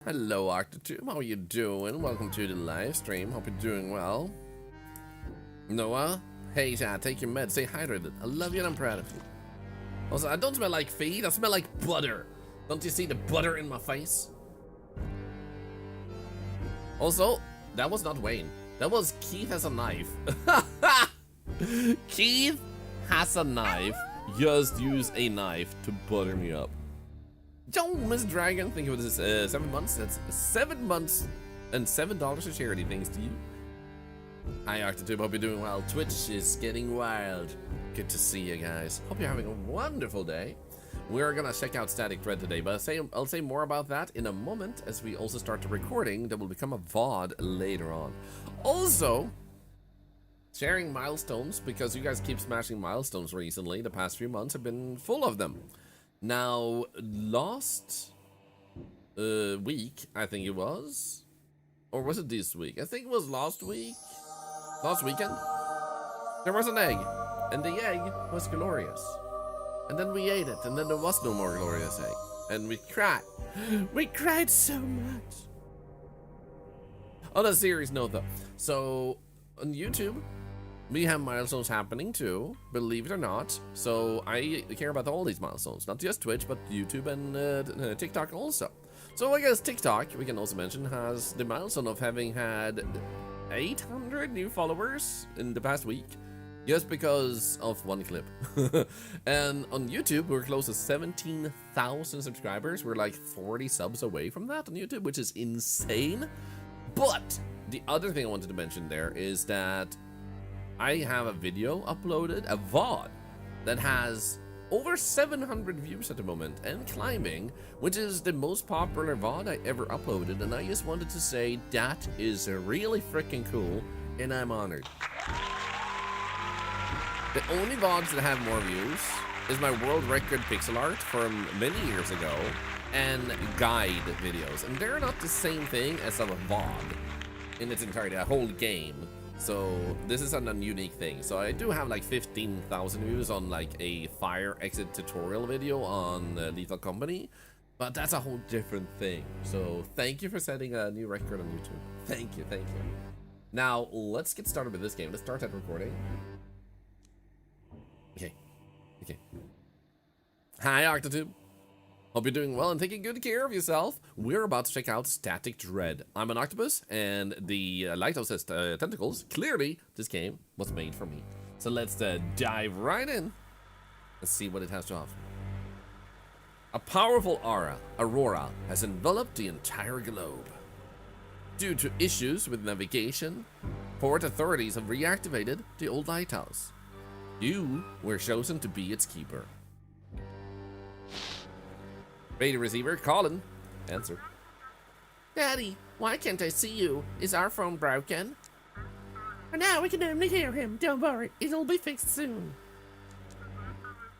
Hello, Octotube. How are you doing? Welcome to the live stream. Hope you're doing well. Noah, hey, Chad, take your meds. Stay hydrated. I love you and I'm proud of you. Also, I don't smell like feet. I smell like butter. Don't you see the butter in my face? Also, that was not Wayne. That was Keith has a knife. Keith has a knife. Just use a knife to butter me up. Yo, Miss Dragon, thank you for this 7 months. That's 7 months and $7 for charity. Thanks to you. Hi, Octotube. Hope you're doing well. Twitch is getting wild. Good to see you guys. Hope you're having a wonderful day. We're gonna check out Static Thread today, but I'll say more about that in a moment as we also start the recording that will become a VOD later on. Also, sharing milestones because you guys keep smashing milestones recently. The past few months have been full of them. Now, last week, I think it was, or was it this week? I think it was last week, last weekend. There was an egg, and the egg was glorious. And then we ate it, and then there was no more glorious egg. And we cried. We cried so much. On a serious note, though, so on YouTube, we have milestones happening too, believe it or not. So I care about all these milestones, not just Twitch, but YouTube and TikTok also. So I guess TikTok, we can also mention, has the milestone of having had 800 new followers in the past week, just because of one clip. And on YouTube, we're close to 17,000 subscribers. We're like 40 subs away from that on YouTube, which is insane. But the other thing I wanted to mention there is that I have a video uploaded, a VOD, that has over 700 views at the moment and climbing, which is the most popular VOD I ever uploaded, and I just wanted to say that is really freaking cool, and I'm honored. The only VODs that have more views is my world record pixel art from many years ago and guide videos, and they're not the same thing as a VOD in its entirety, a whole game. So this is a unique thing. So I do have like 15,000 views on like a fire exit tutorial video on Lethal Company, but that's a whole different thing. So thank you for setting a new record on YouTube. Thank you, thank you. Now let's get started with this game. Let's start that recording. Okay. Hi, Octotube. Hope you're doing well and taking good care of yourself. We're about to check out Static Dread. I'm an octopus, and the lighthouse has tentacles. Clearly, this game was made for me. So let's dive right in and see what it has to offer. A powerful aurora has enveloped the entire globe. Due to issues with navigation, port authorities have reactivated the old lighthouse. You were chosen to be its keeper. Radio receiver, calling. Answer. Daddy, why can't I see you? Is our phone broken? Now we can only hear him. Don't worry, it'll be fixed soon.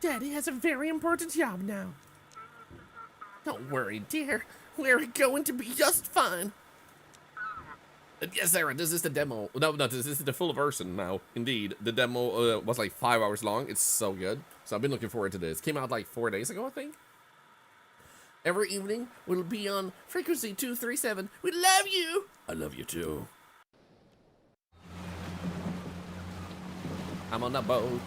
Daddy has a very important job now. Don't worry, dear. We're going to be just fine. Yes, Sarah, this is the demo. No, this is the full version now. Indeed, the demo was like 5 hours long. It's so good. So I've been looking forward to this. Came out like 4 days ago, I think. Every evening, we'll be on frequency 237. We love you! I love you too. I'm on a boat.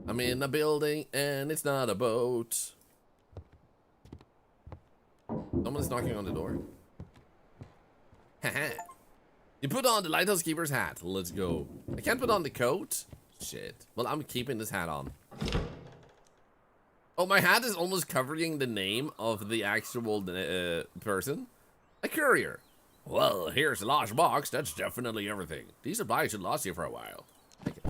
I'm in a building and it's not a boat. Someone's knocking on the door. Haha. You put on the lighthouse keeper's hat. Let's go. I can't put on the coat. Shit. Well, I'm keeping this hat on. Oh, my hat is almost covering the name of the actual person. A courier. Well, here's a large box. That's definitely everything. These supplies should last you for a while. Okay.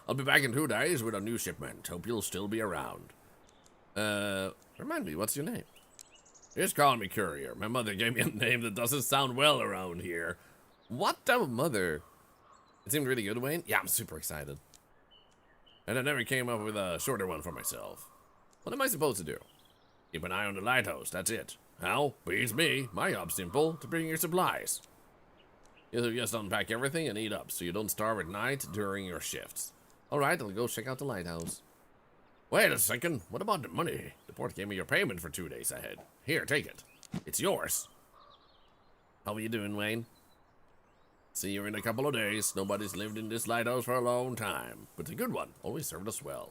I'll be back in 2 days with a new shipment. Hope you'll still be around. Remind me, what's your name? Just call me Courier. My mother gave me a name that doesn't sound well around here. What type of mother? It seemed really good, Wayne. Yeah, I'm super excited. And I never came up with a shorter one for myself. What am I supposed to do? Keep an eye on the lighthouse, that's it. How? Beats me. My job's simple, to bring your supplies. You just unpack everything and eat up so you don't starve at night during your shifts. Alright, I'll go check out the lighthouse. Wait a second, what about the money? The port gave me your payment for 2 days ahead. Here, take it. It's yours. How are you doing, Wayne? See you in a couple of days. Nobody's lived in this lighthouse for a long time, but a good one. Always served us well.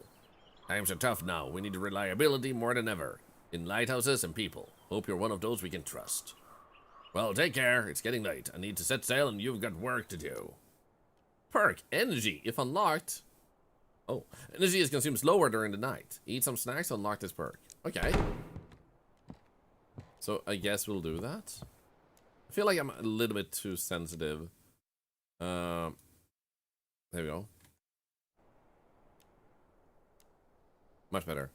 Times are tough now. We need reliability more than ever. In lighthouses and people. Hope you're one of those we can trust. Well, take care. It's getting late. I need to set sail and you've got work to do. Perk. Energy. If unlocked. Oh. Energy is consumed slower during the night. Eat some snacks to unlock this perk. Okay. So, I guess we'll do that. I feel like I'm a little bit too sensitive. There we go. Much better.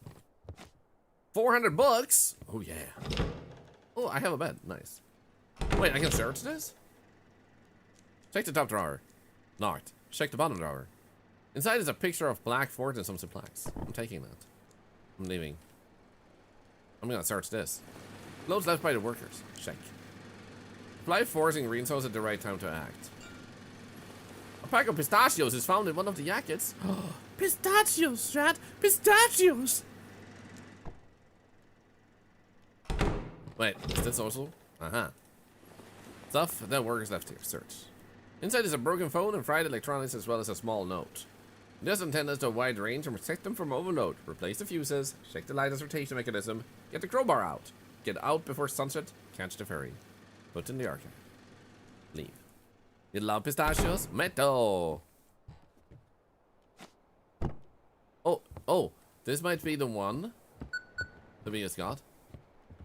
400 bucks? Oh, yeah. Oh, I have a bed. Nice. Wait, I can search this? Check the top drawer. Locked. Check the bottom drawer. Inside is a picture of Black Fort and some supplies. I'm taking that. I'm leaving. I'm gonna search this. Loads left by the workers. Check. Apply forcing greenhouse at the right time to act. A pack of pistachios is found in one of the jackets. Pistachios, Strat! Pistachios! Wait, is this also? Uh-huh. Stuff that workers left here. Search. Inside is a broken phone and fried electronics as well as a small note. This antenna to a wide range and protect them from overload. Replace the fuses, check the lighthouse rotation mechanism, get the crowbar out. Get out before sunset, catch the ferry. Put in the archive. Leave. You love pistachios? Metal! Oh, this might be the one that we just got.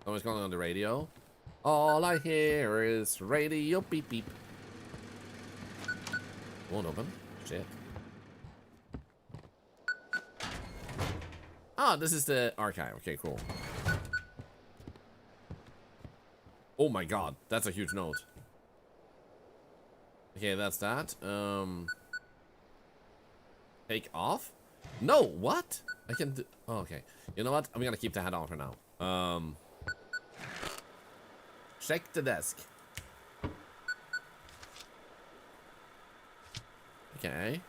Someone's calling on the radio. All I hear is radio beep beep. Won't open. Shit. Ah, this is the archive. Okay, cool. Oh my god, that's a huge note. Okay, that's that. Take off? No, what? I can do... Oh, okay. You know what? I'm gonna keep the hat on for now. Check the desk. Okay.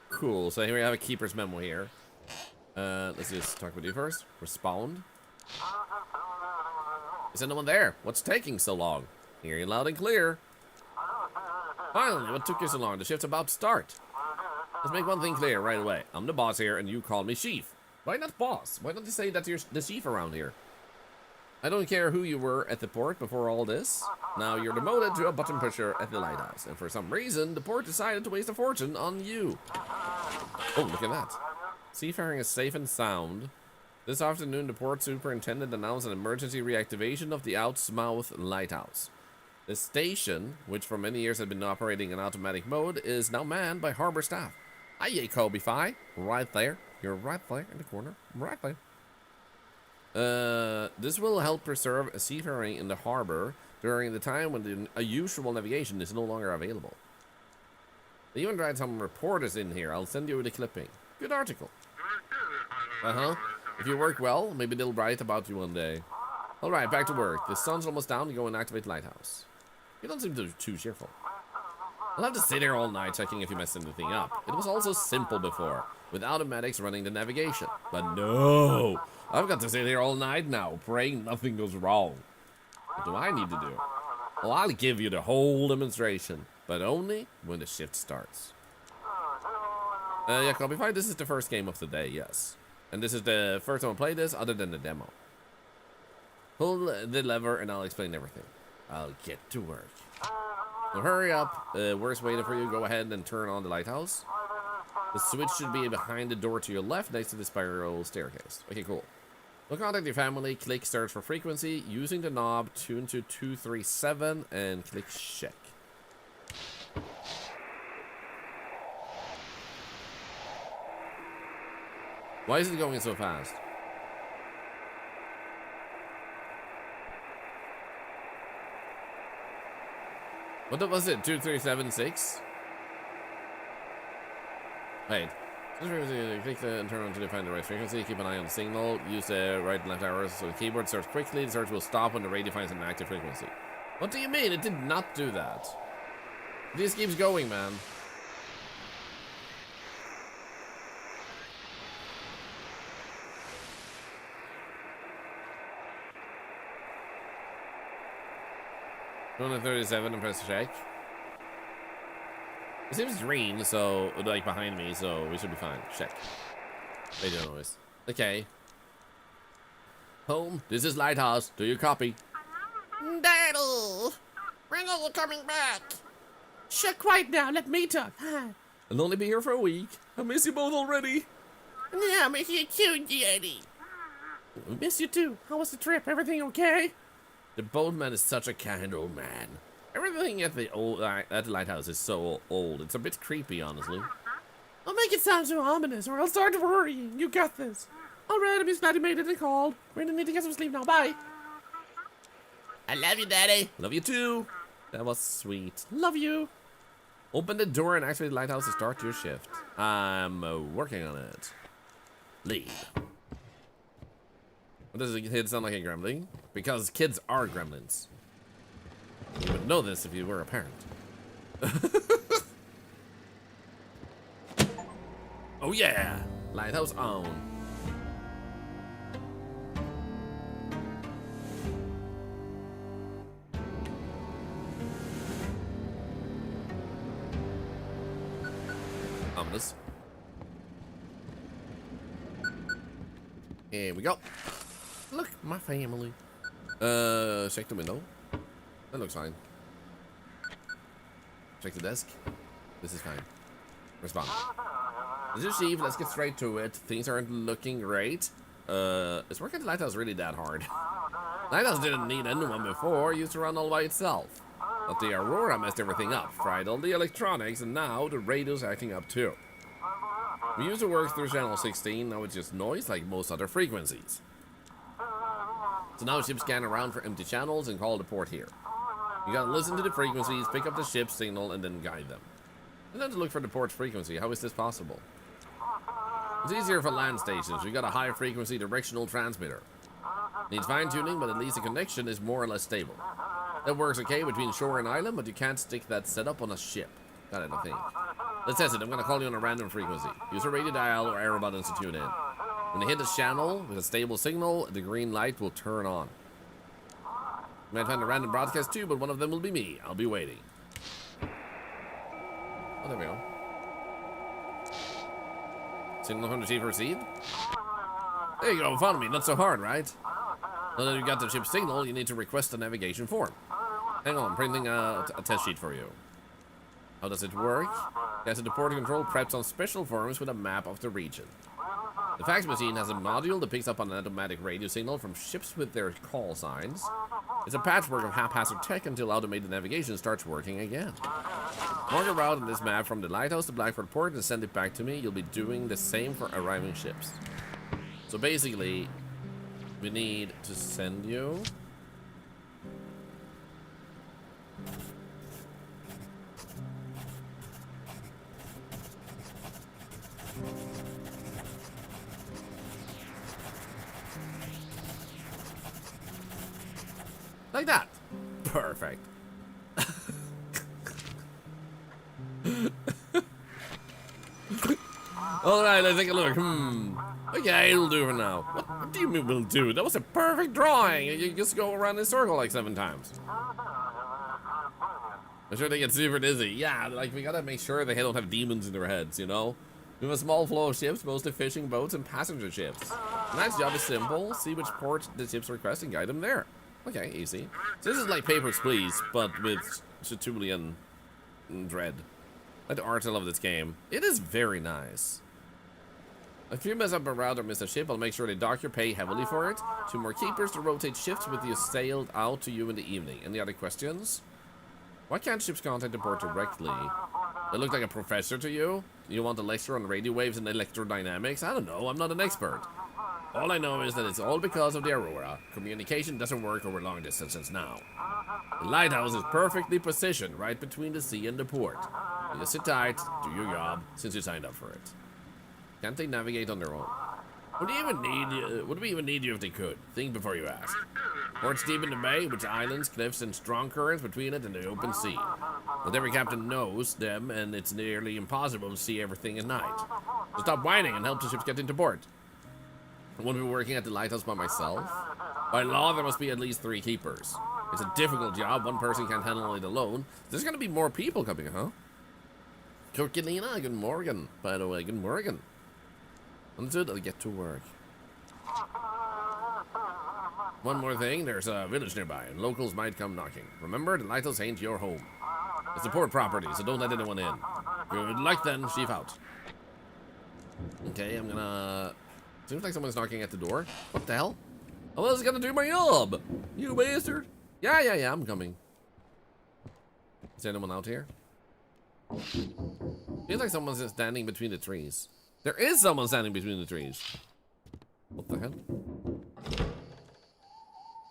Cool. So here we have a keeper's memo here. Let's just talk with you first. Respond. Is anyone there? What's taking so long? Hear you loud and clear. Finally, what took you so long? The shift's about to start. Let's make one thing clear right away. I'm the boss here, and you call me chief. Why not boss? Why don't you say that you're the chief around here? I don't care who you were at the port before all this. Now you're demoted to a button pusher at the lighthouse, and for some reason, the port decided to waste a fortune on you. Oh, look at that. Seafaring is safe and sound. This afternoon, the port superintendent announced an emergency reactivation of the Outsmouth lighthouse. The station, which for many years had been operating in automatic mode, is now manned by harbor staff. Aye, Kobe Fi. Right there. You're right there in the corner. Right there. This will help preserve seafaring in the harbor during the time when a usual navigation is no longer available. They even tried some reporters in here. I'll send you the clipping. Good article. Uh-huh. If you work well, maybe they'll write about you one day. Alright, back to work. The sun's almost down. Go and activate lighthouse. You don't seem too cheerful. I'll have to sit here all night checking if you messed anything up. It was also simple before, with automatics running the navigation. But no! I've got to sit here all night now, praying nothing goes wrong. What do I need to do? Well, I'll give you the whole demonstration, but only when the shift starts. Yeah, Copify, this is the first game of the day, yes. And this is the first time I play this, other than the demo. Pull the lever and I'll explain everything. I'll get to work. So hurry up. We're waiting for you. Go ahead and turn on the lighthouse. The switch should be behind the door to your left, next to the spiral staircase. Okay, cool. We'll contact your family. Click search for frequency. Using the knob, tune to 237 and click check. Why is it going so fast? What was it? 2376? Wait. Click and turn on to find the right frequency. Keep an eye on the signal. Use the right and left arrows so the keyboard search quickly. The search will stop when the radio finds an active frequency. What do you mean? It did not do that. This keeps going, man. Go to 37 and press check. It seems green, so like behind me, so we should be fine. Check. Radio noise. Okay. Home, this is Lighthouse. Do you copy? Daddy, when are you coming back? Shut quiet now, let me talk. I'll only be here for a week. I miss you both already. Yeah, I miss you too, Daddy. We miss you too. How was the trip? Everything okay? The boatman is such a kind old man. Everything at the lighthouse is so old. It's a bit creepy, honestly. Don't make it sound so ominous, or I'll start worrying. You got this. All right, I'm just glad you made it and called. We're gonna need to get some sleep now. Bye. I love you, Daddy. Love you too. That was sweet. Love you. Open the door and activate the lighthouse to start your shift. I'm working on it. Leave. What does it sound like a gremlin? Because kids are gremlins. You would know this if you were a parent. Oh yeah! Lighthouse on. Ominous. Here we go. Look, my family. Check the window. That looks fine. Check the desk. This is fine. Respond. This is Chief. Let's get straight to it. Things aren't looking great. Is working at the lighthouse really that hard? Lighthouse didn't need anyone before. Used to run all by itself. But the Aurora messed everything up. Fried all the electronics, and now the radio's acting up too. We used to work through channel 16. Now it's just noise like most other frequencies. So now ships scan around for empty channels and call the port here. You gotta listen to the frequencies, pick up the ship's signal, and then guide them. And then to look for the port's frequency. How is this possible? It's easier for land stations. We got a high frequency directional transmitter. Needs fine tuning, but at least the connection is more or less stable. That works okay between shore and island, but you can't stick that setup on a ship. Got it, I think. Let's test it. I'm gonna call you on a random frequency. Use a radio dial or arrow buttons to tune in. When you hit the channel with a stable signal, the green light will turn on. You might find a random broadcast too, but one of them will be me. I'll be waiting. Oh, there we go. Signal from the chief received. There you go, found me. Not so hard, right? Now that you got the ship's signal, you need to request a navigation form. Hang on, I'm printing a test sheet for you. How does it work? There's a port control preps on special forms with a map of the region. The fax machine has a module that picks up an automatic radio signal from ships with their call signs. It's a patchwork of haphazard tech until automated navigation starts working again. Mark a route on this map from the lighthouse to Blackford Port and send it back to me. You'll be doing the same for arriving ships. So basically, we need to send you... like that. Perfect. Alright, let's take a look. Okay, it'll do for now. What do you mean we'll do? That was a perfect drawing. You just go around in a circle like 7 times. I'm sure they get super dizzy. Yeah, like we gotta make sure they don't have demons in their heads, you know? We have a small flow of ships, mostly fishing boats and passenger ships. Tonight's job is simple. See which port the ships request and guide them there. Okay, easy. So this is like Papers, Please, but with Chetulian dread. I like the art style of this game. It is very nice. If you mess up a route or miss a ship, I'll make sure they dock your pay heavily for it. 2 more keepers to rotate shifts with you sailed out to you in the evening. Any other questions? Why can't ships contact the port directly? They look like a professor to you? You want a lecture on radio waves and electrodynamics? I don't know, I'm not an expert. All I know is that it's all because of the Aurora. Communication doesn't work over long distances now. The lighthouse is perfectly positioned right between the sea and the port. You just sit tight, do your job, since you signed up for it. Can't they navigate on their own? Would we even need you if they could? Think before you ask. Port's deep in the bay, with islands, cliffs, and strong currents between it and the open sea. But every captain knows them, and it's nearly impossible to see everything at night. So stop whining and help the ships get into port. I won't be working at the lighthouse by myself. By law, there must be at least 3 keepers. It's a difficult job. One person can't handle it alone. There's gonna be more people coming, huh? Kirkelina, good morning. By the way, good morning. Understood, I'll get to work. One more thing, there's a village nearby, and locals might come knocking. Remember, the lighthouse ain't your home. It's a port property, so don't let anyone in. Good luck then, chief out. Okay, I'm gonna... Seems like someone's knocking at the door. What the hell? I was gonna do my job! You bastard! Yeah, I'm coming. Is anyone out here? Feels like someone's just standing between the trees. There is someone standing between the trees. What the hell?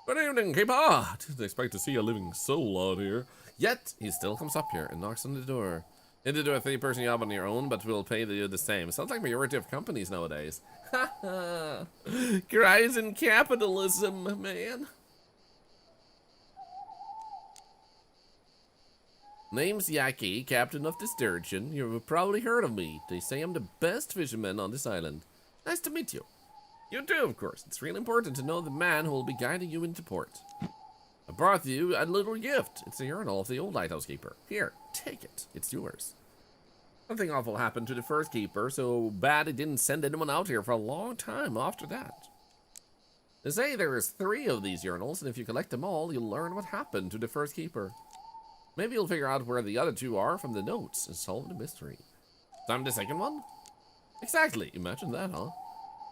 Good evening, keeper! Didn't expect to see a living soul out here. Yet, he still comes up here and knocks on the door. You need to do a 3-person job on your own, but we'll pay you the same. Sounds like majority of companies nowadays. Ha ha! Cries in capitalism, man. Name's Yaki, captain of the Sturgeon. You've probably heard of me. They say I'm the best fisherman on this island. Nice to meet you. You too, of course. It's really important to know the man who will be guiding you into port. I brought you a little gift. It's the urinal of the old lighthouse keeper. Here, take it. It's yours. Something awful happened to the first keeper, so bad it didn't send anyone out here for a long time after that. They say there is 3 of these urinals, and if you collect them all, you'll learn what happened to the first keeper. Maybe you'll figure out where the other 2 are from the notes and solve the mystery. Time the second one? Exactly. Imagine that, huh?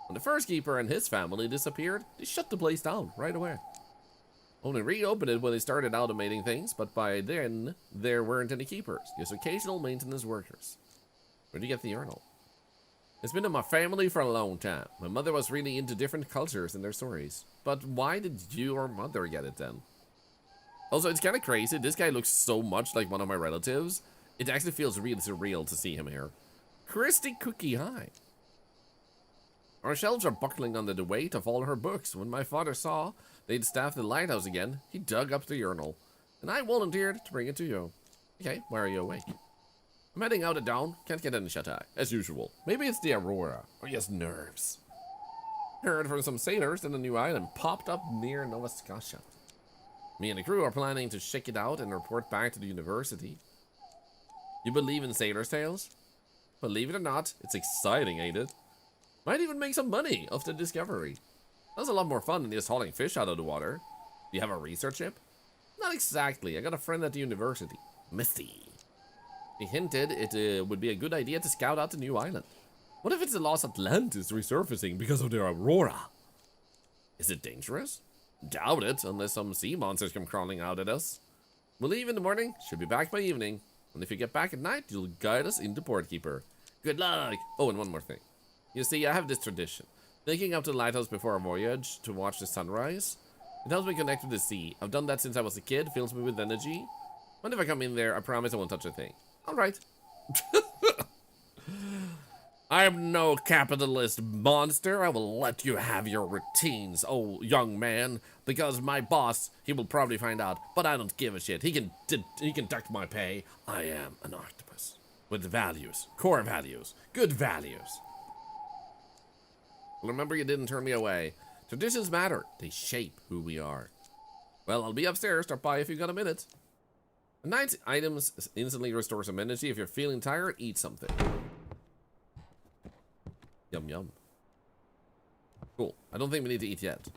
When the first keeper and his family disappeared, they shut the place down right away. Only reopened it when they started automating things, but by then, there weren't any keepers, just occasional maintenance workers. Where'd you get the urinal? It's been in my family for a long time. My mother was really into different cultures and their stories. But why did your mother get it then? Also, it's kind of crazy. This guy looks so much like one of my relatives. It actually feels really surreal to see him here. Christy Cookie, hi. Our shelves are buckling under the weight of all her books. When my father saw they'd staff the lighthouse again, he dug up the urinal. And I volunteered to bring it to you. Okay, why are you awake? I'm heading out at dawn. Can't get any shut-eye, as usual. Maybe it's the aurora, or just nerves. Heard from some sailors that a new island popped up near Nova Scotia. Me and the crew are planning to check it out and report back to the university. You believe in sailor's tales? Believe it or not, it's exciting, ain't it? Might even make some money off the discovery. That's a lot more fun than just hauling fish out of the water. Do you have a research ship? Not exactly. I got a friend at the university. Misty. He hinted it would be a good idea to scout out the new island. What if it's the lost Atlantis resurfacing because of their aurora? Is it dangerous? Doubt it, unless some sea monsters come crawling out at us. We'll leave in the morning, should be back by evening. And if you get back at night, you'll guide us into Port Keeper. Good luck! Oh, and one more thing. You see, I have this tradition. Taking up to the lighthouse before a voyage to watch the sunrise. It helps me connect with the sea. I've done that since I was a kid, fills me with energy. And if I come in there, I promise I won't touch a thing. Alright. I'm no capitalist monster. I will let you have your routines, oh young man, because my boss, he will probably find out, but I don't give a shit. He can deduct my pay. I am an octopus with values, core values, good values. Remember, you didn't turn me away. Traditions matter. They shape who we are. Well, I'll be upstairs. Stop by if you got a minute. A night's items instantly restore some energy. If you're feeling tired, eat something. Yum, yum. Cool. I don't think we need to eat yet.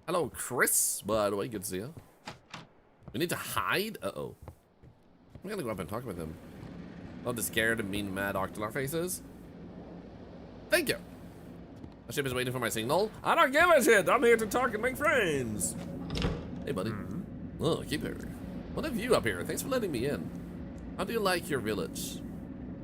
Hello, Chris. By the way, good to see you. We need to hide? Uh-oh. I'm gonna go up and talk with him. Not the scared and mean mad octalar faces. Thank you. My ship is waiting for my signal. I don't give a shit. I'm here to talk and make friends. Hey, buddy. Oh, keeper. What have you up here? Thanks for letting me in. How do you like your village?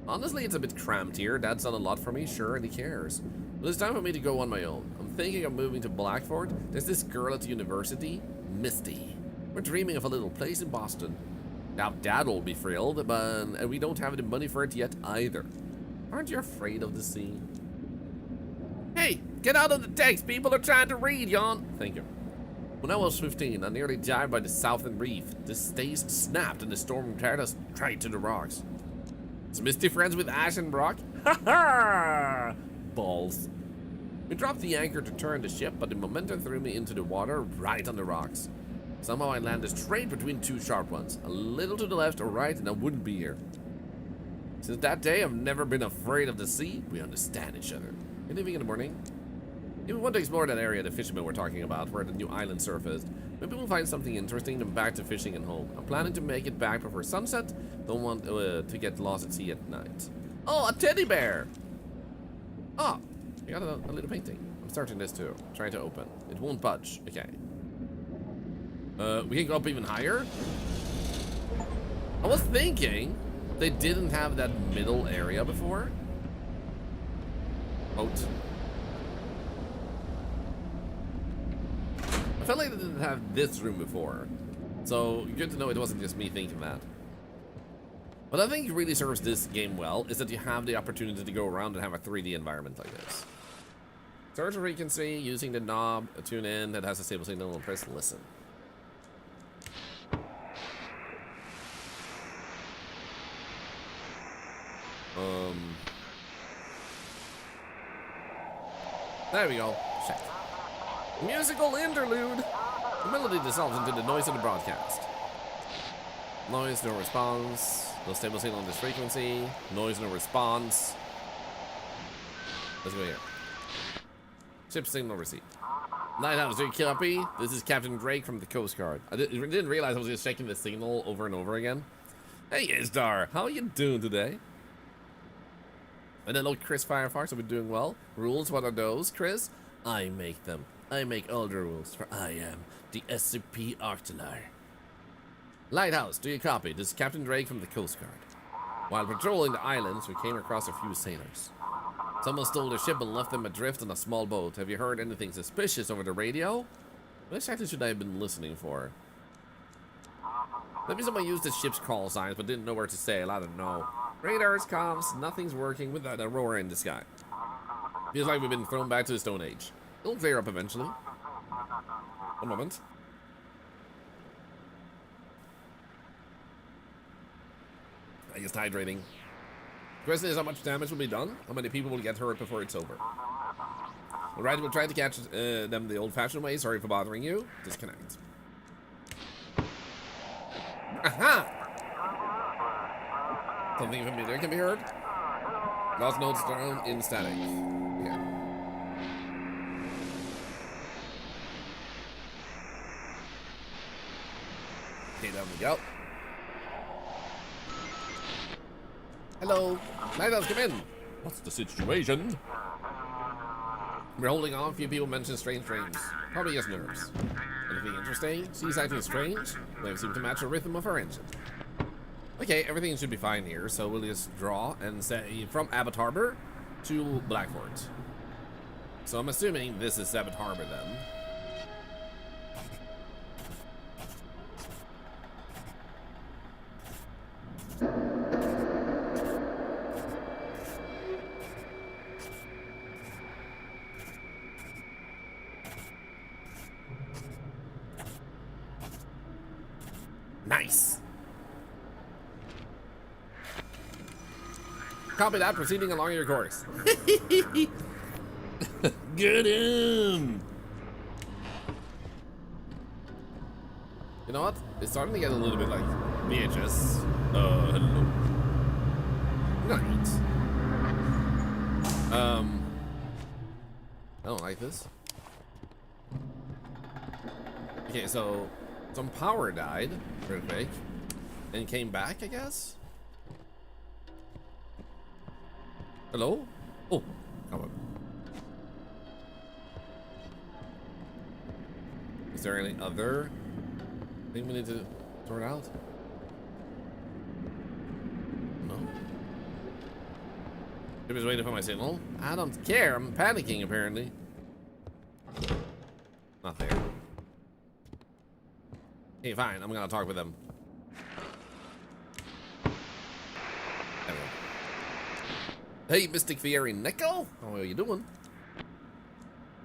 Honestly, it's a bit cramped here. Dad's done a lot for me, sure, and he cares. But it's time for me to go on my own. I'm thinking of moving to Blackford. There's this girl at the university, Misty. We're dreaming of a little place in Boston. Now, Dad will be thrilled, and we don't have the money for it yet either. Aren't you afraid of the sea? Hey, get out of the text. People are trying to read, Jan. Thank you. When I was 15, I nearly died by the southern reef. The stays snapped and the storm carried us straight to the rocks. Is Misty friends with Ash and Brock? Ha ha! Balls. We dropped the anchor to turn the ship, but the momentum threw me into the water right on the rocks. Somehow I landed straight between two sharp ones, a little to the left or right, and I wouldn't be here. Since that day, I've never been afraid of the sea. We understand each other. You leaving in the morning? If we want to explore that area the fishermen were talking about, where the new island surfaced, maybe we'll find something interesting, then back to fishing and home. I'm planning to make it back before sunset. Don't want to get lost at sea at night. Oh, a teddy bear! Oh, you got a little painting. I'm starting this too. Trying to open. It won't budge. Okay. We can go up even higher? I was thinking they didn't have that middle area before. Boat. I felt like they didn't have this room before. So, good to know it wasn't just me thinking that. What I think really serves this game well is that you have the opportunity to go around and have a 3D environment like this. Search for frequency using the knob, a tune in that has a stable signal, and press listen. There we go. Check. Musical interlude. The melody dissolves into the noise of the broadcast. Noise, no response. No stable signal on this frequency. Noise, no response. Let's go here. Ship signal received. Lighthouse, do you copy? This is Captain Drake from the Coast Guard. I didn't realize I was just checking the signal over and over again. Hey, Isdar, how are you doing today? And hello, Chris Firefox, are we doing well? Rules, what are those, Chris? I make them. I make all the rules, for I am the SCP Thorlar. Lighthouse, do you copy? This is Captain Drake from the Coast Guard. While patrolling the islands, we came across a few sailors. Someone stole their ship and left them adrift on a small boat. Have you heard anything suspicious over the radio? What exactly should I have been listening for? Maybe someone used the ship's call signs but didn't know where to sail. I don't know. Radars, comms, nothing's working without a roar in the sky. Feels like we've been thrown back to the Stone Age. It'll clear up eventually. One moment. I guess hydrating. The question is how much damage will be done, how many people will get hurt before it's over. Alright, we'll try to catch them the old-fashioned way. Sorry for bothering you. Disconnect. Aha! Something familiar can be heard. Lost notes down in static. Yeah. Okay, down we go. Hello. Lighthouse, come in. What's the situation? We're holding on. A few people mentioned strange dreams. Probably just nerves. Anything interesting? She's acting strange. They seem to match the rhythm of her engine. Okay, everything should be fine here, so we'll just draw and say from Abbott Harbor to Blackfort. So I'm assuming this is Abbott Harbor then. Nice. Copy that, proceeding along your course. Get in! You know what? It's starting to get a little bit like VHS. Hello. Night. I don't like this. Okay, so some power died real quick and came back, I guess. Hello? Oh, come on. Is there any other thing we need to sort out? No. He was waiting for my signal. I don't care. I'm panicking apparently. Not there. Okay, fine. I'm gonna talk with them. Hey, Mystic Fiery Neko, how are you doing?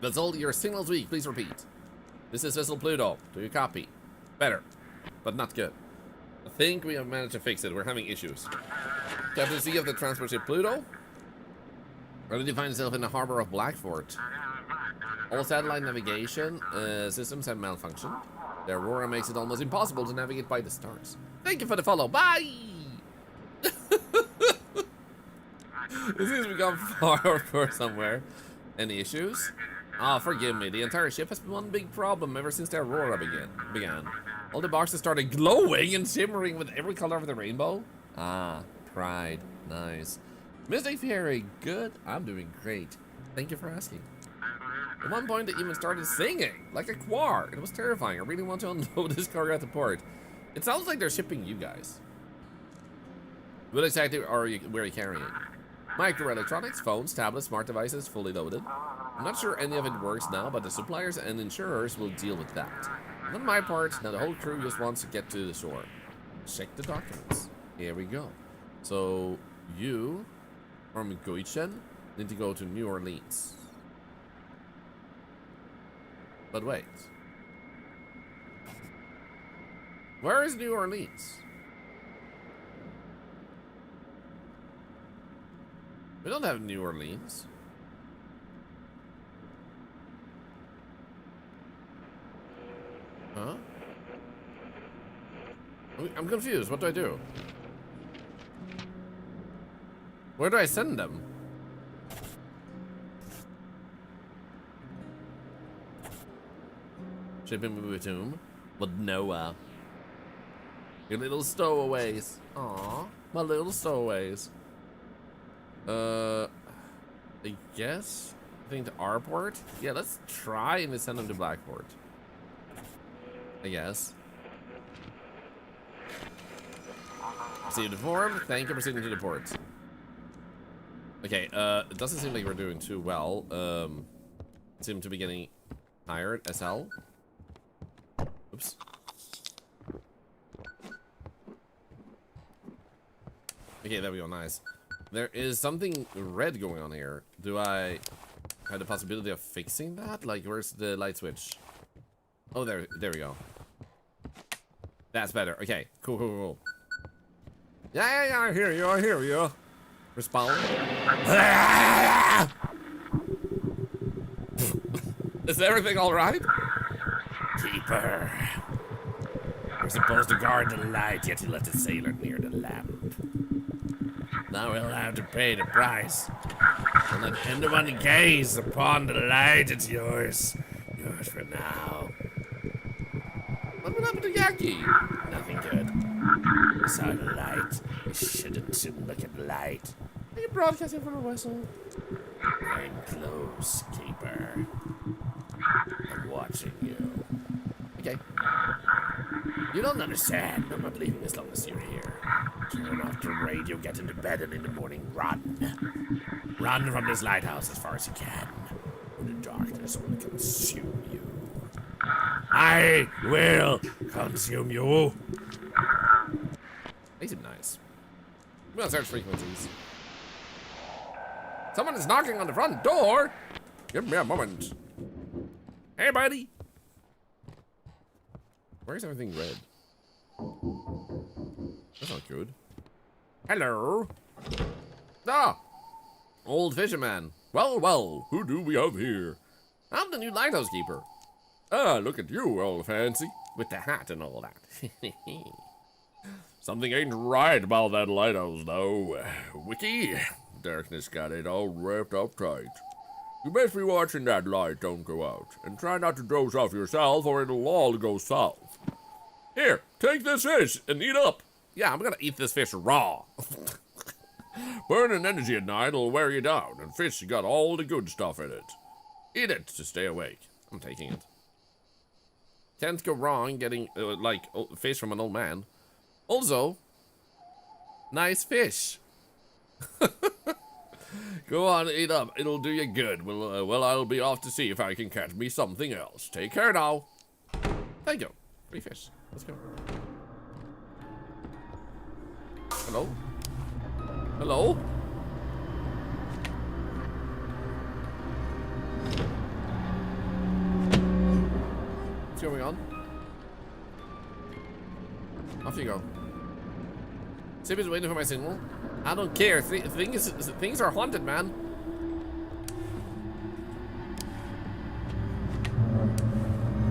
That's all your signals weak. Please repeat. This is Vessel Pluto. Do you copy? Better, but not good. I think we have managed to fix it. We're having issues. Captain C of the transport ship Pluto. Already find itself in the harbor of Blackfort. All satellite navigation systems have malfunctioned. The Aurora makes it almost impossible to navigate by the stars. Thank you for the follow. Bye! This has become far for somewhere. Any issues? Ah, forgive me. The entire ship has been one big problem ever since the Aurora began. All the boxes started glowing and shimmering with every color of the rainbow. Ah, pride. Nice. Mystic Fairy, good. I'm doing great. Thank you for asking. At one point, it even started singing like a choir. It was terrifying. I really want to unload this cargo at the port. It sounds like they're shipping you guys. What exactly are you carrying? Microelectronics, phones, tablets, smart devices, fully loaded. I'm not sure any of it works now, but the suppliers and insurers will deal with that. On my part, now the whole crew just wants to get to the shore. Check the documents. Here we go. So, you, from Goichen, need to go to New Orleans. But wait. Where is New Orleans? We don't have New Orleans. Huh? I'm confused. What do I do? Where do I send them? Shipping with whom? With Noah. Your little stowaways. Aw, my little stowaways. I guess? I think to our port? Yeah, let's try and send them to Blackport. I guess. Receive the form. Thank you for proceeding to the port. Okay, it doesn't seem like we're doing too well. Seem to be getting tired as hell. Oops. Okay, there we go, nice. There is something red going on here. Do I have the possibility of fixing that? Like, where's the light switch? Oh, there we go. That's better. Okay, cool. Yeah, I hear you. Respond. Is everything all right? Keeper. We're supposed to guard the light, yet you let the sailor near the lamp. Now we'll have to pay the price. Don't let anyone gaze upon the light. It's yours. Yours for now. What happened to Yaki? Nothing good. We saw the light. We shouldn't look at the light. Are you broadcasting from a whistle? I'm close, Keeper. I'm watching you. Okay. You don't understand. I'm not leaving as long as you're here. Turn off the radio, get into bed, and in the morning, run. Run from this lighthouse as far as you can. Or the darkness will consume you. I will consume you. They seem nice. I'm gonna search frequencies. Someone is knocking on the front door. Give me a moment. Hey, buddy. Where is everything red? That's not good. Hello. Ah, old fisherman. Well, who do we have here? I'm the new lighthouse keeper. Ah, look at you, old fancy. With the hat and all that. Something ain't right about that lighthouse, though. Wiki, darkness got it all wrapped up tight. You best be watching that light don't go out. And try not to doze off yourself or it'll all go south. Here, take this fish and eat up. Yeah, I'm gonna eat this fish raw. Burning energy at night will wear you down, and fish got all the good stuff in it. Eat it to stay awake. I'm taking it. Can't go wrong getting, fish from an old man. Also, nice fish. Go on, eat up. It'll do you good. Well, I'll be off to see if I can catch me something else. Take care now. Thank you. Free fish. Let's go. Hello? Hello? going on. Off you go. Sippy's waiting for my signal. I don't care. Things are haunted, man.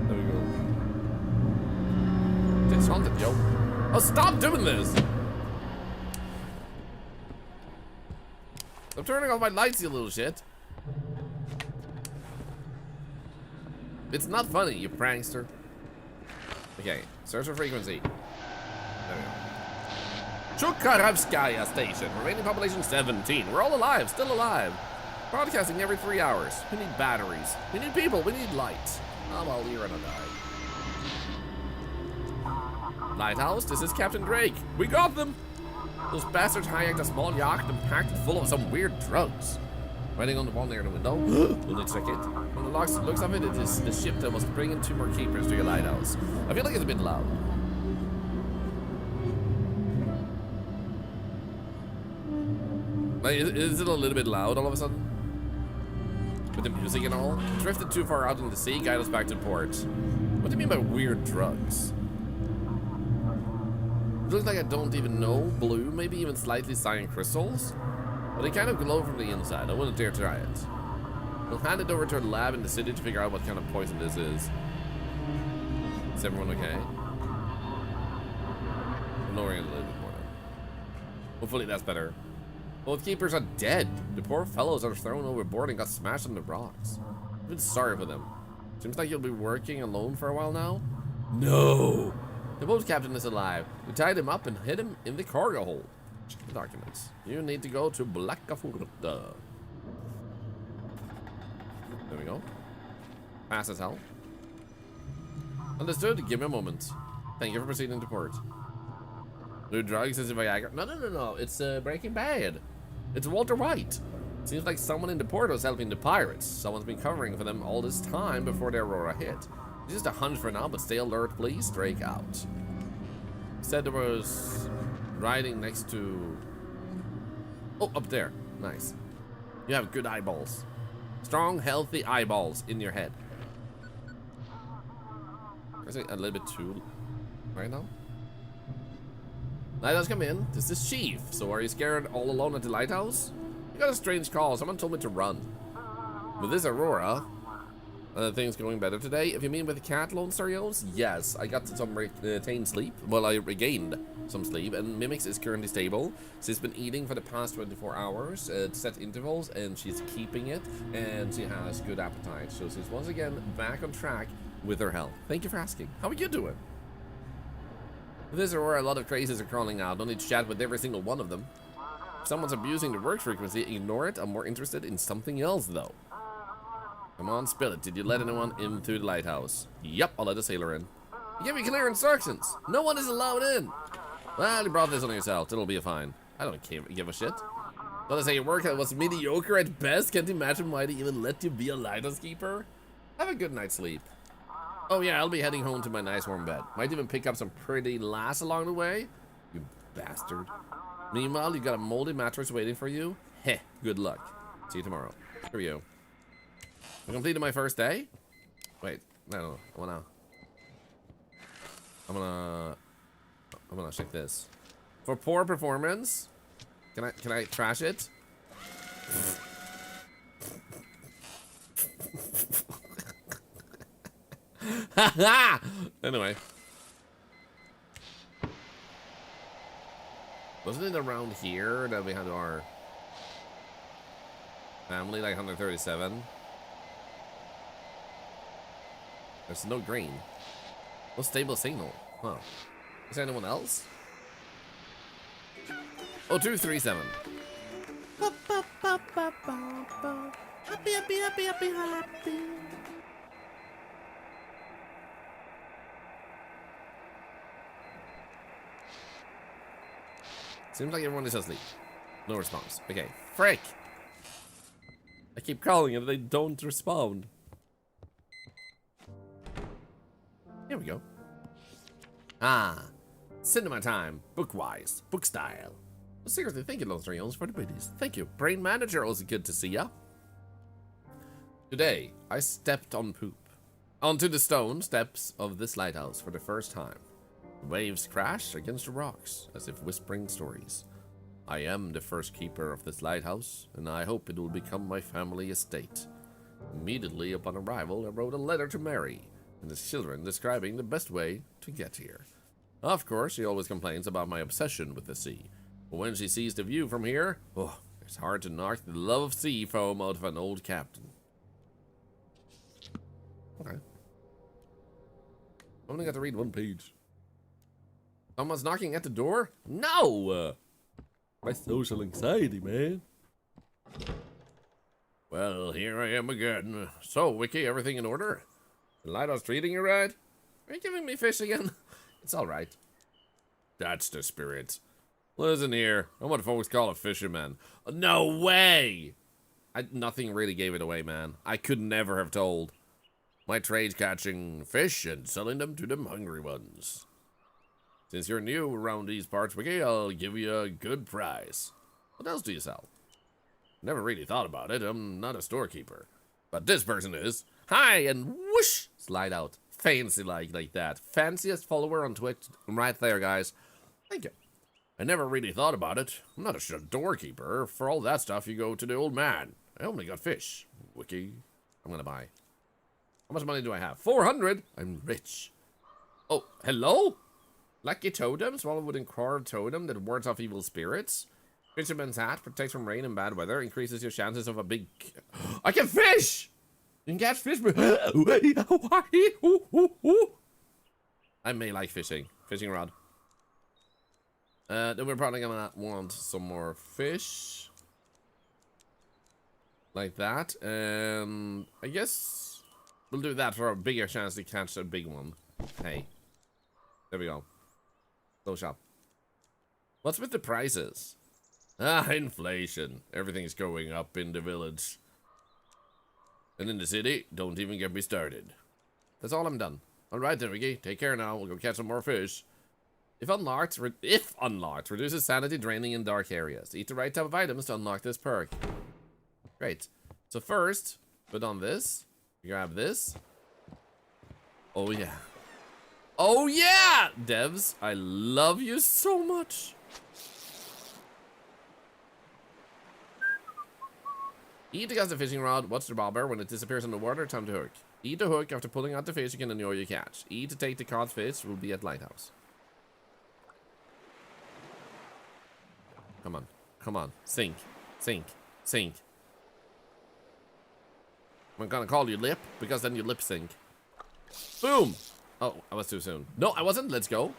There we go. It's haunted, yo. Oh, stop doing this! I'm turning off my lights, you little shit. It's not funny, you prankster. Okay, search for frequency. There we go. Chukharovskaya station. Remaining population 17. We're all alive, still alive. Broadcasting every 3 hours. We need batteries. We need people. We need light. Oh, well, you're gonna die. Lighthouse, this is Captain Drake. We got them. Those bastards hijacked a small yacht and packed it full of some weird drugs. Writing on the wall near the window. We'll need to check it. From the looks of it, it is the ship that was bringing 2 more keepers to your lighthouse. I feel like it's a bit loud. Like, is it a little bit loud all of a sudden? With the music and all? Drifted too far out in the sea, guide us back to port. What do you mean by weird drugs? It looks like I don't even know. Blue, maybe even slightly cyan crystals? But they kind of glow from the inside. I wouldn't dare try it. We'll hand it over to a lab in the city to figure out what kind of poison this is. Is everyone okay? I'm lowering it a little bit more now. Hopefully that's better. Both keepers are dead. The poor fellows are thrown overboard and got smashed on the rocks. I'm really sorry for them. Seems like you'll be working alone for a while now. No! The boat captain is alive. We tied him up and hid him in the cargo hold. Check the documents. You need to go to Blackafurta. There we go. Fast as hell. Understood. Give me a moment. Thank you for proceeding to port. New drugs is a Viagra. No. It's Breaking Bad. It's Walter White. Seems like someone in the port was helping the pirates. Someone's been covering for them all this time before the Aurora hit. It's just a hunch for now, but stay alert, please. Drake out. Said there was riding next to... Oh, up there. Nice. You have good eyeballs. Strong, healthy eyeballs in your head. Is it a little bit too right now? Lighthouse, come in. This is Chief. So are you scared all alone at the lighthouse? I got a strange call. Someone told me to run. With this Aurora, things going better today. If you mean with the cat Lone Sterios, yes. I got some retained sleep. Well, I regained some sleep, and Mimix is currently stable. She's been eating for the past 24 hours at set intervals, and she's keeping it, and she has good appetite. So she's once again back on track with her health. Thank you for asking. How are you doing? With this Aurora, a lot of crazies are crawling out. Don't need to chat with every single one of them. If someone's abusing the work frequency, ignore it. I'm more interested in something else, though. Come on, spill it. Did you let anyone in through the lighthouse? Yep, I'll let a sailor in. You gave me clear instructions. No one is allowed in. Well, you brought this on yourself. It'll be fine. I don't give a shit. But I say your work was mediocre at best. Can't imagine why they even let you be a lighthouse keeper. Have a good night's sleep. Oh yeah, I'll be heading home to my nice warm bed. Might even pick up some pretty lass along the way. You bastard. Meanwhile, you got a moldy mattress waiting for you. Heh, good luck. See you tomorrow. Screw you. I completed my first day? Wait, no, I'm gonna check this. For poor performance, can I trash it? Anyway. Wasn't it around here that we had our family, like 137? There's no green. No stable signal. Huh. Is there anyone else? Oh, 237. Happy. Seems like everyone is asleep. No response. Okay. Frick! I keep calling and they don't respond. Here we go. Ah. Cinema time. Book-wise. Book style. Well, seriously, thank you, Lone Sterios, for the goodies. Thank you. Brain Manager, also good to see ya. Today, I stepped on poop. onto the stone steps of this lighthouse for the first time. The waves crash against the rocks as if whispering stories. I am the first keeper of this lighthouse, and I hope it will become my family estate. Immediately upon arrival, I wrote a letter to Mary and his children describing the best way to get here. Of course, she always complains about my obsession with the sea, but when she sees the view from here, oh, it's hard to knock the love of sea foam out of an old captain. Okay. I only got to read one page. Someone's knocking at the door? No! My social anxiety, man. Well, here I am again. So, Wiki, everything in order? The lighthouse treating you right? Are you giving me fish again? It's alright. That's the spirit. Listen here, I'm what folks call a fisherman. No way! Nothing really gave it away, man. I could never have told. My trade's catching fish and selling them to them hungry ones. Since you're new around these parts, Wiki, I'll give you a good price. What else do you sell? Never really thought about it. I'm not a storekeeper. But this person is. Hi, and whoosh! Slide out. Fancy like that. Fanciest follower on Twitch. Right there, guys. Thank you. I never really thought about it. I'm not a storekeeper. For all that stuff, you go to the old man. I only got fish. Wiki. I'm gonna buy. How much money do I have? 400? I'm rich. Oh, hello? Lucky totem, small wooden carved totem that wards off evil spirits. Fisherman's hat protects from rain and bad weather, increases your chances of a big... I can fish! You can catch fish. I may like fishing. Fishing rod. Then we're probably gonna want some more fish. Like that. And I guess we'll do that for a bigger chance to catch a big one. Hey. There we go. Go shop. What's with the prices? Ah, inflation. Everything's going up in the village. And in the city, don't even get me started. That's all I'm done. Alright then, Ricky. Take care now. We'll go catch some more fish. If unlocked, reduces sanity draining in dark areas. Eat the right type of items to unlock this perk. Great. So first, put on this. Grab this. Oh yeah. Oh yeah! Devs, I love you so much. Eat to cast a fishing rod. Watch the bobber. When it disappears in the water, time to hook. Eat the hook. After pulling out the fish, you can enjoy your catch. Eat to take the caught fish. Will be at lighthouse. Come on. Come on. Sink. Sink. Sink. I'm gonna call you Lip, because then you lip sync. Boom! Oh, I was too soon. No, I wasn't. Let's go.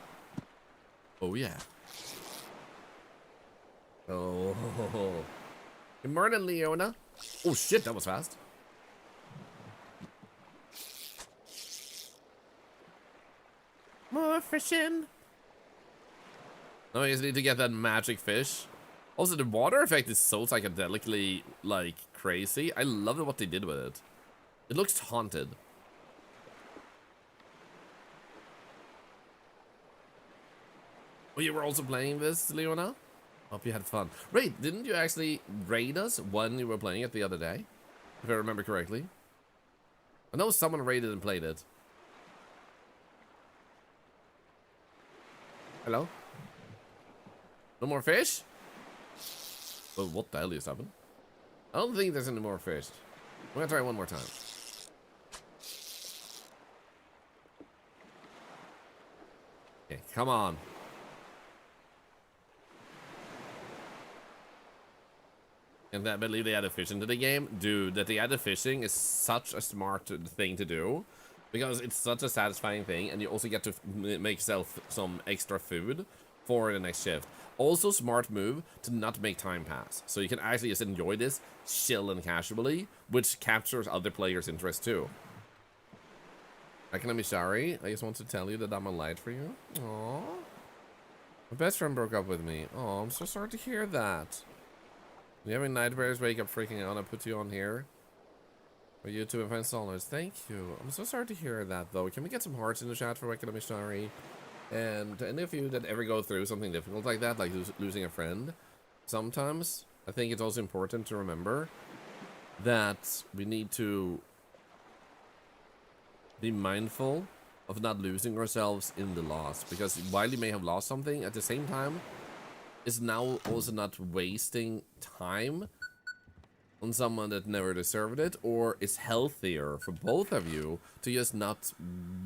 Oh, yeah. Oh. Good morning, Leona. Oh, shit, that was fast. More fishing. Now I just need to get that magic fish. Also, the water effect is so psychedelically, like, crazy. I love what they did with it. It looks haunted. Oh, you were also playing this, Leona? Hope you had fun. Wait, didn't you actually raid us when you were playing it the other day? If I remember correctly. I know someone raided and played it. Hello? No more fish? Well, what the hell is happening? I don't think there's any more fish. I'm gonna try one more time. Okay, come on. And I believe they added fish into the game. Dude, that they added fishing is such a smart thing to do. Because it's such a satisfying thing. And you also get to make yourself some extra food for the next shift. Also smart move to not make time pass. So you can actually just enjoy this chill and casually. Which captures other players' interest too. I can be sorry. I just want to tell you that I'm a light for you. Aww. My best friend broke up with me. Oh, I'm so sorry to hear that. You having nightmares, wake up freaking out, I put you on here. For YouTube and $5. Thank you. I'm so sorry to hear that though. Can we get some hearts in the chat for Waking Up Sorry? And to any of you that ever go through something difficult like that, like losing a friend, sometimes I think it's also important to remember that we need to be mindful of not losing ourselves in the loss, because while you may have lost something, at the same time, is now also not wasting time on someone that never deserved it, or is healthier for both of you to just not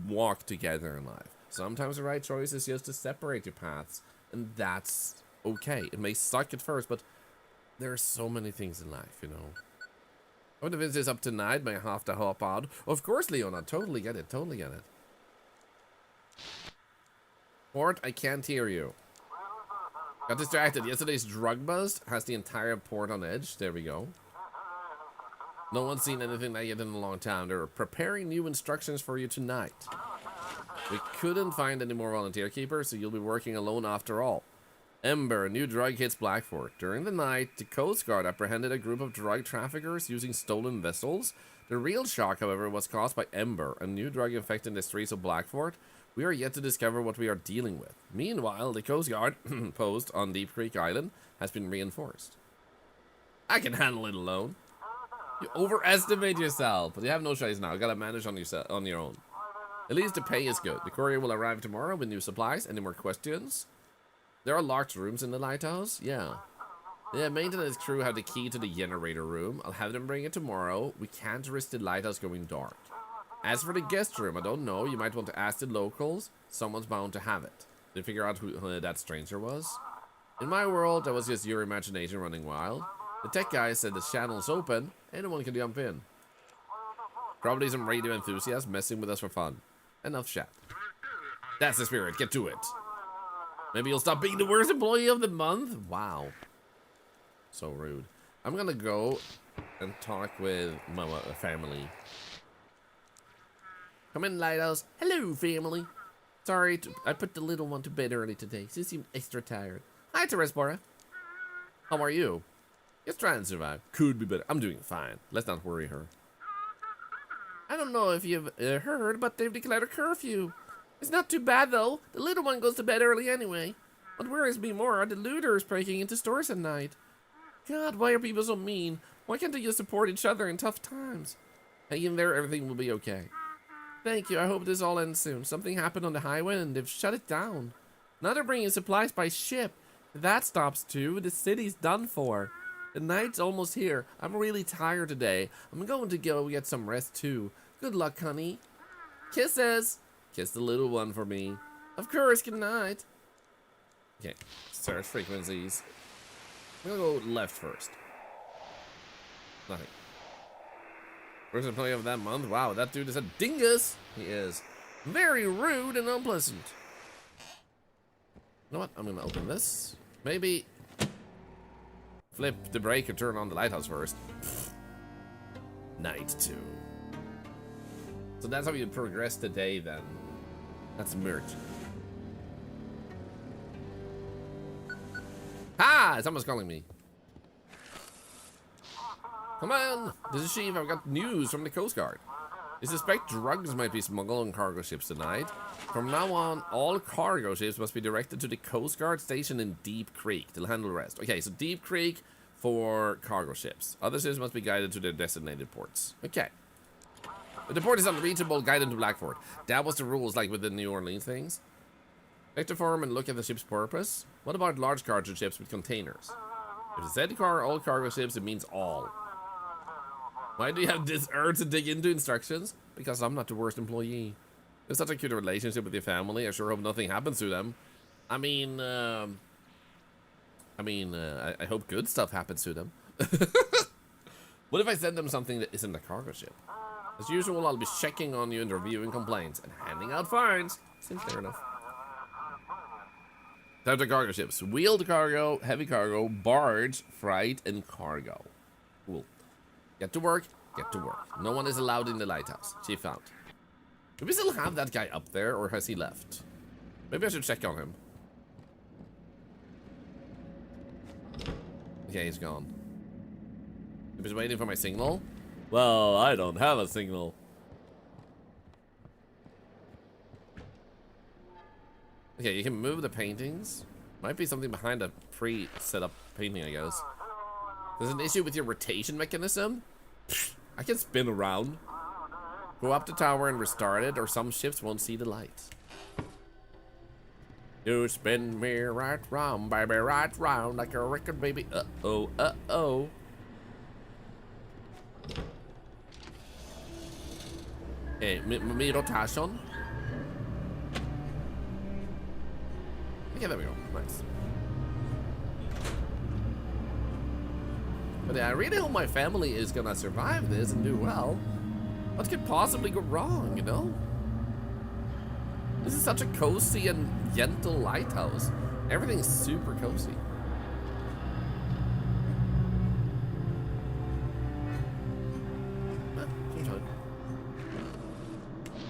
walk together in life. Sometimes the right choice is just to separate your paths, and that's okay. It may suck at first, but there are so many things in life, you know. What if it's up tonight? May I have to hop out? Of course, Leona. Totally get it. Totally get it. Port, I can't hear you. Got distracted. Yesterday's drug bust has the entire port on edge. There we go. No one's seen anything like it in a long time. They're preparing new instructions for you tonight. We couldn't find any more volunteer keepers, so you'll be working alone after all. Ember, a new drug hits Blackfort. During the night, the Coast Guard apprehended a group of drug traffickers using stolen vessels. The real shock, however, was caused by Ember, a new drug infecting the streets of Blackfort. We are yet to discover what we are dealing with. Meanwhile, the Coast Guard post on Deep Creek Island has been reinforced. I can handle it alone. You overestimate yourself, but you have no choice now. You gotta manage on your own. At least the pay is good. The courier will arrive tomorrow with new supplies. Any more questions? There are locked rooms in the lighthouse? Yeah. The maintenance crew have the key to the generator room. I'll have them bring it tomorrow. We can't risk the lighthouse going dark. As for the guest room, I don't know. You might want to ask the locals. Someone's bound to have it. Did you figure out who that stranger was? In my world, that was just your imagination running wild. The tech guy said the channel's open. Anyone can jump in. Probably some radio enthusiasts messing with us for fun. Enough chat. That's the spirit. Get to it. Maybe you'll stop being the worst employee of the month? Wow. So rude. I'm gonna go and talk with my family. Come in, Lighthouse. Hello, family. Sorry, I put the little one to bed early today. She seemed extra tired. Hi, Teresbora. How are you? Just trying to survive. Could be better. I'm doing fine. Let's not worry her. I don't know if you've heard, but they've declared a curfew. It's not too bad, though. The little one goes to bed early anyway. What worries me more are the looters breaking into stores at night. God, why are people so mean? Why can't they just support each other in tough times? Hang in there, everything will be okay. Thank you, I hope this all ends soon. Something happened on the highway and they've shut it down. Now they're bringing supplies by ship. If that stops too, the city's done for. The night's almost here. I'm really tired today. I'm going to go get some rest too. Good luck, honey. Kisses. Kiss the little one for me. Of course, good night. Okay, search frequencies. I'm gonna go left first. Nothing. First employee of that month. Wow, that dude is a dingus. He is very rude and unpleasant. You know what? I'm gonna open this. Maybe flip the brake and turn on the lighthouse first. Night 2. So that's how you progress today then. That's merch. Ah, someone's calling me. Come on, this is Chief. I've got news from the Coast Guard. They suspect drugs might be smuggled on cargo ships tonight. From now on, all cargo ships must be directed to the Coast Guard station in Deep Creek. They'll handle the rest. Okay, so Deep Creek for cargo ships. Other ships must be guided to their designated ports. Okay. If the port is unreachable, guide them to Blackfort. That was the rules, like with the New Orleans things. Check the form and look at the ship's purpose. What about large cargo ships with containers? If it said all cargo ships, it means all. Why do you have this urge to dig into instructions? Because I'm not the worst employee. You have such a cute relationship with your family. I sure hope nothing happens to them. I hope good stuff happens to them. What if I send them something that isn't a cargo ship? As usual, I'll be checking on you and reviewing complaints and handing out fines. Seems fair enough. Types of cargo ships: wheeled cargo, heavy cargo, barge, freight, and cargo. Cool. Get to work, get to work. No one is allowed in the lighthouse. Chief found. Do we still have that guy up there, or has he left? Maybe I should check on him. Okay, he's gone. He was waiting for my signal. Well, I don't have a signal. Okay, you can move the paintings. Might be something behind a pre-set up painting, I guess. There's an issue with your rotation mechanism. I can spin around. Go up the tower and restart it, or some ships won't see the light. You spin me right round, baby, right round, like a record, baby. Uh-oh, uh-oh. Hey, me rotation. Okay, there we go. Nice. But yeah, I really hope my family is gonna survive this and do well. What could possibly go wrong, you know? This is such a cozy and gentle lighthouse. Everything's super cozy.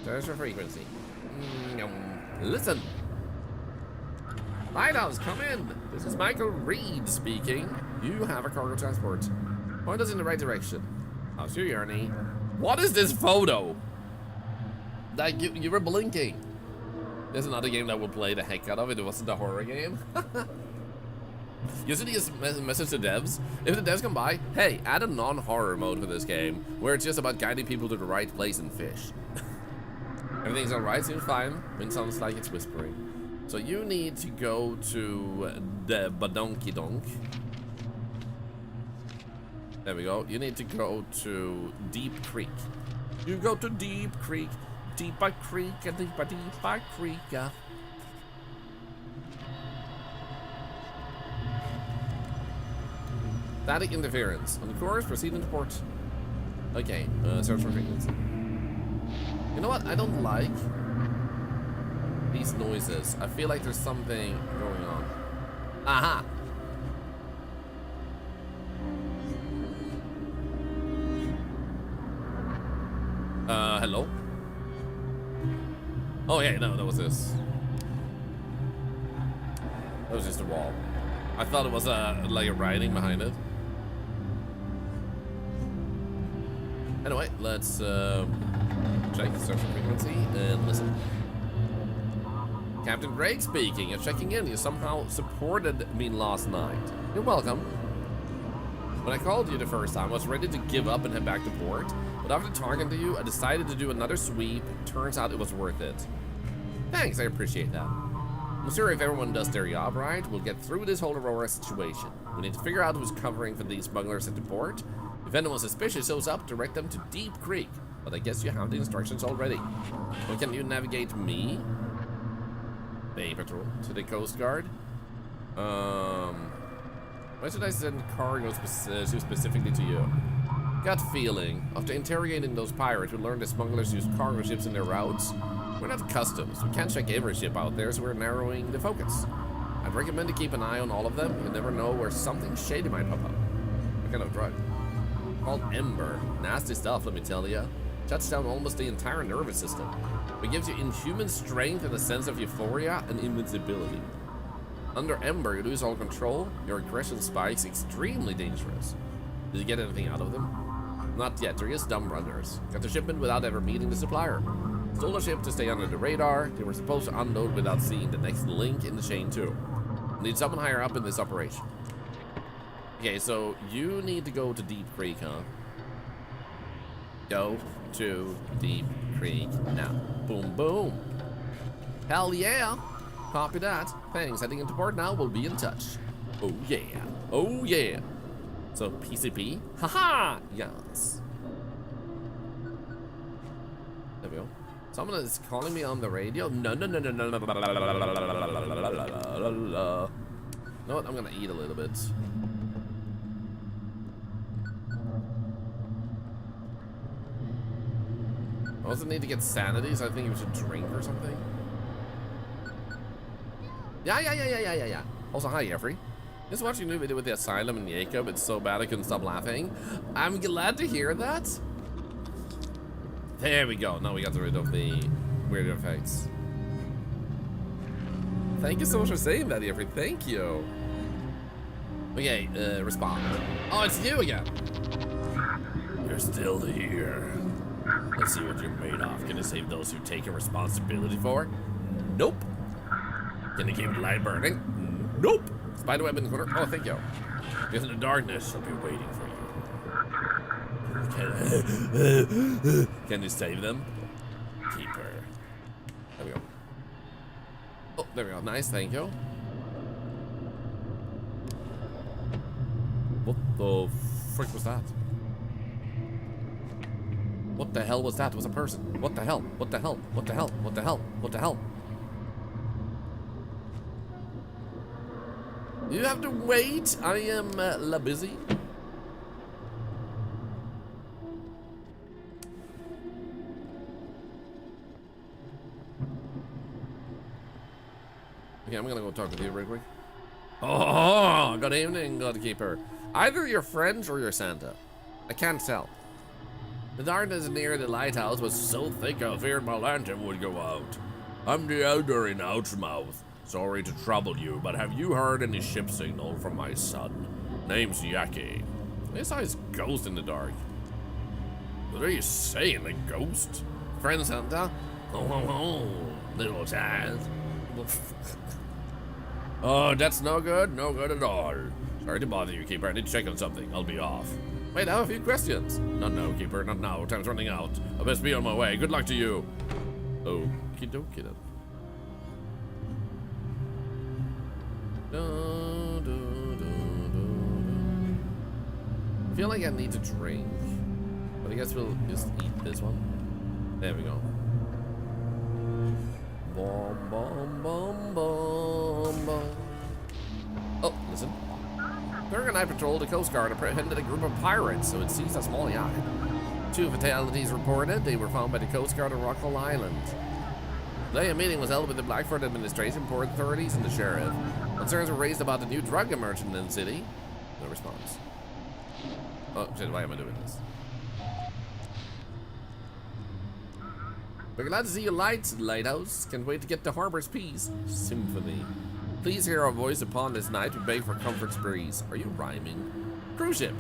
There's your frequency. Listen. Lighthouse, come in. This is Michael Reed speaking. You have a cargo transport. Point us in the right direction. How's your journey? What is this photo? Like, you were blinking. There's another game that we'll play the heck out of. It wasn't a horror game. Usually just message to devs. If the devs come by, hey, add a non-horror mode for this game, where it's just about guiding people to the right place and fish. Everything's alright, seems fine. Wind sounds like it's whispering. So you need to go to the Badonky Donk. There we go. You need to go to Deep Creek. You go to Deep Creek. Deepa Creek, Deepa Creek. Static interference. On course, proceed into port. Okay, search for frequency. You know what? I don't like these noises. I feel like there's something going on. Aha! Hello? Oh, yeah, no, that was this. That was just a wall. I thought it was like a writing behind it. Anyway, let's check search for frequency and listen. Captain Greg speaking. I'm checking in. You somehow supported me last night. You're welcome. When I called you the first time, I was ready to give up and head back to port. But after talking to you, I decided to do another sweep. Turns out it was worth it. Thanks, I appreciate that. I'm sure if everyone does their job right, we'll get through this whole Aurora situation. We need to figure out who's covering for these smugglers at the port. If anyone suspicious shows up, direct them to Deep Creek. But I guess you have the instructions already. Well, can you navigate me? Bay Patrol to the Coast Guard. Why should I send cargo specifically to you? Gut feeling. After interrogating those pirates, we learned that smugglers use cargo ships in their routes. We're not customs. We can't check every ship out there, so we're narrowing the focus. I'd recommend to keep an eye on all of them. You never know where something shady might pop up. What kind of drug? Called Ember. Nasty stuff, let me tell you. Shuts down almost the entire nervous system. It gives you inhuman strength and a sense of euphoria and invincibility. Under Ember, you lose all control. Your aggression spikes, extremely dangerous. Did you get anything out of them? Not yet, they're just dumb runners. Got the shipment without ever meeting the supplier. Stole the ship to stay under the radar. They were supposed to unload without seeing the next link in the chain too. Need someone higher up in this operation. Okay, so you need to go to Deep Creek, huh? Go to Deep Creek now. Boom, boom. Hell yeah. Copy that. Thanks. Heading into port now. We'll be in touch. Oh yeah. Oh yeah. So PCP. Haha. Yes. There we go. Someone is calling me on the radio. No. You know what? I'm gonna eat a little bit. I also need to get sanity, so I think we should drink or something. Yeah. Also, hi, Jeffrey. Just watching a new video with the Asylum and Jacob. It's so bad I couldn't stop laughing. I'm glad to hear that. There we go. Now we got rid of the weird effects. Thank you so much for saying that, Jeffrey. Thank you. Okay, respond. Oh, it's you again. You're still here. Let's see what you're made of. Can you save those who take responsibility for? Nope. Can you keep the light burning? Nope. Spiderweb in the corner. Oh, thank you. Because in the darkness, I'll be waiting for you. Can you save them? Keeper. There we go. Oh, there we go. Nice, thank you. What the frick was that? What the hell was that? It was a person. What the hell? What the hell? What the hell? What the hell? What the hell? You have to wait. I am la busy. Okay, I'm gonna go talk with you real quick. Oh, good evening, good keeper. Either your friends or your Santa. I can't tell. The darkness near the lighthouse was so thick I feared my lantern would go out. I'm the elder in Ouchmouth. Sorry to trouble you, but have you heard any ship signal from my son? Name's Yaki. I saw his ghost in the dark. What are you saying, a ghost? Friend Santa? Oh, little Taz. Oh, that's no good at all. Sorry to bother you, Keeper. I need to check on something. I'll be off. Wait, I have a few questions. Not now, Keeper. Not now. Time's running out. I best be on my way. Good luck to you. Okie dokie then. I feel like I need to drink, but I guess we'll just eat this one. There we go. Bom, bom, bom, bom, bom. Oh, listen. During a night patrol, the Coast Guard apprehended a group of pirates, so it seized a small yacht. 2 fatalities reported. They were found by the Coast Guard on Rockall Island. Today, a meeting was held with the Blackford administration, port authorities, and the sheriff. Concerns were raised about the new drug emerging in the city. No response. Oh, shit, why am I doing this? We're glad to see you lights, Lighthouse. Can't wait to get to Harbor's Peace Symphony. Please hear our voice upon this night. We beg for comfort's breeze. Are you rhyming? Cruise ship.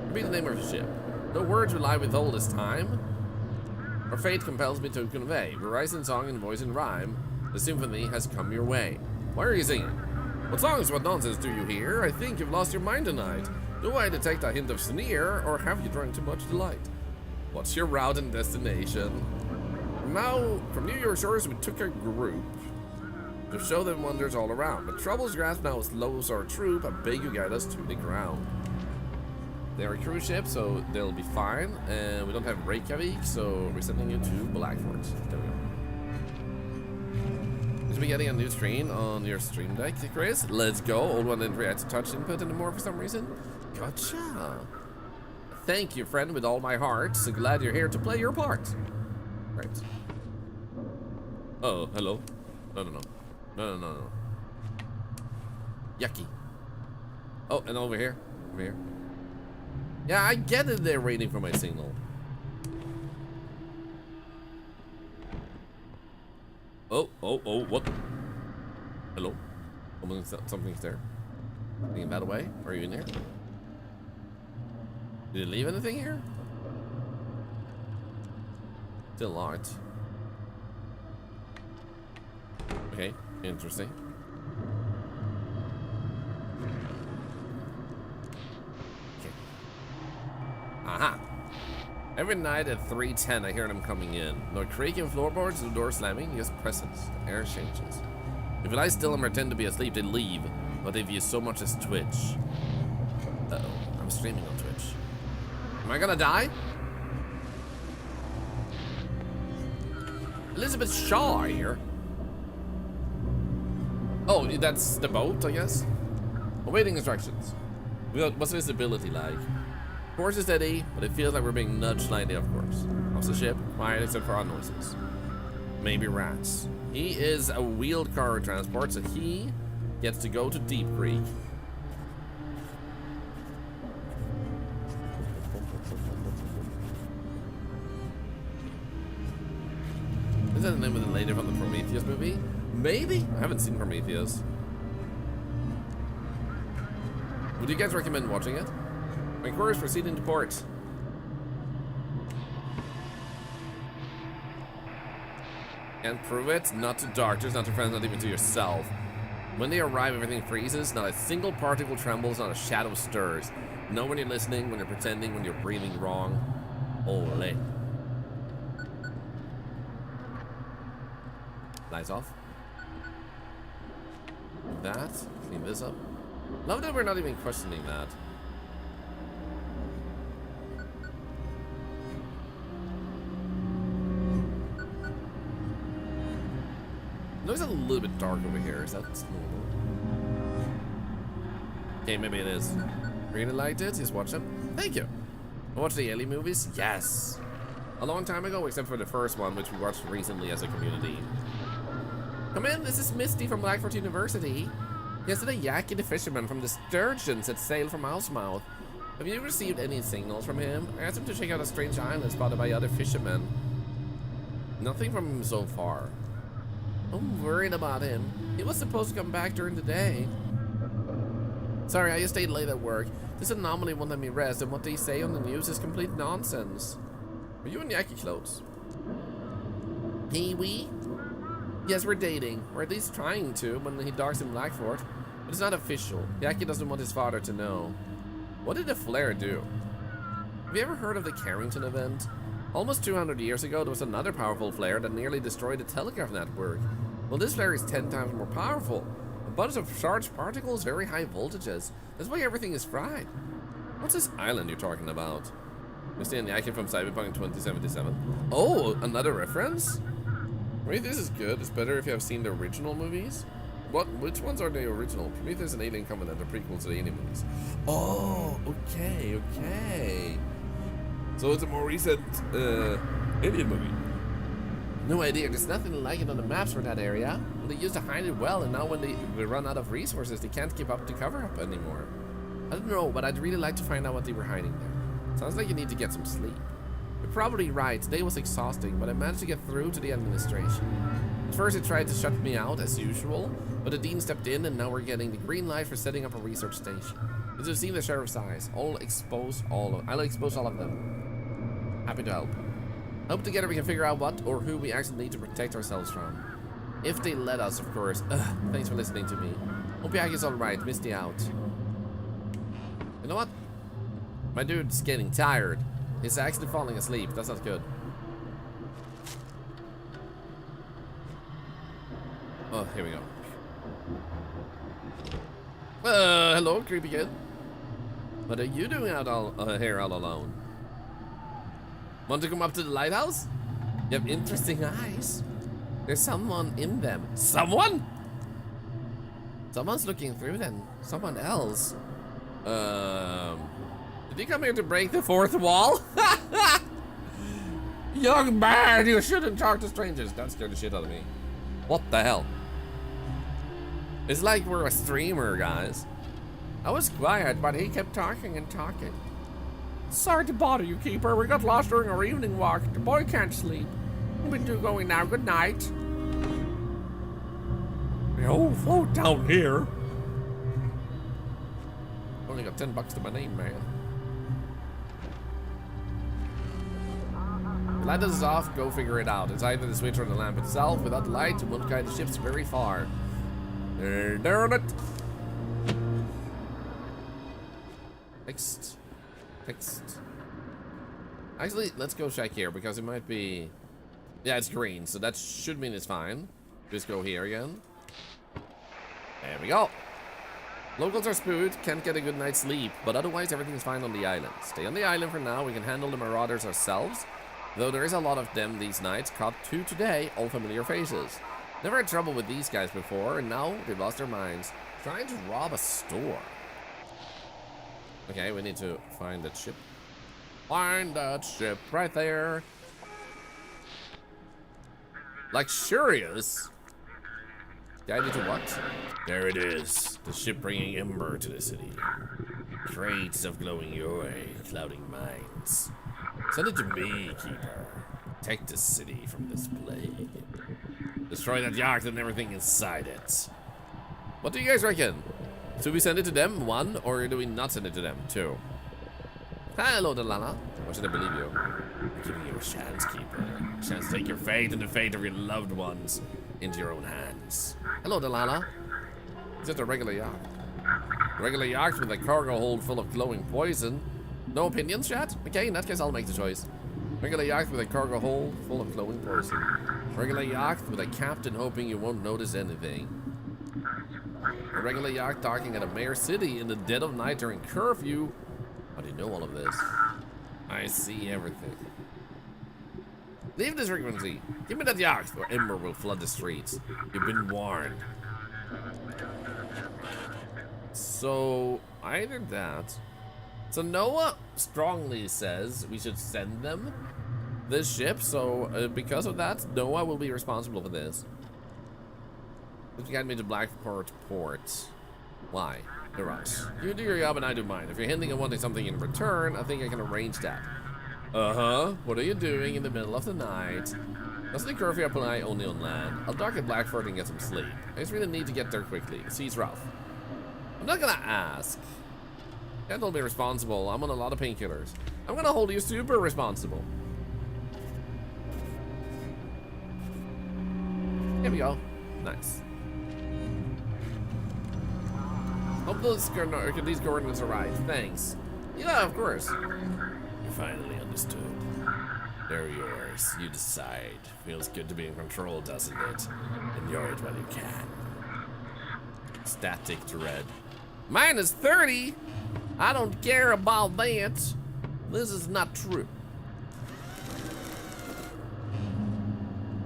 Repeat the name of the ship. No words will I withhold this time. Our fate compels me to convey. Verizon song and voice and rhyme. The symphony has come your way. Why are you singing? What songs, what nonsense do you hear? I think you've lost your mind tonight. Do I detect a hint of sneer, or have you drunk too much delight? What's your route and destination? Now, from New York shores, we took a group to show them wonders all around. But trouble's grasp now slows our troop. I beg you guide us to the ground. They're a cruise ship, so they'll be fine. And we don't have Reykjavik, so we're sending you to Blackford. There we go. You should be getting a new screen on your stream deck, Chris. Let's go. Old one didn't react to touch input anymore for some reason. Gotcha. Thank you, friend, with all my heart. So glad you're here to play your part. Right. Oh, hello. No. Yucky. Oh, and over here. Over here. Yeah, I get it. They're waiting for my signal. Oh, what? Hello? Something's there. Anything that way? Are you in here? Did you leave anything here? Still locked. Okay, interesting. Okay. Aha! Every night at 3:10, I hear them coming in. No creaking floorboards, no door slamming, just presence. The air changes. If you lie still and pretend to be asleep, they leave. But if you so much as twitch. Uh-oh, I'm streaming on Twitch. Am I gonna die? Elizabeth Shaw here. Oh, that's the boat, I guess? Awaiting instructions. What's visibility like? Course is steady, but it feels like we're being nudged slightly off course. Off the ship, quiet except for our noises. Maybe rats. He is a wheeled cargo transport, so he gets to go to Deep Creek. Is that the name of the lady from the Prometheus movie? Maybe? I haven't seen Prometheus. Would you guys recommend watching it? My course proceeding to port. Can't prove it. Not to doctors, not to friends, not even to yourself. When they arrive, everything freezes. Not a single particle trembles, not a shadow stirs. Know when you're listening, when you're pretending, when you're breathing wrong. Ole. Lights off. That. Clean this up. Love that we're not even questioning that. It looks a little bit dark over here. Is that normal? Okay, maybe it is. Really liked it. Just watch them. Thank you. I watched the Alien movies. Yes. A long time ago, except for the first one, which we watched recently as a community. Come in. This is Misty from Blackford University. Yesterday, Yaki the fisherman from the Sturgeon set sail from Mousemouth. Have you received any signals from him? I asked him to check out a strange island spotted by other fishermen. Nothing from him so far. I'm worried about him. He was supposed to come back during the day. Sorry, I just stayed late at work. This anomaly won't let me rest, and what they say on the news is complete nonsense. Are you and Yaki close? Pee-wee? Yes, we're dating. Or at least trying to when he docks in Blackford. But it's not official. Yaki doesn't want his father to know. What did the flare do? Have you ever heard of the Carrington event? Almost 200 years ago, there was another powerful flare that nearly destroyed the telegraph network. Well, this flare is 10 times more powerful. A bunch of charged particles, very high voltages. That's why everything is fried. What's this island you're talking about? Misty and Yaki from Cyberpunk 2077. Oh, another reference? Prometheus is good. It's better if you have seen the original movies. Which ones are the original? Prometheus and Alien Covenant are prequels to the Alien movies. Oh, okay. So it's a more recent Alien movie. No idea. There's nothing like it on the maps for that area. Well, they used to hide it well, and now when they run out of resources, they can't keep up the cover-up anymore. I don't know, but I'd really like to find out what they were hiding there. Sounds like you need to get some sleep. You're probably right. Today was exhausting, but I managed to get through to the administration. At first, they tried to shut me out, as usual, but the dean stepped in, and now we're getting the green light for setting up a research station. As you've seen the sheriff's eyes, I'll expose all of them. Happy to help. Hope together we can figure out what or who we actually need to protect ourselves from. If they let us, of course. Thanks for listening to me. Hope Yaki's alright. Misty out. You know what? My dude's getting tired. He's actually falling asleep. That's not good. Oh, here we go. Hello, creepy kid. What are you doing here all alone? Want to come up to the lighthouse? You have interesting eyes. There's someone in them. Someone? Someone's looking through them. Someone else. Did you come here to break the fourth wall? Young man, you shouldn't talk to strangers. That scared the shit out of me. What the hell? It's like we're a streamer, guys. I was quiet, but he kept talking and talking. Sorry to bother you, Keeper. We got lost during our evening walk. The boy can't sleep. We do going now. Good night. Oh, float down here. Only got $10 to my name, man. The light is off. Go figure it out. It's either the switch or the lamp itself. Without the light, it won't guide the ships very far. Darn it. Fixed. Actually, let's go check here because it might be... Yeah, it's green, so that should mean it's fine. Just go here again. There we go. Locals are spooked, can't get a good night's sleep, but otherwise everything's fine on the island. Stay on the island for now, we can handle the marauders ourselves. Though there is a lot of them these nights, caught 2 today, all familiar faces. Never had trouble with these guys before, and now they've lost their minds. Trying to rob a store. Okay, we need to find that ship. Find that ship right there. Luxurious. Guided to what? There it is. The ship bringing ember to the city. Crates of glowing oil, clouding minds. Send it to me, Keeper. Protect the city from this plague. Destroy that yacht and everything inside it. What do you guys reckon? Should we send it to them, 1, or do we not send it to them, 2? Hello, Delana. Why should I believe you? I'm giving you a chance, Keeper. A chance to take your fate and the fate of your loved ones into your own hands. Hello, Delana. It's just a regular yacht. A regular yacht with a cargo hold full of glowing poison. No opinions yet? Okay, in that case, I'll make the choice. Regular yacht with a cargo hold full of glowing person. Regular yacht with a captain hoping you won't notice anything. A regular yacht docking at a mayor city in the dead of night during curfew. How do you know all of this? I see everything. Leave this frequency. Give me that yacht, or Ember will flood the streets. You've been warned. So, either that. So Noah strongly says we should send them this ship. So because of that, Noah will be responsible for this. If you got me to Blackport Port, why? You're right. You do your job and I do mine. If you're hinting at wanting something in return, I think I can arrange that. Uh-huh. What are you doing in the middle of the night? Doesn't the curfew apply only on land? I'll dock at Blackford and get some sleep. I just really need to get there quickly. The sea's rough. I'm not gonna ask. Can't hold me responsible. I'm on a lot of painkillers. I'm gonna hold you super responsible. Here we go. Nice. Hope these coordinates are right. Thanks. Yeah, of course. You finally understood. They're yours. You decide. Feels good to be in control, doesn't it? Enjoy it while you can. Static to red. Minus 30? I don't care about that. This is not true.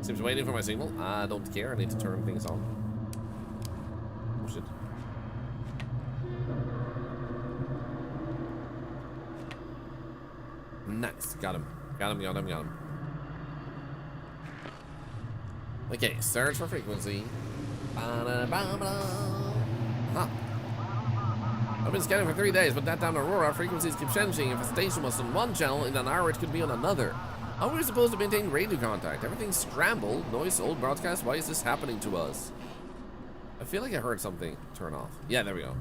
Seems waiting for my signal. I don't care. I need to turn things on. Oh shit. Nice. Got him. Got him. Okay, search for frequency. Huh. I've been scanning for 3 days, but that down Aurora, frequencies keep changing. If a station was on one channel, in an hour it could be on another. How are we supposed to maintain radio contact? Everything's scrambled. Noise, old broadcast. Why is this happening to us? I feel like I heard something turn off. Yeah, there we go.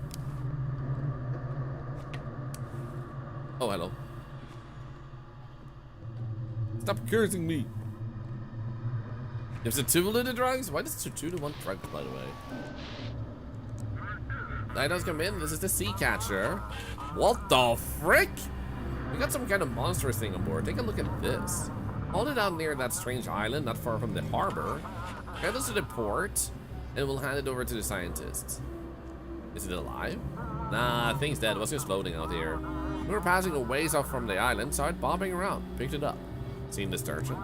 Oh, hello. Stop cursing me. There's a 2 to the drugs? Why does it 2 to 1 drugs, by the way? Items come in. This is the Sea Catcher. What the frick? We got some kind of monstrous thing on board. Take a look at this. Hold it out near that strange island, not far from the harbor. Get us to the port, and we'll hand it over to the scientists. Is it alive? Nah, I think it's dead. It was just floating out here. We were passing a ways off from the island, saw it bobbing around. Picked it up. Seen the sturgeon?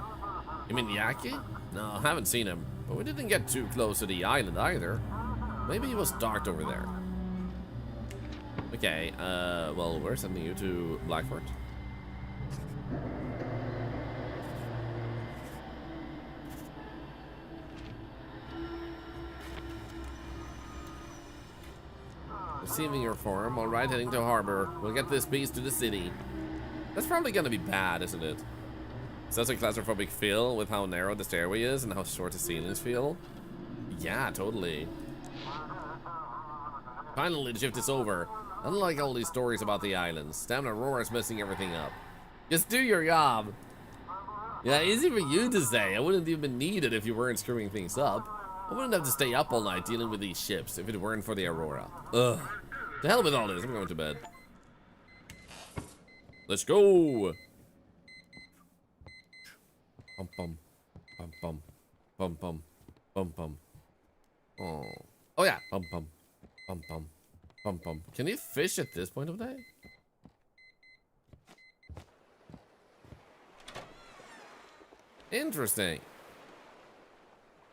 You mean Yaki? No, I haven't seen him. But we didn't get too close to the island either. Maybe he was docked over there. Okay, well, we're sending you to Blackford. Receiving your form. Alright, heading to harbor. We'll get this beast to the city. That's probably gonna be bad, isn't it? Such a claustrophobic feel with how narrow the stairway is and how short the ceilings feel. Yeah, totally. Finally, the shift is over. Unlike all these stories about the islands, damn Aurora's messing everything up. Just do your job. Yeah, easy for you to say. I wouldn't even need it if you weren't screwing things up. I wouldn't have to stay up all night dealing with these ships if it weren't for the Aurora. Ugh. To hell with all this. I'm going to bed. Let's go. Bum bum. Bum bum. Bum bum. Bum bum. Oh. Oh yeah. Bum bum. Bum bum. Bum bum. Can you fish at this point of day? Interesting.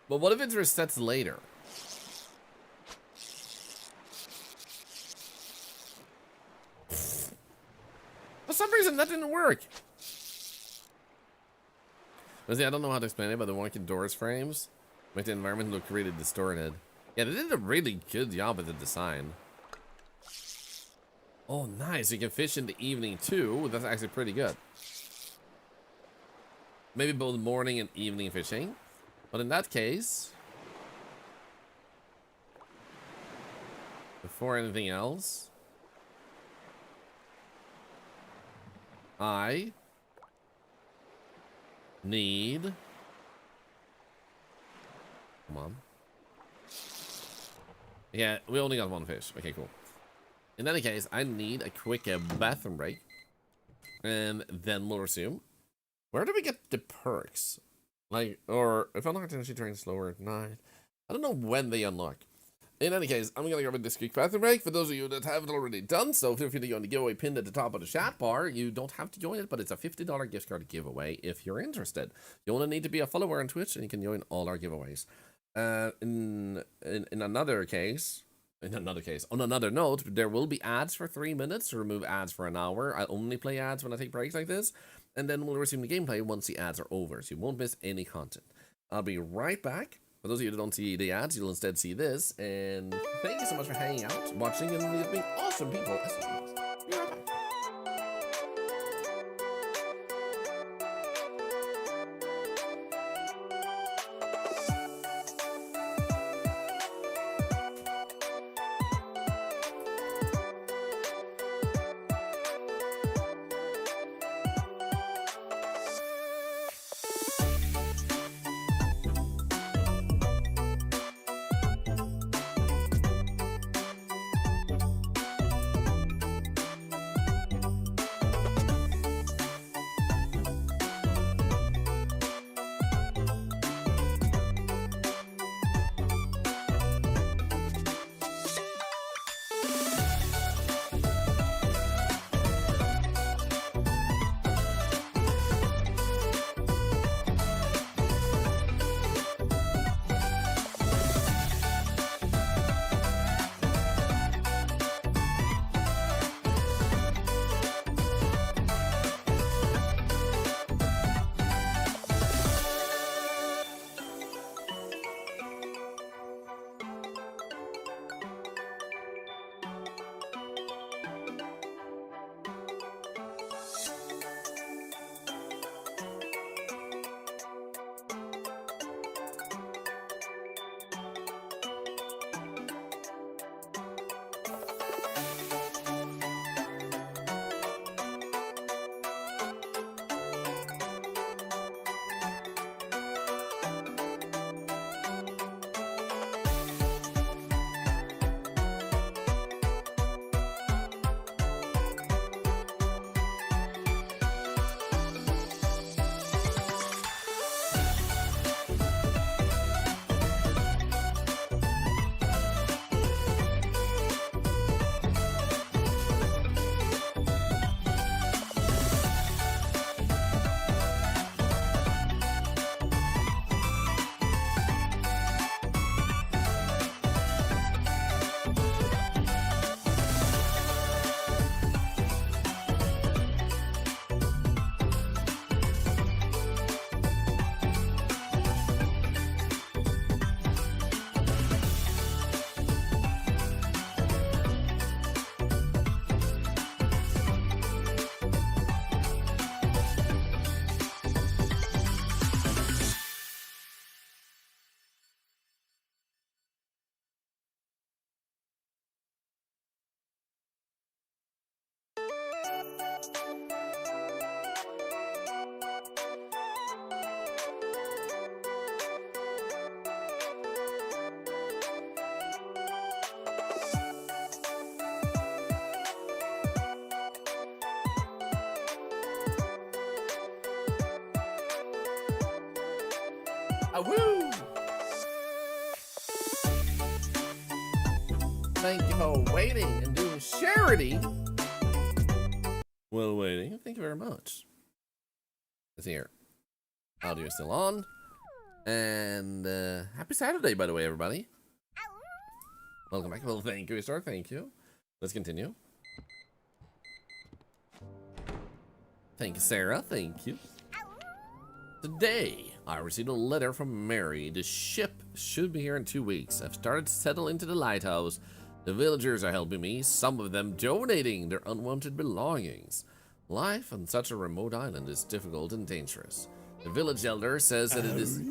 But what if it resets later? For some reason that didn't work. But see, I don't know how to explain it, but the wonky doors frames make the environment look really distorted. Yeah, they did a really good job with the design. Oh, nice. You can fish in the evening too. That's actually pretty good. Maybe both morning and evening fishing. But in that case, before anything else, I need, come on. Yeah, we only got one fish. Okay, cool. In any case, I need a quick bathroom break. And then we'll resume. Where do we get the perks? Like, or if I'm not actually trying slower at night, I don't know when they unlock. In any case, I'm going to grab this quick bathroom break. For those of you that haven't already done so, feel free to go on the giveaway pinned at the top of the chat bar. You don't have to join it, but it's a $50 gift card giveaway if you're interested. You only need to be a follower on Twitch, and you can join all our giveaways. In another case, on another note, there will be ads for 3 minutes to remove ads for an hour. I only play ads when I take breaks like this, and then we'll resume the gameplay once the ads are over, so you won't miss any content. I'll be right back. For those of you that don't see the ads, you'll instead see this, and thank you so much for hanging out, watching, and you've been awesome people. Be right back. Woo! Thank you for waiting and doing charity. Well, waiting. Thank you very much. It's here. Audio is still on. And happy Saturday, by the way, everybody. Welcome back. Well, thank you, Star. Thank you. Let's continue. Thank you, Sarah. Thank you. Today, I received a letter from Mary. The ship should be here in 2 weeks. I've started to settle into the lighthouse. The villagers are helping me, some of them donating their unwanted belongings. Life on such a remote island is difficult and dangerous. The village elder says that it is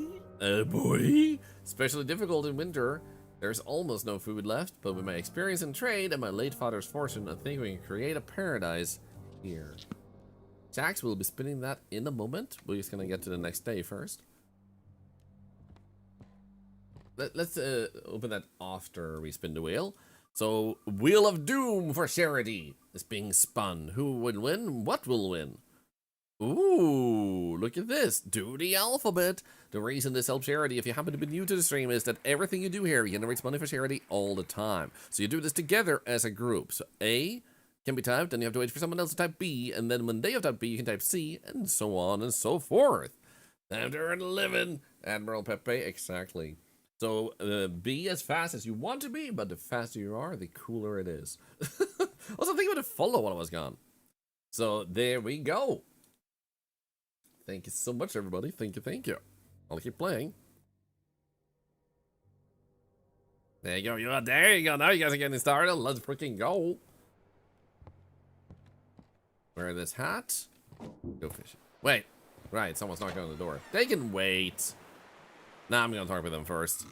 especially difficult in winter. There's almost no food left, but with my experience in trade and my late father's fortune, I think we can create a paradise here. Jax will be spinning that in a moment. We're just gonna get to the next day first. Let's open that after we spin the wheel. So, Wheel of Doom for charity is being spun. Who will win? What will win? Ooh, look at this. Do the alphabet. The reason this helps charity, if you happen to be new to the stream, is that everything you do here generates money for charity all the time. So you do this together as a group. So A can be typed, then you have to wait for someone else to type B, and then when they have typed B, you can type C, and so on and so forth. Time to earn a living, Admiral Pepe, exactly. So be as fast as you want to be, but the faster you are, the cooler it is. Also, think about the follow while I was gone. So there we go. Thank you so much, everybody. Thank you, thank you. I'll keep playing. There you go. There you go. Now you guys are getting started. Let's freaking go. Wear this hat. Go fishing. Wait. Right, someone's knocking on the door. They can wait. Nah, I'm gonna talk with them first.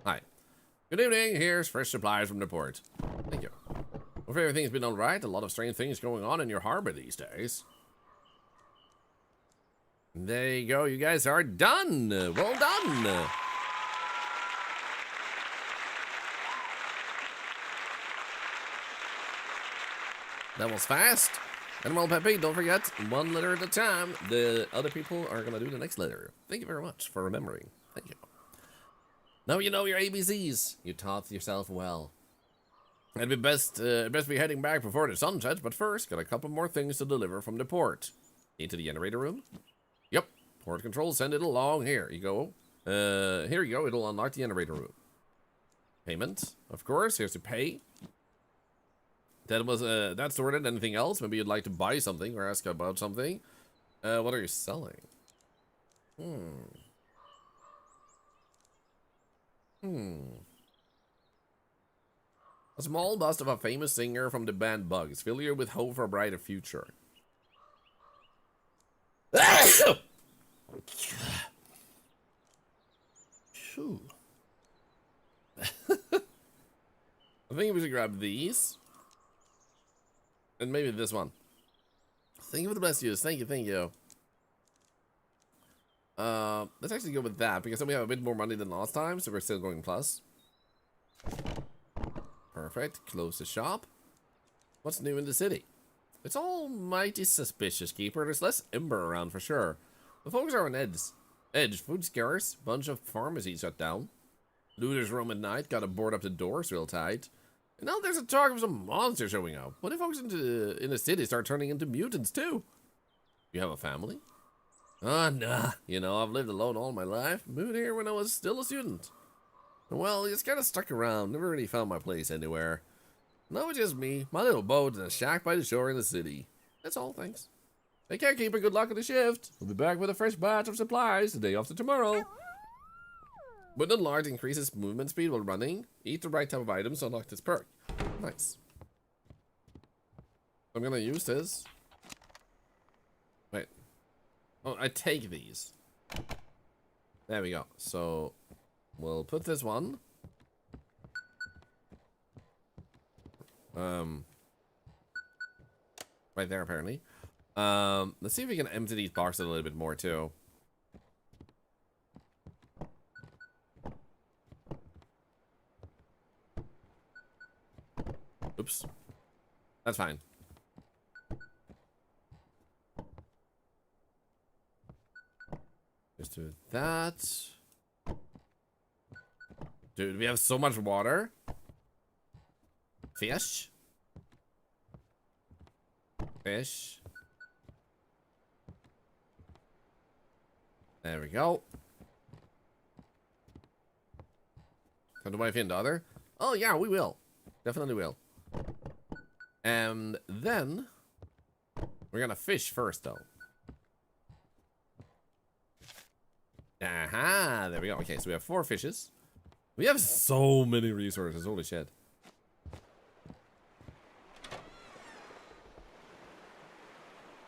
Hi. Good evening. Here's fresh supplies from the port. Thank you. Hope everything's been alright. A lot of strange things going on in your harbor these days. There you go. You guys are done. Well done. That was fast. Animal Pepe, don't forget, one letter at a time. The other people are going to do the next letter. Thank you very much for remembering. Thank you. Now you know your ABCs. You taught yourself well. It'd be best be heading back before the sun sets, but first, got a couple more things to deliver from the port. Into the generator room? Yep. Port control, send it along. Here you go. Here you go. It'll unlock the generator room. Payment, of course. Here's to pay. That was that's sorted. Anything else? Maybe you'd like to buy something or ask about something. What are you selling? A small bust of a famous singer from the band Bugs. Fill you with hope for a brighter future. Phew. I think we should grab these. And maybe this one. Thank you for the best use. Thank you, thank you. Let's actually go with that, because then we have a bit more money than last time, so we're still going plus. Perfect. Close the shop. What's new in the city? It's all mighty suspicious, Keeper. There's less ember around for sure. The folks are on edge. Food scarce. Bunch of pharmacies shut down. Looters roam at night. Gotta board up the doors real tight. And now there's a talk of some monsters showing up. What if folks in the city start turning into mutants too? You have a family? Ah, nah. You know, I've lived alone all my life. Moved here when I was still a student. Well, it's kind of stuck around. Never really found my place anywhere. Now it's just me, my little boat, and a shack by the shore in the city. That's all, thanks. Take care, Keeper. Good luck on the shift. We'll be back with a fresh batch of supplies the day after tomorrow. When unlocked, increases movement speed while running. Eat the right type of items to unlock this perk. Nice. I'm gonna use this. Wait. Oh, I take these. There we go. So, we'll put this one. Right there, apparently. Let's see if we can empty these boxes a little bit more, too. Oops. That's fine. Just do that. Dude, we have so much water. Fish. Fish. There we go. Time to wipe in the other. Oh yeah, we will. Definitely will. And then we're gonna fish first, though. Aha! There we go. Okay, so we have 4 fishes. We have so many resources. Holy shit.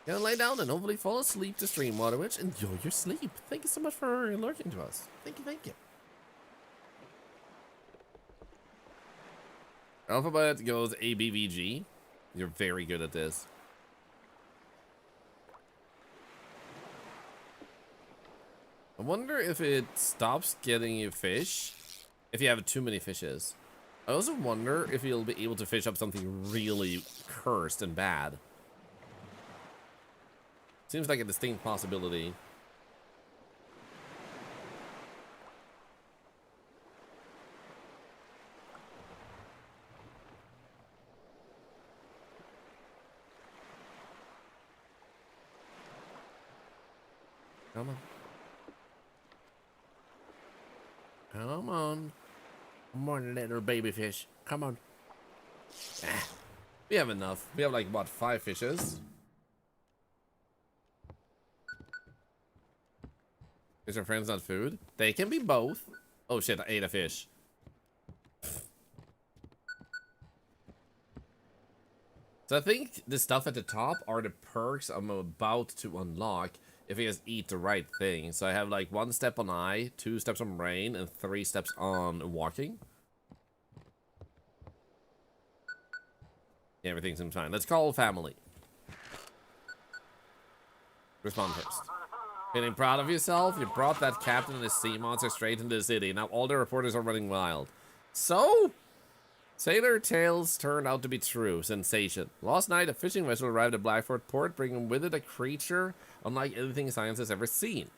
Gonna lay down and hopefully fall asleep to stream, Water Witch. Enjoy your sleep. Thank you so much for lurking to us. Thank you, thank you. Alphabet goes ABVG. You're very good at this. I wonder if it stops getting you fish if you have too many fishes. I also wonder if you'll be able to fish up something really cursed and bad. Seems like a distinct possibility. Come on. Come on. Come on, little baby fish. Come on. Ah, we have enough. We have like, what, 5 fishes? Is your friends not food? They can be both. Oh shit, I ate a fish. So I think the stuff at the top are the perks I'm about to unlock if I just eat the right thing. So I have like 1 step on eye, 2 steps on brain, and 3 steps on walking. Yeah, everything seems fine. Let's call family. Respond first. Feeling proud of yourself? You brought that captain and his sea monster straight into the city. Now all the reporters are running wild. So? Sailor tales turned out to be true. Sensation. Last night, a fishing vessel arrived at Blackford Port, bringing with it a creature unlike anything science has ever seen.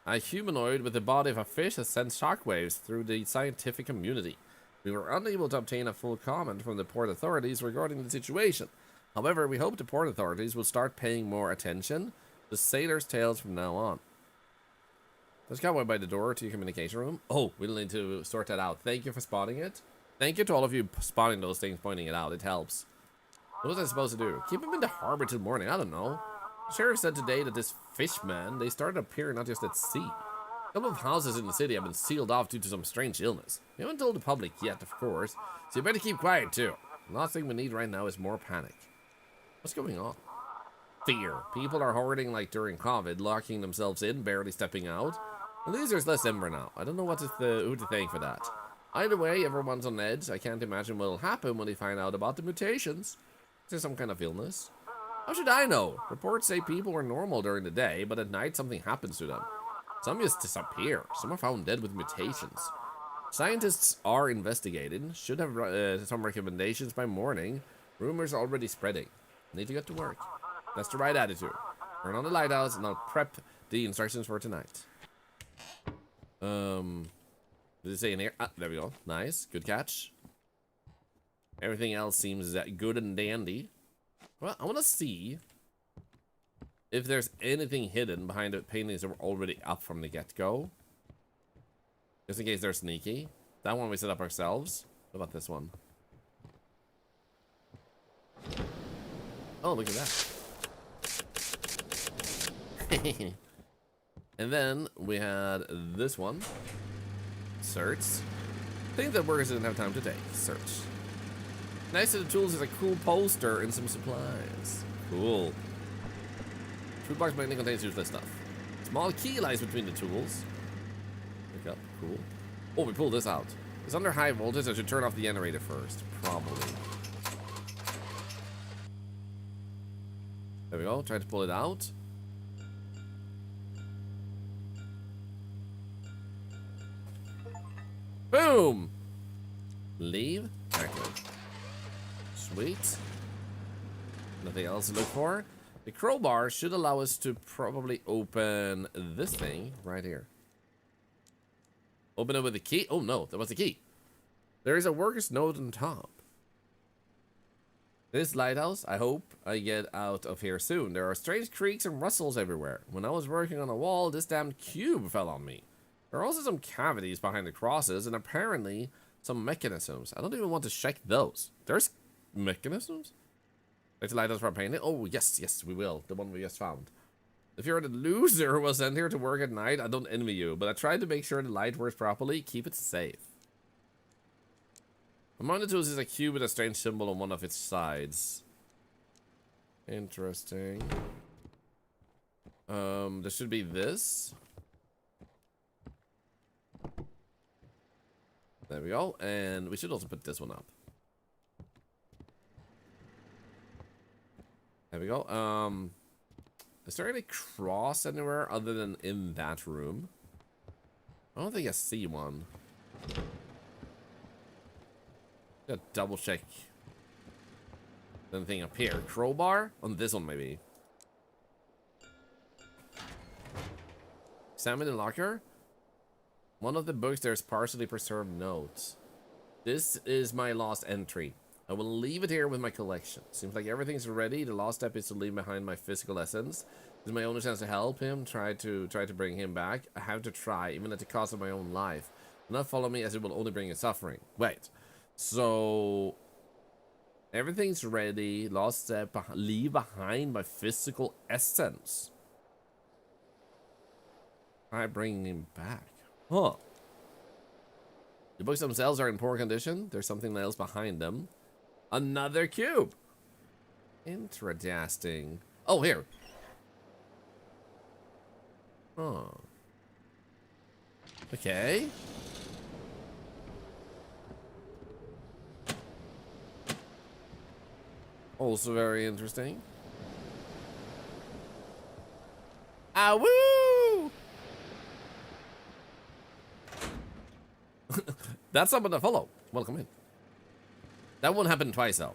A humanoid with the body of a fish has sent shockwaves through the scientific community. We were unable to obtain a full comment from the port authorities regarding the situation. However, we hope the port authorities will start paying more attention to sailors' tales from now on. There's a cowboy by the door to your communication room. Oh, we'll need to sort that out. Thank you for spotting it. Thank you to all of you spotting those things, pointing it out. It helps. What was I supposed to do? Keep him in the harbor till morning? I don't know. The sheriff said today that this fishman, they started appearing not just at sea. A couple of houses in the city have been sealed off due to some strange illness. We haven't told the public yet, of course, so you better keep quiet too. The last thing we need right now is more panic. What's going on? Fear. People are hoarding like during COVID, locking themselves in, barely stepping out. At least there's less Ember now. I don't know what who to thank for that. Either way, everyone's on edge. I can't imagine what will happen when they find out about the mutations. Is there some kind of illness? How should I know? Reports say people are normal during the day, but at night something happens to them. Some just disappear. Some are found dead with mutations. Scientists are investigating. Should have some recommendations by morning. Rumors are already spreading. Need to get to work. That's the right attitude. Turn on the lighthouse and I'll prep the instructions for tonight. Did it say in here? Ah, there we go. Nice. Good catch. Everything else seems good and dandy. Well, I want to see if there's anything hidden behind the paintings that were already up from the get-go. Just in case they're sneaky. That one we set up ourselves. What about this one? Oh, look at that. And then we had this one. Search. Things that workers didn't have time to take. Search. Next to the tools is a cool poster and some supplies. Cool. Food box mainly contains useless stuff. Small key lies between the tools. Pick up. Cool. Oh, we pulled this out. It's under high voltage. I should turn off the generator first. Probably. There we go. Try to pull it out. Boom! Leave. Active. Sweet. Nothing else to look for. The crowbar should allow us to probably open this thing right here. Open it with the key. Oh no, that was the key. There is a worker's note on top. This lighthouse, I hope I get out of here soon. There are strange creaks and rustles everywhere. When I was working on a wall, this damn cube fell on me. There are also some cavities behind the crosses and apparently some mechanisms. I don't even want to check those. There's mechanisms? Like the lighthouse for painting? Oh, yes, yes, we will. The one we just found. If you're the loser who was sent here to work at night, I don't envy you, but I tried to make sure the light works properly. Keep it safe. Among the tools is a cube with a strange symbol on one of its sides. Interesting. There should be this. There we go. And we should also put this one up. There we go. Is there any cross anywhere other than in that room? I don't think I see one. Gotta double check. Anything up here? Crowbar? On this one, maybe. Examine the locker. One of the books, there's partially preserved notes. This is my lost entry. I will leave it here with my collection. Seems like everything's ready. The last step is to leave behind my physical essence. This is my only chance to help him. Try to bring him back. I have to try, even at the cost of my own life. Do not follow me, as it will only bring you suffering. Wait. So everything's ready. Last step, leave behind my physical essence. I bring him back. Huh. The books themselves are in poor condition. There's something else behind them. Another cube. Interesting. Oh, here. Oh. Okay. Also very interesting. Ah, woo! That's someone to follow. Welcome in. That won't happen twice, though.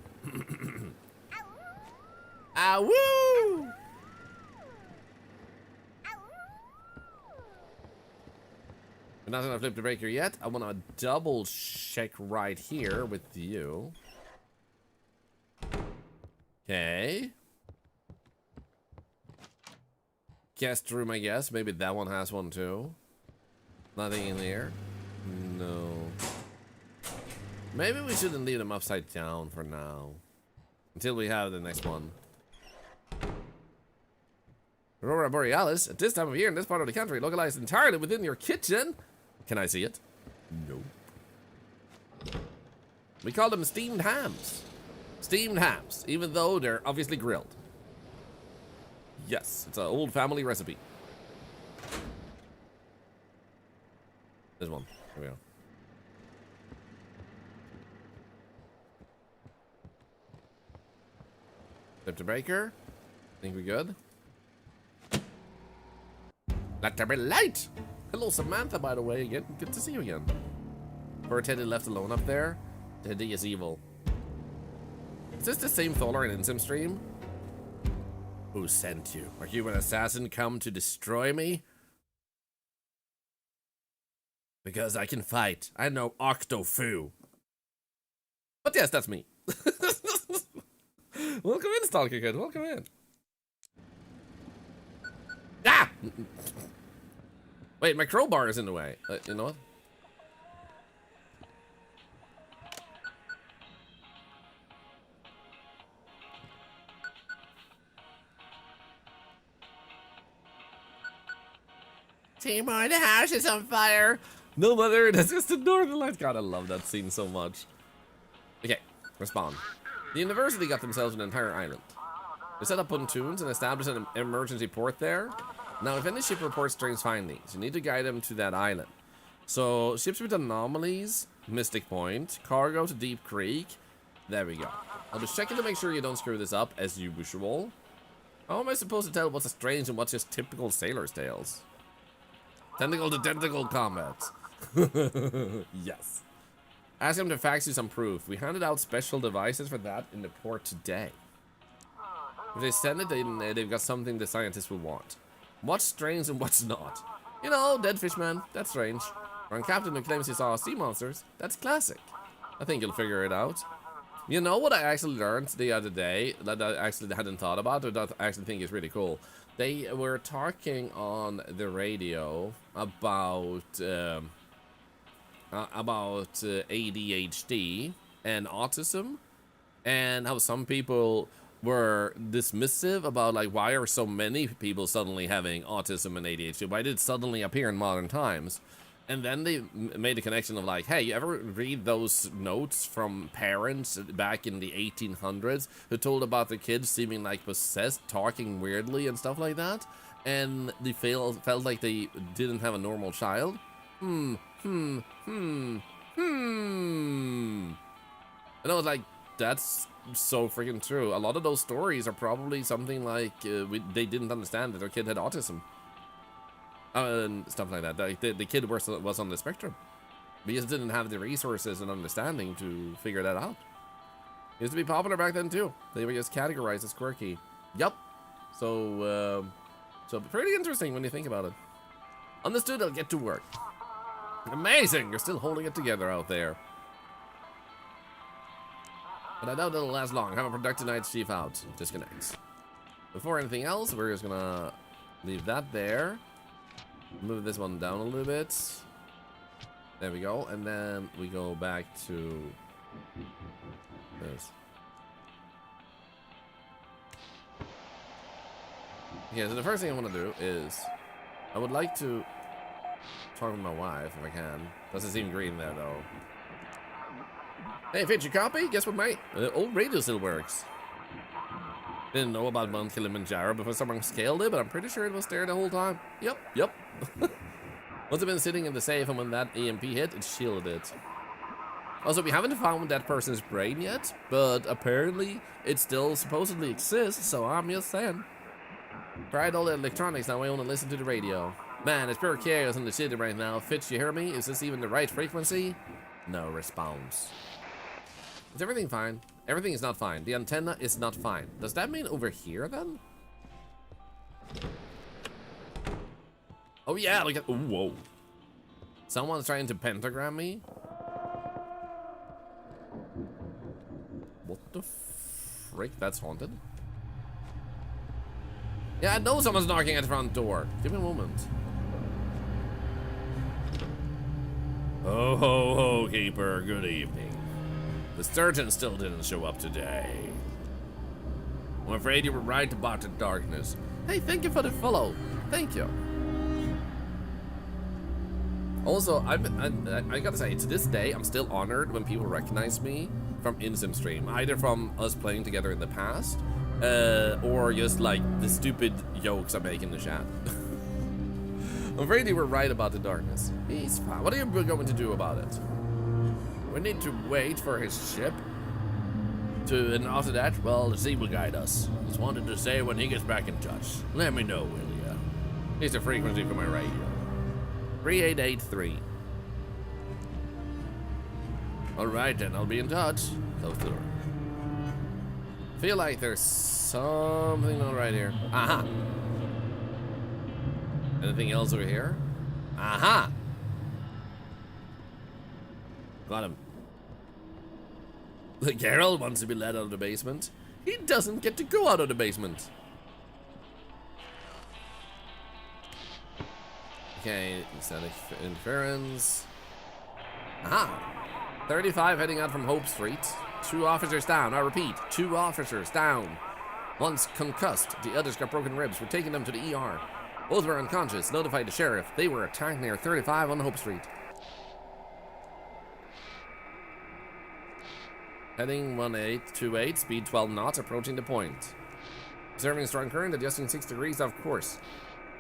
Ah, woo! We're not gonna flip the breaker yet. I want to double check right here with you. Okay. Guest room, I guess. Maybe that one has one too. Nothing in there. No. Maybe we shouldn't leave them upside down for now. Until we have the next one. Aurora Borealis, at this time of year in this part of the country, localized entirely within your kitchen. Can I see it? Nope. We call them steamed hams. Steamed hams, even though they're obviously grilled. Yes, it's an old family recipe. There's one. Here we go. Flip the breaker. Think we good? Let there be light! Hello, Samantha, by the way, again. Good to see you again. Poor Teddy left alone up there. Teddy is evil. Is this the same Thorlar in Insim stream? Who sent you? Are you an assassin come to destroy me? Because I can fight. I know Octo-Fu. But yes, that's me. Welcome in, Stalker Kid. Welcome in. Ah! Wait, my crowbar is in the way. You know what? Timor, the house is on fire. No, mother, that's just the Northern Lights. God, I love that scene so much. Okay, respond. The university got themselves an entire island. They set up pontoons and established an emergency port there. Now, if any ship reports strange findings, you need to guide them to that island. So, ships with anomalies, Mystic Point, cargo to Deep Creek. There we go. I'll just checking to make sure you don't screw this up, as usual. How am I supposed to tell what's strange and what's just typical sailor's tales? Tentacle to tentacle combat. Yes. Ask them to fax you some proof. We handed out special devices for that in the port today. If they send it, they've got something the scientists will want. What's strange and what's not? You know, dead fish man, that's strange. Or a captain who claims he saw sea monsters, that's classic. I think you'll figure it out. You know what I actually learned the other day that I actually hadn't thought about, or that I actually think is really cool? They were talking on the radio about ADHD and autism, and how some people were dismissive about, like, why are so many people suddenly having autism and ADHD? Why did it suddenly appear in modern times? And then they made a connection of, like, hey, you ever read those notes from parents back in the 1800s who told about their kids seeming like possessed, talking weirdly and stuff like that? And they felt like they didn't have a normal child? And I was like, that's so freaking true. A lot of those stories are probably something like they didn't understand that their kid had autism. and stuff like that. The kid was on the spectrum. We just didn't have the resources and understanding to figure that out. Used to be popular back then too. They were just categorized as quirky. Yup. So pretty interesting when you think about it. Understood, I'll get to work. Amazing! You're still holding it together out there. But I doubt it'll last long. Have a productive night, Chief out. Disconnects. Before anything else, we're just gonna leave that there. Move this one down a little bit. There we go. And then we go back to this. Okay, so the first thing I want to do is I would like to talk with my wife if I can. Doesn't seem green there though. Hey, Fitch, you copy? Guess what, mate? Old radio still works. Didn't know about Mount Kilimanjaro before someone scaled it, but I'm pretty sure it was there the whole time. Yep. Must have been sitting in the safe, and when that EMP hit, it shielded it. Also, we haven't found that person's brain yet, but apparently it still supposedly exists, so I'm just saying. Tried all the electronics, now I only listen to the radio. Man, it's pure chaos in the city right now. Fitch, you hear me? Is this even the right frequency? No response. Is everything fine? Everything is not fine. The antenna is not fine. Does that mean over here then? Oh yeah, look at, ooh, whoa. Someone's trying to pentagram me? What the frick? That's haunted? Yeah, I know someone's knocking at the front door. Give me a moment. Oh ho ho, Keeper. Good evening. The surgeon still didn't show up today. I'm afraid you were right about the darkness. Hey, thank you for the follow. Thank you. Also, I gotta say, to this day, I'm still honored when people recognize me from in-sim stream, either from us playing together in the past, or just like the stupid jokes I make in the chat. I'm afraid you were right about the darkness. He's fine. What are you going to do about it? We need to wait for his ship and after that, well, the sea will guide us. Just wanted to say when he gets back in touch. Let me know, will ya? Here's the frequency for my radio. 3883. Alright then, I'll be in touch. Close the door. Feel like there's something not right here. Aha! Anything else over here? Aha! Got him. Geralt wants to be let out of the basement. He doesn't get to go out of the basement. Okay, static interference. Aha! 35 heading out from Hope Street. 2 officers down. I repeat, 2 officers down. One's concussed. The others got broken ribs. We're taking them to the ER. Both were unconscious. Notified the sheriff. They were attacked near 35 on Hope Street. Heading 1828, speed 12 knots, approaching the point. Observing strong current, adjusting 6 degrees off course.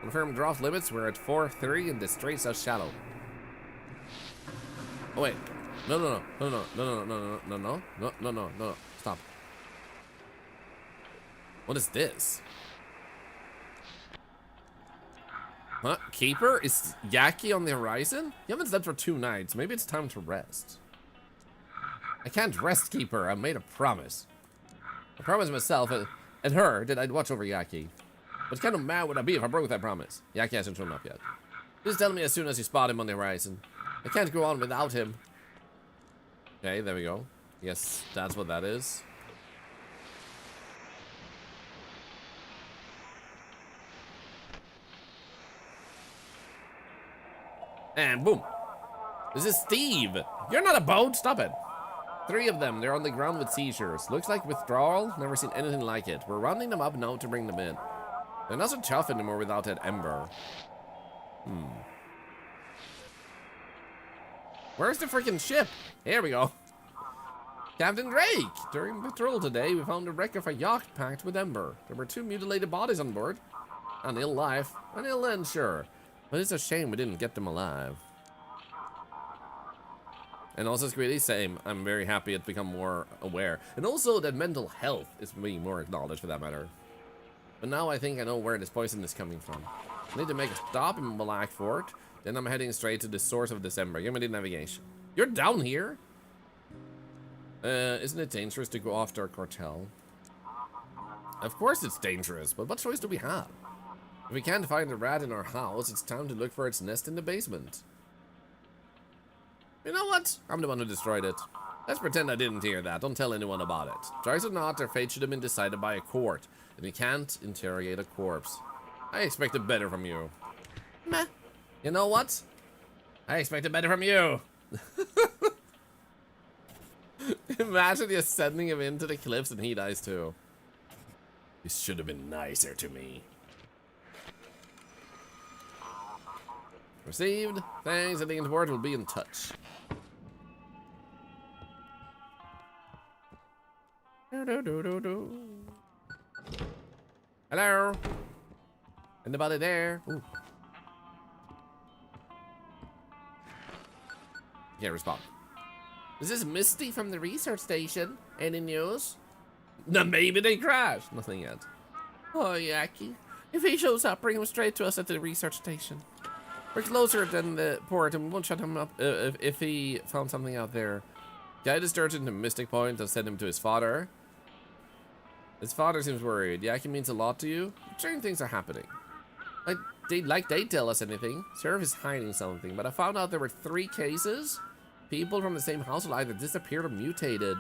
Confirmed draft limits, we're at 4-3 in the straight south shallow. Oh wait. No, stop. What is this? Huh? Keeper? Is Yaki on the horizon? You haven't slept for 2 nights. Maybe it's time to rest. I can't rest, Keeper. I made a promise. I promised myself and her that I'd watch over Yaki. What kind of mad would I be if I broke that promise? Yaki hasn't shown up yet. Just tell me as soon as you spot him on the horizon. I can't go on without him. Okay, there we go. Yes, that's what that is. And boom. This is Steve. You're not a boat. Stop it. 3 of them. They're on the ground with seizures. Looks like withdrawal. Never seen anything like it. We're rounding them up now to bring them in. They're not so tough anymore without that ember. Where's the freaking ship? Here we go. Captain Drake! During patrol today, we found the wreck of a yacht packed with ember. There were 2 mutilated bodies on board. An ill life. An ill end, sure. But it's a shame we didn't get them alive. And also, Squiddy, same. I'm very happy it's become more aware. And also that mental health is being more acknowledged for that matter. But now I think I know where this poison is coming from. I need to make a stop in Blackfort. Then I'm heading straight to the source of December. Give me the navigation. You're down here? Isn't it dangerous to go after a cartel? Of course it's dangerous, but what choice do we have? If we can't find a rat in our house, it's time to look for its nest in the basement. You know what? I'm the one who destroyed it. Let's pretend I didn't hear that. Don't tell anyone about it. Tries or not, their fate should have been decided by a court, and we can't interrogate a corpse. I expected better from you. Meh. You know what? I expected better from you. Imagine you sending him into the cliffs and he dies too. You should have been nicer to me. Received. Thanks. I think the board will be in touch. Hello. Anybody there? Ooh. Can't respond. Is this Misty from the research station? Any news? No, maybe they crashed. Nothing yet. Oh, Yaki. If he shows up, bring him straight to us at the research station. We're closer than the port and we won't shut him up if he found something out there. Guide us to Mystic Point and send him to his father. His father seems worried. Yaki means a lot to you? Strange things are happening. Like they tell us anything. Sheriff is hiding something, but I found out there were 3 cases. People from the same household either disappeared or mutated.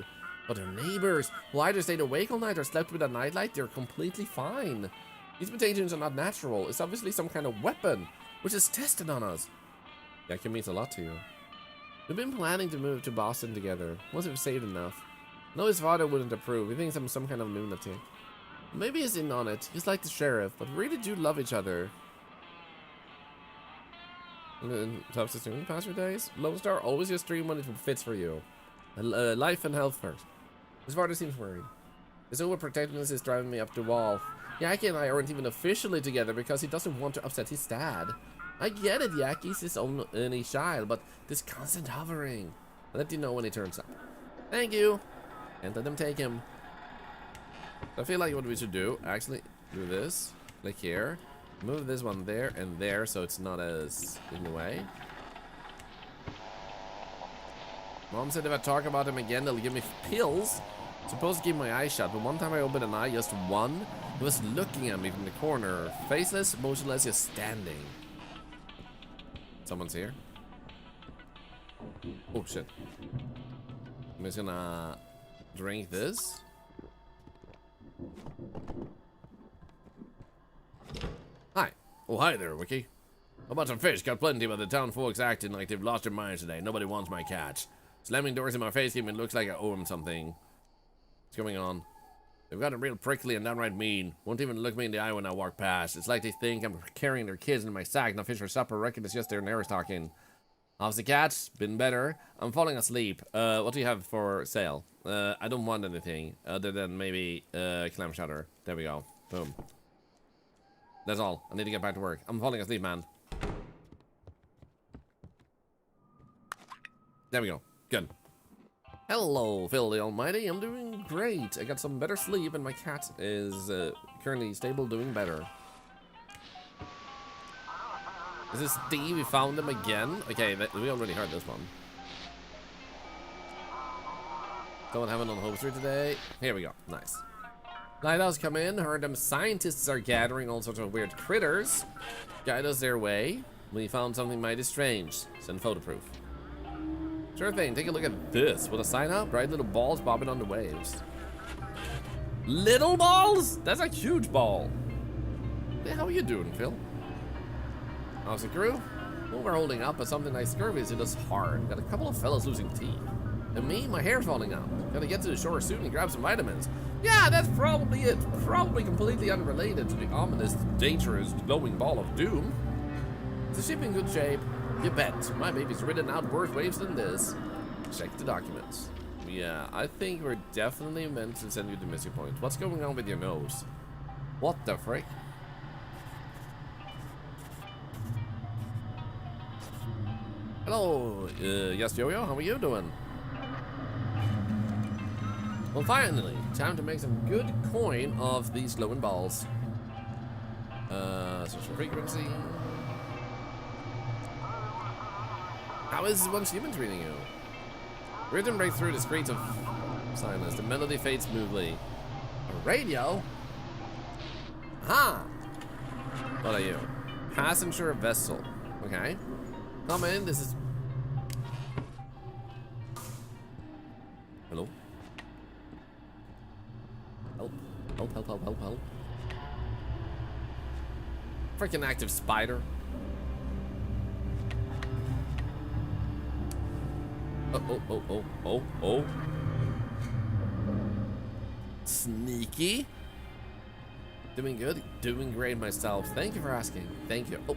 But their neighbors, who either stayed awake all night or slept with a nightlight, they're completely fine. These mutations are not natural. It's obviously some kind of weapon, which is tested on us. Yaki means a lot to you. We've been planning to move to Boston together. Once we've saved enough. No, his father wouldn't approve. He thinks I'm some kind of lunatic. Maybe he's in on it. He's like the sheriff, but we really do love each other. Top system past your days. Lone Star, always your stream when it fits for you. Life and health first. His father seems worried. His overprotectiveness is driving me up the wall. Yaki and I aren't even officially together because he doesn't want to upset his dad. I get it, Yaki's his only child, but this constant hovering. I'll let you know when he turns up. Thank you. And let them take him. I feel like what we should do, actually, do this. Click here. Move this one there and there so it's not as in the way. Mom said if I talk about him again, they'll give me pills. I'm supposed to keep my eyes shut, but one time I opened an eye, just one. He was looking at me from the corner, faceless, motionless, just standing. Someone's here. Oh shit. I'm just gonna drink this. Hi. Oh, hi there, Wiki. A bunch of fish got plenty, but the town folks acting like they've lost their minds today. Nobody wants my catch. Slamming doors in my face even looks like I owe them something. What's going on? They've gotten real prickly and downright mean. Won't even look me in the eye when I walk past. It's like they think I'm carrying their kids in my sack, not fish for supper. Reckon it's just their nerves talking. How's the catch? Been better. I'm falling asleep. What do you have for sale? I don't want anything other than maybe clam chowder. There we go. Boom. That's all. I need to get back to work. I'm falling asleep, man. There we go. Good. Hello, Phil the Almighty. I'm doing great. I got some better sleep and my cat is currently stable, doing better. Is this Steve? We found him again? Okay, we already heard this one. Don't have it on home street today. Here we go. Nice. Lighthouse come in. Heard them scientists are gathering all sorts of weird critters. Guide us their way. We found something mighty strange. Send photo proof. Sure thing. Take a look at this. With a sign up, bright little balls bobbing on the waves. Little balls? That's a huge ball. Hey, how are you doing, Phil? How's the crew? Well, we're holding up, but something like scurvy hit us hard. Got a couple of fellas losing teeth. And me, my hair's falling out. Gotta get to the shore soon and grab some vitamins. Yeah, that's probably it. Probably completely unrelated to the ominous, dangerous, glowing ball of doom. Is the ship in good shape? You bet. My baby's ridden out worse waves than this. Check the documents. Yeah, I think we're definitely meant to send you to Missing Point. What's going on with your nose? What the frick? Hello, yes, Yo-Yo, how are you doing? Well, finally, time to make some good coin of these glowing balls. Social frequency. How is once humans reading you? Rhythm breaks through the screens of silence. The melody fades smoothly. A radio? Aha! What are you? Passenger vessel. Okay. Come in, this is... Hello? Help. Help, help, help, help, help. Freaking active spider. Oh. Sneaky. Doing good. Doing great myself. Thank you for asking. Thank you. Oh.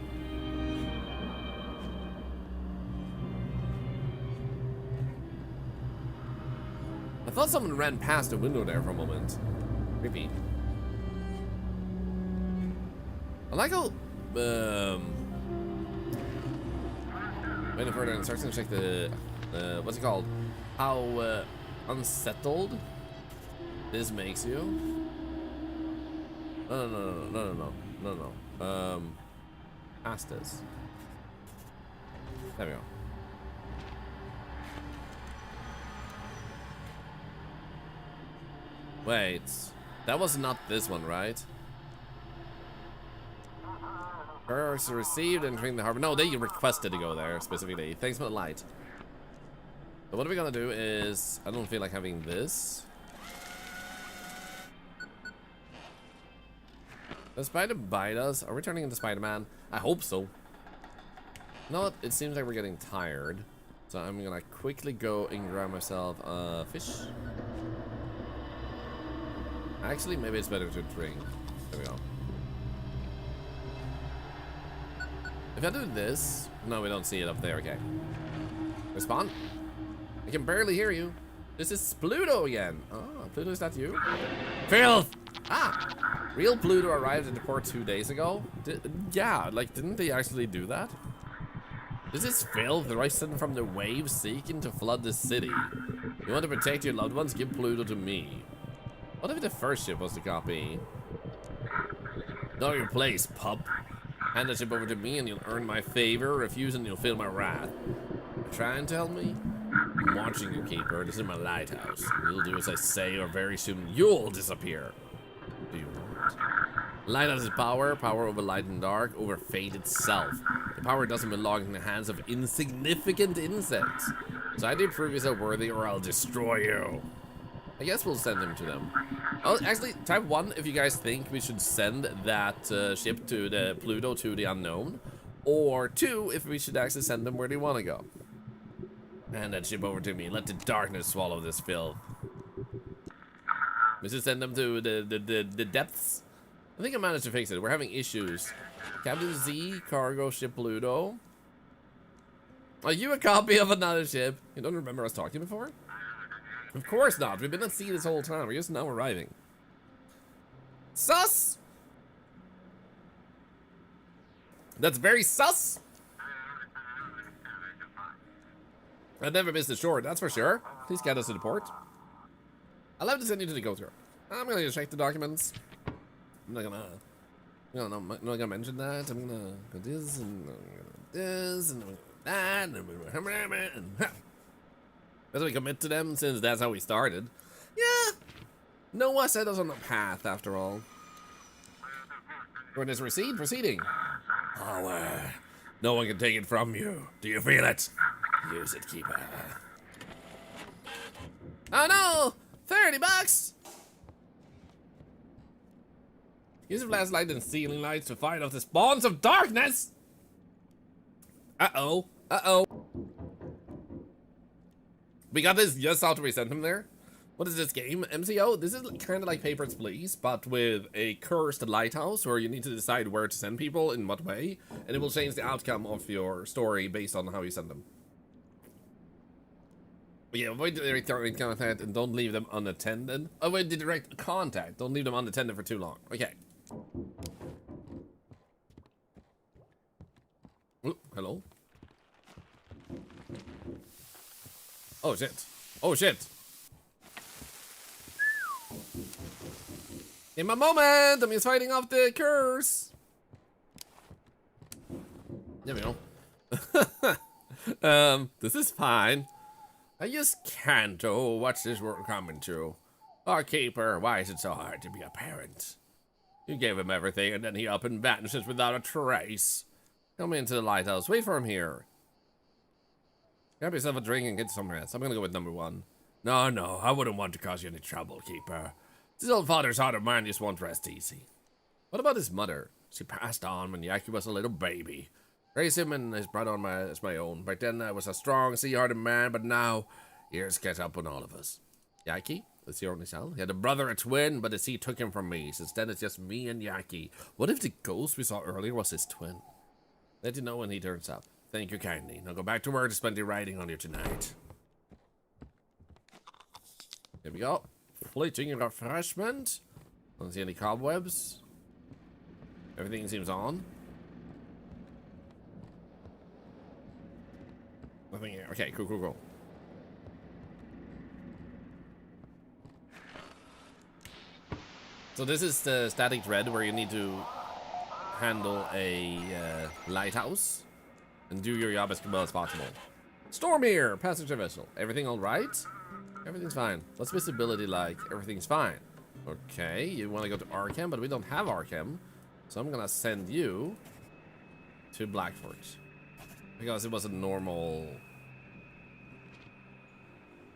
I thought someone ran past the window there for a moment. Creepy. I like how, waiting further instructions, check the, what's it called? How, unsettled this makes you. No. Past this. There we go. Wait, that was not this one, right? First received entering the harbor. No, they requested to go there specifically. Thanks for the light. But what are we gonna do is, I don't feel like having this. Does Spider bite us? Are we turning into Spider-Man? I hope so. You know what? It seems like we're getting tired. So I'm gonna quickly go and grab myself a fish. Actually, maybe it's better to drink. There we go. If I do this... No, we don't see it up there. Okay. Respond. I can barely hear you. This is Pluto again. Oh, Pluto, is that you? Filth! Ah! Real Pluto arrived at the port 2 days ago? Yeah, like, didn't they actually do that? This is filth risen from the waves seeking to flood the city. You want to protect your loved ones? Give Pluto to me. What if the first ship was the copy? Know your place, pup. Hand the ship over to me and you'll earn my favor. Refuse and you'll feel my wrath. Try and tell me? I'm watching you, Keeper. This is my lighthouse. You'll do as I say or very soon you'll disappear. What do you want? Lighthouse is power. Power over light and dark. Over fate itself. The power doesn't belong in the hands of insignificant insects. So either prove yourself worthy or I'll destroy you. I guess we'll send him to them. Oh, actually, type 1 if you guys think we should send that ship to the Pluto to the unknown. Or 2 if we should actually send them where they want to go. Hand that ship over to me. Let the darkness swallow this filth. We should send them to the depths. I think I managed to fix it. We're having issues. Captain Z, cargo ship Pluto. Are you a copy of another ship? You don't remember us talking before? Of course not. We've been at sea this whole time. We're just now arriving. Sus! That's very sus! I'd never missed a shore, that's for sure. Please get us to the port. I'll have to send you to the go-through. I'm gonna check the documents. I'm not gonna mention that. I'm gonna go this and this and that and as we commit to them, since that's how we started. Yeah. Noah set us on the path, after all. When it's proceeding. Power. No one can take it from you. Do you feel it? Use it, Keeper. Oh no! 30 bucks! Use a flashlight and ceiling lights to fight off the spawns of darkness! Uh-oh. Uh-oh. We got this just after we sent him there. What is this game? MCO? This is kind of like Papers, Please, but with a cursed lighthouse where you need to decide where to send people in what way, and it will change the outcome of your story based on how you send them. But yeah, avoid direct contact and don't leave them unattended. Avoid the direct contact. Don't leave them unattended for too long. Okay. Ooh, hello. Oh shit. Oh shit. In my moment, I'm just fighting off the curse. There we go. This is fine. I just can't watch this world coming to. Our keeper, why is it so hard to be a parent? You gave him everything and then he up and vanishes without a trace. Come into the lighthouse, wait for him here. Grab yourself a drink and get some rest. I'm gonna go with number 1. No, I wouldn't want to cause you any trouble, keeper. This old father's heart of mine just won't rest easy. What about his mother? She passed on when Yaki was a little baby. Raised him and his brother as my own. Back then I was a strong, sea-hearted man, but now years catch up on all of us. Yaki? That's your only son? He had a brother, a twin, but the sea took him from me. Since then it's just me and Yaki. What if the ghost we saw earlier was his twin? Let you know when he turns up. Thank you kindly. Now go back to work to spend your riding on you tonight. Here we go. Fleeting refreshment. Don't see any cobwebs. Everything seems on. Nothing here. Okay, cool. So this is the static dread where you need to handle a lighthouse and do your job as well as possible. Storm here, passenger vessel. Everything all right? Everything's fine. What's visibility like? Everything's fine. Okay, you want to go to Arkham, but we don't have Arkham. So I'm gonna send you to Blackford. Because it was a normal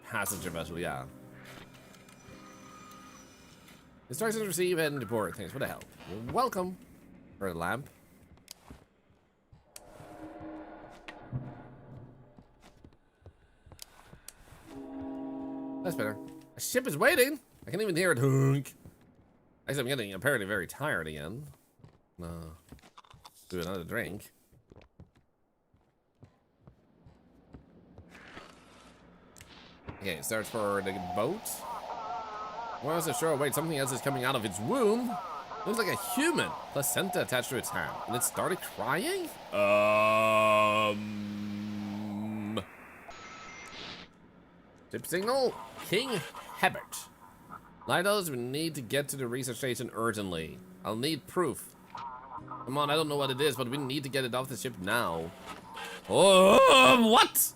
passenger vessel, yeah. Instructions received and deport. Thanks for the help. You're welcome. For a lamp. That's better. A ship is waiting. I can even hear it hunk. Actually, I'm getting apparently very tired again. Do another drink. Okay, search for the boat. Why was it sure? Wait, something else is coming out of its womb. Looks like a human. Placenta attached to its hand. And it started crying? Tip signal? King Hebert. Lighthouse, we need to get to the research station urgently. I'll need proof. Come on, I don't know what it is, but we need to get it off the ship now. Oh, what?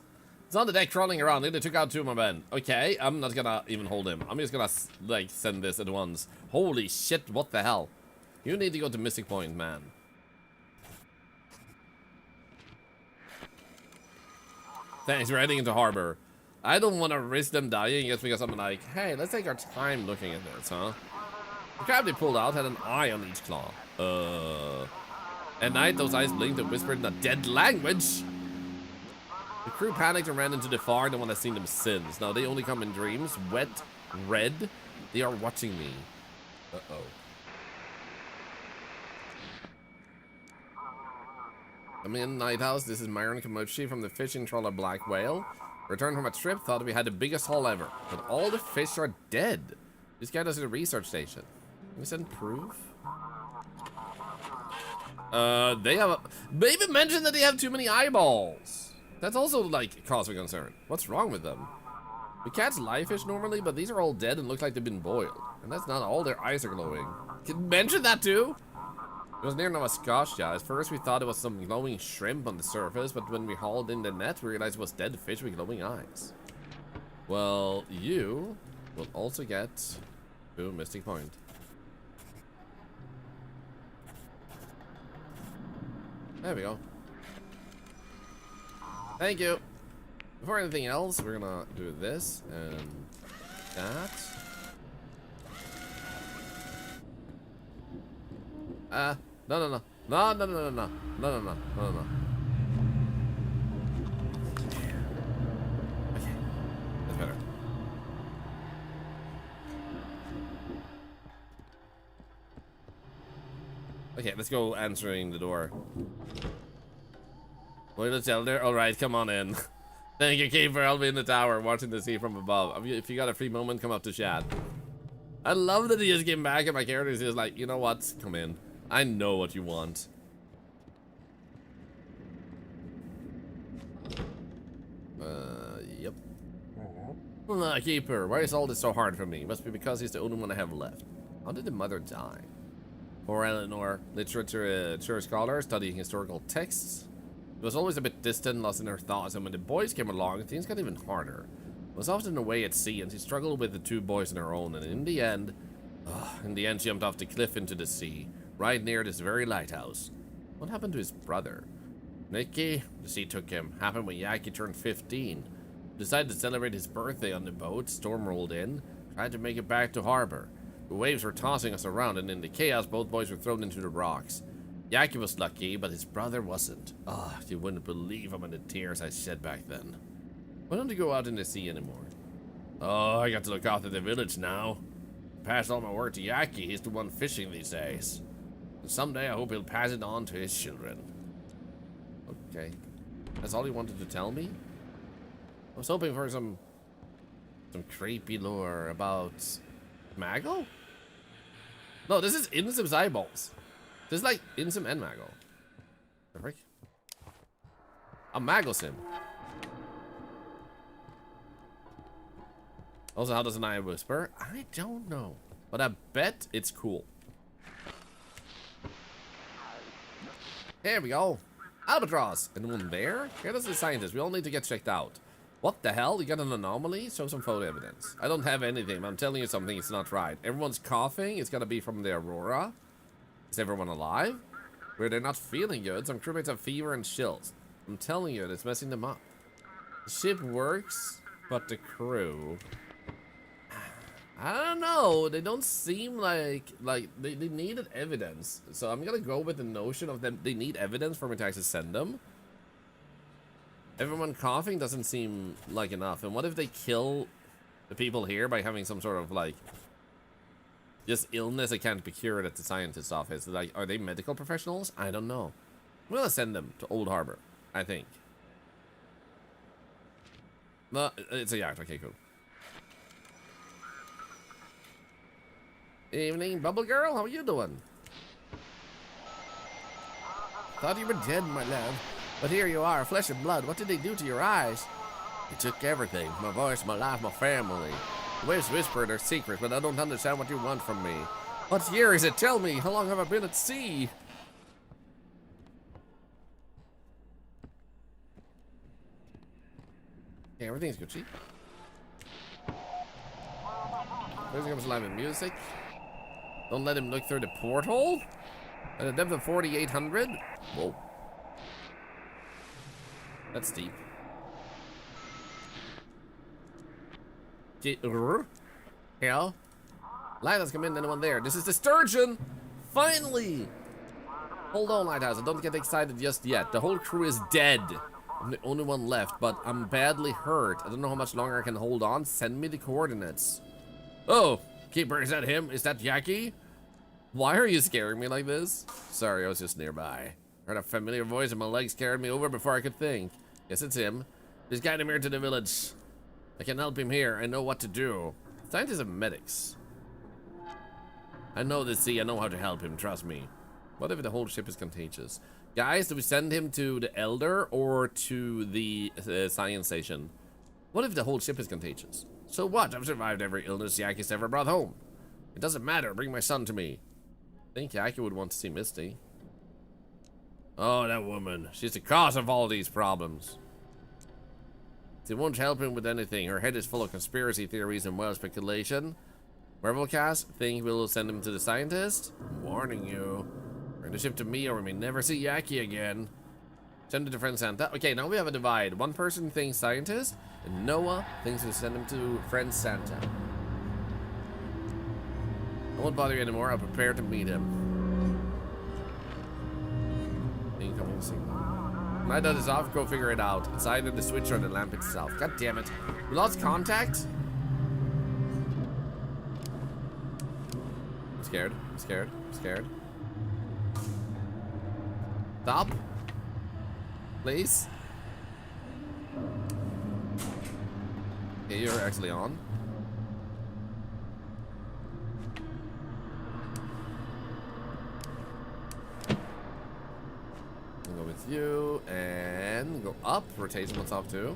It's on the deck crawling around. They took out 2 of my men. Okay, I'm not gonna even hold him. I'm just gonna, like, send this at once. Holy shit, what the hell? You need to go to Mystic Point, man. Thanks, we're heading into harbor. I don't want to risk them dying just because I'm like, hey, let's take our time looking at this, huh? The crab they pulled out had an eye on each claw. At night, those eyes blinked and whispered in a dead language. The crew panicked and ran into the far. No one has seen them since. Now they only come in dreams. Wet, red. They are watching me. Uh-oh. I'm in Nighthouse. This is Myron Komochi from the fishing trawler Black Whale. Returned from a trip, thought we had the biggest haul ever. But all the fish are dead. This guy does at a research station. Can we send proof? They have maybe mention that they have too many eyeballs. That's also like cause for concern. What's wrong with them? We catch live fish normally, but these are all dead and look like they've been boiled. And that's not all their eyes are glowing. Can you mention that too? It was near Nova Scotia. At first we thought it was some glowing shrimp on the surface, but when we hauled in the net, we realized it was dead fish with glowing eyes. Well, you will also get to Mystic Point. There we go. Thank you. Before anything else, we're gonna do this and that. No. Okay, that's better. Okay, let's go answering the door. Loyalist Elder, alright, come on in. Thank you, Keeper. I'll be in the tower watching the sea from above. If you got a free moment, come up to chat. I love that he just came back and my character is just like, you know what? Come in. I know what you want. Yep. Keeper, why is all this so hard for me? Must be because he's the only one I have left. How did the mother die? Poor Eleanor, literature scholar, studying historical texts. It was always a bit distant, lost in her thoughts, and when the boys came along, things got even harder. It was often away at sea, and she struggled with the 2 boys on her own, and in the end, she jumped off the cliff into the sea, right near this very lighthouse. What happened to his brother? Nicky, the sea took him. Happened when Yaki turned 15. Decided to celebrate his birthday on the boat. Storm rolled in. Tried to make it back to harbor. The waves were tossing us around, and in the chaos, both boys were thrown into the rocks. Yaki was lucky, but his brother wasn't. You wouldn't believe how many tears I shed back then. Why don't you go out in the sea anymore? Oh, I got to look after the village now. Pass all my work to Yaki. He's the one fishing these days. And someday I hope he'll pass it on to his children. Okay. That's all he wanted to tell me? I was hoping for some creepy lore about Mago? No, this is Insim's eyeballs. This is like Insim and Mago. Perfect. A Mago sim. Also, how does an eye whisper? I don't know. But I bet it's cool. Here we go. Albatross. Anyone there? Here is the scientist. We all need to get checked out. What the hell? You got an anomaly? Show some photo evidence. I don't have anything, but I'm telling you something. It's not right. Everyone's coughing. It's gotta be from the Aurora. Is everyone alive? Where they're not feeling good. Some crewmates have fever and chills. I'm telling you, it's messing them up. The ship works, but the crew... I don't know. They don't seem like they needed evidence. So I'm gonna go with the notion of them. They need evidence for me to actually send them. Everyone coughing doesn't seem like enough. And what if they kill the people here by having some sort of like just illness that can't be cured at the scientist's office? Like, are they medical professionals? I don't know. I'm gonna send them to Old Harbor, I think. No, it's a yacht. Okay, cool. Evening, Bubble Girl. How are you doing? Thought you were dead, my love. But here you are, flesh and blood. What did they do to your eyes? They took everything. My voice, my life, my family. The waves whisper their secrets, but I don't understand what you want from me. What year is it? Tell me. How long have I been at sea? Okay, everything's Gucci. First comes live in music. Don't let him look through the porthole. At a depth of 4,800. Whoa. That's deep. Hell. Lighthouse, come in, anyone there? This is the sturgeon! Finally! Hold on, Lighthouse, don't get excited just yet. The whole crew is dead. I'm the only one left, but I'm badly hurt. I don't know how much longer I can hold on. Send me the coordinates. Oh, Keeper, is that him? Is that Yaki? Why are you scaring me like this? Sorry, I was just nearby. Heard a familiar voice and my legs carried me over before I could think. Yes, it's him. Just guide him here to the village. I can help him here. I know what to do. Scientists and medics. I know the sea. I know how to help him. Trust me. What if the whole ship is contagious? Guys, do we send him to the Elder or to the science station? What if the whole ship is contagious? So what? I've survived every illness Yaki's ever brought home. It doesn't matter. Bring my son to me. I think Yaki would want to see Misty. Oh, that woman. She's the cause of all these problems. It won't help him with anything. Her head is full of conspiracy theories and wild speculation. Wervelcast, think we'll send him to the scientist? I'm warning you. Bring the ship to me or we may never see Yaki again. Send it to friend Santa. Okay, now we have a divide. One person thinks scientist, and Noah thinks we send him to friend Santa. I won't bother you anymore. I'm prepared to meet him. Incoming signal. My dot is off. Go figure it out. It's either the switch or the lamp itself. God damn it. We lost contact? I'm scared. I'm scared. I'm scared. Stop. Please. Okay, you're actually on. I'll go with you and go up. Rotation what's up too.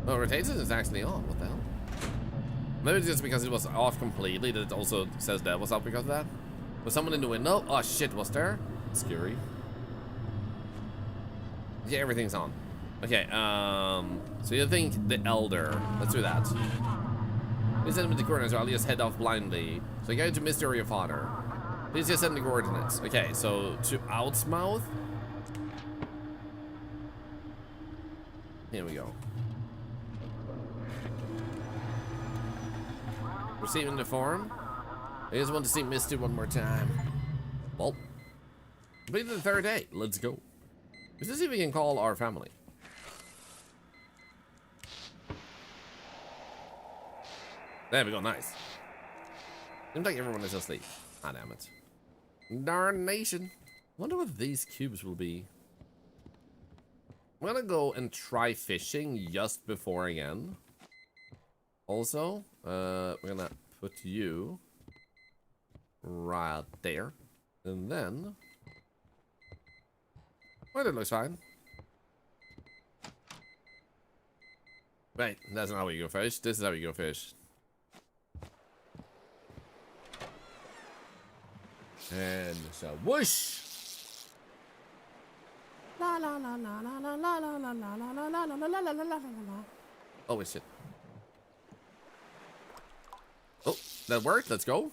Oh, rotation is actually on. What the hell? Maybe it's just because it was off completely that it also says that was up because of that. Was someone in the window? Oh shit, was there? Scary. Yeah, everything's on. Okay, so you think the elder. Let's do that. Please send him to the coordinates or I'll just head off blindly. So you go to Mystery of Father. Please just send the coordinates. Okay, so to Outsmouth. Here we go. Receiving the form. I just want to see Misty one more time. Well, completed the third day. Let's go. Let's see if we can call our family. There we go, nice. Seems like everyone is asleep. Ah, damn it. Darnation. Wonder what these cubes will be. I'm gonna go and try fishing just before again. Also, we're gonna put you right there. And then... well, that looks fine. Wait, that's not how you go fish. This is how you go fish. And so whoosh. La la la la la la la la la la la la la la la la la la. Oh shit. Oh, that worked. Let's go.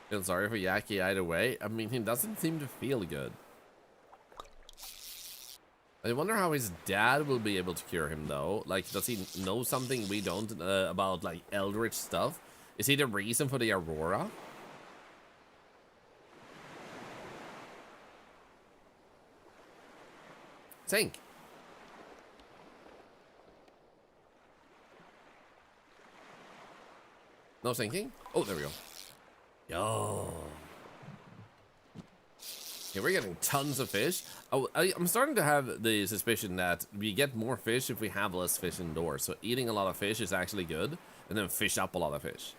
Feel sorry for Yaki either way. I mean, he doesn't seem to feel good. I wonder how his dad will be able to cure him, though. Like, does he know something we don't about, like, eldritch stuff? Is he the reason for the Aurora? Sink. No sinking? Oh, there we go. Yo. Okay, we're getting tons of fish. Oh, I'm starting to have the suspicion that we get more fish if we have less fish indoors. So eating a lot of fish is actually good. And then fish up a lot of fish.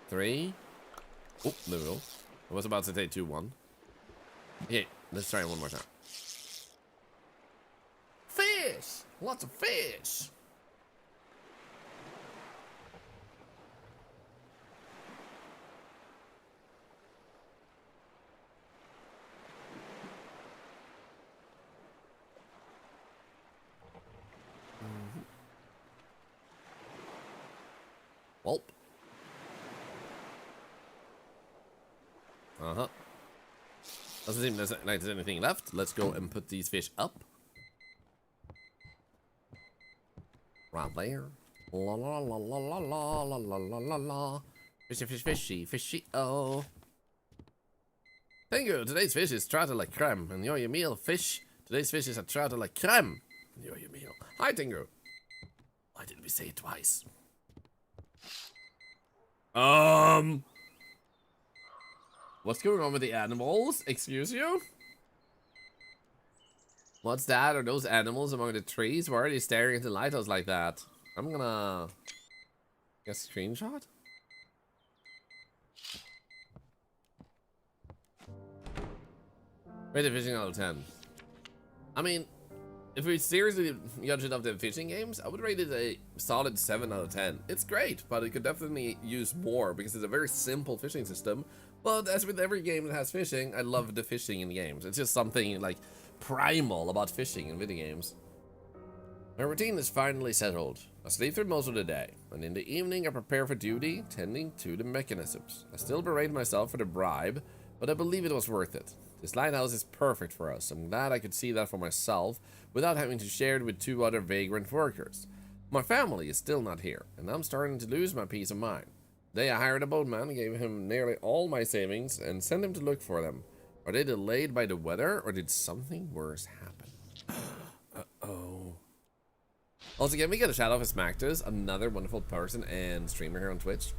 3. Oh, there we go. I was about to say 2, 1. Okay, let's try it one more time. Fish! Lots of fish! Welp. Uh-huh. Doesn't seem like there's anything left. Let's go and put these fish up. Right there. La la la la la la la la la la la. Fishy, fish, fishy, fishy, oh. Thank you. Today's fish is trout like creme. Enjoy your meal, fish. Today's fish is a trout like creme. Enjoy your meal. Hi, Tingu. Why did we say it twice? What's going on with the animals? Excuse you? What's that? Are those animals among the trees? Why are they staring at the lighthouse like that? I'm gonna... get a screenshot? Rate the fishing out of 10. I mean, if we seriously judge it off the fishing games, I would rate it a solid 7 out of 10. It's great, but it could definitely use more because it's a very simple fishing system. But as with every game that has fishing, I love the fishing in games. It's just something like primal about fishing in video games. My routine is finally settled. I sleep through most of the day, and in the evening I prepare for duty, tending to the mechanisms. I still berate myself for the bribe, but I believe it was worth it. This lighthouse is perfect for us. I'm glad I could see that for myself without having to share it with 2 other vagrant workers. My family is still not here, and I'm starting to lose my peace of mind. Today I hired a boatman, gave him nearly all my savings, and sent him to look for them. Are they delayed by the weather, or did something worse happen? Uh-oh. Also, can we get a shout out for Smackers, another wonderful person and streamer here on Twitch?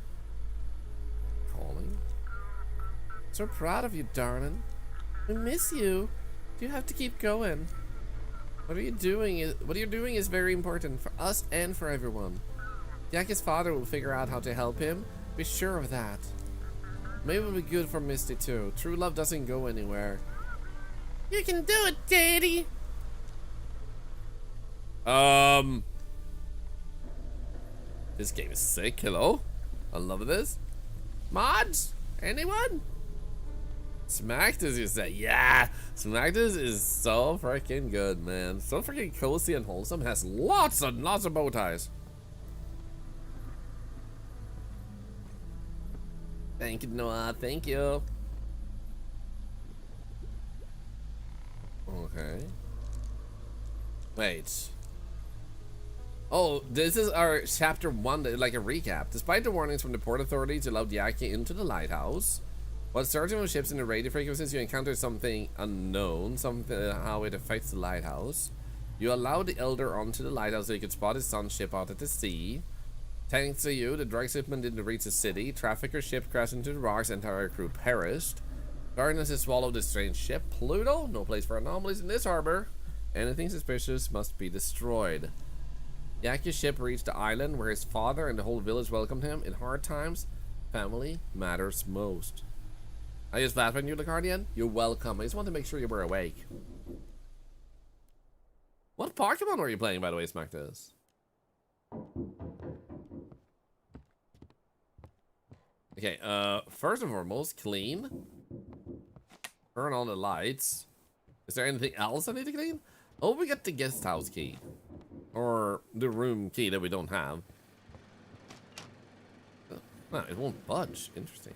Calling. So proud of you, darling. We miss you. You have to keep going. What you're doing is very important for us and for everyone. Yaki's father will figure out how to help him. Be sure of that. Maybe it'll be good for Misty too. True love doesn't go anywhere. You can do it, Daddy. This game is sick. Hello? I love this. Mods? Anyone? Smacked you say? Yeah! Smacked is so freaking good, man. So freaking cozy and wholesome. Has lots and lots of bow ties. Thank you, Noah. Thank you. Okay. Wait. Oh, this is our chapter 1, like a recap. Despite the warnings from the port authorities, you allowed Yaki into the lighthouse. While searching for ships in the radio frequencies, you encountered something unknown, how it affects the lighthouse. You allowed the Elder onto the lighthouse so you could spot his son's ship out at the sea. Thanks to you, the drug shipment didn't reach the city. Trafficker's ship crashed into the rocks, entire crew perished. Darkness has swallowed this strange ship. Pluto, no place for anomalies in this harbor. Anything suspicious must be destroyed. Yaki's ship reached the island where his father and the whole village welcomed him. In hard times, family matters most. I just fast you, the Guardian. You're welcome. I just want to make sure you were awake. What Pokemon were you playing, by the way, Smack this? Okay, first and foremost, clean. Turn on the lights. Is there anything else I need to clean? Oh, we got the guest house key. Or the room key that we don't have. No, it won't budge. Interesting.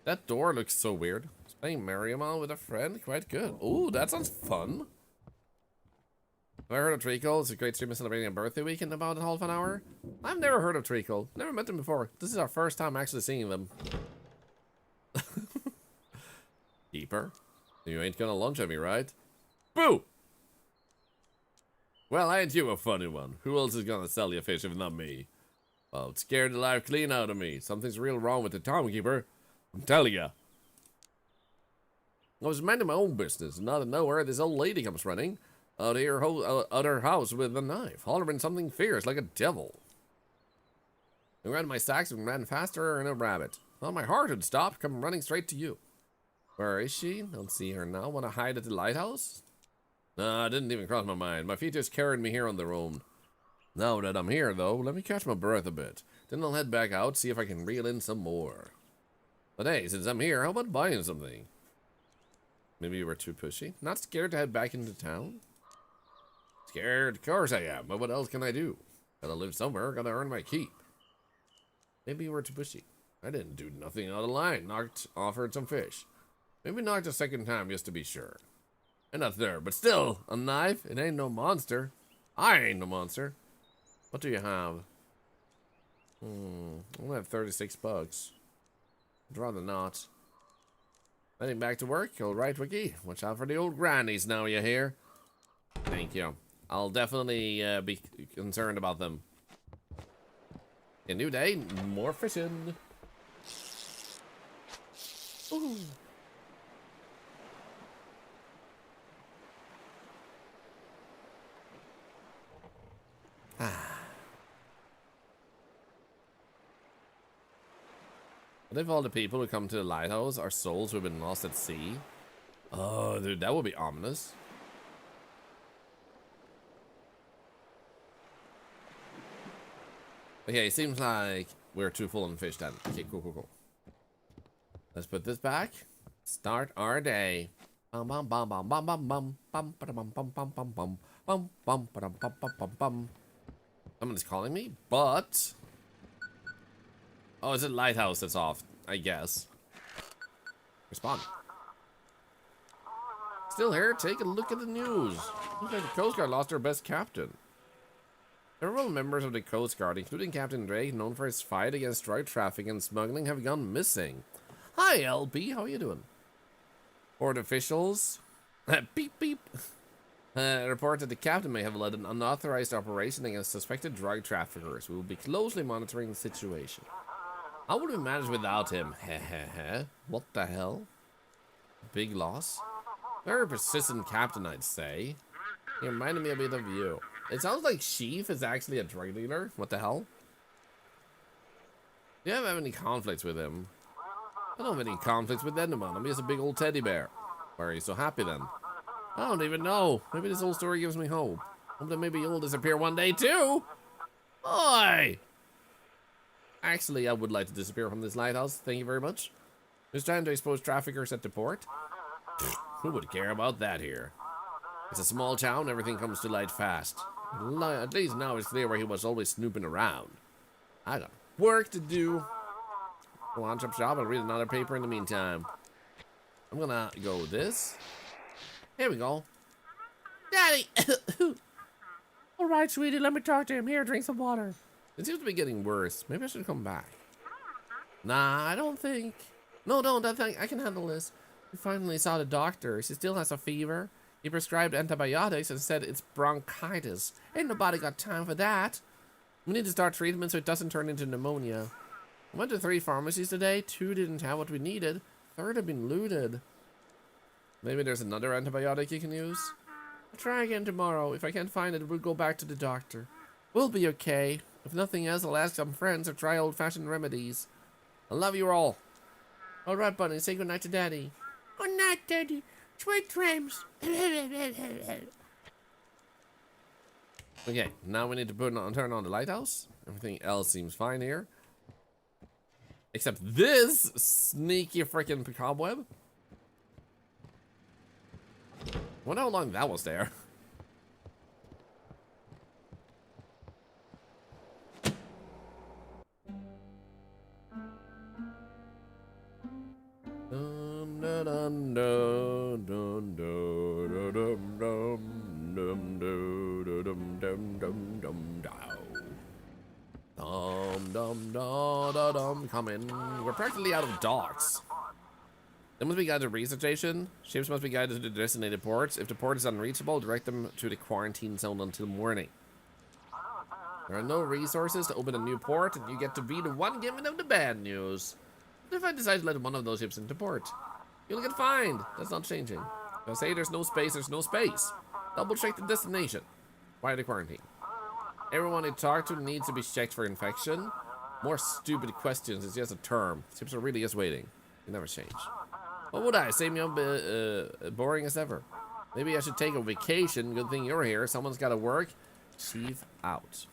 That door looks so weird. Playing Mariamon with a friend, quite good. Oh, that sounds fun. Have I heard of Treacle? It's a great streamer celebrating a birthday week in about a half an hour. I've never heard of Treacle. Never met them before. This is our first time actually seeing them. Keeper, you ain't gonna lunch at me, right? Boo! Well, ain't you a funny one? Who else is gonna sell you fish if not me? Well, it scared the life clean out of me. Something's real wrong with the townkeeper. I'm telling ya. I was minding my own business, and out of nowhere, this old lady comes running out of her house with a knife, hollering something fierce like a devil. I ran my sacks and ran faster than a rabbit. Thought my heart had stopped, come running straight to you. Where is she? Don't see her now. Want to hide at the lighthouse? Nah, it didn't even cross my mind. My feet just carried me here on their own. Now that I'm here, though, let me catch my breath a bit. Then I'll head back out, see if I can reel in some more. But hey, since I'm here, how about buying something? Maybe you were too pushy? Not scared to head back into town? Scared? Of course I am, but what else can I do? Gotta live somewhere, gotta earn my keep. Maybe you were too pushy. I didn't do nothing out of line. Offered some fish. Maybe knocked a second time just to be sure. And a third, but still, a knife? It ain't no monster. I ain't no monster. What do you have? I only have 36 bucks. I'd rather not. Heading back to work? Alright, Wiki. Watch out for the old grannies now, you hear? Thank you. I'll definitely be concerned about them. A new day, more fishing. Ooh. What if all the people who come to the lighthouse are souls who have been lost at sea? Oh, dude, that would be ominous. Okay, seems like we're too full on fish then. Okay, cool. Let's put this back. Start our day. Bum bum bum bum bum bum bum bum bum bum bum bum bum bum bum bum bum. Someone's calling me, but oh, it's a lighthouse that's off, I guess. Respond. Still here? Take a look at the news. Looks like the Coast Guard lost their best captain. Several members of the Coast Guard, including Captain Drake, known for his fight against drug trafficking and smuggling, have gone missing. Hi, LB. How are you doing? Port officials beep beep. Report that the captain may have led an unauthorized operation against suspected drug traffickers. We will be closely monitoring the situation. How would we manage without him? Hehehe. What the hell? Big loss? Very persistent captain, I'd say. He reminded me a bit of you. It sounds like Sheaf is actually a drug dealer. What the hell? Do you have any conflicts with him? I don't have any conflicts with anyone. I'm just a big old teddy bear. Why are you so happy then? I don't even know. Maybe this whole story gives me hope. Hope that maybe you'll disappear one day too. Oi! Actually, I would like to disappear from this lighthouse. Thank you very much. Just trying to expose traffickers at the port. Who would care about that here? It's a small town, everything comes to light fast. At least now it's clear where he was always snooping around. I got work to do. Go on, chop shop, I'll read another paper in the meantime. I'm gonna go with this. Here we go. Daddy! All right, sweetie, let me talk to him. Here, drink some water. It seems to be getting worse. Maybe I should come back. Nah, I don't think. No, don't. I can handle this. We finally saw the doctor. She still has a fever. He prescribed antibiotics and said it's bronchitis. Ain't nobody got time for that. We need to start treatment so it doesn't turn into pneumonia. I went to 3 pharmacies today. 2 didn't have what we needed. 3rd had been looted. Maybe there's another antibiotic you can use? I'll try again tomorrow. If I can't find it, we'll go back to the doctor. We'll be okay. If nothing else, I'll ask some friends or try old-fashioned remedies. I love you all. All right, Bunny, say goodnight to Daddy. Good night, Daddy. Sweet dreams. Okay, now we need to turn on the lighthouse. Everything else seems fine here. Except this sneaky freaking cobweb. Wonder how long that was there. Come in. We're practically out of docks. There must be guided to the research station. Ships must be guided to the designated ports. If the port is unreachable, direct them to the quarantine zone until morning. There are no resources to open a new port, and you get to be the one giving them the bad news. What if I decide to let one of those ships into port? You'll get fined. That's not changing. If I say there's no space, there's no space. Double check the destination. Why the quarantine? Everyone I talk to needs to be checked for infection. More stupid questions is just a term. Ships are really just waiting. They never change. What would I? Save me up boring as ever. Maybe I should take a vacation. Good thing you're here. Someone's got to work. Chief out.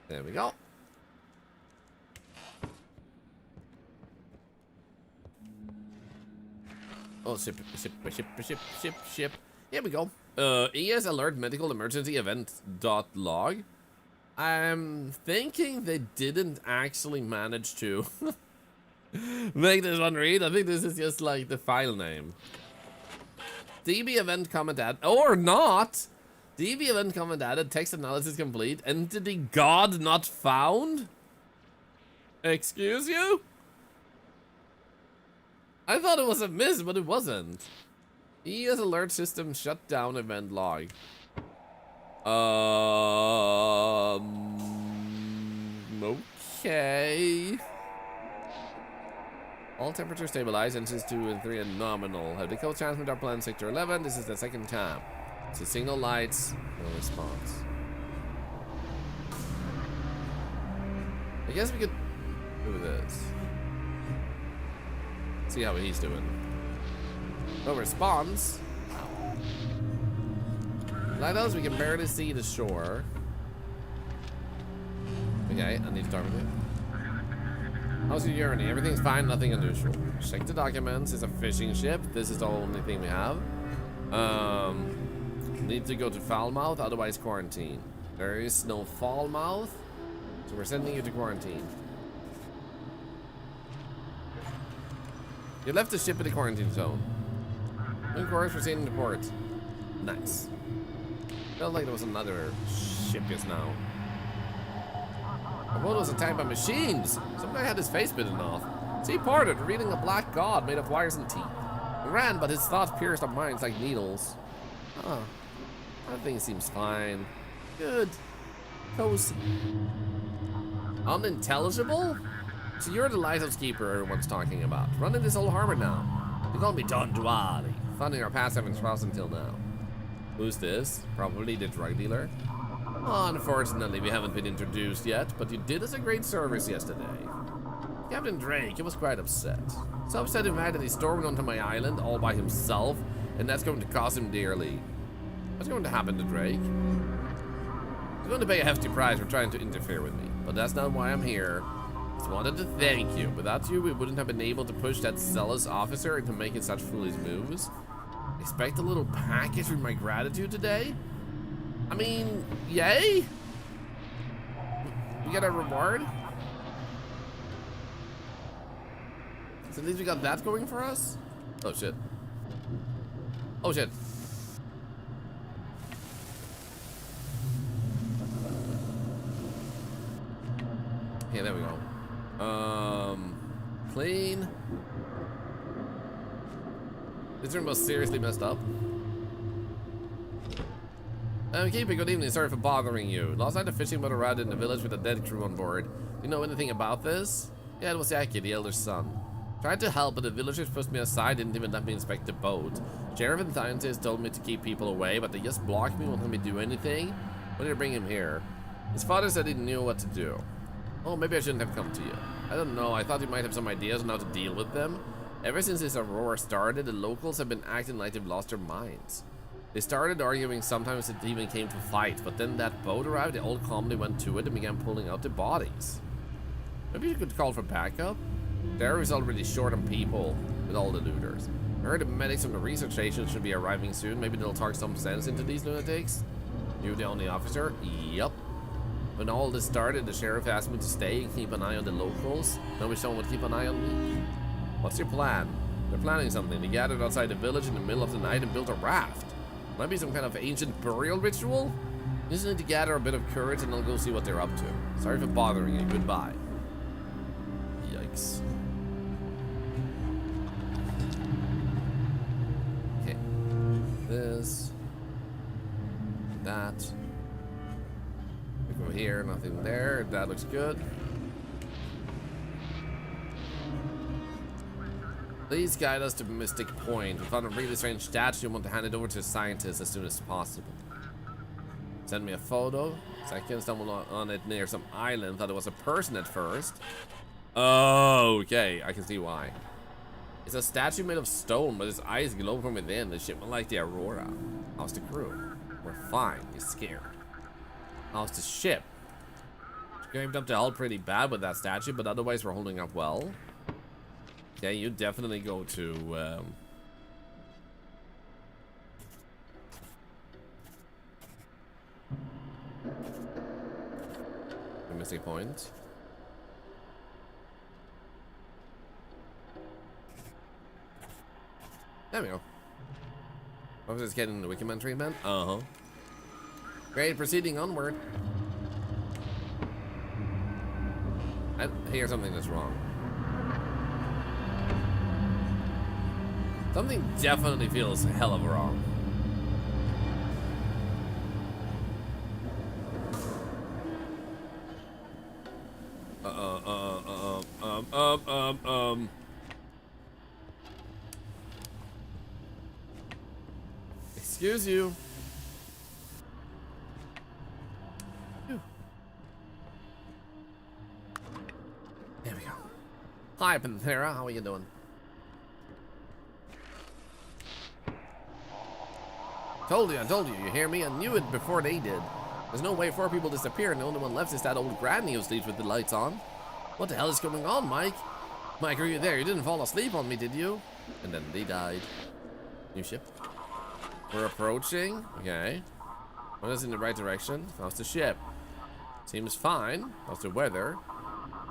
There we go. Oh, ship. Here we go. ES alert medical emergency event .log. I'm thinking they didn't actually manage to make this one read. I think this is just like the file name. DB event comment added, or not. DB event comment added, text analysis complete, entity god not found? Excuse you? I thought it was a miss, but it wasn't. ES alert system shut down event log. Okay. All temperature stabilized, engines 2 and 3 are nominal. Have the code transmit our plan sector 11. This is the 2nd time. So signal lights, no response. I guess we could do this. See how he's doing. No response. Lighthouse, we can barely see the shore. Okay, I need to talk with you. How's your journey? Everything's fine, nothing unusual. Check the documents. It's a fishing ship. This is the only thing we have. Need to go to Falmouth, otherwise quarantine. There is no Falmouth, so we're sending you to quarantine. You left the ship in the quarantine zone. New course for sailing to port. Nice. Felt like there was another ship just now. The boat was attacked by machines. Some guy had his face bitten off. Sea parted, revealing a black god made of wires and teeth. He ran, but his thoughts pierced our minds like needles. Huh. Everything seems fine. Good. Cozy. Unintelligible? So you're the lighthouse keeper everyone's talking about. Running this old harbor now. You're gonna be Don Duali. Funding our past haven't crossed until now. Who's this? Probably the drug dealer. Unfortunately, we haven't been introduced yet, but you did us a great service yesterday. Captain Drake, he was quite upset. So upset in fact that he stormed onto my island all by himself, and that's going to cost him dearly. What's going to happen to Drake? He's going to pay a hefty price for trying to interfere with me, But that's not why I'm here. Just wanted to thank you. Without you, we wouldn't have been able to push that zealous officer into making such foolish moves. Expect a little package with my gratitude today? I mean, yay? We get a reward? So at least we got that going for us? Oh shit. Oh shit. Okay, there we go. Clean. This room was seriously messed up. Keeper, good evening. Sorry for bothering you. Last night a fishing boat arrived in the village with a dead crew on board. Do you know anything about this? Yeah, it was Yaki, the elder son. Tried to help, but the villagers pushed me aside, didn't even let me inspect the boat. Sheriff and scientists told me to keep people away, but they just blocked me, won't let me do anything. Why did I bring him here? His father said he knew what to do. Oh, maybe I shouldn't have come to you. I don't know, I thought you might have some ideas on how to deal with them. Ever since this aurora started, the locals have been acting like they've lost their minds. They started arguing, sometimes it even came to fight, but then that boat arrived, they all calmly went to it and began pulling out the bodies. Maybe you could call for backup? The area is already short on people with all the looters. I heard the medics from the research station should be arriving soon. Maybe they'll talk some sense into these lunatics. You the only officer? Yup. When all this started, the sheriff asked me to stay and keep an eye on the locals. Nobody someone would keep an eye on me. What's your plan? They're planning something. They gathered outside the village in the middle of the night and built a raft. Might be some kind of ancient burial ritual? You just need to gather a bit of courage and I'll go see what they're up to. Sorry for bothering you. Goodbye. Yikes. Okay. This. That. We go here, nothing there. That looks good. Please guide us to Mystic Point. We found a really strange statue and want to hand it over to a scientist as soon as possible. Send me a photo. Second, stumbled on it near some island. Thought it was a person at first. Oh, okay. I can see why. It's a statue made of stone, but his eyes glow from within. The ship went like the aurora. How's the crew? We're fine. He's scared. How's the ship? Scraped up the hull pretty bad with that statue, but otherwise we're holding up well. Yeah, you definitely go to the Mystic Point. There we go. I was just getting the Wikiman treatment. Uh-huh. Great, proceeding onward. I hear something that's wrong. Something definitely feels hell of wrong. Excuse you. Phew. There we go. Hi, Panthera. How are you doing? I told you, you hear me? I knew it before they did. There's no way 4 people disappear and the only one left is that old granny who sleeps with the lights on. What the hell is going on, Mike? Mike, are you there? You didn't fall asleep on me, did you? And then they died. New ship. We're approaching. Okay. One is in the right direction. How's the ship? Seems fine. How's the weather?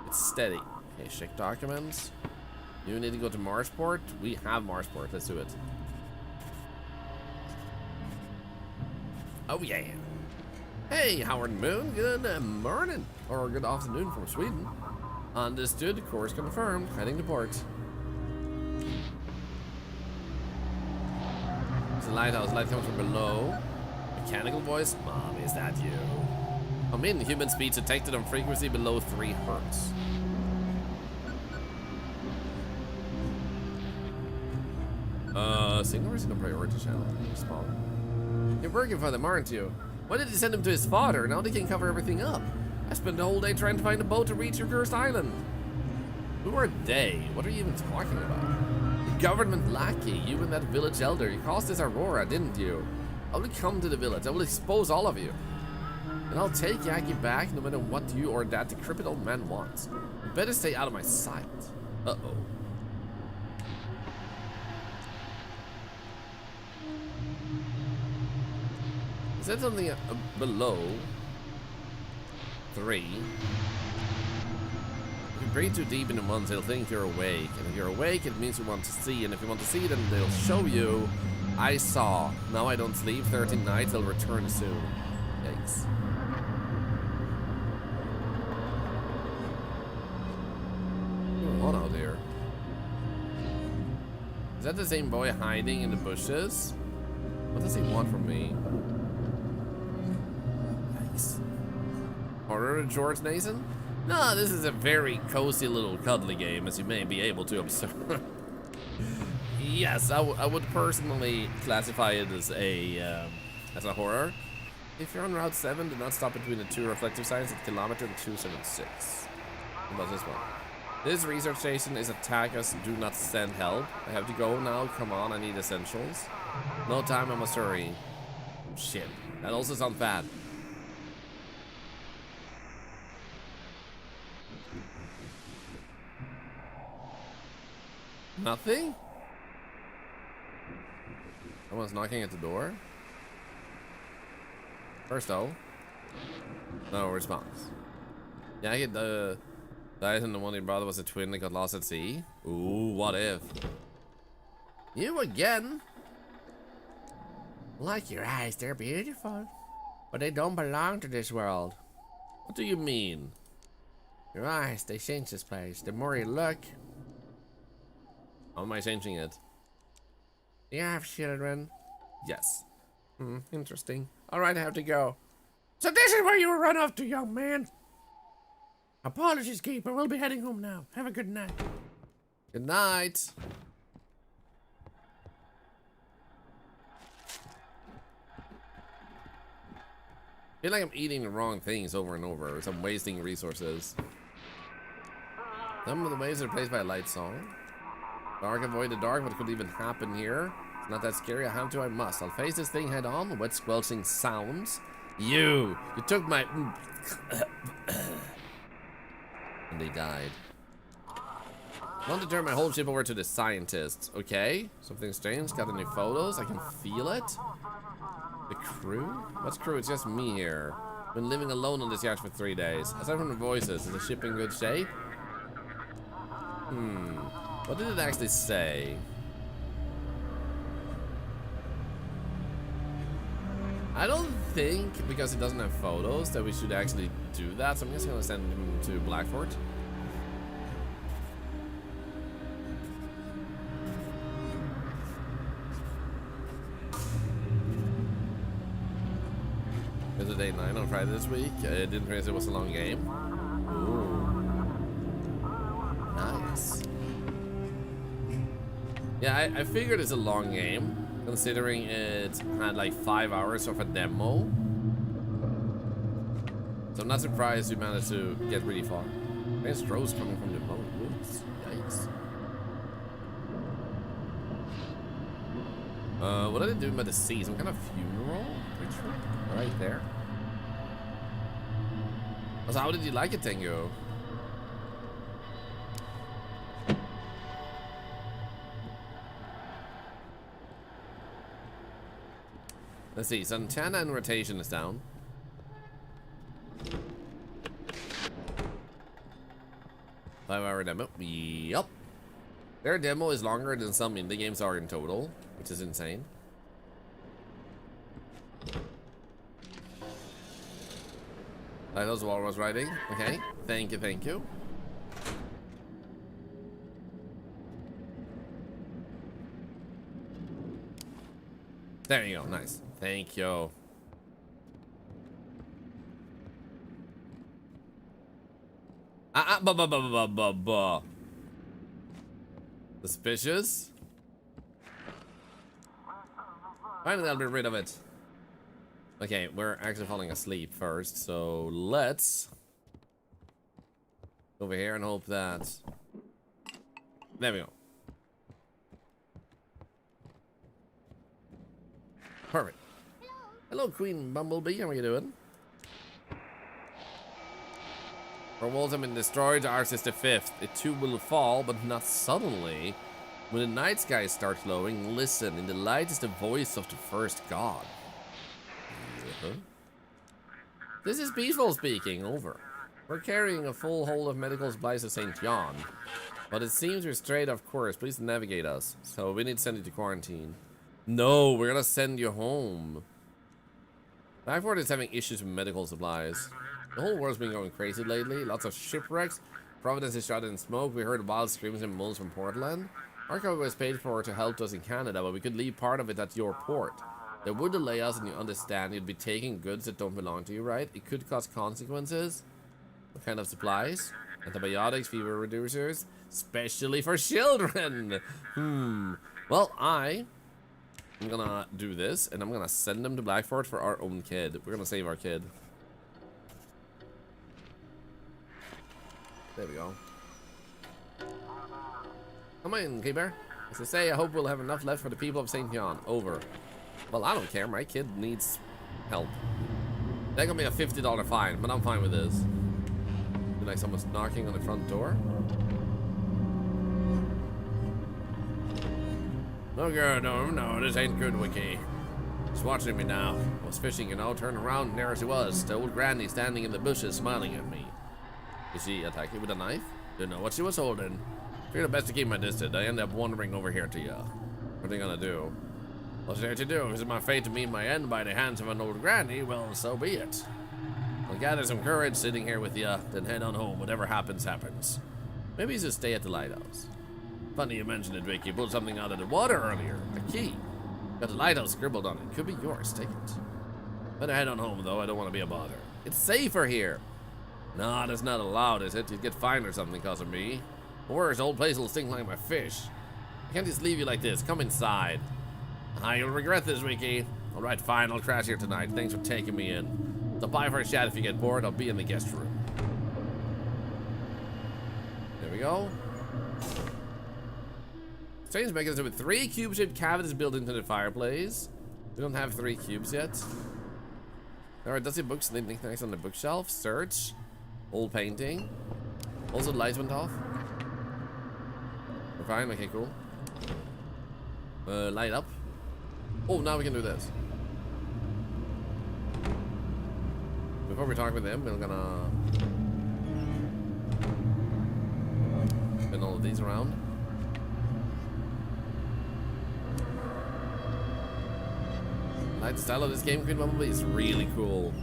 It's steady. Okay, check documents. You need to go to Marsport? We have Marsport. Let's do it. Oh yeah. Hey, Howard Moon. Good morning. Or good afternoon from Sweden. Understood. Course confirmed. Heading to port. It's a lighthouse. Light comes from below. Mechanical voice. Mom, is that you? I'm in. Human speed detected on frequency below 3 hertz. Signal is in a priority channel. Spawn. You're working for them, aren't you? Why did you send him to his father? Now they can cover everything up. I spent the whole day trying to find a boat to reach your cursed island. Who are they? What are you even talking about? The government lackey, you and that village elder. You caused this aurora, didn't you? I will come to the village. I will expose all of you. And I'll take Yaki back no matter what you or that decrepit old man wants. You better stay out of my sight. Uh-oh. Is that something below? 3. If you breathe too deep into ones, they'll think you're awake. And if you're awake, it means you want to see. And if you want to see, then they'll show you. I saw. Now I don't sleep. 13 nights. They'll return soon. Yikes. What's going on out here? Is that the same boy hiding in the bushes? What does he want from me? Yikes. Order to George Nason? No, this is a very cozy little cuddly game, as you may be able to observe. Yes, I would personally classify it as a horror. If you're on Route 7, do not stop between the 2 reflective signs at kilometer 276. How about this one? This research station is attack us, do not send help. I have to go now, come on, I need essentials. No time, I must hurry. Shit, that also sounds bad. Nothing? Someone's knocking at the door. First though. No response. Yeah, I get the died and the one he brother was a twin that got lost at sea. Ooh, what if? You again? Like your eyes, they're beautiful. But they don't belong to this world. What do you mean? Your eyes, they change this place. The more you look. How am I changing it? You have children. Yes. Interesting. Alright, I have to go. So this is where you were run off to, young man. Apologies, Keeper. We'll be heading home now. Have a good night. Good night. I feel like I'm eating the wrong things over and over, so I'm wasting resources. Some of the waves are replaced by a light song. Dark, avoid the dark. What could even happen here? It's not that scary. I have to, I must. I'll face this thing head on. Wet squelching sounds. You took my... And they died. I want to turn my whole ship over to the scientists. Okay. Something strange. Got any photos? I can feel it. The crew? What's crew? It's just me here. Been living alone on this yacht for 3 days. Aside from the voices, is the ship in good shape? What did it actually say? I don't think, because it doesn't have photos, that we should actually do that. So I'm just gonna send him to Blackfort. It's a day 9 on Friday this week. I didn't realize it was a long game. Ooh. Nice. Yeah, I figured it's a long game, considering it had like 5 hours of a demo. So I'm not surprised you managed to get really far. There's droves coming from the woods. Yikes. What are they doing by the sea? Some kind of funeral ritual? Right there. So how did you like it, Tengu? Let's see, Santana and rotation is down. Five-hour demo. Yup. Their demo is longer than some indie games are in total, which is insane. Those walrus riding. Okay. Thank you, thank you. There you go. Nice. Thank you. Suspicious. Finally, I'll be rid of it. Okay, we're actually falling asleep first, so let's go over here and hope that... There we go. Perfect. Hello, Queen Bumblebee. How are you doing? Our walls have been destroyed, ours is the 5th. It too will fall, but not suddenly. When the night skies start glowing, listen, in the light is the voice of the first god. This is Peaceful speaking, over. We're carrying a full hold of medical supplies to St. John, but it seems we're straight off course. Please navigate us. So we need to send you to quarantine. No, we're gonna send you home. Blackford is having issues with medical supplies. The whole world's been going crazy lately. Lots of shipwrecks. Providence is shrouded in smoke. We heard wild screams and moans from Portland. Our cargo was paid for to help us in Canada, but we could leave part of it at your port. They would delay us, and you understand you'd be taking goods that don't belong to you, right? It could cause consequences. What kind of supplies? Antibiotics, fever reducers, especially for children. Well, I'm gonna do this, and I'm gonna send them to Blackford for our own kid. We're gonna save our kid. There we go. Come in, K-Bear. As I say, I hope we'll have enough left for the people of St. John. Over. Well, I don't care. My kid needs help. That gonna be a $50 fine, but I'm fine with this. Feel like someone's knocking on the front door. No good, no, this ain't good, Wiki. She's watching me now. I was fishing, you know, turned around, and there she was, the old granny standing in the bushes smiling at me. Did she attack you with a knife? Didn't know what she was holding. Figured it best to keep my distance. I ended up wandering over here to you. What are you gonna do? What's there to do? Is it my fate to meet my end by the hands of an old granny? Well, so be it. I'll gather some courage sitting here with you, then head on home. Whatever happens, happens. Maybe you should stay at the lighthouse. Funny you mentioned it, Vic. You pulled something out of the water earlier. A key. Got the lighthouse scribbled on it. Could be yours. Take it. Better head on home, though. I don't want to be a bother. It's safer here. No, that's not allowed, is it? You'd get fined or something because of me. Or worse, the whole place will stink like my fish. I can't just leave you like this. Come inside. You'll regret this, Wiki. Alright, fine. I'll crash here tonight. Thanks for taking me in. So bye for a chat if you get bored. I'll be in the guest room. There we go. Strange mechanism with 3 cube-shaped cavities built into the fireplace. We don't have 3 cubes yet. Alright, dusty books and knickknacks on the bookshelf. Search. Old painting. Also, the lights went off. We're fine. Okay, cool. Light up. Oh, now we can do this. Before we talk with them, we're gonna spin all of these around. Like the style of this game, Queen Bumblebee is really cool.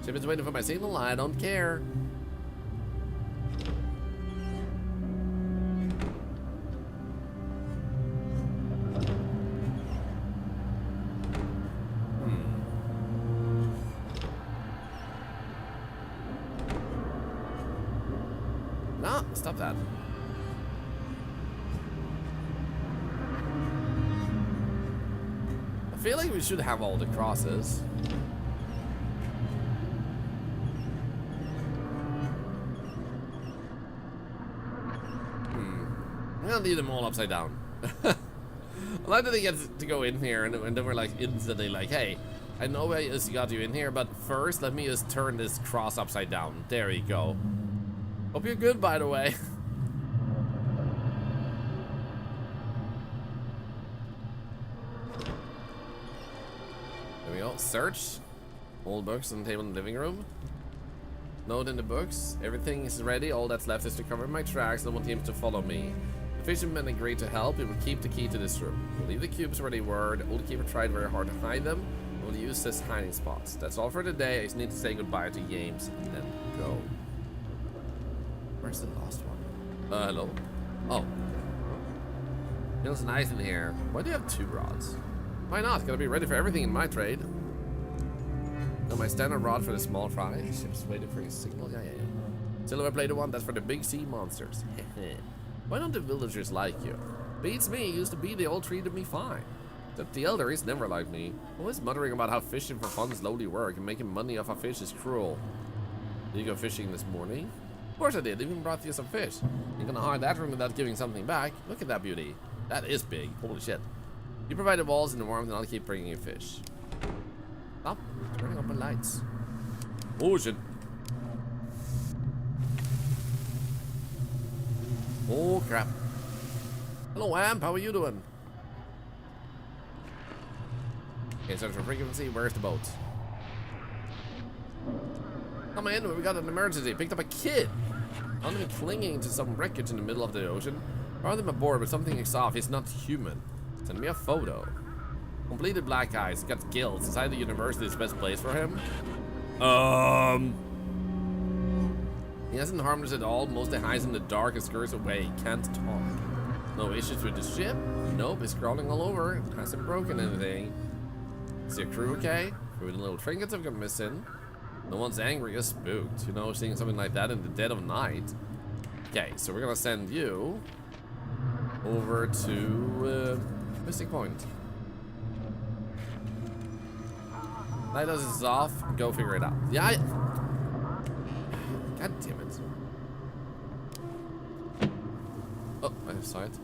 Chip is waiting for my signal. I don't care. No, stop that. I feel like we should have all the crosses. I'm gonna leave them all upside down. I like that they get to go in here and then we're like instantly like, hey, I know I just got you in here, but first let me just turn this cross upside down. There you go. Hope you're good, by the way. There we go. Search. Old books on the table in the living room. Note in the books. Everything is ready. All that's left is to cover my tracks. No one seems to follow me. The fishermen agreed to help. We will keep the key to this room. We'll leave the cubes where they were. The old keeper tried very hard to hide them. We'll use this hiding spots. That's all for today. I just need to say goodbye to James and then go. Where's the last one? Hello. Oh. Feels nice in here. Why do you have 2 rods? Why not? Gotta be ready for everything in my trade. Got my standard rod for the small fry. Ship's waiting for your signal. Yeah. Silver plated one, that's for the big sea monsters. Why don't the villagers like you? Beats me. Used to be, they all treated me fine. Except the elder is never like me. Always muttering about how fishing for fun is lowly work and making money off a fish is cruel. Did you go fishing this morning? Of course I did. Even brought you some fish. You're gonna hide that room without giving something back. Look at that beauty. That is big. Holy shit. You provide the walls and the warmth and I'll keep bringing you fish. Stop turning on my lights. Oh shit. Oh crap. Hello Amp, how are you doing? Okay, search for frequency, where's the boat? Come in, we got an emergency. Picked up a kid. Found him clinging to some wreckage in the middle of the ocean. Brought him aboard, but something is off. He's not human. Send me a photo. Completed black eyes, got gills. Inside the university is the best place for him. He hasn't harmed us at all. Mostly hides in the dark and scurries away. Can't talk. No issues with the ship. Nope, he's crawling all over. Hasn't broken anything. Is your crew okay? With little trinkets have gone missing. No one's angry or spooked. You know, seeing something like that in the dead of night. Okay, so we're gonna send you over to missing point. Lighthouse is off. Go figure it out. Yeah. God damn it. Oh, I saw it.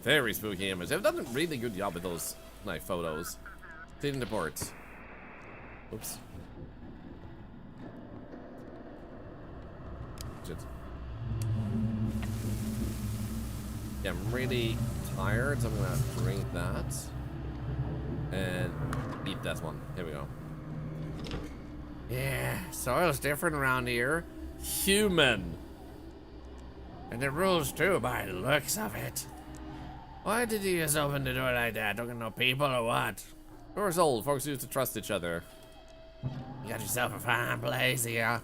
Very spooky image. They've done a really good job with those like photos. Cleaning the ports. Oops. Shit. Yeah, I'm really tired, so I'm gonna drink that and eat that one. Here we go. Yeah, soil's different around here. Human. And the rules too, by the looks of it. Why did you just open the door like that? Don't get no people or what? Doors old. Folks used to trust each other. You got yourself a fine place here.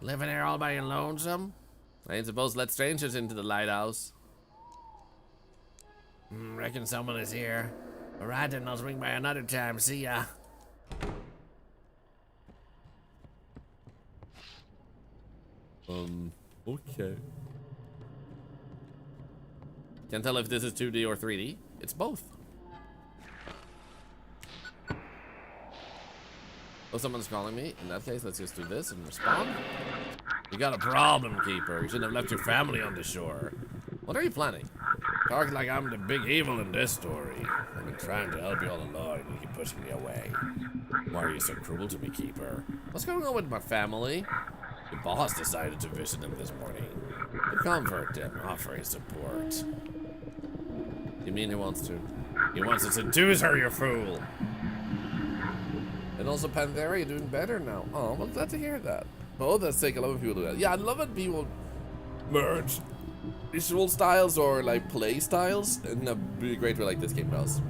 Living there all by your lonesome? I ain't supposed to let strangers into the lighthouse. Reckon someone is here. Alright then, I'll swing by another time. See ya. Okay. Can't tell if this is 2D or 3D. It's both. Oh, someone's calling me. In that case, let's just do this and respond. You got a problem, Keeper. You shouldn't have left your family on the shore. What are you planning? Talk like I'm the big evil in this story. I've been trying to help you all along and you keep pushing me away. Why are you so cruel to me, Keeper? What's going on with my family? The boss decided to visit him this morning. To comfort him, offer his support. You mean he wants to? He wants to seduce her, you fool! And also, Panthera, you're doing better now. Oh, well, glad to hear that. Oh, that's sick. I love when people do that. Yeah, I love when people merge visual styles or like play styles in a really great way like this game does.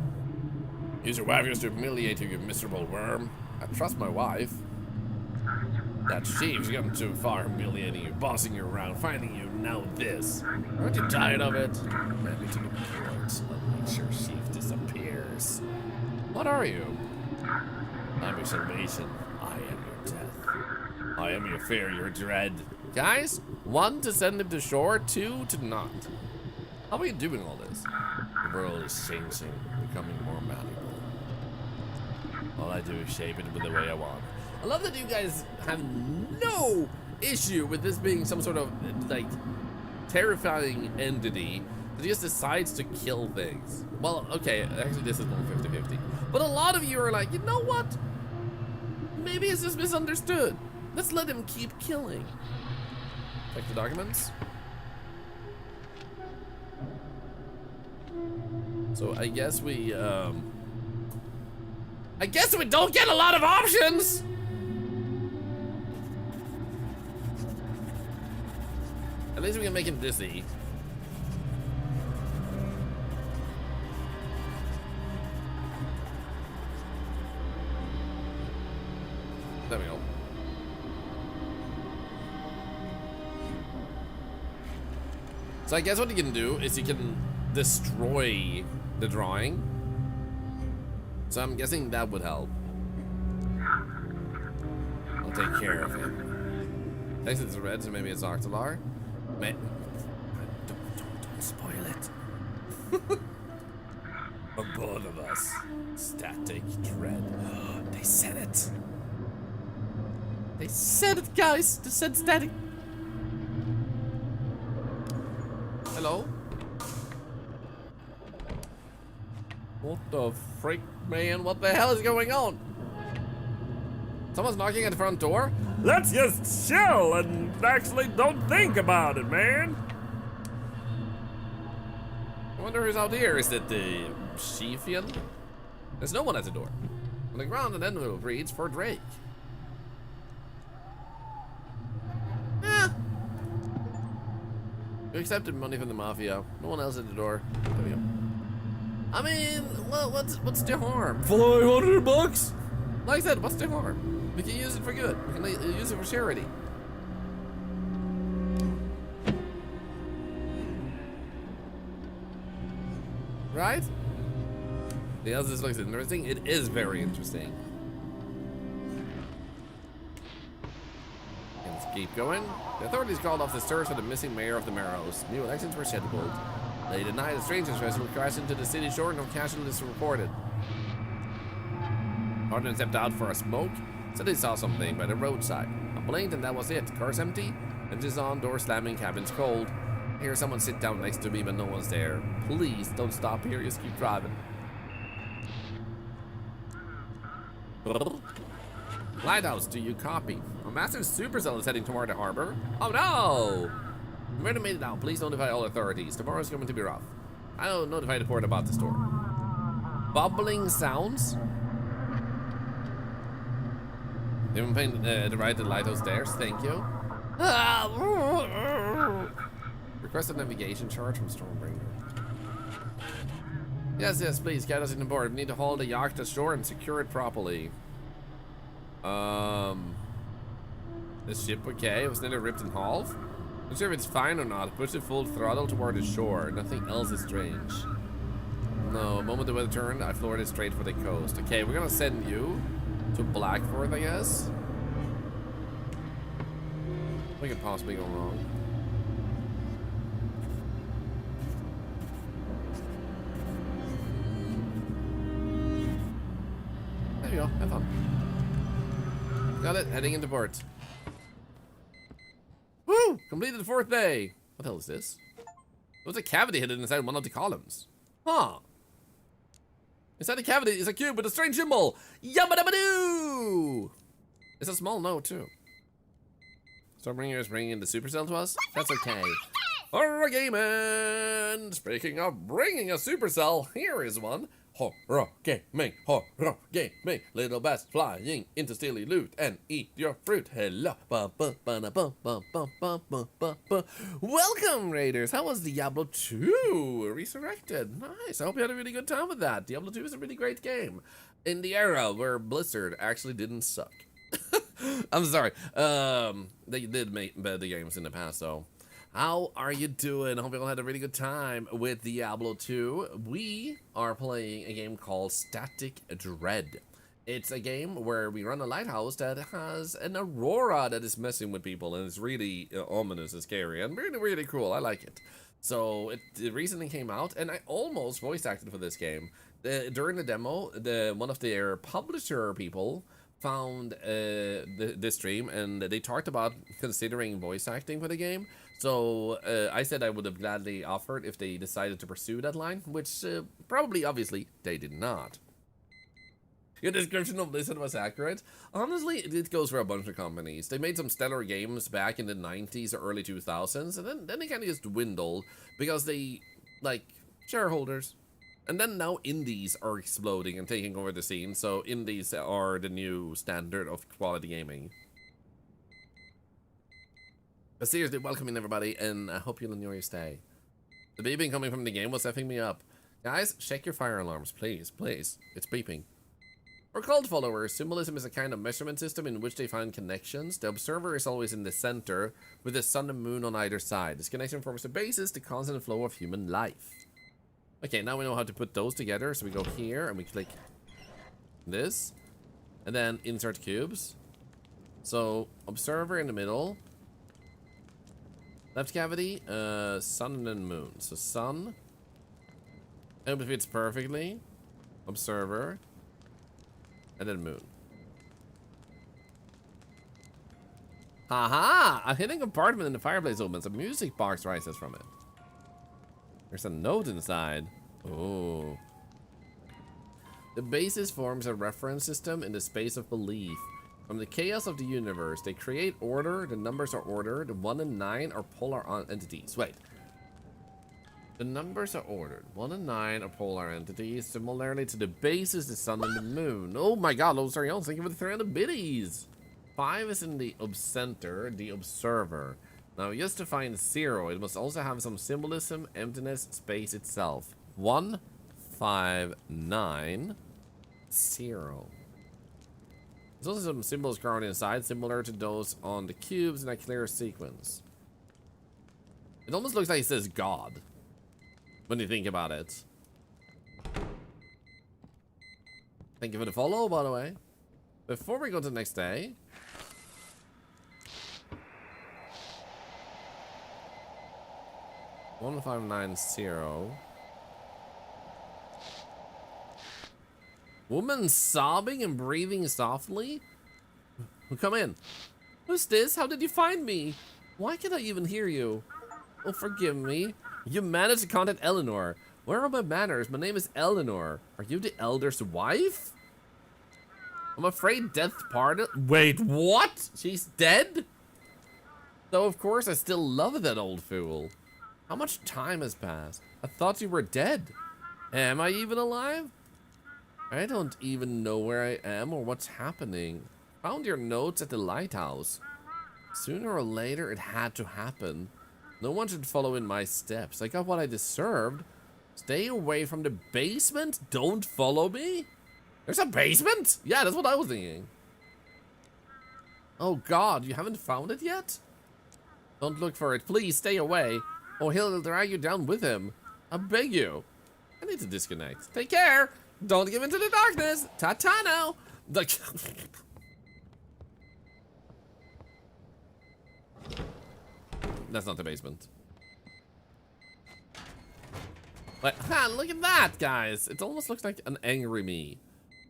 Use your wife used to humiliate you, you miserable worm. I trust my wife. That she's gotten too far, humiliating you, bossing you around, finding you now this. Aren't you tired of it? Let me to the ports. Let make sure Sheaf disappears. What are you? I'm your salvation. I am your death. I am your fear, your dread. Guys, 1 to send him to shore, 2 to not. How are you doing all this? The world is changing, becoming more malleable. All I do is shape it the way I want. I love that you guys have no issue with this being some sort of like terrifying entity that just decides to kill things. Well, okay, actually this is more 50-50. But a lot of you are like, you know what? Maybe it's just misunderstood. Let's let him keep killing. Check the documents. So I guess we don't get a lot of options. At least we can make him dizzy. There we go. So I guess what you can do is you can destroy the drawing. So I'm guessing that would help. I'll take care of him. Thanks, it's red, so maybe it's Thorlar. Man, don't spoil it. For both of us. Static dread. They said it. They said it, guys. They said static. Hello? What the freak, man? What the hell is going on? Someone's knocking at the front door? Let's just chill and actually don't think about it, man. I wonder who's out here. Is it the Sheefian? There's no one at the door. On the ground, an envelope reads for Drake. You accepted money from the mafia. No one else at the door. There we go. I mean, well, what's the harm? $500? Like I said, what's the harm? We can use it for good. We can use it for charity. Right? Yes, this looks interesting. It is very interesting. Let's keep going. The authorities called off the search for the missing mayor of the Marrows. New elections were scheduled. Late at night, a stranger's vessel crashed into the city shore. No casualties reported. Hardin stepped out for a smoke. Said he saw something by the roadside. I blinked and that was it. Car's empty. Engines on, door slamming, cabin's cold. I hear someone sit down next to me, but no one's there. Please don't stop here. Just keep driving. Lighthouse, do you copy? A massive supercell is heading toward the harbor. Oh no! We already made it out. Please notify all authorities. Tomorrow's going to be rough. I'll notify the port about the storm. Bubbling sounds? You haven't painted the right to the lighthouse stairs. Thank you. Request a navigation charge from Stormbringer. Yes, please, get us in the board. We need to haul the yacht to shore and secure it properly. The ship okay? It was nearly ripped in half. Not sure if it's fine or not. Push it full throttle toward the shore. Nothing else is strange. No, the moment the weather turned, I floored it straight for the coast. Okay, we're gonna send you to Blackford, I guess. What could possibly go wrong? There you go, have fun. Got it, heading into port. Woo! Completed the 4th day. What the hell is this? There's a cavity hidden inside one of the columns. Huh. Inside the cavity is a cube with a strange symbol. Yabba-dabba-doo! It's a small note, too. Stormbringer is bringing the supercell to us? That's okay. Horror gaming! Speaking of bringing a supercell, here is one. Horror gaming, horror gaming. Little bats flying into steely loot and eat your fruit. Hello. Welcome, Raiders. How was Diablo 2 Resurrected? Nice. I hope you had a really good time with that. Diablo 2 is a really great game. In the era where Blizzard actually didn't suck. I'm sorry. They did make better games in the past, though. How are you doing? I hope you all had a really good time with Diablo 2. We are playing a game called Static Dread. It's a game where we run a lighthouse that has an aurora that is messing with people, and it's really ominous and scary and really, really cool. I like it. So it recently came out, and I almost voice acted for this game. During the demo, one of their publisher people found this stream, and they talked about considering voice acting for the game. So I said I would have gladly offered if they decided to pursue that line, which probably, obviously, they did not. Your description of Blizzard was accurate. Honestly, it goes for a bunch of companies. They made some stellar games back in the 90s or early 2000s, and then they kind of just dwindled because they, like, shareholders. And then now indies are exploding and taking over the scene, so indies are the new standard of quality gaming. But seriously, welcome everybody, and I hope you'll enjoy your stay. The beeping coming from the game was effing me up. Guys, check your fire alarms, please, please. It's beeping. For cult followers, symbolism is a kind of measurement system in which they find connections. The observer is always in the center, with the sun and moon on either side. This connection forms the basis, the constant flow of human life. Okay, now we know how to put those together, so we go here, and we click this, and then insert cubes. So, observer in the middle. Left cavity, sun and then moon. So sun, and if it fits perfectly, observer, and then moon. Haha! A hidden compartment in the fireplace opens. A music box rises from it. There's a note inside. Oh. The basis forms a reference system in the space of belief. From the chaos of the universe, they create order. The numbers are ordered. 1 and 9 are polar entities. Wait. The numbers are ordered. 1 and 9 are polar entities. Similarly to the basis, the sun and the moon. Oh my god, oh sorry, thank you for the 300 biddies. 5 is in the center, the observer. Now, just to find 0, it must also have some symbolism, emptiness, space itself. 1, 5, 9, 0. There's also some symbols carved inside, similar to those on the cubes in a clear sequence. It almost looks like it says God, when you think about it. Thank you for the follow, by the way. Before we go to the next day... 1590. Woman sobbing and breathing softly? Come in. Who's this? How did you find me? Why can't I even hear you? Oh, forgive me. You managed to contact Eleanor. Where are my manners? My name is Eleanor. Are you the elder's wife? I'm afraid death parted. Wait, what? She's dead? Though, of course, I still love that old fool. How much time has passed? I thought you were dead. Am I even alive? I don't even know where I am or what's happening. Found your notes at the lighthouse. Sooner or later, it had to happen. No one should follow in my steps. I got what I deserved. Stay away from the basement. Don't follow me. There's a basement? Yeah, that's what I was thinking. Oh God, you haven't found it yet? Don't look for it. Please stay away. Or he'll drag you down with him. I beg you. I need to disconnect. Take care. Don't give in to the darkness. Ta-ta now. That's not the basement. But, look at that, guys. It almost looks like an angry me.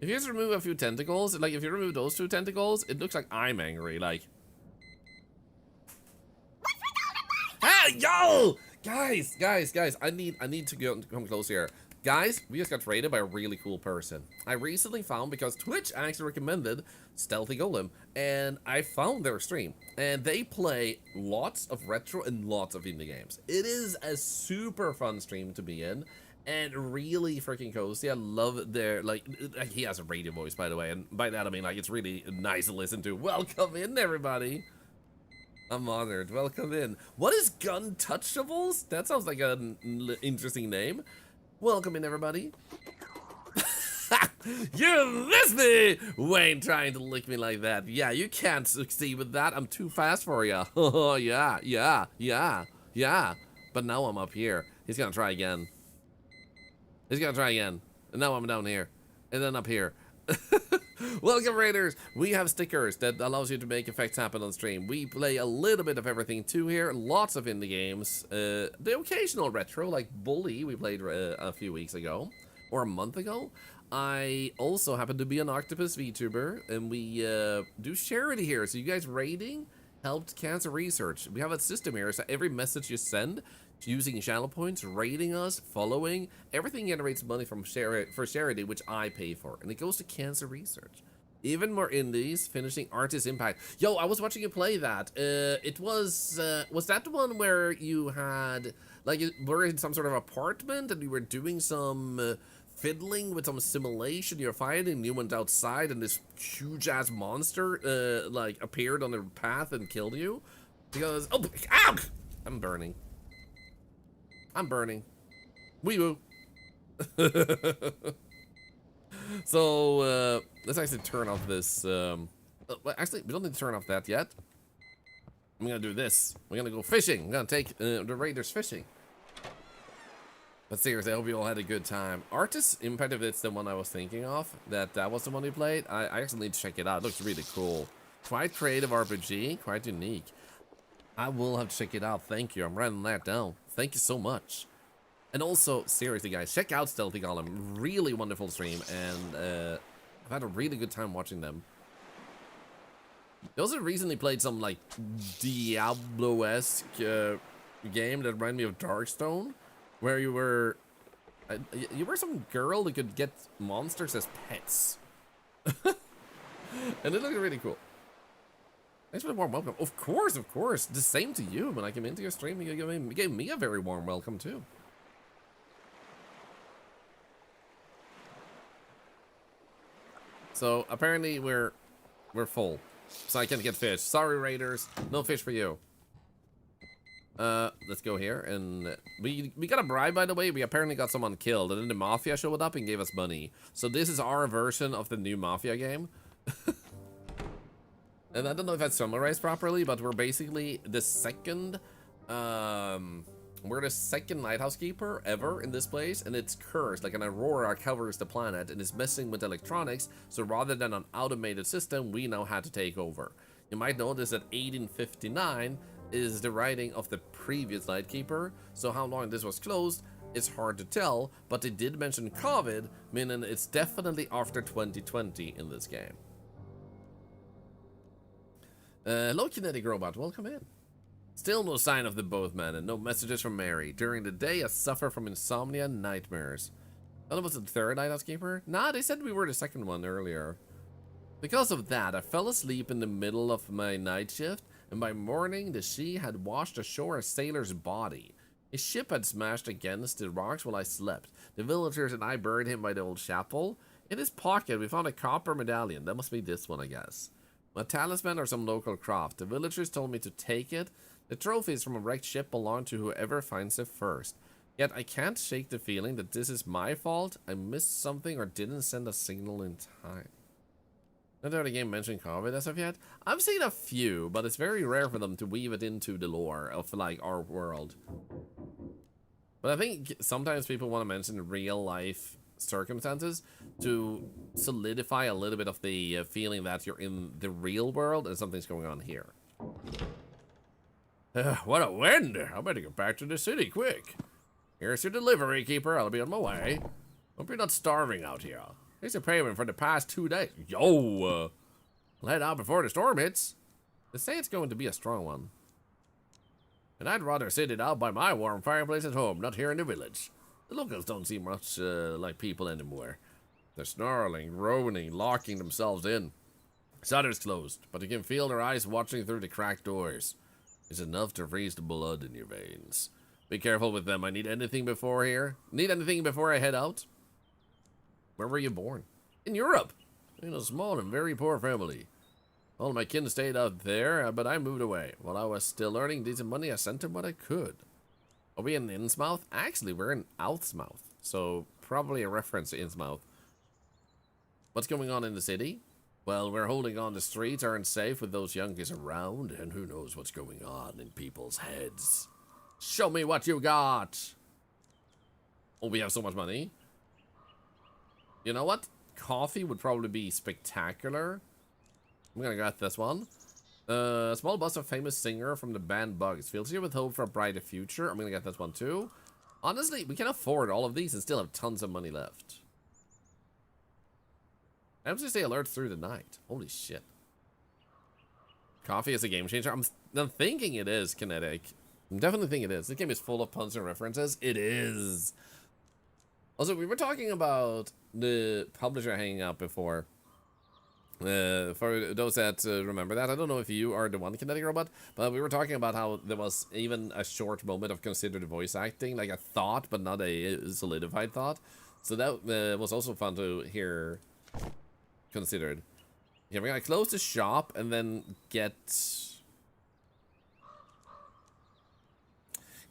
If you just remove a few tentacles, like if you remove those 2 tentacles, it looks like I'm angry, like. Hey, yo! Guys, I need to come close here. Guys, we just got raided by a really cool person. I recently found, because Twitch actually recommended Stealthy Golem, and I found their stream. And they play lots of retro and lots of indie games. It is a super fun stream to be in, and really freaking cozy. I love their, like, he has a radio voice, by the way, and by that I mean, like, it's really nice to listen to. Welcome in, everybody. I'm honored. Welcome in. What is Gun Touchables? That sounds like an interesting name. Welcome in, everybody. You missed me! Wayne trying to lick me like that. Yeah, you can't succeed with that. I'm too fast for you. Oh, yeah. But now I'm up here. He's gonna try again. And now I'm down here. And then up here. Welcome, Raiders. We have stickers that allows you to make effects happen on stream. We play a little bit of everything too here. Lots of indie games. The occasional retro, like Bully, we played a few weeks ago. Or a month ago. I also happen to be an Octopus VTuber. And we do charity here. So you guys raiding helped cancer research. We have a system here. So every message you send using channel points, rating us, following, everything generates money from for charity, which I pay for, and it goes to cancer research. Even more indies, finishing Artist Impact. Yo, I was watching you play that. It was that the one where you had, like, you were in some sort of apartment and you were doing some fiddling with some simulation, you're fighting, and you went outside and this huge ass monster like appeared on the path and killed you? Because, oh, ow! I'm burning. Wee woo. So, let's actually turn off this. Actually, we don't need to turn off that yet. I'm gonna do this. We're gonna go fishing. I'm gonna take the Raiders fishing. But seriously, I hope you all had a good time. Artist Impact, if it's the one I was thinking of, that was the one you played, I actually need to check it out. It looks really cool. Quite creative RPG, quite unique. I will have to check it out. Thank you. I'm writing that down. Thank you so much. And also, seriously, guys, check out Stealthy Golem. Really wonderful stream, and I've had a really good time watching them. They also recently played some, like, Diablo-esque game that reminded me of Darkstone, where you were You were some girl that could get monsters as pets. And it looked really cool. Thanks for the warm welcome. Of course, of course. The same to you. When I came into your stream, you gave me a very warm welcome too. So apparently we're full. So I can't get fish. Sorry, raiders. No fish for you. Let's go here, and we got a bribe, by the way. We apparently got someone killed, and then the mafia showed up and gave us money. So this is our version of the new mafia game. And I don't know if that's summarized properly, but we're basically the second lighthouse keeper ever in this place, and it's cursed. Like an aurora covers the planet and is messing with electronics, so rather than an automated system, we now had to take over. You might notice that 1859 is the writing of the previous lightkeeper, so how long this was closed is hard to tell, but they did mention COVID, meaning it's definitely after 2020 in this game. Hello, Kinetic Robot, welcome in. Still no sign of the Boatman and no messages from Mary. During the day, I suffer from insomnia and nightmares. Thought it was the third lighthouse keeper? Nah, they said we were the second one earlier. Because of that, I fell asleep in the middle of my night shift, and by morning, the sea had washed ashore a sailor's body. His ship had smashed against the rocks while I slept. The villagers and I buried him by the old chapel. In his pocket, we found a copper medallion. That must be this one, I guess. A talisman or some local craft. The villagers told me to take it. The trophies from a wrecked ship belong to whoever finds it first. Yet I can't shake the feeling that this is my fault. I missed something or didn't send a signal in time. Not that the game mentioned COVID as of yet. I've seen a few, but it's very rare for them to weave it into the lore of like our world. But I think sometimes people want to mention real life circumstances to solidify a little bit of the feeling that you're in the real world and something's going on here. What a wind! I better get back to the city quick. Here's your delivery, keeper. I'll be on my way. Hope you're not starving out here. Here's your payment for the past 2 days. Yo! I'll head out before the storm hits. They say it's going to be a strong one. And I'd rather sit it out by my warm fireplace at home, not here in the village. The locals don't seem much like people anymore. They're snarling, groaning, locking themselves in. Shutters closed, but you can feel their eyes watching through the cracked doors. It's enough to freeze the blood in your veins. Be careful with them. I need anything before here. Need anything before I head out? Where were you born? In Europe. In a small and very poor family. All my kin stayed out there, but I moved away. While I was still earning decent money, I sent them what I could. Are we in Innsmouth? Actually, we're in Outsmouth. So, probably a reference to Innsmouth. What's going on in the city? Well, we're holding on. The streets aren't safe with those youngsters around, and who knows what's going on in people's heads. Show me what you got! Oh, we have so much money. You know what? Coffee would probably be spectacular. I'm gonna get this one. A small bust of famous singer from the band Bugs. Fills you with hope for a brighter future. I'm gonna get this one too. Honestly, we can afford all of these and still have tons of money left. I have to stay alert through the night. Holy shit. Coffee is a game changer. I'm thinking it is, Kinetic. I'm definitely thinking it is. This game is full of puns and references. It is. Also, we were talking about the publisher hanging out before. For those that remember that, I don't know if you are the one, Kinetic Robot, but we were talking about how there was even a short moment of considered voice acting, like a thought, but not a solidified thought. So that was also fun to hear considered. Yeah, we're gonna close the shop and then get...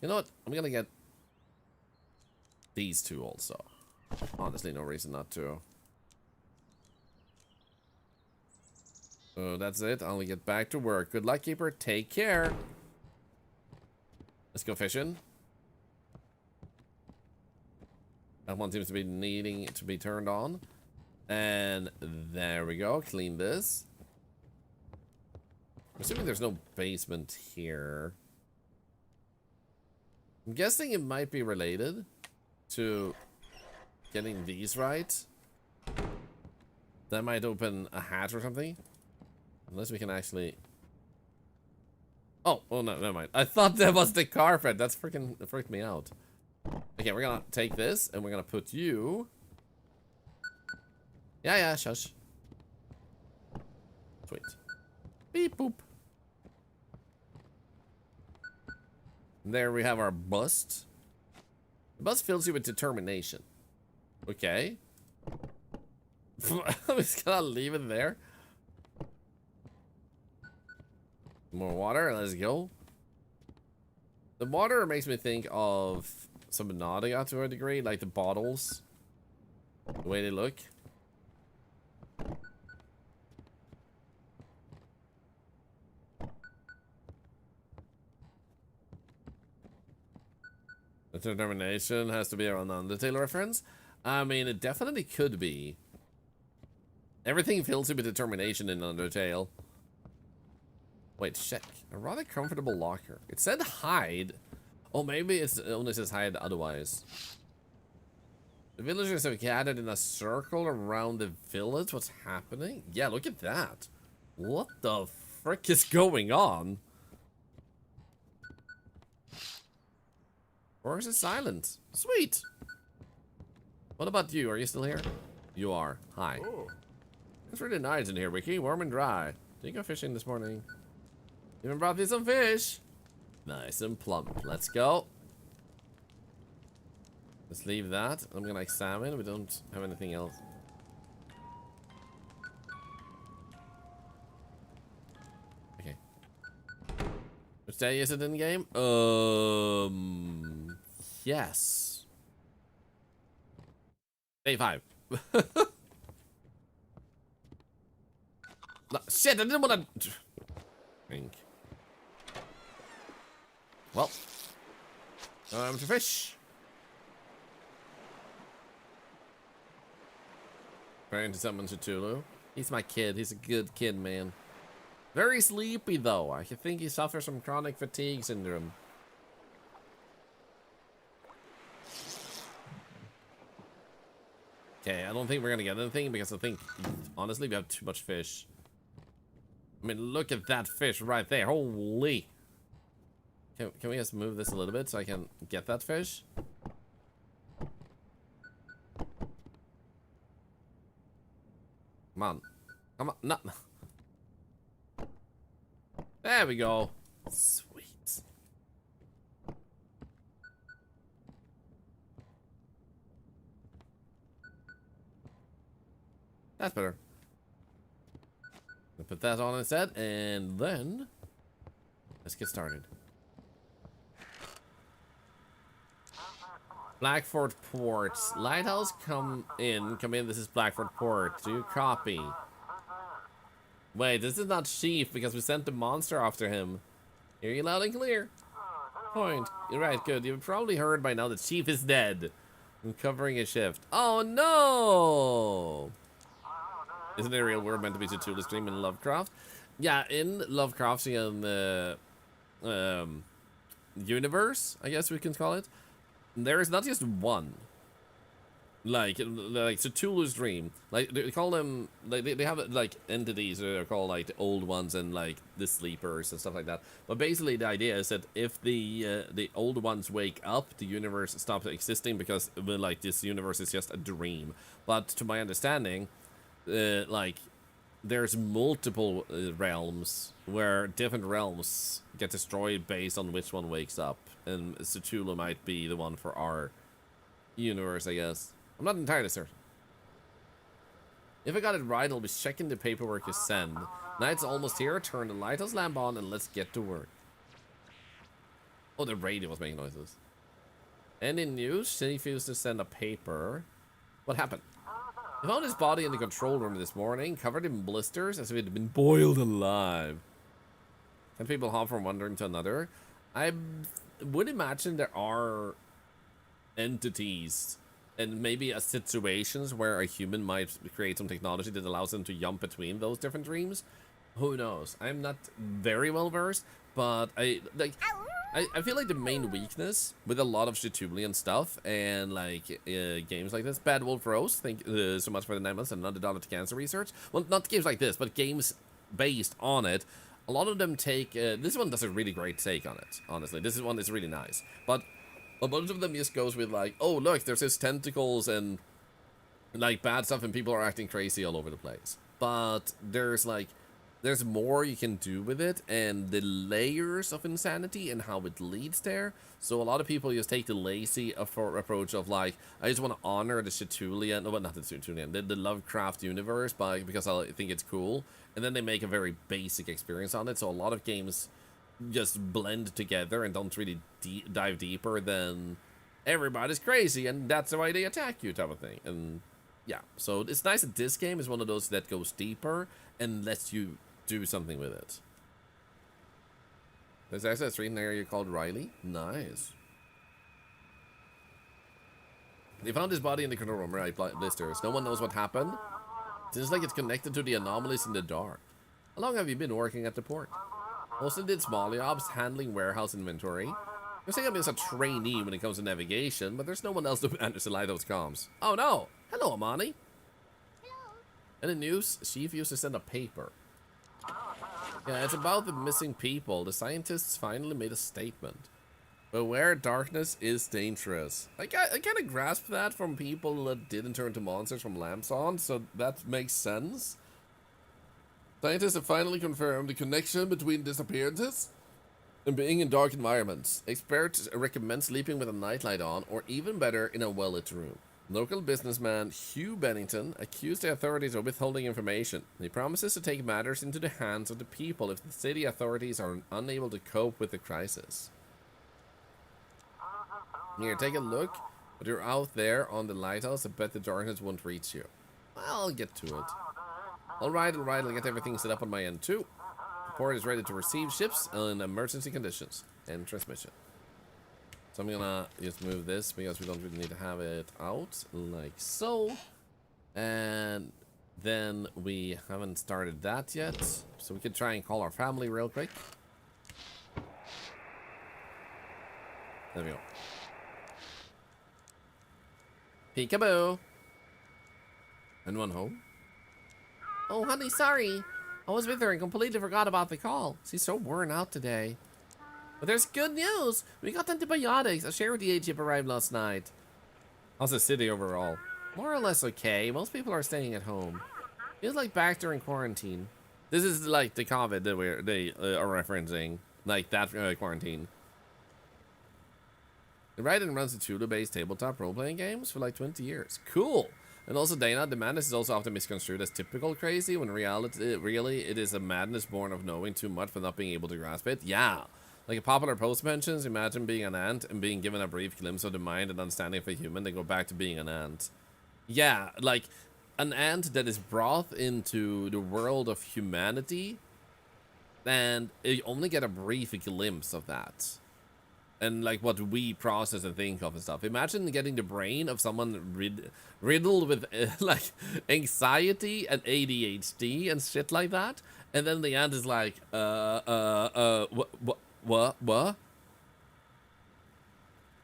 You know what? I'm gonna get these two also. Honestly, no reason not to. So that's it. I'll get back to work. Good luck, keeper. Take care. Let's go fishing. That one seems to be needing to be turned on. And there we go. Clean this. I'm assuming there's no basement here. I'm guessing it might be related to getting these right. That might open a hatch or something. Unless we can actually... Oh, no, never mind. I thought that was the carpet. That's freaking freaked me out. Okay, we're gonna take this and we're gonna put you. Yeah, shush. Sweet. Beep boop. There we have our bust. The bust fills you with determination. Okay. I'm just gonna leave it there. More water, let's go. The water makes me think of Subnautica to a degree, like the bottles. The way they look. The determination has to be around the Undertale reference. I mean, it definitely could be. Everything fills you with determination in Undertale. Wait, check. A rather comfortable locker. It said hide. Oh, maybe it only says hide otherwise. The villagers have gathered in a circle around the village. What's happening? Yeah, look at that. What the frick is going on? Or is it silent? Sweet. What about you? Are you still here? You are. Hi. Oh. It's really nice in here, Wiki. Warm and dry. Did you go fishing this morning? Even brought me some fish. Nice and plump. Let's go. Let's leave that. I'm gonna examine. We don't have anything else. Okay. Which day is it in game? Yes. Day 5. No, shit, I didn't want to drink. Well, time to fish. Trying to summon Cthulhu. He's my kid. He's a good kid, man. Very sleepy, though. I think he suffers from chronic fatigue syndrome. Okay, I don't think we're gonna get anything because I think, honestly, we have too much fish. I mean, look at that fish right there. Holy. Can we just move this a little bit so I can get that fish? Come on. Come on. No. There we go. Sweet. That's better. I'll put that on instead, and then let's get started. Blackford Port. Lighthouse, come in. This is Blackford Port. Do you copy? Wait, this is not Chief because we sent the monster after him. Hear you loud and clear. Point. You're right, good. You've probably heard by now that Chief is dead. I'm covering his shift. Oh no! Isn't the real world meant to be Cthulhu's dream in Lovecraft? Yeah, in Lovecraftian universe, I guess we can call it. There is not just one. Like Cthulhu's dream. Like they call them, like they have like entities that are called like the old ones and like the sleepers and stuff like that. But basically the idea is that if the old ones wake up, the universe stops existing because like this universe is just a dream. But to my understanding, like there's multiple realms where different realms get destroyed based on which one wakes up, and Cthulhu might be the one for our universe, I guess. I'm not entirely certain. If I got it right, I'll be checking the paperwork you send. Night's almost here. Turn the lighthouse lamp on and let's get to work. Oh, the radio was making noises. Any news? She refused to send a paper. What happened? I found his body in the control room this morning, covered in blisters as if it had been boiled alive. Can people hop from one room to another? I would imagine there are entities and maybe situations where a human might create some technology that allows them to jump between those different dreams. Who knows? I'm not very well versed, but I feel like the main weakness with a lot of Cthulhian stuff and like games like this, Bad Wolf Rose, thank so much for the 9 months and another $1 to cancer research. Well, not games like this, but games based on it. A lot of them take, this one does a really great take on it, honestly. This one is really nice. But A bunch of them just goes with like, oh look, there's his tentacles and like bad stuff and people are acting crazy all over the place. But there's like, there's more you can do with it and the layers of insanity and how it leads there. So a lot of people just take the lazy approach of like, I just want to honor the Chitulian, no, but not the Chitulian, the Lovecraft universe because I think it's cool. And then they make a very basic experience on it. So a lot of games just blend together and don't really dive deeper than everybody's crazy and that's the way they attack you type of thing. And yeah, so it's nice that this game is one of those that goes deeper and lets you do something with it. There's actually a street in the area called Riley. Nice. They found his body in the control room, right? Blisters. No one knows what happened. Seems like it's connected to the anomalies in the dark. How long have you been working at the port? Mostly did small jobs, handling warehouse inventory. You're saying I'm just a trainee when it comes to navigation, but there's no one else to manage the lighthouse comms. Oh no! Hello, Amani! Hello. Any news? Chief used to send a paper. Yeah, it's about the missing people. The scientists finally made a statement. Beware, darkness is dangerous. I kind of grasp that from people that didn't turn to monsters from lamps on, so that makes sense. Scientists have finally confirmed the connection between disappearances and being in dark environments. Experts recommend sleeping with a nightlight on, or even better, in a well-lit room. Local businessman Hugh Bennington accused the authorities of withholding information. He promises to take matters into the hands of the people if the city authorities are unable to cope with the crisis. Here, take a look. But you're out there on the lighthouse, I bet the darkness won't reach you. I'll get to it. Alright, I'll get everything set up on my end too. The port is ready to receive ships in emergency conditions. And transmission. So I'm gonna just move this because we don't really need to have it out like so. And then we haven't started that yet. So we could try and call our family real quick. There we go. Peekaboo. Anyone home? Oh, honey, sorry. I was with her and completely forgot about the call. She's so worn out today. But there's good news. We got antibiotics. A charity aid ship arrived last night. How's the city overall? More or less okay. Most people are staying at home. Feels like back during quarantine. This is like the COVID that they are referencing. Like that quarantine. The Raiden runs the Tula-based tabletop role-playing games for like 20 years. Cool. And also Dana, the madness is also often misconstrued as typical crazy, when really it is a madness born of knowing too much but not being able to grasp it. Yeah. Like a popular post mentions, imagine being an ant and being given a brief glimpse of the mind and understanding of a human, then go back to being an ant. Yeah, like an ant that is brought into the world of humanity, and you only get a brief glimpse of that. And like what we process and think of and stuff. Imagine getting the brain of someone riddled with like anxiety and ADHD and shit like that. And then the ant is like, what?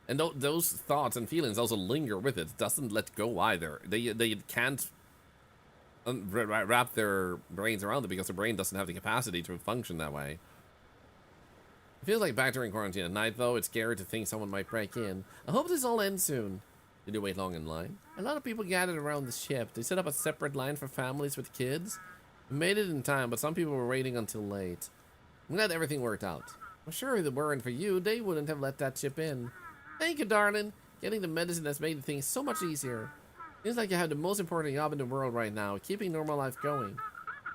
And those thoughts and feelings also linger with it. Doesn't let go either. They can't wrap their brains around it because their brain doesn't have the capacity to function that way. It feels like back during quarantine at night, though. It's scary to think someone might break in. I hope this all ends soon. Did you wait long in line? A lot of people gathered around the ship. They set up a separate line for families with kids. We made it in time, but some people were waiting until late. I'm glad everything worked out. I'm sure if it weren't for you, they wouldn't have let that ship in. Thank you, darling. Getting the medicine has made things so much easier. Seems like you have the most important job in the world right now, keeping normal life going.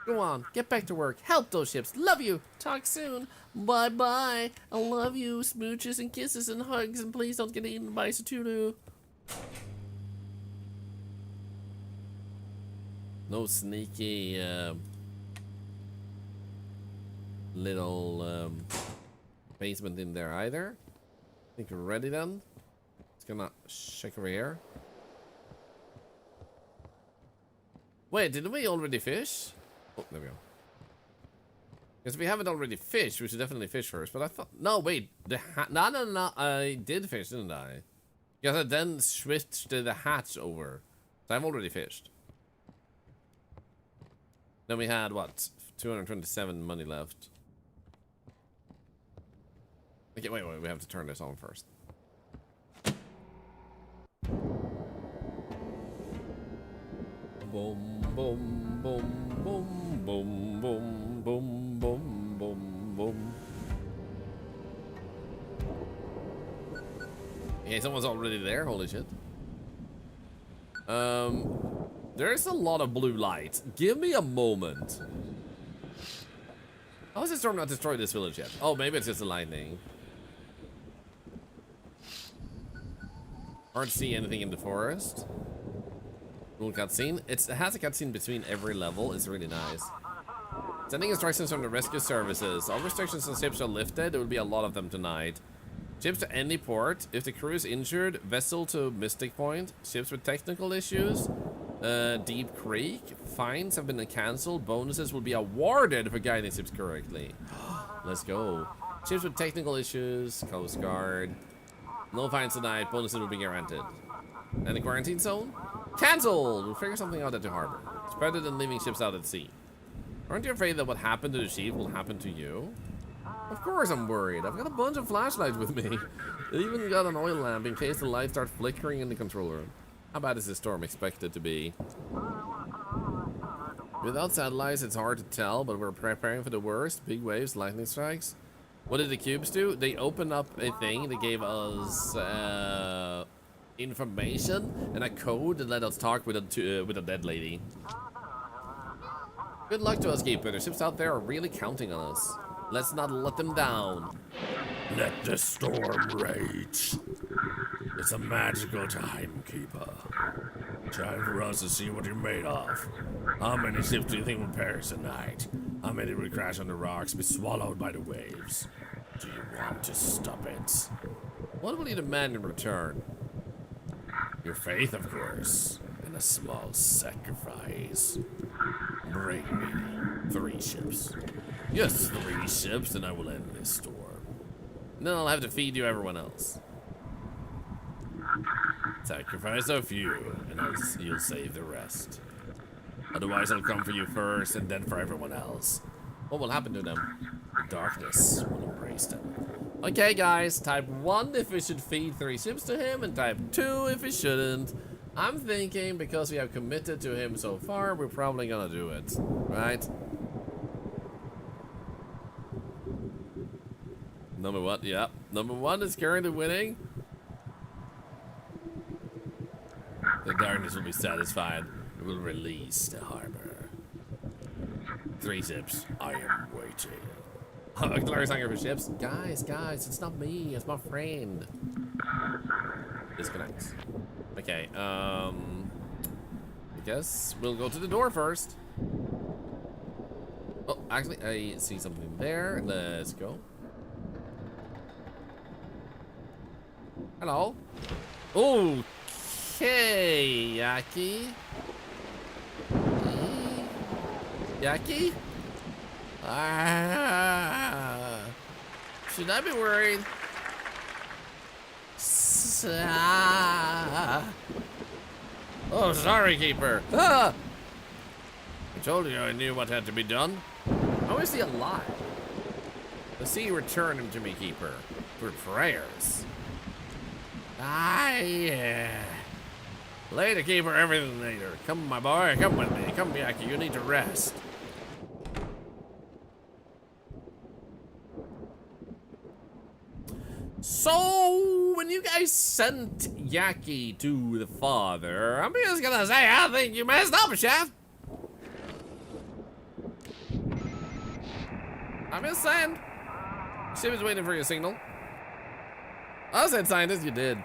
Go on, get back to work. Help those ships. Love you. Talk soon. Bye-bye. I love you. Smooches and kisses and hugs. And please don't get eaten by Satulu. No sneaky little basement in there either. I think we're ready then. It's gonna check over here. Wait, didn't we already fish? Oh, there we go. Because if we haven't already fished, we should definitely fish first. But I thought... No, wait. No. I did fish, didn't I? Because I then switched the hatch over. So I've already fished. Then we had, what? 227 money left. Okay, wait. We have to turn this on first. boom, boom, boom, boom, boom, boom, boom, boom, boom, boom. Yeah, someone's already there. Holy shit. There's a lot of blue light. Give me a moment. How is the storm not destroyed this village yet? Oh, maybe it's just the lightning. Hard to see anything in the forest. Cool cutscene. It has a cutscene between every level. It's really nice. Sending instructions from the rescue services. All restrictions on ships are lifted. There will be a lot of them tonight. Ships to any port. If the crew is injured, vessel to Mystic Point. Ships with technical issues. Deep Creek. Fines have been cancelled. Bonuses will be awarded for guiding ships correctly. Let's go. Ships with technical issues. Coast Guard. No fines tonight. Bonuses will be guaranteed. And the quarantine zone? Cancelled! We'll figure something out at the harbor. It's better than leaving ships out at sea. Aren't you afraid that what happened to the ship will happen to you? Of course I'm worried. I've got a bunch of flashlights with me. I even got an oil lamp in case the lights start flickering in the control room. How bad is this storm expected to be? Without satellites, it's hard to tell, but we're preparing for the worst. Big waves, lightning strikes. What did the cubes do? They opened up a thing that gave us information and a code that let us talk with a dead lady. Good luck to us, Keeper. The ships out there are really counting on us. Let's not let them down. Let the storm rage. It's a magical time, Keeper. Time for us to see what you're made of. How many ships do you think will perish tonight? How many will crash on the rocks, be swallowed by the waves? Do you want to stop it? What will you demand in return? Your faith, of course, and a small sacrifice. Bring me 3 ships. Yes, 3 ships, and I will end this storm. And then I'll have to feed you everyone else. Sacrifice a few, and you'll save the rest. Otherwise, I'll come for you first, and then for everyone else. What will happen to them? The darkness will embrace them. Okay, guys. Type 1 if we should feed 3 ships to him, and type 2 if we shouldn't. I'm thinking because we have committed to him so far, we're probably gonna do it. Right? Number 1, yeah. Number 1 is currently winning. The darkness will be satisfied. It will release the harbor. 3 ships. I am waiting. Glorious hunger for ships. Guys, it's not me. It's my friend. Disconnect. Okay, I guess we'll go to the door first. Oh, actually, I see something there. Let's go. Hello. Okay, Yaki. Yaki? Should I be worried? Oh, sorry, Keeper. I told you I knew what had to be done. How is he alive? The sea returned him to me, Keeper, through prayers. Later, Keeper, everything later. Come, my boy, come with me. Come, Yaki, you need to rest. So, when you guys sent Yaki to the father, I'm just gonna say, I think you messed up, Chef. I'm just saying. She was waiting for your signal. I said, scientist, you did.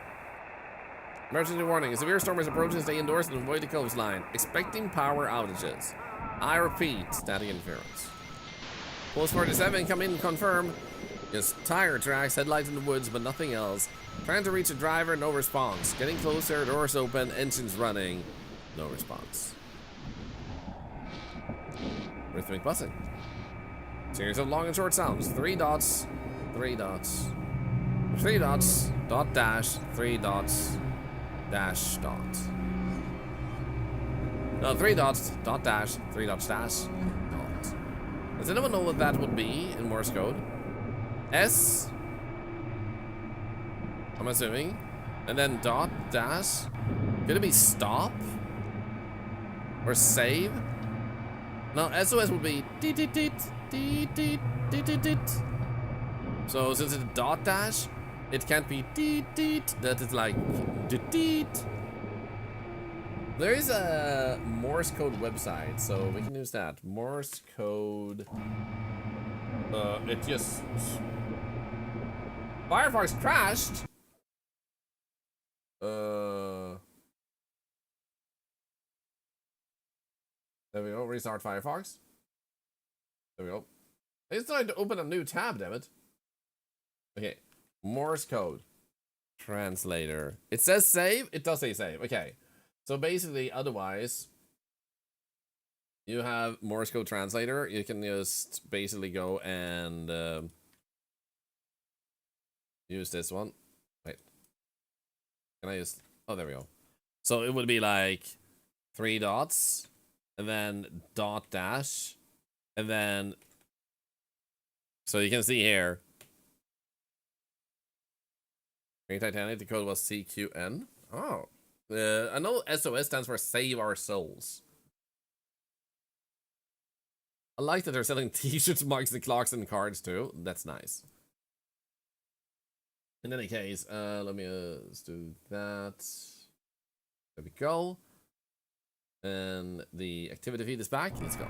Emergency warning. A severe storm is approaching. Stay indoors and avoid the coastline. Expecting power outages. I repeat, static interference. Post 47, come in and confirm. Just tire tracks, headlights in the woods, but nothing else. Trying to reach a driver, no response. Getting closer, doors open, engines running. No response. Rhythmic buzzing. Series of long and short sounds. 3 dots. 3 dots. 3 dots. Dot dash. 3 dots. Dash dot. No, 3 dots. Dot dash. 3 dots dash. Dot. Does anyone know what that would be in Morse code? S. I'm assuming. And then dot dash. Could it be stop? Or save? No, SOS would be deet deet deet deet deet deet deet deet. So since it's a dot dash, it can't be deet deet. That is like deet deet. There is a Morse code website, so we can use that. Morse code. It just Firefox crashed. There we go. Restart Firefox. There we go. It's time to open a new tab, damn it. Okay. Morse code. Translator. It says save. It does say save. Okay. So basically, otherwise, you have Morse code translator. You can just basically go and use this one. Wait. Can I just... Oh, there we go. So it would be like 3 dots. And then dot dash, and then, so you can see here, Green Titanic, the code was CQN. Oh, I know SOS stands for Save Our Souls. I like that they're selling t-shirts, mugs, and clocks, and cards too. That's nice. In any case, let me let's do that. There we go. And the activity feed is back. Let's go.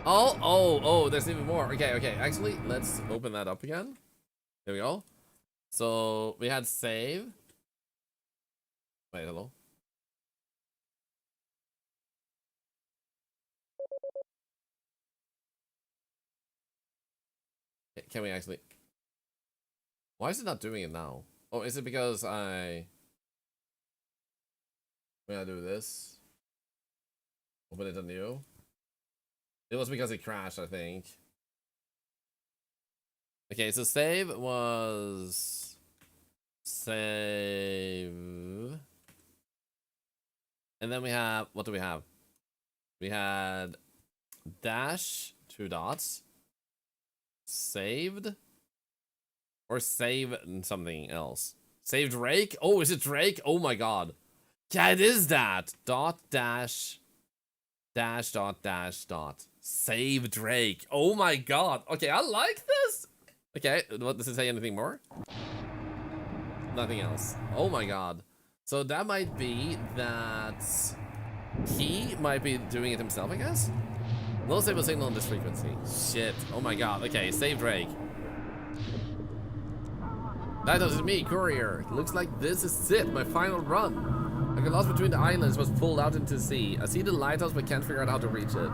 Oh, there's even more. Okay. Actually, let's open that up again. There we go. So we had save. Wait, hello. Can we actually... Why is it not doing it now? Oh, is it because I do this? Open it anew. It was because it crashed, I think. Okay, so save was save. And then we have, what do we have? We had dash, 2 dots. Saved. Or save something else. Save Drake? Oh, is it Drake? Oh my god. Yeah, it is that. Dot dash dash dot dash dot. Save Drake. Oh my god. Okay, I like this. Okay, what does it say? Anything more? Nothing else. Oh my god. So that might be that he might be doing it himself, I guess. No stable signal on this frequency. Shit. Oh my god. Okay, save Drake. That doesn't me, courier. Looks like this is it, my final run. I got lost between the islands, was pulled out into the sea. I see the lighthouse but can't figure out how to reach it.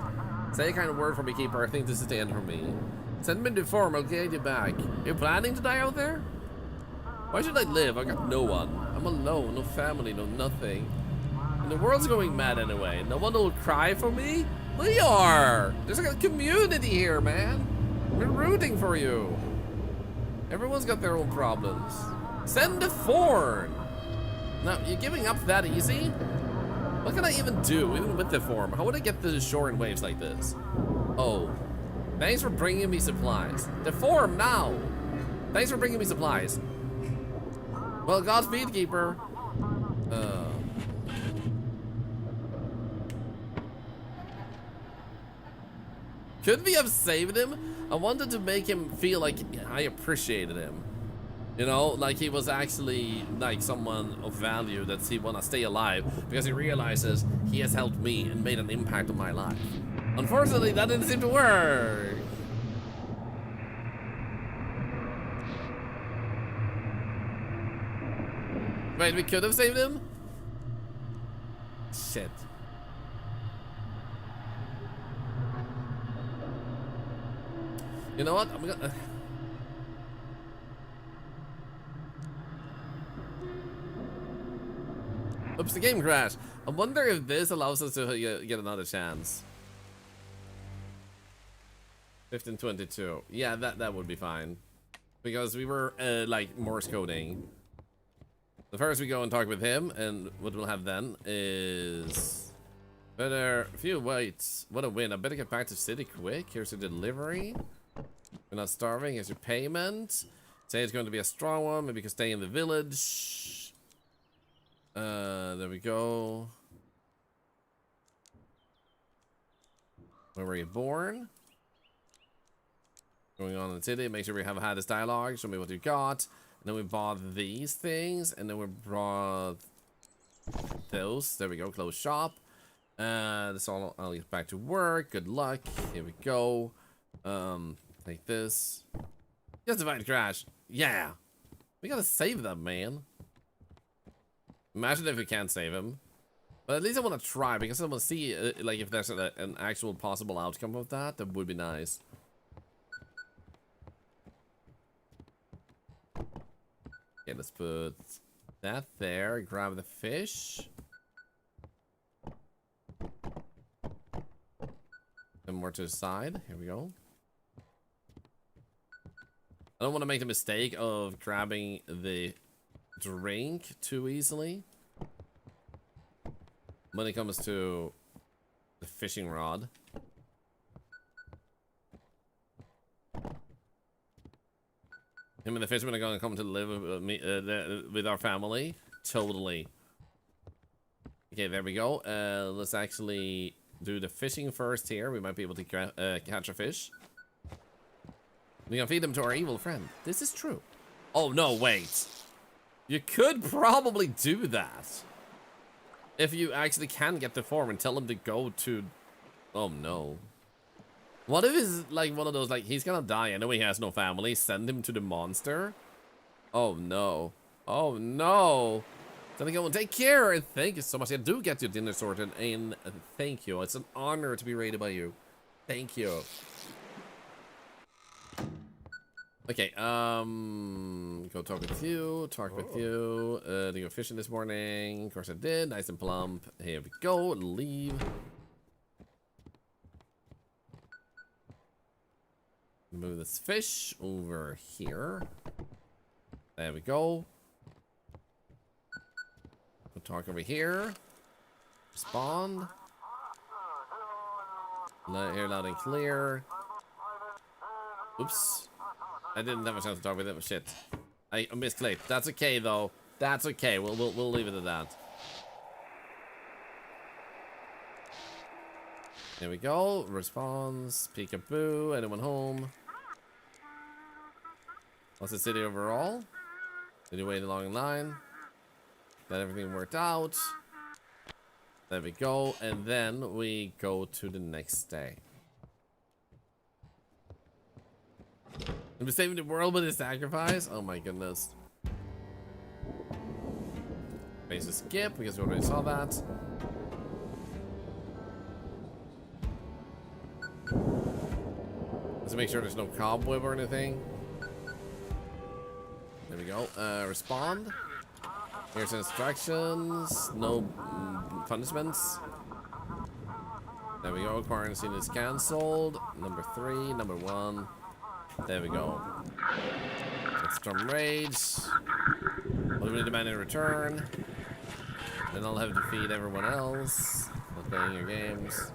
Say a kind of word for me, keeper. I think this is the end for me. Send me the form, I'll get you back. You're planning to die out there? Why should I live? I got no one. I'm alone, no family, no nothing. And the world's going mad anyway. No one will cry for me? We are! There's like a community here, man. We're rooting for you. Everyone's got their own problems. Send the form! Now, you're giving up that easy? What can I even do, even with the form? How would I get to the shore in waves like this? Oh. Thanks for bringing me supplies. The form now! Thanks for bringing me supplies. Well, Godspeed, keeper. Could we have saved him? I wanted to make him feel like I appreciated him. You know, like he was actually like someone of value, that he wanna stay alive because he realizes he has helped me and made an impact on my life. Unfortunately, that didn't seem to work. Wait, we could have saved him? Shit. You know what? I'm gonna... Oops, the game crashed. I wonder if this allows us to get another chance. 1522. Yeah, that would be fine. Because we were, like, Morse coding. So first we go and talk with him, and what we'll have then is... Better... Phew, wait. What a win. I better get back to city quick. Here's your delivery. We're not starving. Here's your payment. Say it's going to be a strong one. Maybe you can stay in the village. There we go. Where were you born? Going on in the city. Make sure we have had this dialogue. Show me what you got. And then we bought these things. And then we brought those. There we go. Close shop. That's all. I'll get back to work. Good luck. Here we go. Like this. Justified crash. Yeah. We gotta save them, man. Imagine if we can't save him. But at least I want to try, because I want to see like if there's an actual possible outcome of that. That would be nice. Okay, let's put that there. Grab the fish. And more to the side. Here we go. I don't want to make the mistake of grabbing the drink too easily when it comes to the fishing rod. Him and the fisherman are gonna come to live with me, with our family. Totally. Okay, there we go. Let's actually do the fishing first here. We might be able to catch a fish. We can feed them to our evil friend. This is true. Oh no, wait. You could probably do that. If you actually can get the form and tell him to go to... Oh no. What if it's like one of those, like, he's gonna die, I know he has no family, send him to the monster? Oh no. Oh no. Then I go and take care, and thank you so much. I do get your dinner sorted, and thank you. It's an honor to be raided by you. Thank you. Okay, go talk with you, did you go fishing this morning? Of course I did, nice and plump. Here we go, leave. Move this fish over here. There we go. Go talk over here. Respond. Here, loud and clear. Oops. I didn't have a chance to talk with him. Shit. I misclicked. That's okay though. That's okay. We'll leave it at that. There we go. Response. Peekaboo. Anyone home? What's the city overall? Did you wait a long line? Got everything worked out. There we go. And then we go to the next day. And we're saving the world with a sacrifice? Oh my goodness. Base to skip because we already saw that. Let's make sure there's no cobweb or anything. There we go. Respond. Here's instructions. No punishments. There we go. Quarantine is cancelled. Number 3, number 1. There we go. Let's storm rage. What do we demand in return? Then I'll have to feed everyone else. Not playing your games.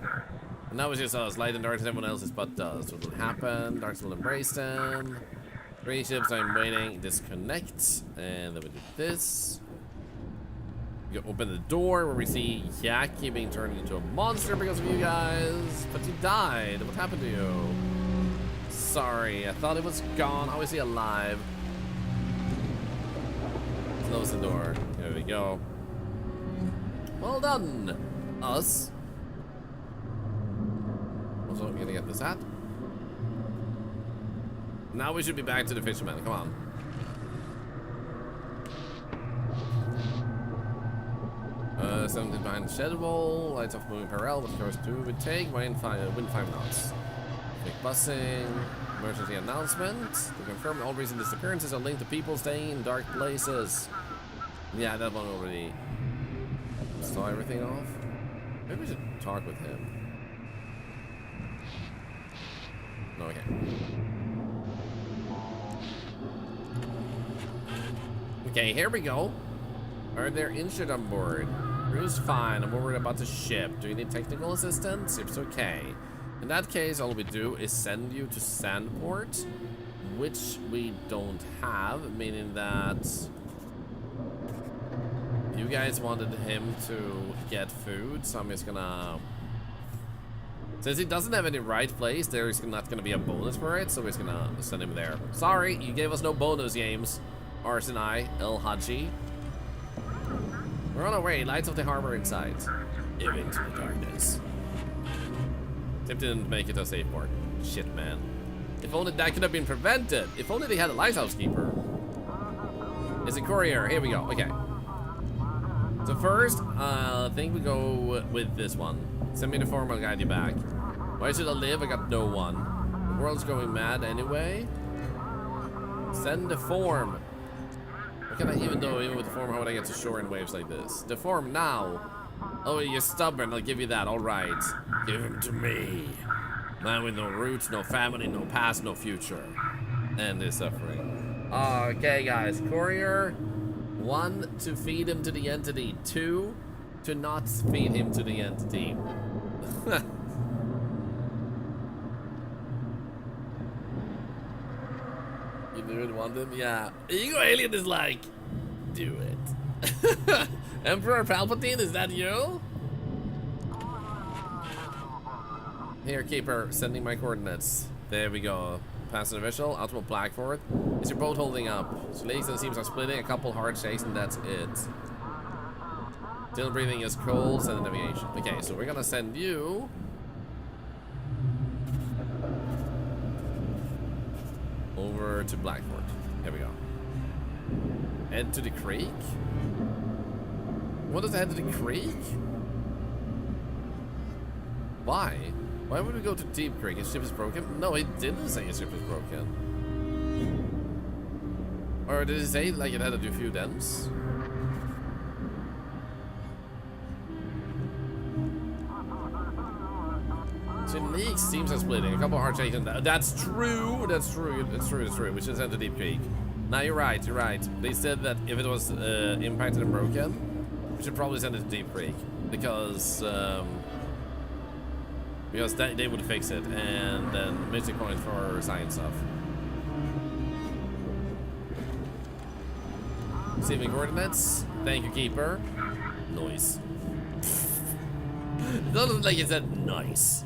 And now it's just us. Light and dark as everyone else's butt does. What will happen? Darks will embrace them. 3 ships, I'm waiting. Disconnect. And then we do this. We open the door where we see Yaki being turned into a monster because of you guys. But you died. What happened to you? Sorry, I thought it was gone. How is he alive? Close the door. There we go. Well done, us. Also, I'm gonna get this hat. Now we should be back to the fisherman. Come on. Something behind the shed wall. Lights off moving parallel. What course do we take? Wind 5 knots. Big bussing. Emergency announcement. To confirm all recent disappearances are linked to people staying in dark places. Yeah, that one already saw everything off. Maybe we should talk with him. No, okay. Okay, here we go. Are there injured on board? Crew's fine. I'm worried about the ship. Do you need technical assistance? Ship's okay. In that case, all we do is send you to Sandport, which we don't have, meaning that you guys wanted him to get food, so I'm just gonna Since he doesn't have any right place, there's not gonna be a bonus for it, so we're just gonna send him there. Sorry, you gave us no bonus, James. Arsenai, El Haji. We're on our way, lights of the harbor in sight. Into the darkness. Tim didn't make it a safe port. Shit, man. If only that could have been prevented. If only they had a lighthouse keeper. It's a courier. Here we go. Okay. So first, I think we go with this one. Send me the form, I'll guide you back. Why should I live? I got no one. The world's going mad anyway. Send the form. What can I even do? Even with the form, how would I get to shore in waves like this? The form now. Oh, you're stubborn. I'll give you that. All right. Give him to me. Man with no roots, no family, no past, no future. And his suffering. Okay, guys. Courier. 1, to feed him to the entity. 2, to not feed him to the entity. You didn't want him? Yeah. Ego Alien is like, do it. Emperor Palpatine, is that you? Here, Keeper, sending my coordinates. There we go. Pass an official, Ultimate Blackford. Is your boat holding up? So legs and seams are splitting, a couple hard shakes, and that's it. Still breathing is cold, send navigation. Okay, so we're gonna send you. Over to Blackford. Here we go. Head to the creek? What does head to the creek? Why? Why would we go to Deep Creek? His ship is broken? No, he didn't say his ship was broken. Or did he say like it had to do a few dents? Unique seems are splitting. A couple of hard shakes. That's true. That's true. It's true. It's true. We should send to Deep Creek. Now you're right. You're right. They said that if it was impacted and broken, we should probably send it to Deep Creek because they would fix it and then mystic points for science stuff. Receiving coordinates. Thank you, Keeper. Noise. It doesn't look like it said nice.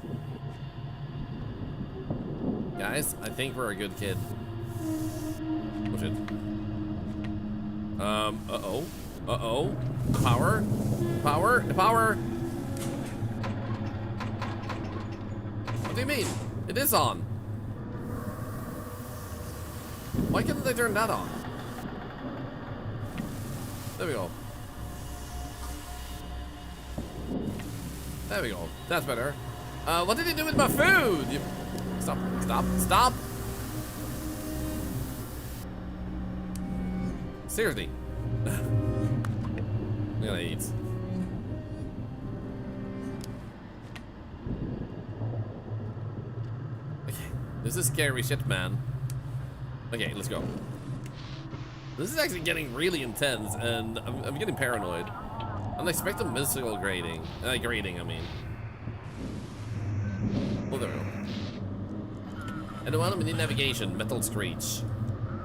Guys, I think we're a good kid. Oh shit. Uh-oh. Uh-oh. Power. Power. Power. What do you mean? It is on. Why couldn't they turn that on? There we go. There we go. That's better. What did he do with my food? Stop. Stop. Stop. Seriously. I'm gonna eat. Okay. This is scary shit, man. Okay, let's go. This is actually getting really intense, and I'm getting paranoid. Unexpected mystical grading. Grading, I mean. Oh, there we go. Anyone? We need navigation. Metal screech.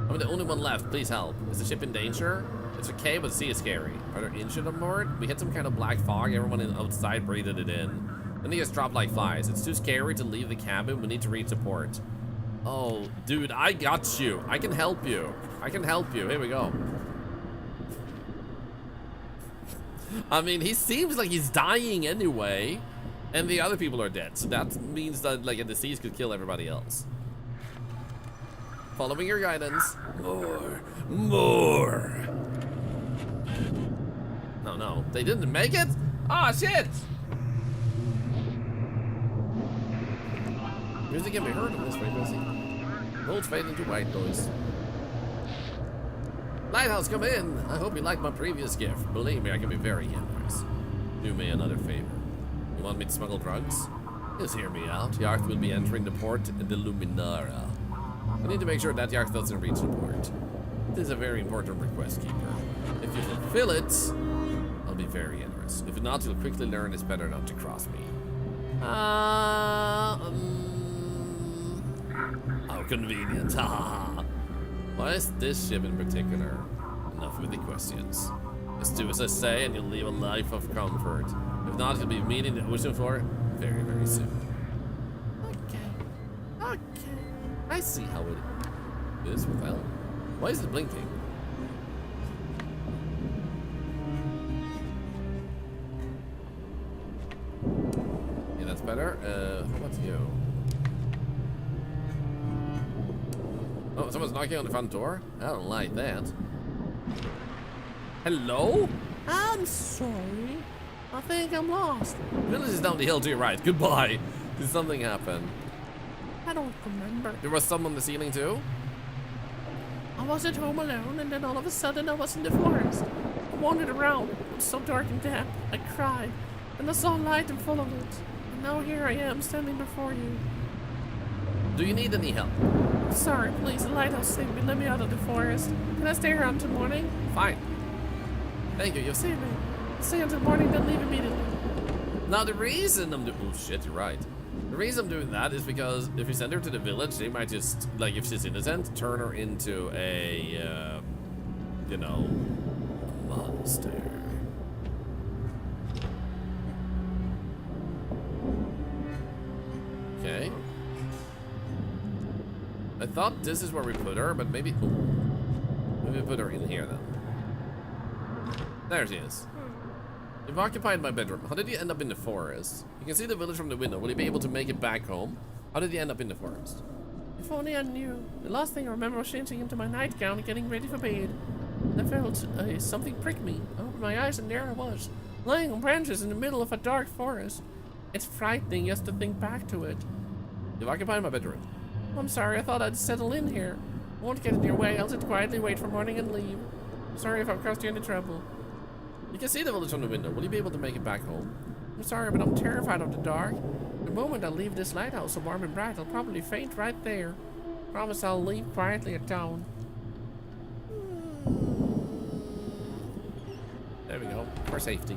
I'm the only one left. Please help. Is the ship in danger? It's okay, but the sea is scary. Are there injured on board? We hit some kind of black fog. Everyone outside breathed it in. Then they just dropped like flies. It's too scary to leave the cabin. We need to reach the port. Oh, dude, I got you. I can help you. I can help you. Here we go. I mean, he seems like he's dying anyway, and the other people are dead. So that means that, like, a disease could kill everybody else. Following your guidance. More. More. No, no. They didn't make it? Ah, shit! Music can be heard on this frequency. Roads fade into white noise. Lighthouse, come in! I hope you liked my previous gift. Believe me, I can be very generous. Do me another favor. You want me to smuggle drugs? Just hear me out. Yacht will be entering the port in the Luminara. I need to make sure that yacht doesn't reach the port. It is a very important request, Keeper. If you fulfill it, I'll be very generous. If not, you'll quickly learn it's better not to cross me. How convenient. Why is this ship in particular? Enough with the questions. Just do as I say and you'll live a life of comfort. If not, you'll be meeting the ocean floor very, very soon. I see how it is without. Why is it blinking? Yeah, that's better. How about you? Oh, someone's knocking on the front door? I don't like that. Hello? I'm sorry. I think I'm lost. Village is down the hill to your right. Goodbye. Did something happen? I don't remember. There was someone on the ceiling too? I was at home alone, and then all of a sudden I was in the forest. I wandered around. It was so dark and damp. I cried, and I saw light and followed it. And now here I am, standing before you. Do you need any help? Sorry, please, the lighthouse saved me. Let me out of the forest. Can I stay here until morning? Fine. Thank you. You'll see. Save me. Stay until morning, then leave immediately. Now the reason I'm doing, oh shit, you're right. The reason I'm doing that is because if we send her to the village, they might just, like, if she's innocent, turn her into a, you know, monster. Okay. I thought this is where we put her, but maybe, maybe we put her in here then. There she is. You've occupied my bedroom. How did you end up in the forest? You can see the village from the window. Will you be able to make it back home? How did you end up in the forest? If only I knew. The last thing I remember was changing into my nightgown and getting ready for bed. I felt something prick me. I opened my eyes and there I was, lying on branches in the middle of a dark forest. It's frightening just to think back to it. You've occupied my bedroom. I'm sorry, I thought I'd settle in here. I won't get in your way. I'll sit quietly, wait for morning and leave. Sorry if I've caused you any trouble. You can see the village from the window. Will you be able to make it back home? I'm sorry, but I'm terrified of the dark. The moment I leave this lighthouse so warm and bright, I'll probably faint right there. Promise I'll leave quietly at dawn. There we go. For safety.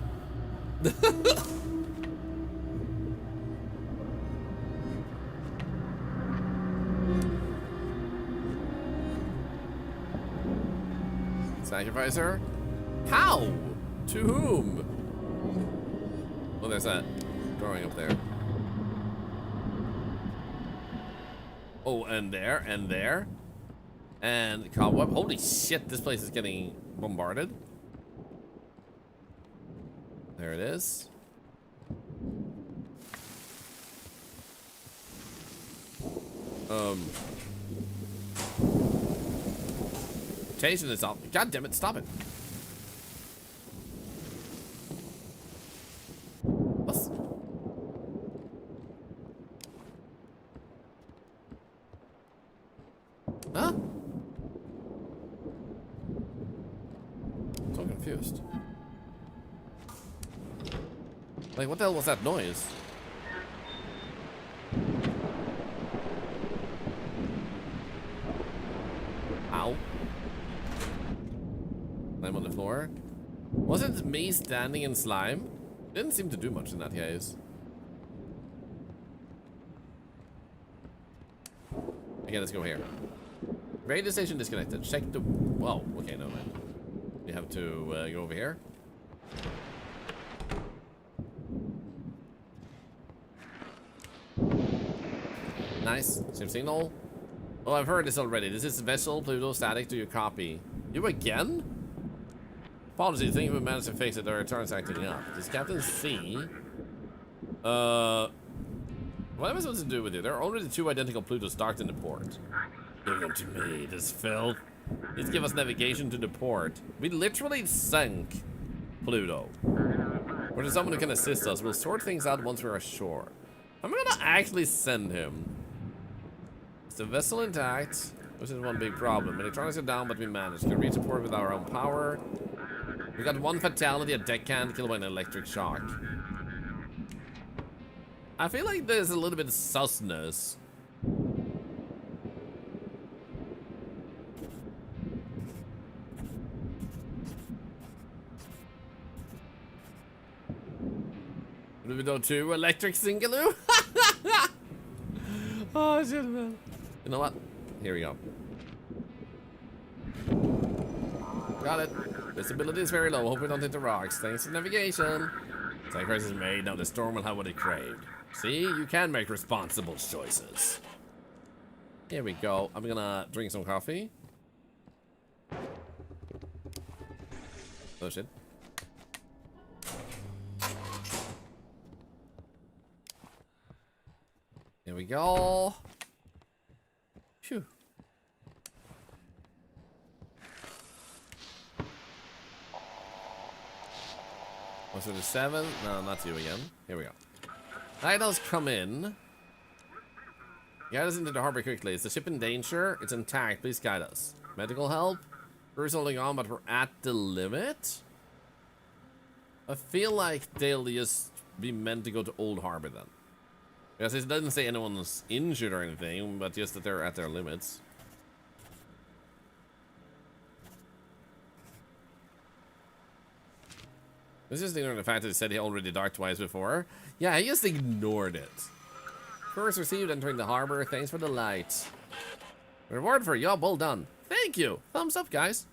Sacrifice her? How? To whom? Oh, there's that drawing up there. Oh, and there, and there. And cobweb. Holy shit, this place is getting bombarded. There it is. Chasing this up. God damn it, stop it. What's... Huh? So confused. Like, what the hell was that noise? Ow. I'm on the floor. Wasn't me standing in slime? Didn't seem to do much in that case. Okay, let's go here. Radio station disconnected. Check the... Whoa, okay, no mind. We have to go over here. Nice. Same signal. Oh, I've heard this already. This is Vessel Pluto static to your copy. You again? Apologies, I think we managed to fix it. Our return's acting up. Does Captain C? What am I supposed to do with you? There are already 2 identical Plutos docked in the port. Give them to me, this filth. Please give us navigation to the port. We literally sank Pluto. Or to someone who can assist us. We'll sort things out once we're ashore. I'm gonna actually send him. Is the vessel intact? Which is one big problem. Electronics are down, but we managed. Can reach the port with our own power. We got 1 fatality, a deckhand killed by an electric shock. I feel like there's a little bit of susness. Rubido 2, electric singaloo? Oh, shit, man. You know what? Here we go. Got it. Visibility is very low. Hope we don't hit the rocks. Thanks to navigation. Sacrifice is made. Now the storm will have what it craved. See? You can make responsible choices. Here we go. I'm gonna drink some coffee. Oh shit. Here we go. Phew. Was it a 7? No, not you again. Here we go. Titles come in. Guide us into the harbor quickly. Is the ship in danger? It's intact. Please guide us. Medical help? We're holding on, but we're at the limit? I feel like they'll just be meant to go to Old Harbor then. Because it doesn't say anyone's injured or anything, but just that they're at their limits. This is ignoring the fact that he said he already docked twice before. Yeah, he just ignored it. Course received entering the harbor. Thanks for the light. Reward for a job well done. Thank you. Thumbs up, guys.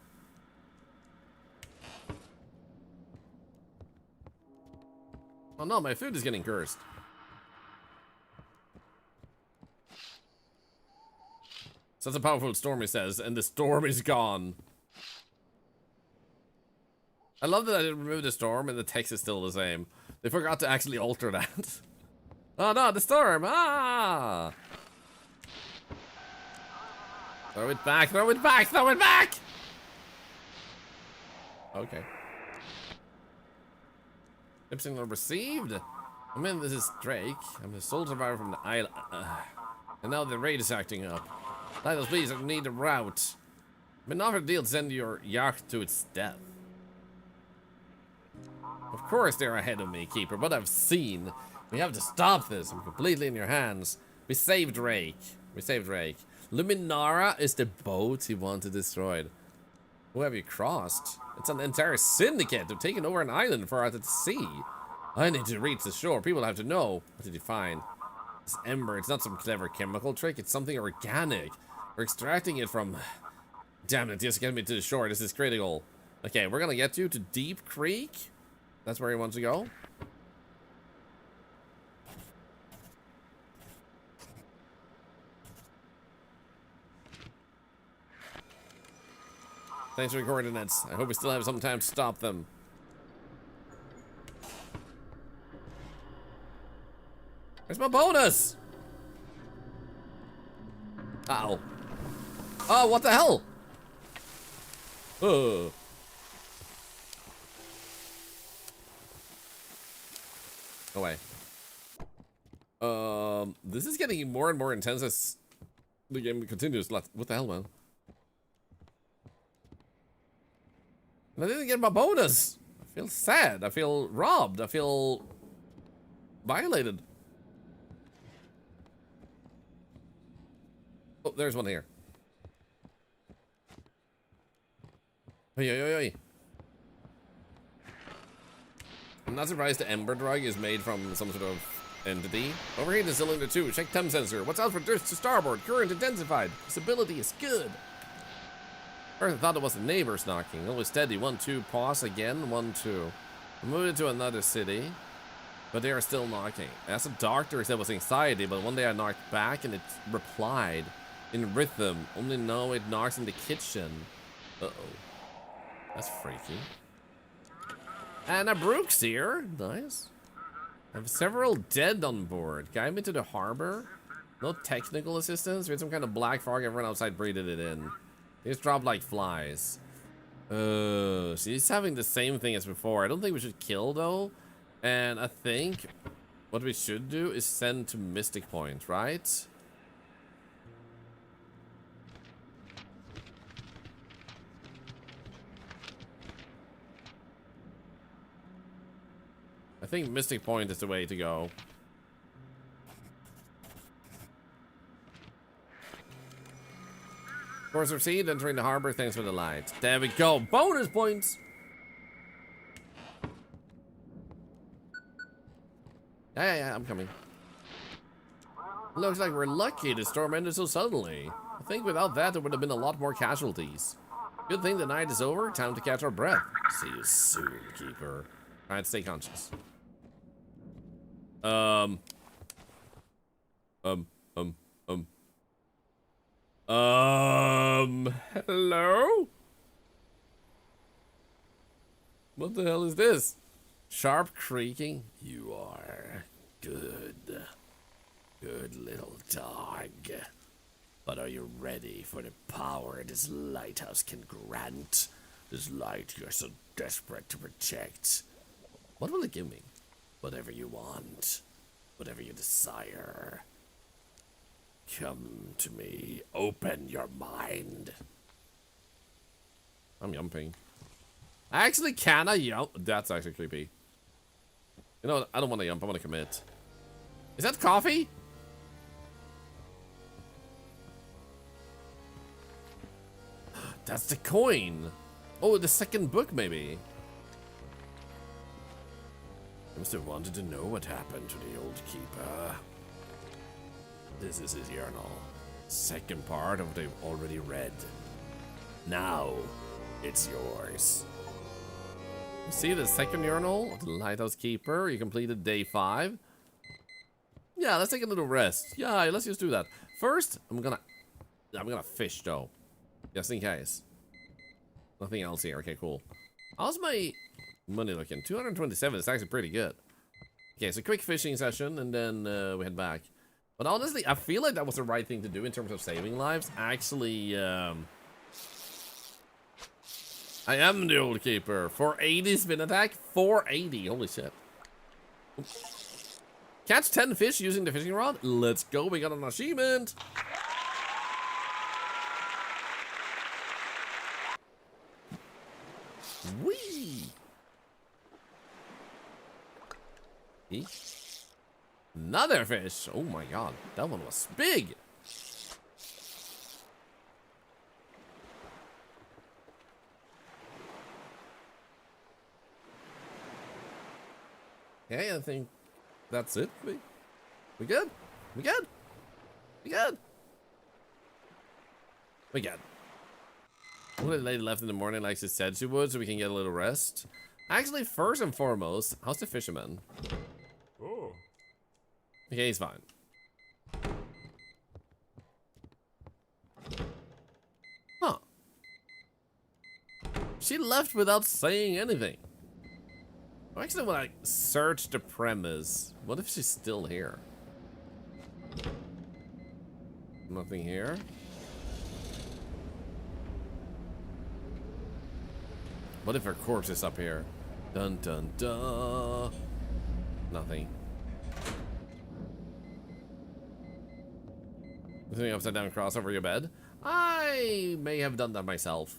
Oh no, my food is getting cursed. Such a powerful storm, he says, and the storm is gone. I love that I didn't remove the storm and the text is still the same. They forgot to actually alter that. Oh no, the storm! Ah! Throw it back, throw it back, throw it back! Okay. Tip signal received. I mean, this is Drake. I'm the sole survivor from the island. And now the raid is acting up. Titles, please, I need a route. I've been offered a deal to send your yacht to its death. Of course they're ahead of me, Keeper, but I've seen. We have to stop this. I'm completely in your hands. We saved Drake. We saved Drake. Luminara is the boat he wanted destroyed. Who have you crossed? It's an entire syndicate. They've taken over an island far out at sea. I need to reach the shore. People have to know. What did you find? This ember, it's not some clever chemical trick. It's something organic. We're extracting it from... Damn it, just get me to the shore. This is critical. Okay, we're gonna get you to Deep Creek. That's where he wants to go. Thanks for the coordinates. I hope we still have some time to stop them. Where's my bonus? Uh-oh. Oh, what the hell? Go away. This is getting more and more intense as the game continues. What the hell, man? I didn't get my bonus. I feel sad. I feel robbed. I feel violated. Oh, there's one here. Oi, oi, oi, oi. I'm not surprised the Ember drug is made from some sort of entity. Overheat is cylinder 2. Check temp sensor. Watch out for drift to starboard. Current intensified. Visibility is good. First I thought it was the neighbors knocking. Always steady. 1, 2. Pause again. 1, 2. I moved it to another city, but they are still knocking. As a doctor said, it was anxiety, but one day I knocked back and it replied in rhythm. Only now it knocks in the kitchen. Uh-oh. That's freaky. Anna Brooks here. Nice. I have several dead on board. Guide me to the harbor. No technical assistance. We had some kind of black fog. Everyone outside breathed it in. They just dropped like flies. She's having the same thing as before. I don't think we should kill though. And I think what we should do is send to Mystic Point, right? I think Mystic Point is the way to go. Course received, entering the harbor, thanks for the light. There we go, bonus points! Yeah, I'm coming. Looks like we're lucky the storm ended so suddenly. I think without that there would have been a lot more casualties. Good thing the night is over, time to catch our breath. See you soon, Keeper. Alright, stay conscious. Hello? What the hell is this? Sharp creaking? You are good. Good little dog. But are you ready for the power this lighthouse can grant? This light you're so desperate to protect. What will it give me? Whatever you want. Whatever you desire. Come to me. Open your mind. I'm yumping. Actually, can I yump? That's actually creepy. You know what? I don't want to yump. I want to commit. Is that coffee? That's the coin. Oh, the second book, maybe. I must have wanted to know what happened to the old keeper. This is his journal. Second part of what I've already read. Now, it's yours. You see the second urinal of the lighthouse keeper. You completed day 5. Yeah, let's take a little rest. Yeah, let's just do that. First, I'm gonna fish though, just in case. Nothing else here. Okay, cool. How's my money looking? 227. It's actually pretty good. Okay, so quick fishing session, and then we head back. But honestly, I feel like that was the right thing to do in terms of saving lives. Actually, I am the old keeper. 480 spin attack. 480. Holy shit. Oops. Catch 10 fish using the fishing rod. Let's go. We got an achievement. Whee. Another fish. Oh my god. That one was big. Okay, I think that's it. We good? We good? We good? We good. A little lady left in the morning like she said she would, so we can get a little rest. Actually, first and foremost, how's the fisherman? Oh. Okay, he's fine. Huh. She left without saying anything. Actually, when I search the premise, what if she's still here? Nothing here. What if her corpse is up here? Dun dun dun. Nothing. Something upside down cross over your bed? I may have done that myself.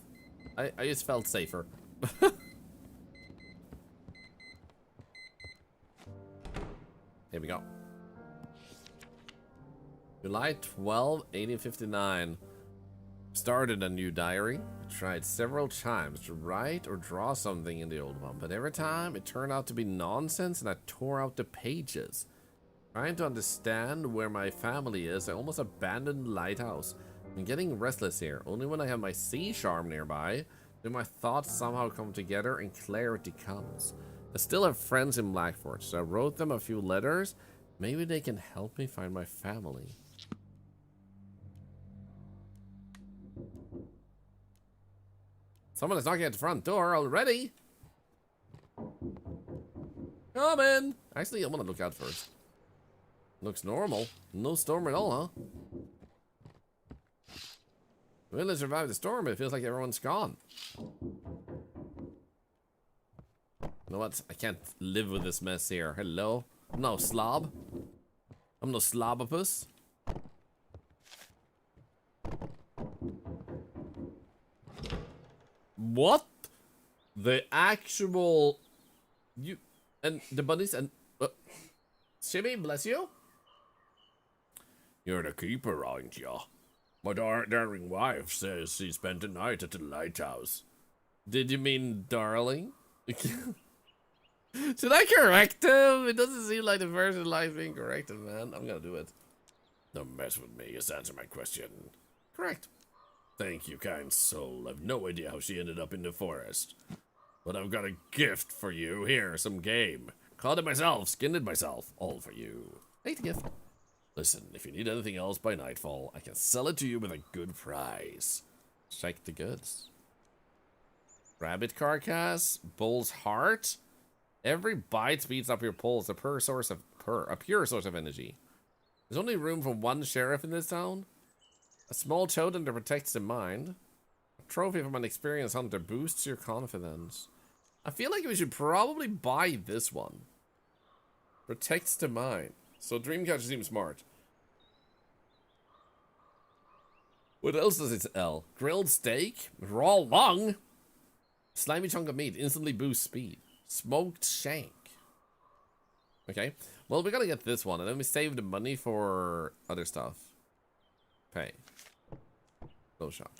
I just felt safer. Here we go. July 12, 1859. Started a new diary. I tried several times to write or draw something in the old one, but every time it turned out to be nonsense and I tore out the pages. Trying to understand where my family is, I almost abandoned the lighthouse. I'm getting restless here. Only when I have my sea charm nearby do my thoughts somehow come together and clarity comes. I still have friends in Blackford, so I wrote them a few letters. Maybe they can help me find my family. Someone is knocking at the front door already. Come in. Actually, I want to look out first. Looks normal. No storm at all, huh? The village survived the storm, but it feels like everyone's gone. You know what? I can't live with this mess here. Hello? I'm no slob. I'm no slobopus. What? The actual... You... And the bunnies and... Shimmy, bless you? You're the keeper, aren't you? My darling wife says she spent the night at the lighthouse. Did you mean darling? Should I correct him? It doesn't seem like the version life being corrected, man. I'm gonna do it. Don't mess with me. Just answer my question. Correct. Thank you, kind soul. I've no idea how she ended up in the forest. But I've got a gift for you. Here, some game. Caught it myself, skinned it myself. All for you. Take the gift. Listen, if you need anything else by nightfall, I can sell it to you with a good price. Check the goods. Rabbit carcass, bull's heart. Every bite speeds up your pulse, a pure source of energy. There's only room for one sheriff in this town. A small totem that protects the mind. A trophy from an experienced hunter boosts your confidence. I feel like we should probably buy this one. Protects the mind. So Dreamcatcher seems smart. What else does it sell? Grilled steak? Raw lung? Slimy chunk of meat. Instantly boosts speed. Smoked shank. Okay. Well, we gotta get this one. And then we save the money for other stuff. Pay. Close shop.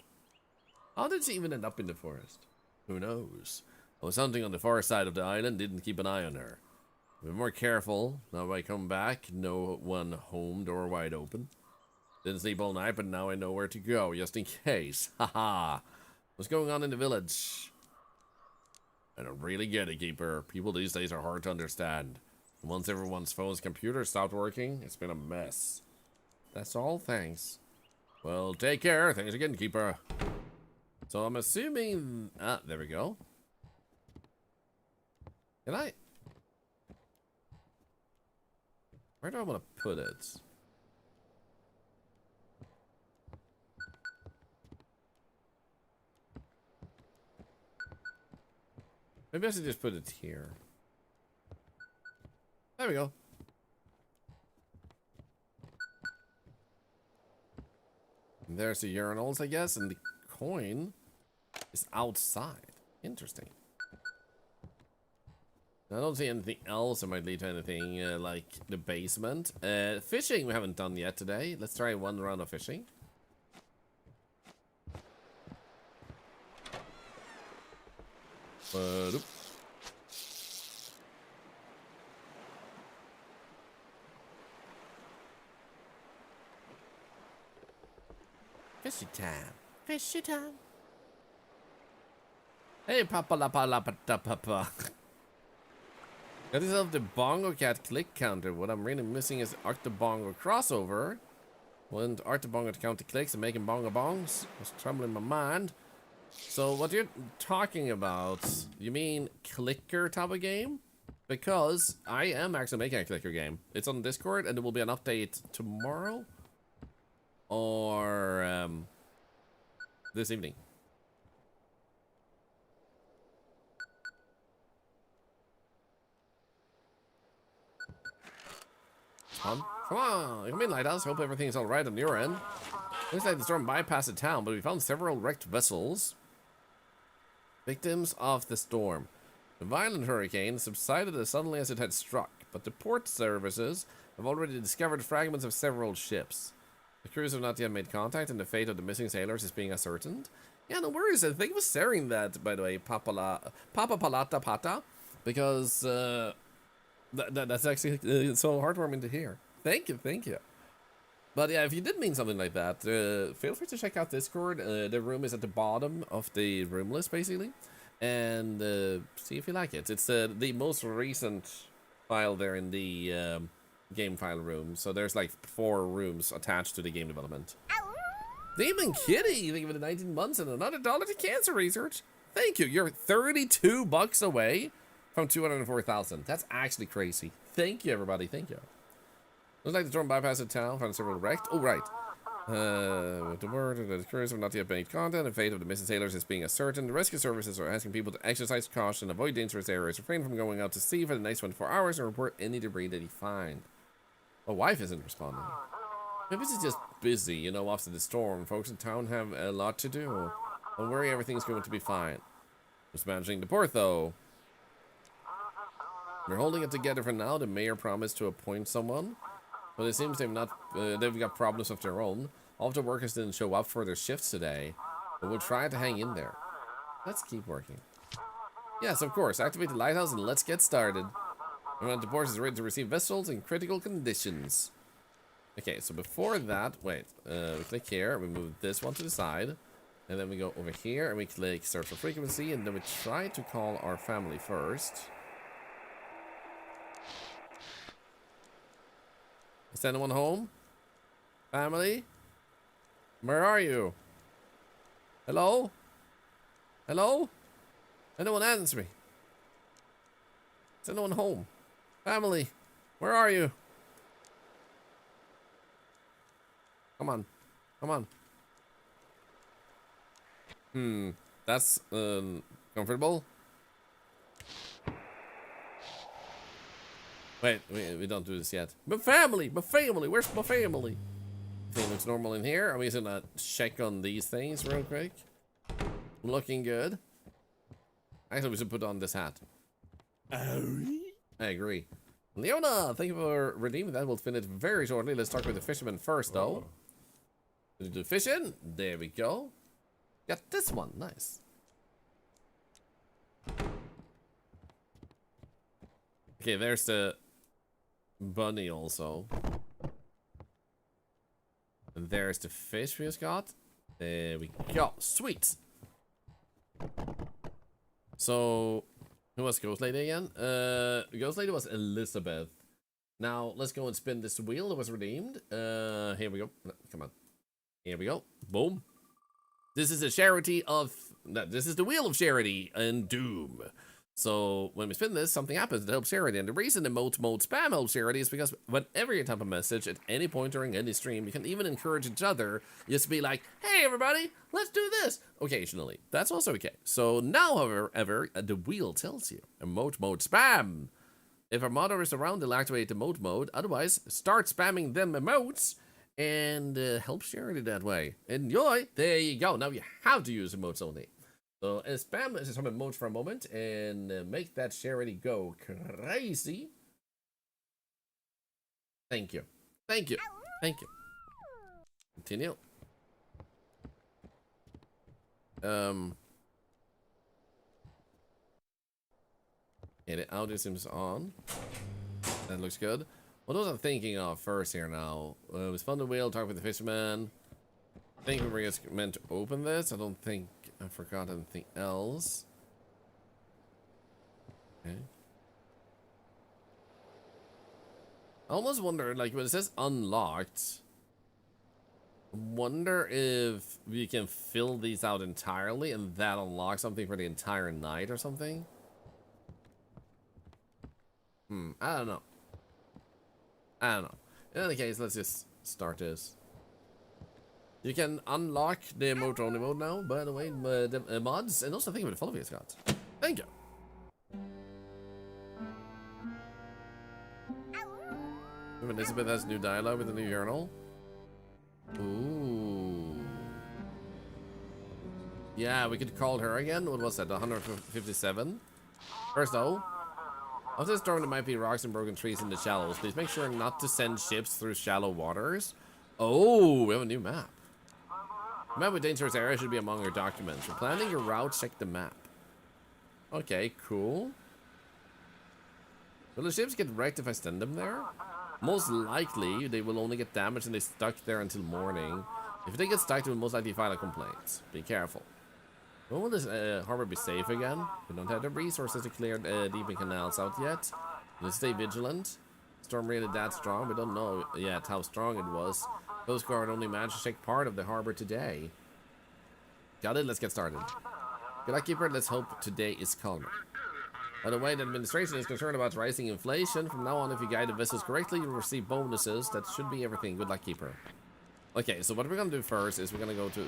How did she even end up in the forest? Who knows? I was hunting on the far side of the island. Didn't keep an eye on her. Be more careful. Now I come back, no one home, door wide open. Didn't sleep all night, but now I know where to go, just in case. Haha. What's going on in the village? I don't really get it, Keeper. People these days are hard to understand. Once everyone's phone's computer stopped working, it's been a mess. That's all, thanks. Well, take care. Thanks again, Keeper. So I'm assuming... Ah, there we go. Can I... Where do I want to put it? Maybe I should just put it here. There we go. And there's the urinals, I guess, and the coin is outside. Interesting. I don't see anything else that might lead to anything like the basement. Fishing we haven't done yet today. Let's try one round of fishing. Fishy time. Fishy time. Hey, papa la pa la pa da papa. Got yourself the Bongo Cat click counter. What I'm really missing is Octobongo crossover. Want Octobongo to count the clicks and making bongo bongs? It's troubling my mind. So what you're talking about, you mean clicker type of game? Because I am actually making a clicker game. It's on Discord and there will be an update tomorrow. Or this evening. Come on, come in, Lighthouse. Hope everything's alright on your end. Looks like the storm bypassed the town, but we found several wrecked vessels. Victims of the storm. The violent hurricane subsided as suddenly as it had struck, but the port services have already discovered fragments of several ships. The crews have not yet made contact, and the fate of the missing sailors is being ascertained. Yeah, no worries. Thank you for sharing that, by the way, Papa Palata Pata, because that's actually so heartwarming to hear. Thank you, thank you. But yeah, if you did mean something like that, feel free to check out Discord. The room is at the bottom of the room list, basically, and see if you like it. It's the most recent file there in the game file room. So there's like 4 rooms attached to the game development. Demon Kitty, thank you for the 19 months and another $1 to cancer research. Thank you. You're 32 bucks away from 204,000. That's actually crazy. Thank you, everybody. Thank you. Looks like the storm bypassed the town, found several wrecked. Oh, right. With the word that the crews have not yet made contact, the fate of the missing sailors is being ascertained. The rescue services are asking people to exercise caution, avoid dangerous areas, refrain from going out to sea for the next 24 hours, and report any debris that you find. My wife isn't responding. Maybe she's just busy, you know, after the storm. Folks in town have a lot to do. Don't worry, everything's going to be fine. Just managing the port, though. They're holding it together for now. The mayor promised to appoint someone, but it seems they've got problems of their own. All of the workers didn't show up for their shifts today, but we'll try to hang in there. Let's keep working. Yes, of course. Activate the lighthouse and let's get started. The port is ready to receive vessels in critical conditions. Okay, so before that, wait. We click here. We move this one to the side, and then we go over here and we click search for frequency, and then we try to call our family first. Is anyone home? Family? Where are you? Hello? Hello? Anyone answer me? Is anyone home? Family? Where are you? Come on. Come on. That's comfortable. Wait, we don't do this yet. My family, where's my family? Everything looks normal in here. I'm just gonna check on these things real quick. Looking good. Actually, we should put on this hat. I agree. Leona, thank you for redeeming that. We'll finish very shortly. Let's talk with the fisherman first, though. Do fishing. There we go. Got this one. Nice. Okay, there's the bunny also. And there's the fish we just got. There we go. Sweet. So, who was Ghost Lady again? Ghost Lady was Elizabeth. Now, let's go and spin this wheel that was redeemed. Here we go. Come on. Here we go. Boom. This is a charity of... This is the Wheel of Charity and Doom. So, when we spin this, something happens that helps charity. And the reason emote mode spam helps charity is because whenever you type a message at any point during any stream, you can even encourage each other just to be like, hey, everybody, let's do this. Occasionally. That's also okay. So, now, however, the wheel tells you, emote mode spam. If a modder is around, they'll activate emote mode. Otherwise, start spamming them emotes. And help charity that way. Enjoy. There you go. Now you have to use emotes only. So spam some emotes for a moment and make that charity go crazy. Thank you. Thank you. Thank you. Continue. Okay, the audio seems on. That looks good. What was I thinking of first here now? It was fun to wheel, talk with the fisherman. I think we were just meant to open this. I don't think I forgot anything else. Okay. I almost wonder, like, when it says unlocked, I wonder if we can fill these out entirely and that unlocks something for the entire night or something. I don't know. I don't know. In any case, let's just start this. You can unlock the emote only mode now, by the way, the mods, and also think of the follow you got. Thank you. Elizabeth has new dialogue with the new journal. Ooh. Yeah, we could call her again. What was that? 157? First though. After the storm, there might be rocks and broken trees in the shallows. Please make sure not to send ships through shallow waters. Oh, we have a new map. The map with dangerous areas should be among your documents. For planning your route, check the map. Okay, cool. Will the ships get wrecked if I send them there? Most likely, they will only get damaged and they stuck there until morning. If they get stuck, they will most likely file a complaint. Be careful. When will this harbor be safe again? We don't have the resources to clear deep canals out yet. We'll stay vigilant. Storm really that strong? We don't know yet how strong it was. Coast Guard only managed to check part of the harbor today. Got it? Let's get started. Good luck, Keeper. Let's hope today is calmer. By the way, the administration is concerned about rising inflation. From now on, if you guide the vessels correctly, you'll receive bonuses. That should be everything. Good luck, Keeper. Okay, so what we're gonna do first is we're gonna go to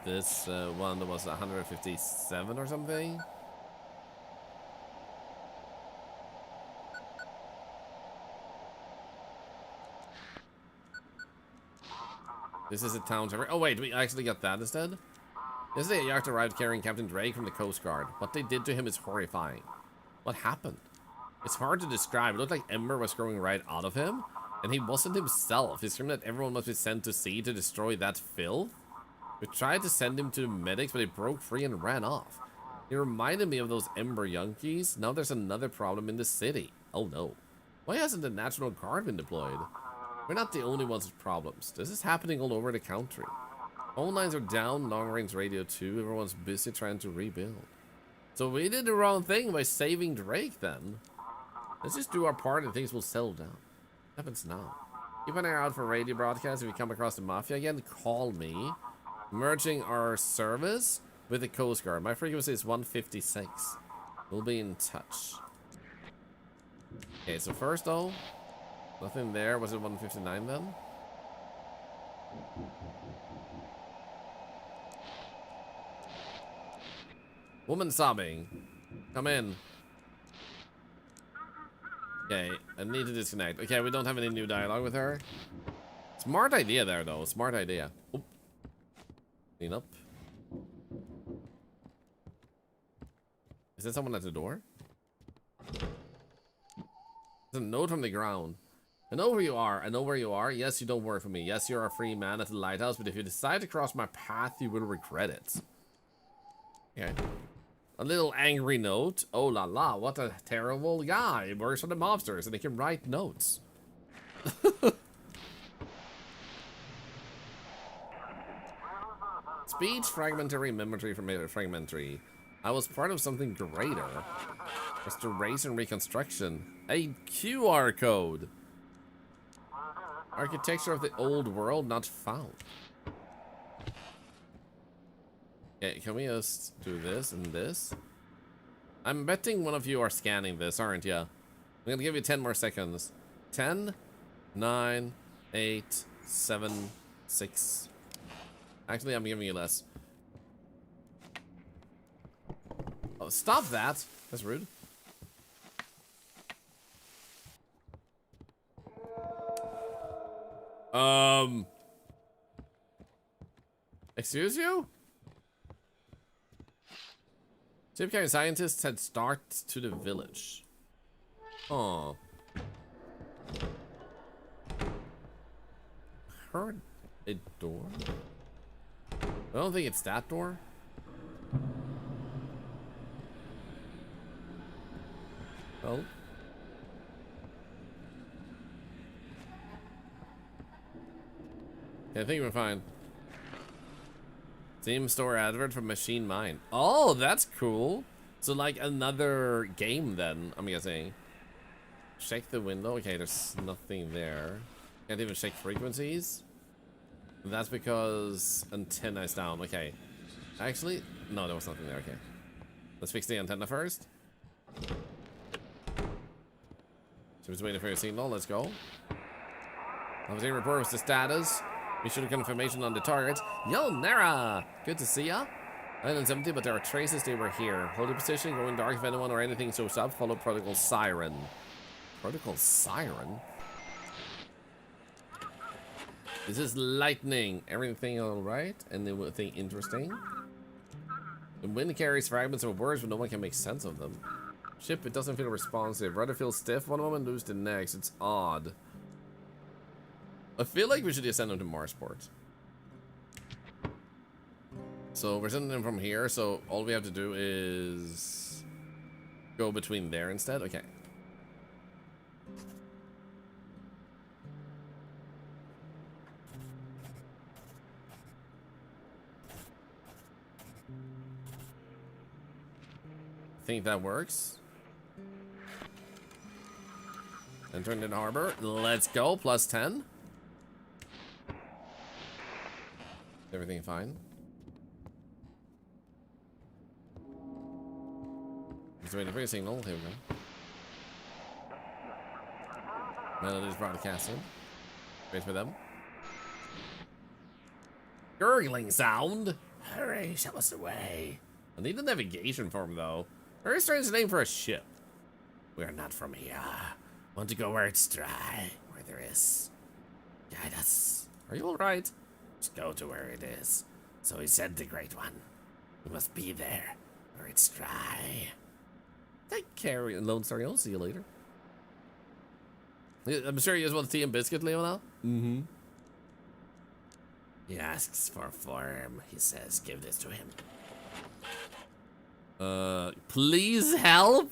this one that was 157 or something. This is a town center. Oh wait, we actually got that instead? Yesterday a yacht arrived carrying Captain Drake from the Coast Guard. What they did to him is horrifying. What happened? It's hard to describe. It looked like Ember was growing right out of him. And he wasn't himself. He screamed that everyone must be sent to sea to destroy that filth. We tried to send him to the medics, but he broke free and ran off. He reminded me of those Ember Yankees. Now there's another problem in the city. Oh no. Why hasn't the National Guard been deployed? We're not the only ones with problems. This is happening all over the country. Phone lines are down, long-range radio too. Everyone's busy trying to rebuild. So we did the wrong thing by saving Drake then. Let's just do our part and things will settle down. What happens now? Keep an eye out for radio broadcasts. If you come across the Mafia again, call me. Merging our service with the Coast Guard. My frequency is 156. We'll be in touch. Okay, so first though, nothing there. Was it 159 then? Woman sobbing. Come in. Okay, I need to disconnect. Okay, we don't have any new dialogue with her. Smart idea there, though. Smart idea. Oop. Clean up. Is there someone at the door? There's a note from the ground. I know where you are. I know where you are. Yes, you don't work for me. Yes, you're a free man at the lighthouse, but if you decide to cross my path, you will regret it. Okay. A little angry note. Oh la la, what a terrible guy. He works for the mobsters and he can write notes. Speech fragmentary, memory fragmentary. I was part of something greater. Restoration reconstruction. A QR code. Architecture of the old world not found. Okay, can we just do this and this? I'm betting one of you are scanning this, aren't you? I'm gonna give you 10 more seconds. 10, 9, 8, 7, 6. Actually, I'm giving you less. Oh, stop that. That's rude. Excuse you? Typical scientists had start to the village. Oh. Heard a door? I don't think it's that door. Oh. Okay, I think we're fine. Theme store advert from Machine Mine. Oh, that's cool. So like another game then, I'm guessing. Check the window. Okay, there's nothing there. Can't even check frequencies. That's because antenna is down. Okay. Actually, no, there was nothing there. Okay. Let's fix the antenna first. So just waiting for your signal. Let's go. I was in report with the status. We should have confirmation on the target. Yo, Nara! Good to see ya. Island's empty, but there are traces they were here. Hold your position, go in dark if anyone or anything shows up. Follow Protocol Siren. Protocol Siren? This is lightning. Everything alright? Anything interesting? The wind carries fragments of words, but no one can make sense of them. Ship, it doesn't feel responsive. Rather feels stiff one moment, loose the next. It's odd. I feel like we should just send them to Marsport. So we're sending them from here, so all we have to do is go between there instead. Okay. Think that works. Enter into the harbor. Let's go. Plus 10. Everything fine? Just waiting for your signal. Here we go. Melody's broadcasting. Wait for them. Gurgling sound. Hurry, show us the way. I need a navigation form though. Very strange name for a ship. We are not from here. Want to go where it's dry, where there is. Guide us. Are you alright? Just go to where it is. So he said, the Great One. We must be there, where it's dry. Take care, Lone Star. I'll see you later. I'm sure you just want tea and biscuit, Leonel? Mm-hmm. He asks for form. He says, give this to him. Please help?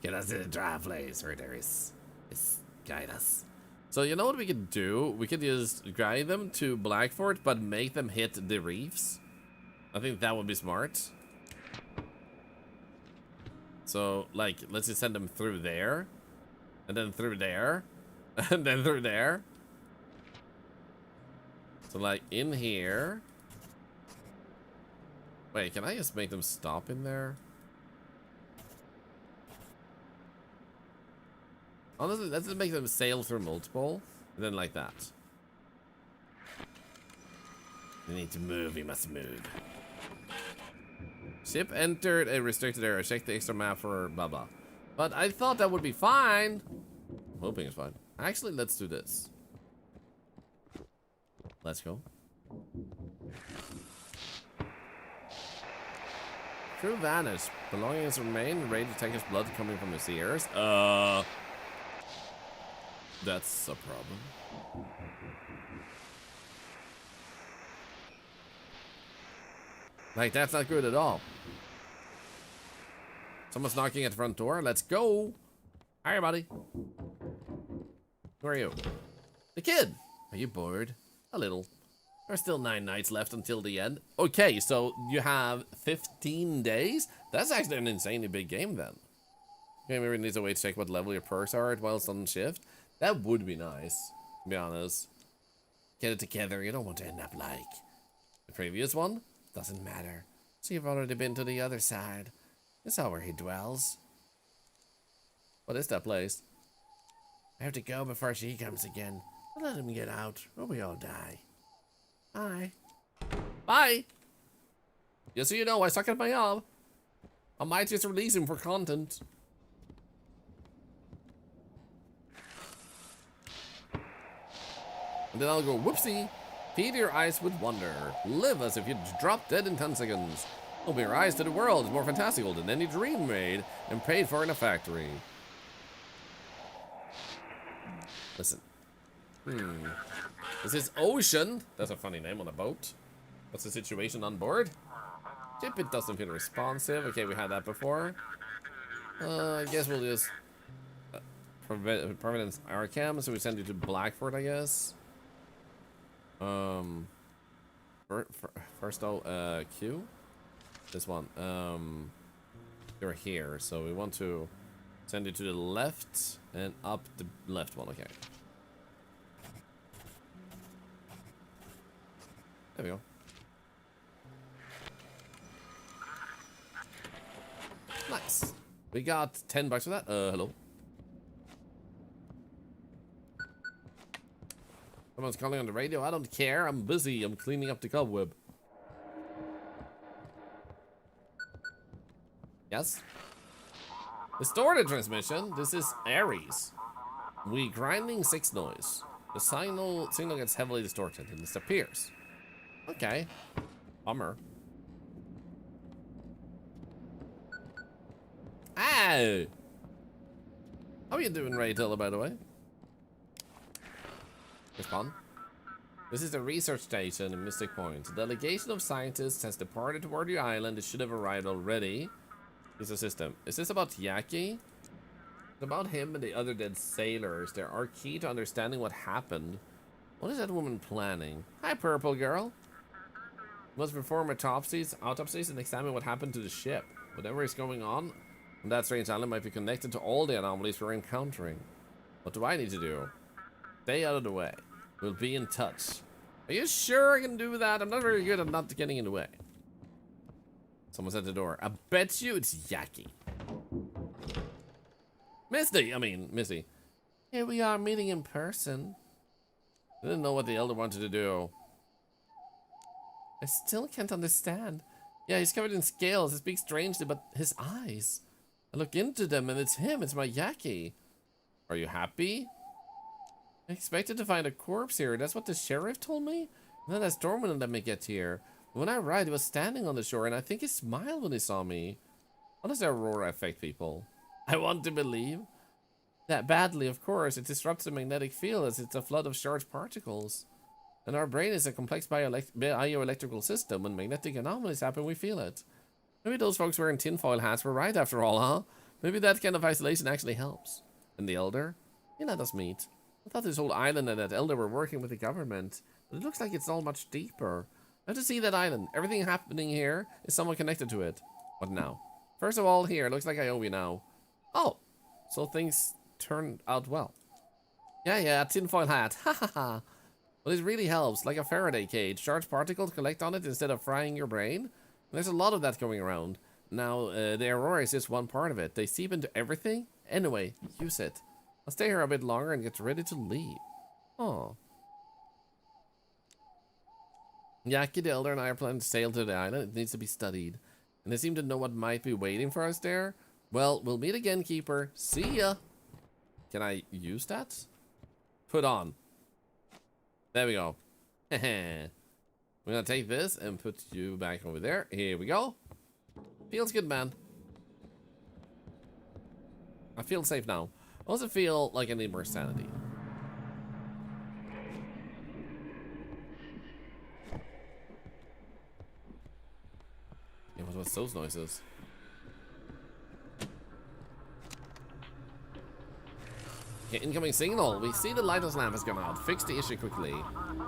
Get us to the dry place where there is. Just guide us. So you know what we could do? We could just guide them to Blackfort, but make them hit the reefs. I think that would be smart. So, like, let's just send them through there. And then through there. And then they're there. So like in here. Wait, can I just make them stop in there? Honestly, let's just make them sail through multiple. And then like that. We need to move, we must move. Ship entered a restricted area. Check the extra map for blah blah. But I thought that would be fine. I'm hoping it's fine. Actually, let's do this. Let's go. Crew vanished. Belongings remain. Ray detectors blood coming from his ears. That's a problem. Like, that's not good at all. Someone's knocking at the front door. Let's go. Hi, buddy. Who are you? The kid. Are you bored? A little. There's still 9 nights left until the end. Okay, so you have 15 days? That's actually an insanely big game then. Okay, maybe needs a way to check what level your perks are whilst on shift. That would be nice, to be honest. Get it together. You don't want to end up like the previous one. Doesn't matter. So you've already been to the other side. That's not where he dwells. What is that place? I have to go before she comes again. I'll let him get out, or we all die. Bye. Bye! Just so you know, I suck at my job. I might just release him for content. And then I'll go, whoopsie. Feed your eyes with wonder. Live as if you'd drop dead in 10 seconds. Open your eyes to the world is more fantastical than any dream made and paid for in a factory. Listen. This is Ocean. That's a funny name on a boat. What's the situation on board? Ship, it doesn't feel responsive. Okay, we had that before. I guess we'll just Providence Arkham, so we send you to Blackford, I guess. First Q. This one. You're here, so we want to send you to the left and up the left one. Okay. There we go. Nice. We got $10 for that. Hello. Someone's calling on the radio. I don't care. I'm busy. I'm cleaning up the cobweb. Yes? Distorted transmission. This is Aries. We grinding 6 noise. The signal gets heavily distorted and disappears. Okay. Bummer. Hey! How are you doing, Ray Tiller, by the way? Respond. This is the research station in Mystic Point. A delegation of scientists has departed toward the island. It should have arrived already. It's a system. Is this about Yaki? It's about him and the other dead sailors. They are key to understanding what happened. What is that woman planning? Hi, Purple Girl. Must perform autopsies and examine what happened to the ship. Whatever is going on that strange island might be connected to all the anomalies we're encountering. What do I need to do? Stay out of the way. We'll be in touch. Are you sure I can do that? I'm not very good at not getting in the way. Someone's at the door. I bet you it's Yaki. Missy. Here we are meeting in person. I didn't know what the elder wanted to do. I still can't understand. Yeah, he's covered in scales. He speaks strangely, but his eyes. I look into them and it's him. It's my Yaki. Are you happy? I expected to find a corpse here. That's what the sheriff told me. And then that storm wouldn't let me get here. When I arrived, he was standing on the shore, and I think he smiled when he saw me. How does the aurora affect people? I want to believe. That badly, of course. It disrupts the magnetic field as it's a flood of charged particles. And our brain is a complex bioelectrical system. When magnetic anomalies happen, we feel it. Maybe those folks wearing tinfoil hats were right after all, huh? Maybe that kind of isolation actually helps. And the elder? He let us meet. I thought this whole island and that elder were working with the government, but it looks like it's all much deeper. I have to see that island. Everything happening here is somewhat connected to it. What now? First of all, here, looks like I owe you now. Oh, so things turned out well. Yeah, tinfoil hat. Ha ha ha. Well, it really helps, like a Faraday cage. Charged particles collect on it instead of frying your brain. There's a lot of that going around. Now, the Aurora is just one part of it. They seep into everything. Anyway, use it. I'll stay here a bit longer and get ready to leave. Oh. Yaki the Elder and I are planning to sail to the island. It needs to be studied. And they seem to know what might be waiting for us there. Well, we'll meet again, Keeper. See ya. Can I use that? Put on. There we go. We're gonna take this and put you back over there. Here we go. Feels good, man. I feel safe now. I also feel like I need more sanity. Yeah, what's those noises? Okay, incoming signal. We see the lighthouse lamp has gone out. Fix the issue quickly.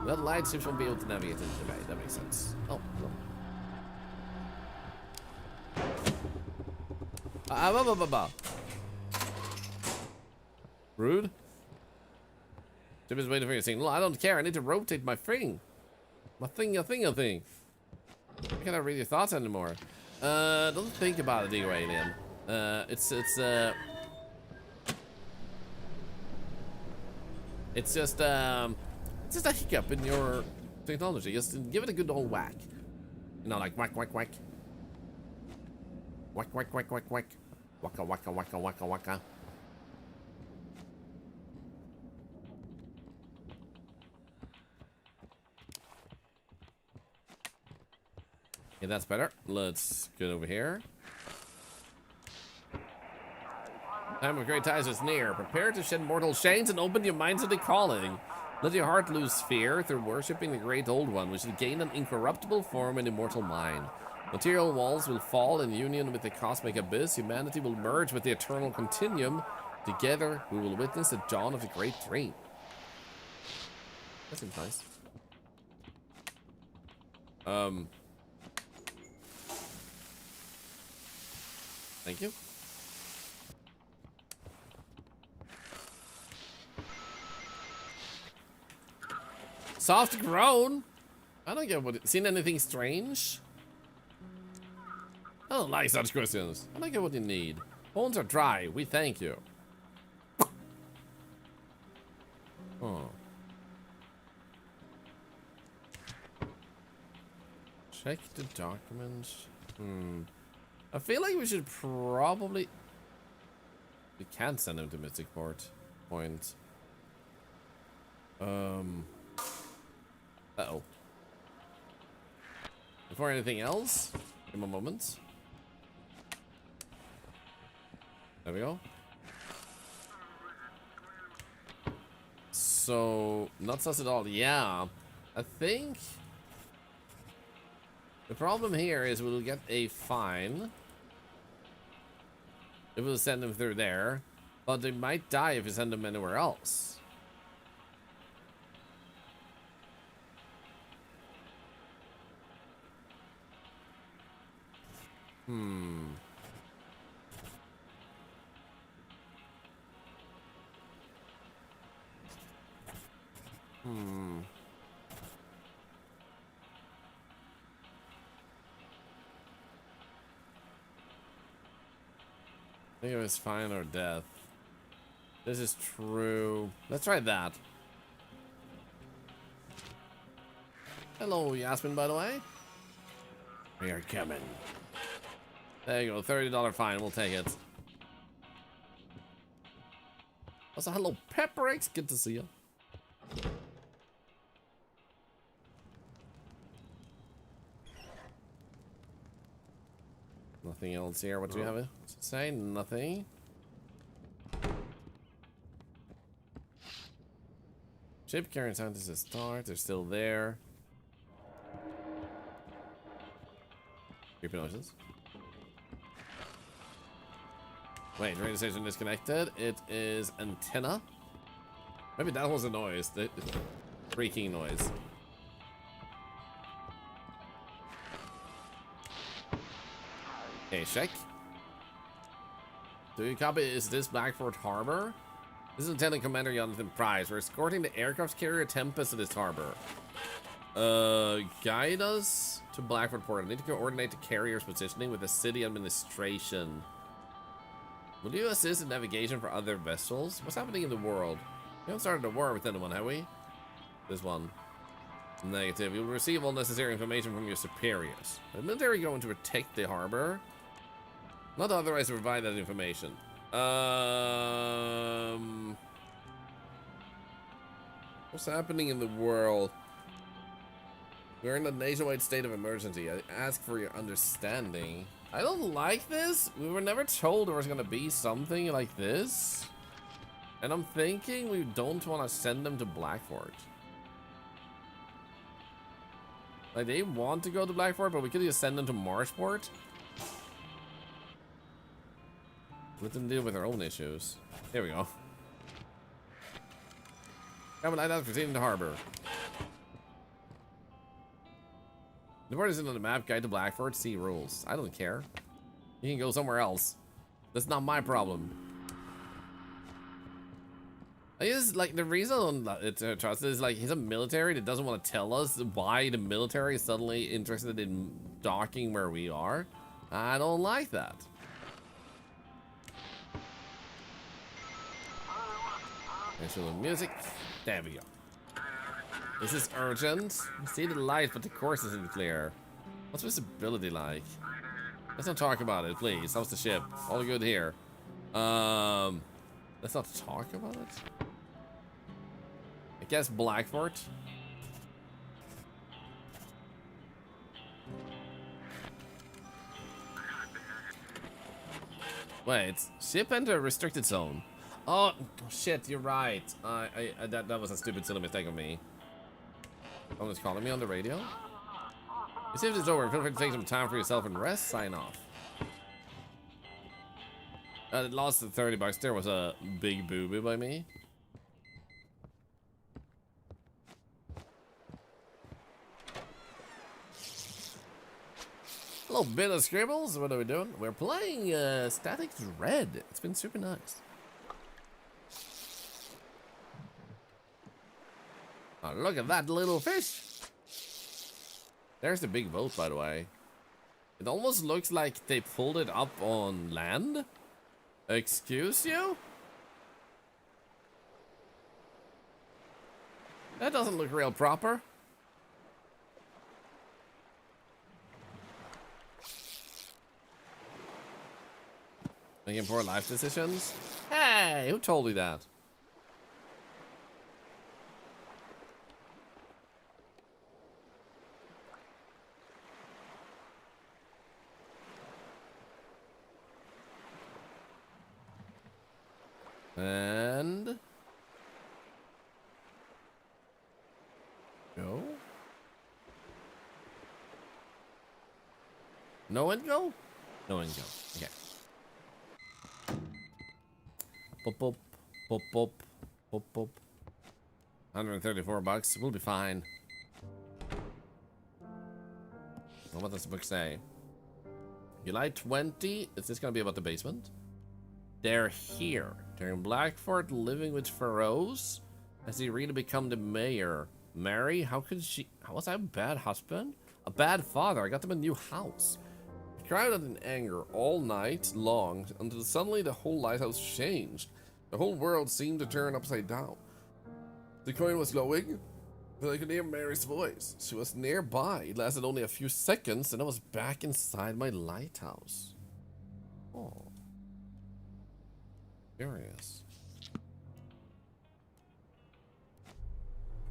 Without light, ships won't be able to navigate into the bay. That makes sense. Oh, no. Rude. Ship is waiting for your signal. I don't care. I need to rotate my thing. My thingy. I cannot read your thoughts anymore. Don't think about it, dear alien. It's just a hiccup in your technology. Just give it a good old whack. You know, like whack. Whack. Waka. Okay, that's better. Let's get over here. Time of great times is near. Prepare to shed mortal chains and open your minds to the calling. Let your heart lose fear through worshipping the great old one, which will gain an incorruptible form and immortal mind. Material walls will fall in union with the cosmic abyss. Humanity will merge with the eternal continuum. Together, we will witness the dawn of the great dream. That seems nice. Thank you. Soft groan? I don't get what it... Seen anything strange? I don't like such questions. I don't get what you need. Bones are dry. We thank you. Oh. Check the documents. I feel like we should probably... We can't send him to Mystic Point. Uh-oh. Before anything else, give him a moment. There we go. So, not sus at all. Yeah, I think the problem here is we'll get a fine if we'll send them through there, but they might die if we send them anywhere else. I think it was fine or death. This is true. Let's try that. Hello, Yasmin, by the way. We are coming. There you go, $30 fine. We'll take it. Also, hello, Pepperex. Good to see you. Nothing else here. What do you have to say? Nothing. Ship carrying scientists is start. They're still there. Creepy noises. Wait, radio station disconnected. It is antenna. Maybe that was a noise. The creaking noise. Okay, check. Do you copy? Is this Blackford Harbor? This is Lieutenant Commander Jonathan Price. We're escorting the aircraft carrier Tempest to this harbor. Guide us to Blackford Port. I need to coordinate the carrier's positioning with the city administration. Will you assist in navigation for other vessels? What's happening in the world? We haven't started a war with anyone, have we? This one. Negative. You'll receive all necessary information from your superiors. The military going to protect the harbor. Not authorized to provide that information. What's happening in the world? We're in a nationwide state of emergency. I ask for your understanding. I don't like this. We were never told there was gonna be something like this. And I'm thinking we don't want to send them to Blackford. Like, they want to go to Blackford, but we could just send them to Marshport. Let them deal with their own issues. Here we go. Have a night out proceeding to harbor. The board isn't on the map. Guide to Blackford. See rules. I don't care. You can go somewhere else. That's not my problem. I just, like, the reason it's trust is, like, he's a military that doesn't want to tell us why the military is suddenly interested in docking where we are. I don't like that. Issue the music. There we go. This is urgent. I see the light, but the course isn't clear. What's visibility like? Let's not talk about it, please. How's the ship? All good here. Let's not talk about it. I guess Blackford. Wait, ship enter restricted zone. Oh shit, you're right. That was a stupid silly mistake of me. Someone's calling me on the radio. You see if it's over. Feel free to take some time for yourself and rest. Sign off. Lost the $30. There was a big boo-boo by me. A little bit of scribbles. What are we doing? We're playing Static Dread. It's been super nice. Oh, look at that little fish. There's the big boat, by the way. It almost looks like they pulled it up on land. Excuse you? That doesn't look real proper. Making poor life decisions? Hey, who told you that? And go. No one go? No one go. Okay. Pop, pop, pop, pop, pop, pop. $134. We'll be fine. Well, what does the book say? July 20. Is this gonna be about the basement? They're here. They're in Blackford, living with Pharaohs. Has he really become the mayor? Mary? How could she? Was I a bad husband? A bad father? I got them a new house. He cried out in anger all night long until suddenly the whole lighthouse changed. The whole world seemed to turn upside down. The coin was glowing, but I could hear Mary's voice. She was nearby. It lasted only a few seconds, and I was back inside my lighthouse. Oh. Curious.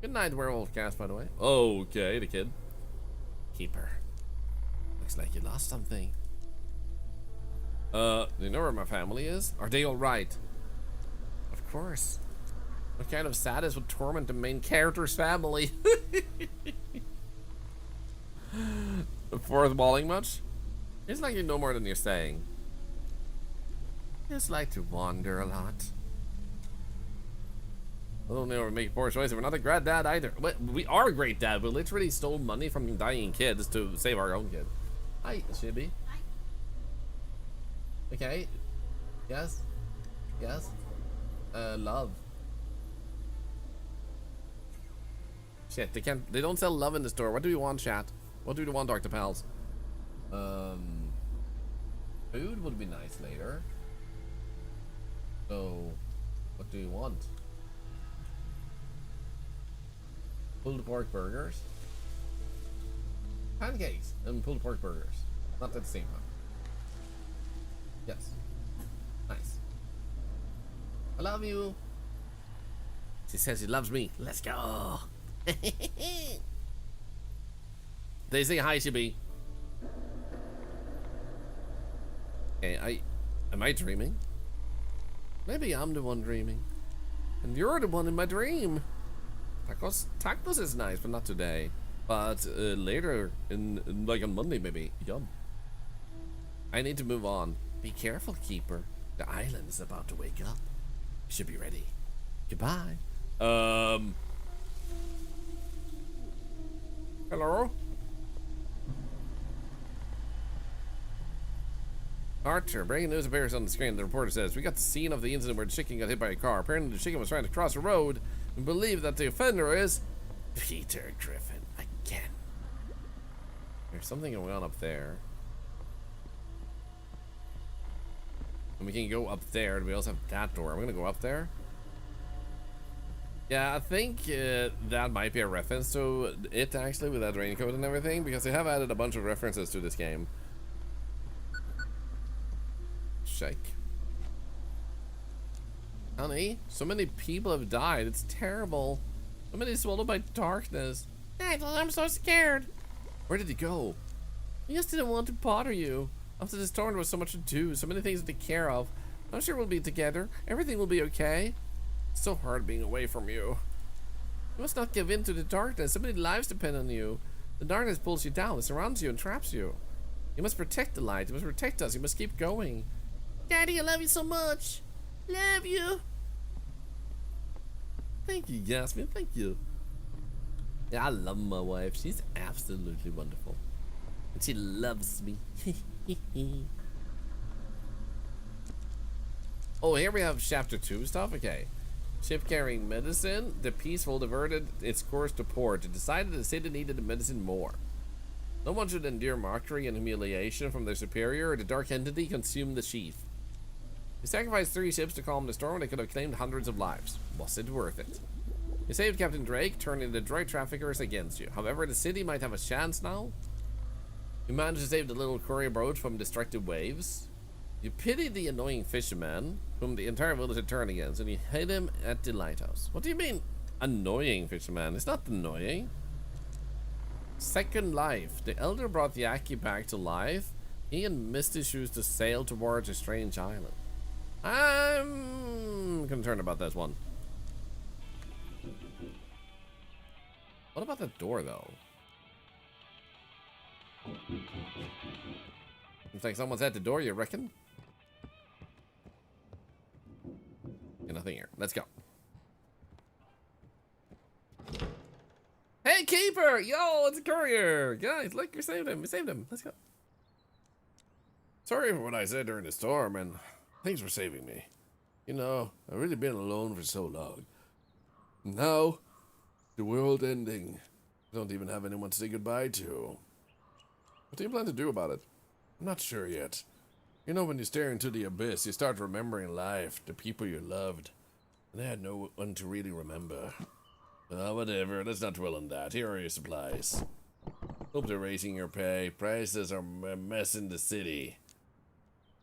Good night, werewolf cast, by the way. Okay, the kid. Keeper. Looks like you lost something. Do you know where my family is? Are they alright? Of course. What kind of sadness would torment the main character's family? The fourth balling much? It's like you know more than you're saying. Just like to wander a lot. I don't know, we're making poor choices. We're not a great dad either. We are a great dad. We literally stole money from dying kids to save our own kid. Hi, Shibby. Hi. Okay. Yes. Yes. Love. Shit, they don't sell love in the store. What do we want, chat? What do we want, Dr. Pals? Food would be nice later. So, what do you want? Pulled pork burgers? Pancakes and pulled pork burgers. Not at the same time. Yes. Nice. I love you. She says she loves me. Let's go. They say hi, Shibi. Okay, am I dreaming? Maybe I'm the one dreaming. And you're the one in my dream. Tacos is nice, but not today. But later, like on Monday maybe. Yum. I need to move on. Be careful, Keeper. The island is about to wake up. You should be ready. Goodbye. Hello? Archer, breaking news appears on the screen. The reporter says, we got the scene of the incident where the chicken got hit by a car. Apparently the chicken was trying to cross the road and believe that the offender is Peter Griffin again. There's something going on up there. And we can go up there. We also have that door. I'm gonna go up there. Yeah, I think that might be a reference to it actually with that raincoat and everything, because they have added a bunch of references to this game. Shake. Honey, so many people have died. It's terrible. So many swallowed by darkness. I'm so scared. Where did he go? He just didn't want to bother you. After this storm, there was so much to do, so many things to take care of. I'm sure we'll be together. Everything will be okay. It's so hard being away from you. You must not give in to the darkness. So many lives depend on you. The darkness pulls you down. It surrounds you and traps you. You must protect the light. You must protect us. You must keep going. Daddy, I love you so much. Love you. Thank you, Yasmin. Thank you. Yeah, I love my wife. She's absolutely wonderful. And she loves me. Oh, here we have chapter 2 stuff. Okay. Ship carrying medicine. The Peaceful diverted its course to port. It decided the city needed the medicine more. No one should endure mockery and humiliation from their superior, or the dark entity consumed the sheath. You sacrificed 3 ships to calm the storm. They could have claimed hundreds of lives. Was it worth it? You saved Captain Drake, turning the droid traffickers against you. However, the city might have a chance now. You managed to save the little courier boat from destructive waves. You pitied the annoying fisherman, whom the entire village had turned against, and you hid him at the lighthouse. What do you mean, annoying fisherman? It's not annoying. Second life. The elder brought Yaki back to life. He and Misty choose to sail towards a strange island. I'm concerned about this one. What about the door, though? Looks like someone's at the door, you reckon? Yeah, nothing here. Let's go. Hey, Keeper! Yo, it's a courier! Guys, look, you saved him. We saved him. Let's go. Sorry for what I said during the storm, and thanks for saving me. You know, I've really been alone for so long. Now, the world ending. I don't even have anyone to say goodbye to. What do you plan to do about it? I'm not sure yet. You know, when you stare into the abyss, you start remembering life, the people you loved. And I had no one to really remember. Whatever, let's not dwell on that. Here are your supplies. Hope they're raising your pay. Prices are a mess in the city.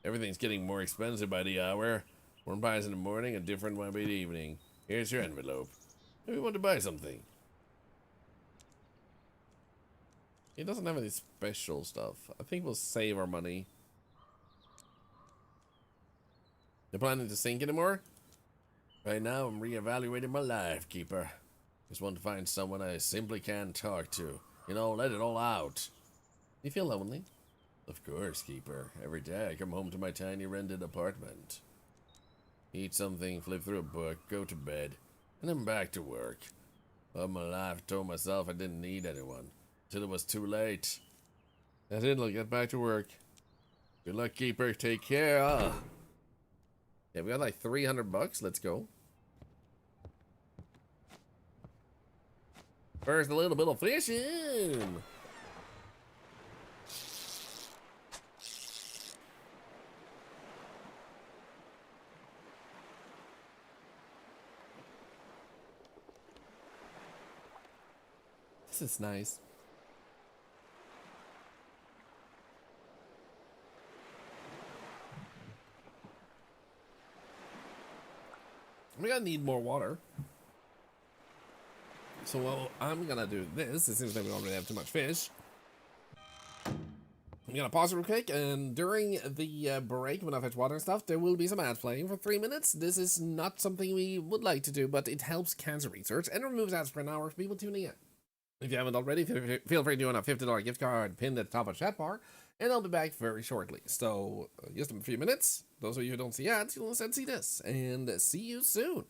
Everything's getting more expensive by the hour. One buys in the morning, a different one by the evening. Here's your envelope. Maybe you want to buy something. He doesn't have any special stuff. I think we'll save our money. You planning to sink anymore? Right now, I'm reevaluating my life, Keeper. Just want to find someone I simply can't talk to. You know, let it all out. You feel lonely? Of course, Keeper. Every day I come home to my tiny rented apartment. Eat something, flip through a book, go to bed, and then back to work. All my life I told myself I didn't need anyone. Till it was too late. That's it, I'll get back to work. Good luck, Keeper. Take care. Yeah, we got like 300 bucks. Let's go. First, a little bit of fishing. This is nice. We're gonna need more water. So what I'm gonna do this, it seems like we don't really have too much fish. I'm gonna pause real quick, and during the break, when I fetch water and stuff, there will be some ads playing for 3 minutes. This is not something we would like to do, but it helps cancer research and removes ads for an hour for people tuning in. If you haven't already, feel free to doing a $50 gift card pinned at the top of the chat bar, and I'll be back very shortly. So, just a few minutes. Those of you who don't see ads, you'll instead see this, and see you soon.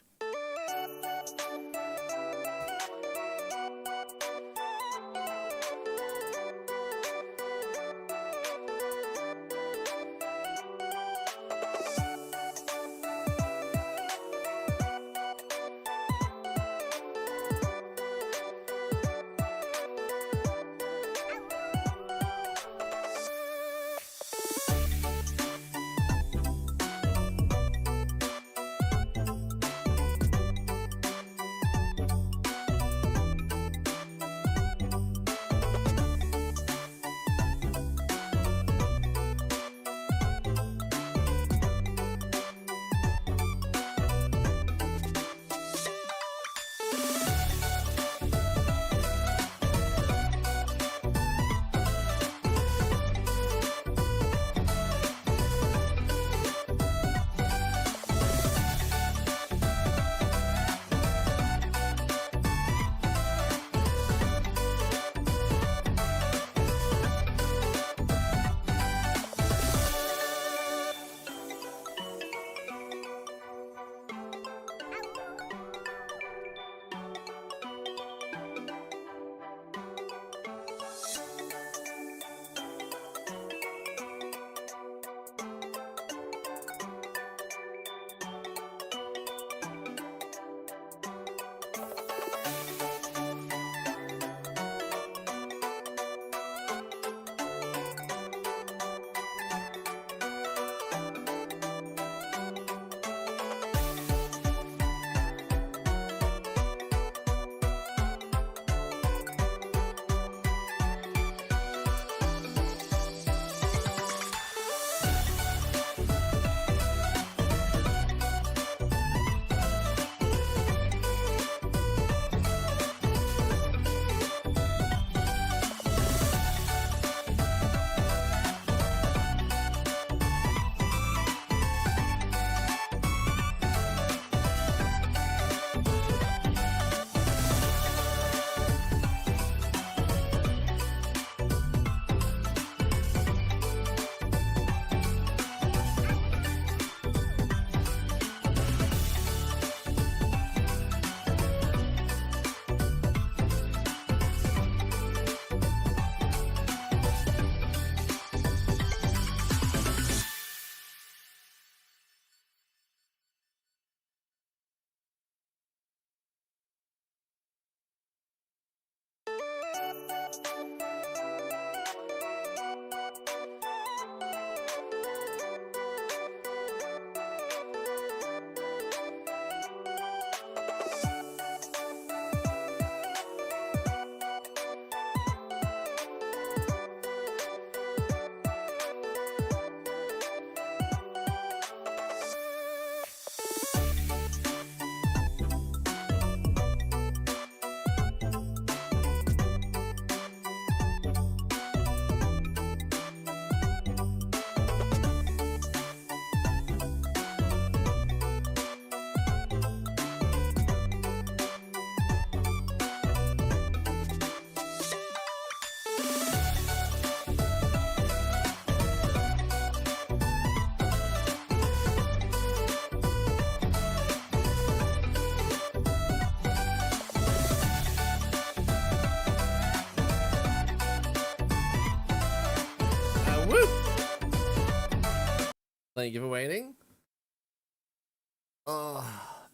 Thank you for waiting.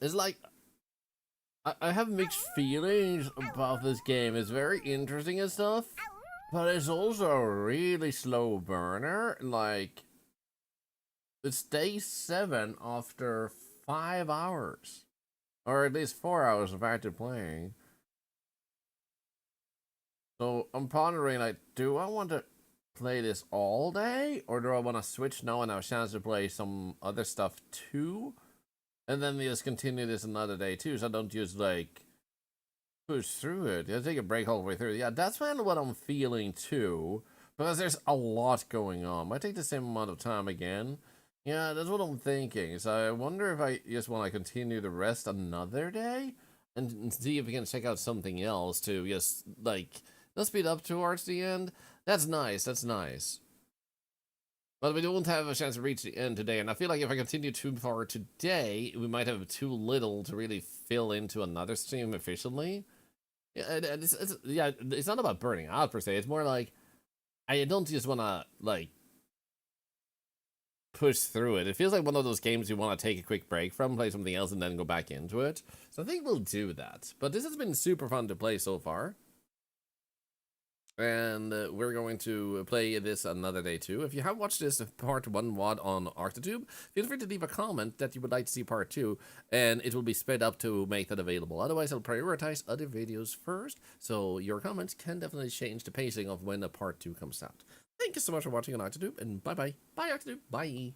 It's like I have mixed feelings about this game. It's very interesting and stuff, but it's also a really slow burner. Like, it's day 7 after 5 hours. Or at least 4 hours of active playing. So I'm pondering, like, do I want to play this all day? Or do I want to switch now and have a chance to play some other stuff too? And then just continue this another day too, so I don't just, like, push through it. I take a break all the way through. Yeah, that's kind of what I'm feeling too. Because there's a lot going on. Might take the same amount of time again. Yeah, that's what I'm thinking. So I wonder if I just want to continue the rest another day and see if we can check out something else to just, like, let's speed up towards the end. That's nice. That's nice. But we don't have a chance to reach the end today, and I feel like if I continue too far today, we might have too little to really fill into another stream efficiently. Yeah, it's not about burning out per se. It's more like I don't just want to, like, push through it. It feels like one of those games you want to take a quick break from, play something else, and then go back into it. So I think we'll do that. But this has been super fun to play so far. And we're going to play this another day too. If you have watched this part 1 WOD on Arctotube, feel free to leave a comment that you would like to see part 2, and it will be sped up to make that available. Otherwise, I'll prioritize other videos first, so your comments can definitely change the pacing of when a part 2 comes out. Thank you so much for watching on Arctotube, and bye-bye. Bye, Arctotube. Bye.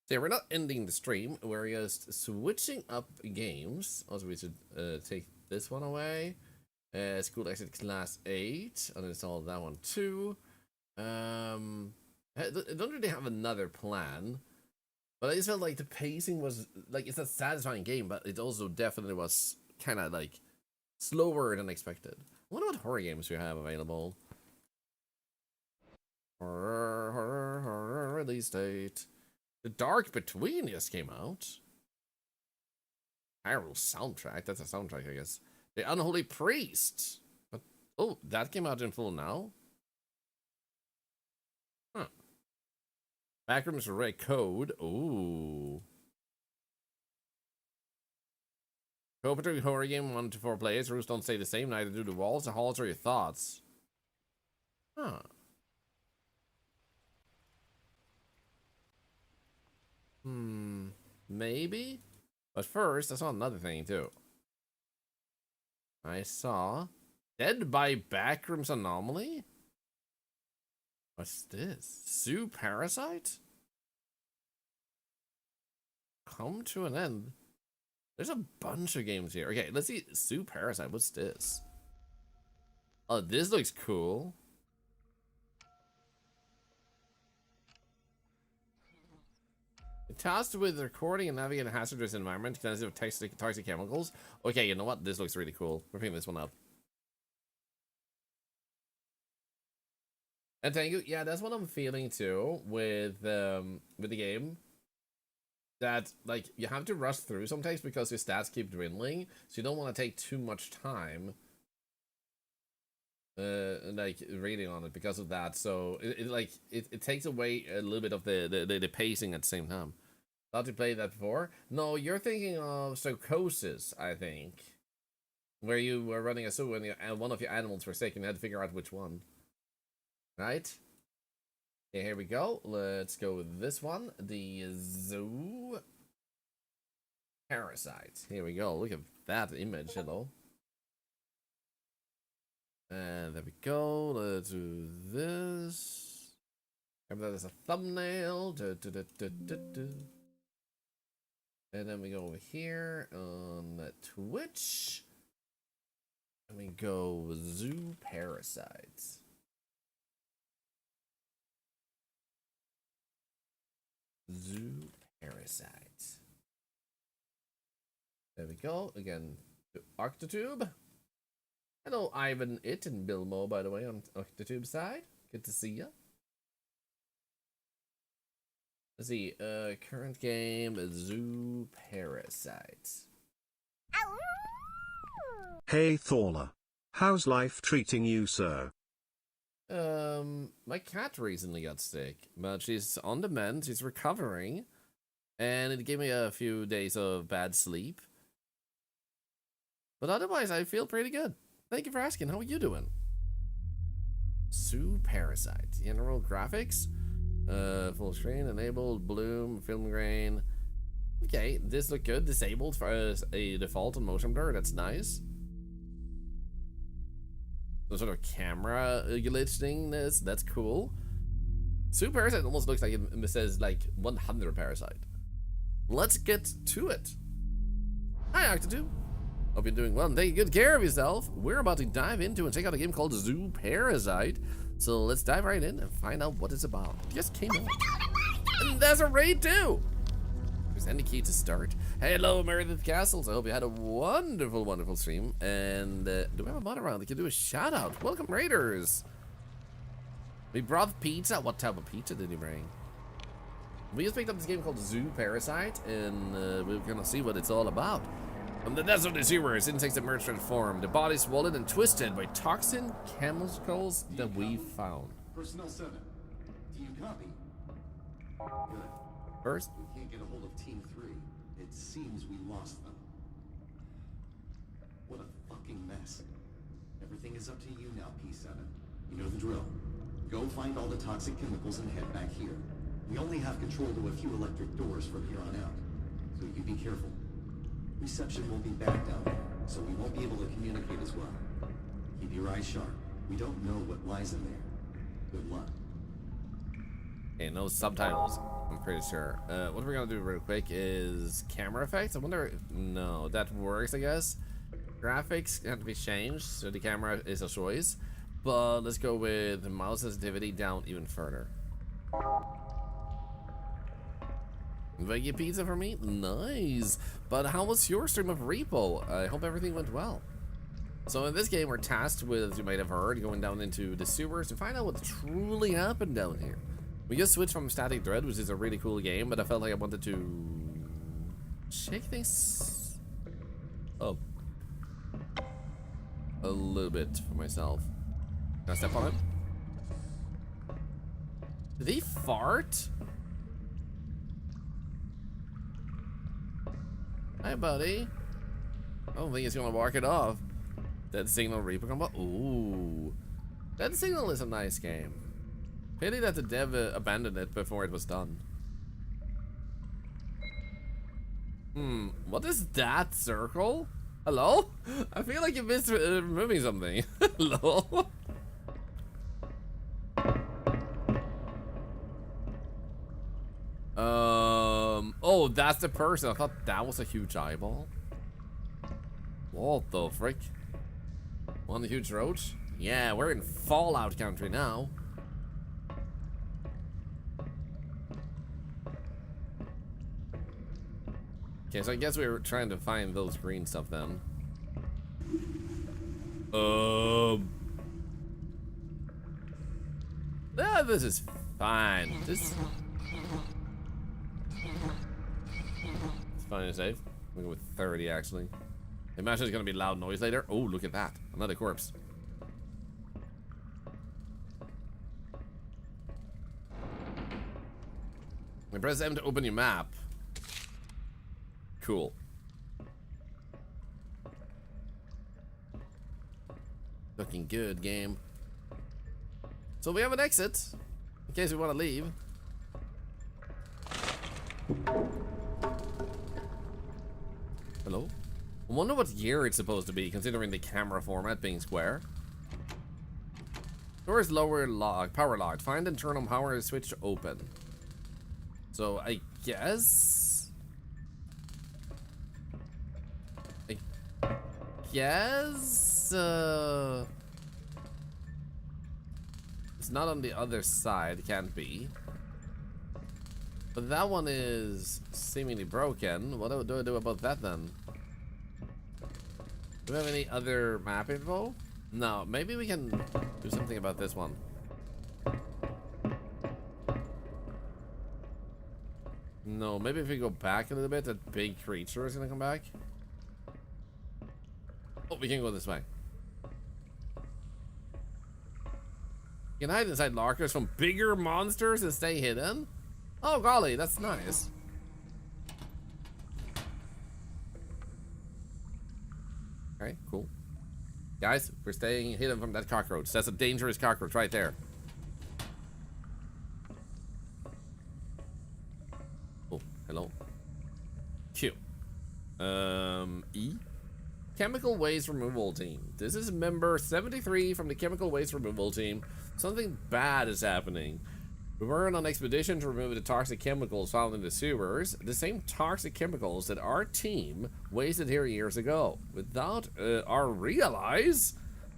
So yeah, we're not ending the stream. We're just switching up games. Also, we should take this one away. School exit class 8. Uninstall that one too. I don't really have another plan. But I just felt like the pacing was, like, it's a satisfying game, but it also definitely was kind of, like, slower than expected. I wonder what horror games we have available. Horror release date. The Dark Between just came out. Hyrule soundtrack. That's a soundtrack, I guess. The Unholy Priest. But, oh, that came out in full now? Huh. Backrooms Red Code. Ooh. Cooperative horror game, 1 to 4 players. Rules don't stay the same, neither do the walls. The halls are your thoughts. Huh. Maybe? But first, I saw another thing, too. I saw Dead by Backrooms Anomaly? What's this? Zoo Parasite? Come to an end. There's a bunch of games here. Okay, let's see. Zoo Parasite. What's this? Oh, this looks cool. Tasked with recording and navigating a hazardous environment consisting of toxic chemicals. Okay, you know what? This looks really cool. We're picking this one up. And thank you. Yeah, that's what I'm feeling too with the game. That, like, you have to rush through sometimes because your stats keep dwindling, so you don't want to take too much time like reading on it because of that. So it takes away a little bit of the pacing at the same time. Thought you played that before? No, you're thinking of Psychosis, I think, where you were running a zoo and one of your animals were sick and you had to figure out which one. Right? Okay, here we go. Let's go with this one. The Zoo Parasite. Here we go. Look at that image. Hello. And there we go. Let's do this. Have that as a thumbnail. And then we go over here on Twitch. And we go Zoo Parasites. Zoo Parasites. There we go. Again, to Arctotube. Hello, Ivan, It, and Bilmo, by the way, on Arctotube side. Good to see ya. Let's see. Current game, Zoo Parasites. Hey, Thorlar. How's life treating you, sir? My cat recently got sick, but she's on the mend, she's recovering, and it gave me a few days of bad sleep. But otherwise, I feel pretty good. Thank you for asking. How are you doing? Zoo Parasite. General graphics. Full screen, enabled, bloom, film grain. Okay, this look good. Disabled for a default on motion blur. That's nice. Some sort of camera glitch thing. That's cool. Zoo Parasite almost looks like it says like 100 Parasite. Let's get to it. Hi, Octa2. Hope you're doing well and taking good care of yourself. We're about to dive into and check out a game called Zoo Parasite. So let's dive right in and find out what it's about. It just came out. And there's a raid too. There's any key to start. Hello, Meredith Castles. I hope you had a wonderful, wonderful stream. And do we have a mod around that can do a shout out? Welcome, Raiders. We brought pizza. What type of pizza did you bring? We just picked up this game called Zoo Parasite, and we're gonna see what it's all about. From the depths of the sewers, insects emerge transformed. The body swollen and twisted by toxin chemicals that we found. Personnel 7, do you copy? Good. First, We can't get a hold of Team 3. It seems we lost them. What a fucking mess. Everything is up to you now, P7. You know the drill. Go find all the toxic chemicals and head back here. We only have control to a few electric doors from here on out, so you be careful. Reception will be bad down there, so we won't be able to communicate as well. Keep your eyes sharp. We don't know what lies in there. Good luck. okay, no subtitles, I'm pretty sure. What we're gonna do real quick is camera effects. I wonder if, no, that works, I guess. Graphics have to be changed, so the camera is a choice. But let's go with mouse sensitivity down even further. Veggie pizza for me? Nice. But how was your stream of Repo? I hope everything went well. So in this game, we're tasked with, as you might have heard, going down into the sewers to find out what truly happened down here. We just switched from Static Dread, which is a really cool game, but I felt like I wanted to shake things up a little bit for myself. Can I step on it? Did he fart? Hi, buddy. I don't think he's gonna walk it off. Dead Signal Reaper combo. Ooh. Dead Signal is a nice game. Pity that the dev abandoned it before it was done. What is that circle? Hello? I feel like you missed removing something. Hello? Oh, that's the person. I thought that was a huge eyeball. What the frick? One huge roach? Yeah, we're in Fallout country now. Okay, so I guess we were trying to find those green stuff then. Yeah, this is fine. It's fine and safe. We'll go with 30 actually. Imagine it's gonna be loud noise later. Oh, look at that. Another corpse. I press M to open your map. Cool. Looking good, game. So we have an exit in case we want to leave. Hello? I wonder what year it's supposed to be, considering the camera format being square. Door is lower locked, power locked. Find and turn on power switch to open. So I guess. It's not on the other side, can't be. But that one is seemingly broken. What do I do about that then? Do we have any other map info? No, maybe we can do something about this one. No, maybe if we go back a little bit, that big creature is gonna come back. Oh, we can go this way. You can hide inside lockers from bigger monsters and stay hidden. Oh golly, that's nice. Okay, cool. Guys, we're staying hidden from that cockroach. That's a dangerous cockroach right there. Oh, hello. Q. E. Chemical waste removal team. This is member 73 from the chemical waste removal team. Something bad is happening. We were on an expedition to remove the toxic chemicals found in the sewers. The same toxic chemicals that our team wasted here years ago. Without our realize,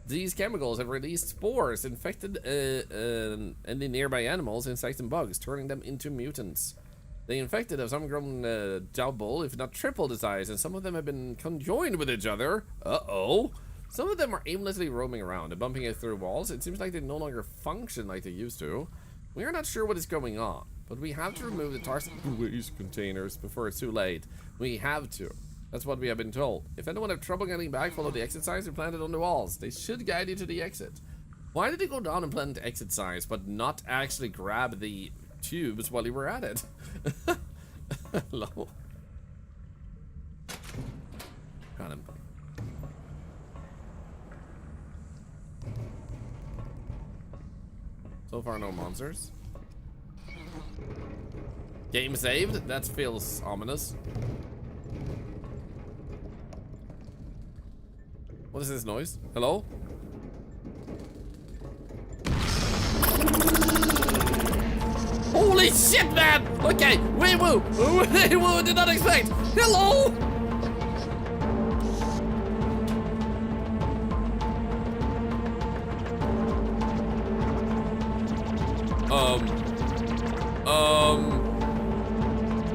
these chemicals have released spores infected and the nearby animals, insects, and bugs, turning them into mutants. The infected have some grown double, if not triple the size, and some of them have been conjoined with each other. Uh-oh. Some of them are aimlessly roaming around and bumping it through walls. It seems like they no longer function like they used to. We are not sure what is going on, but we have to remove the toxic waste containers before it's too late. We have to. That's what we have been told. If anyone have trouble getting back, follow the exit signs we planted on the walls. They should guide you to the exit. Why did they go down and plant the exit signs, but not actually grab the tubes while you were at it? Hello. Got him. So far, no monsters. Game saved? That feels ominous. What is this noise? Hello? Holy shit, man! Okay, wee woo! Wee woo, did not expect! Hello!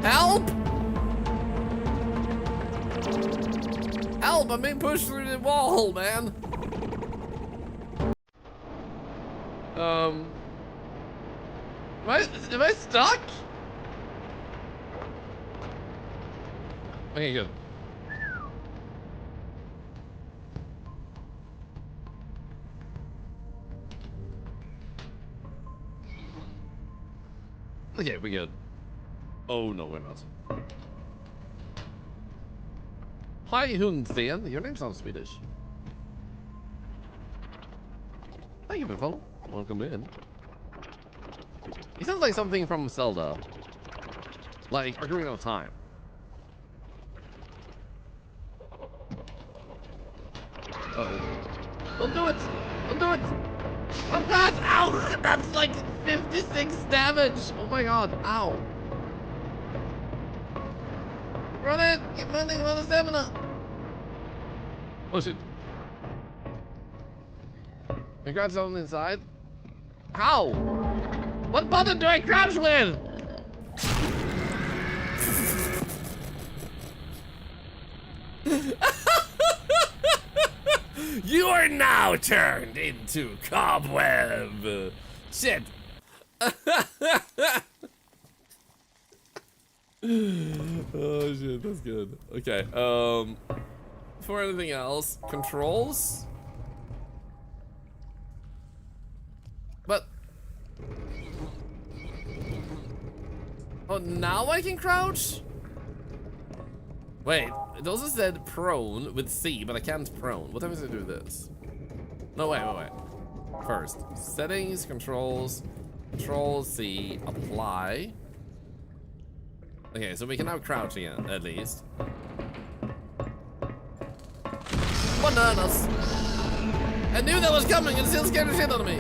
Help! Help, I'm being pushed through the wall, man. Am I stuck? Okay, good. Okay, we're good. Oh no, we're not. Hi, Hunsen. Your name sounds Swedish. Thank you for following. Welcome in. He sounds like something from Zelda. Like Ocarina of Time. Uh-oh. Don't do it! Don't do it! Oh god! Ow! That's like 56 damage! Oh my god! Ow! Run it! Keep running for the stamina! Oh shit. I got something inside. How? What button do I crouch with? You are now turned into cobweb. Shit. Oh shit, that's good. Okay, for anything else, controls? But oh, now I can crouch? Wait, it also said prone with C, but I can't prone. What happens if I do this? No, wait. First, settings, controls, control C, apply. Okay, so we can now crouch again, at least. Bananas! I knew that was coming and still scared the shit out of me!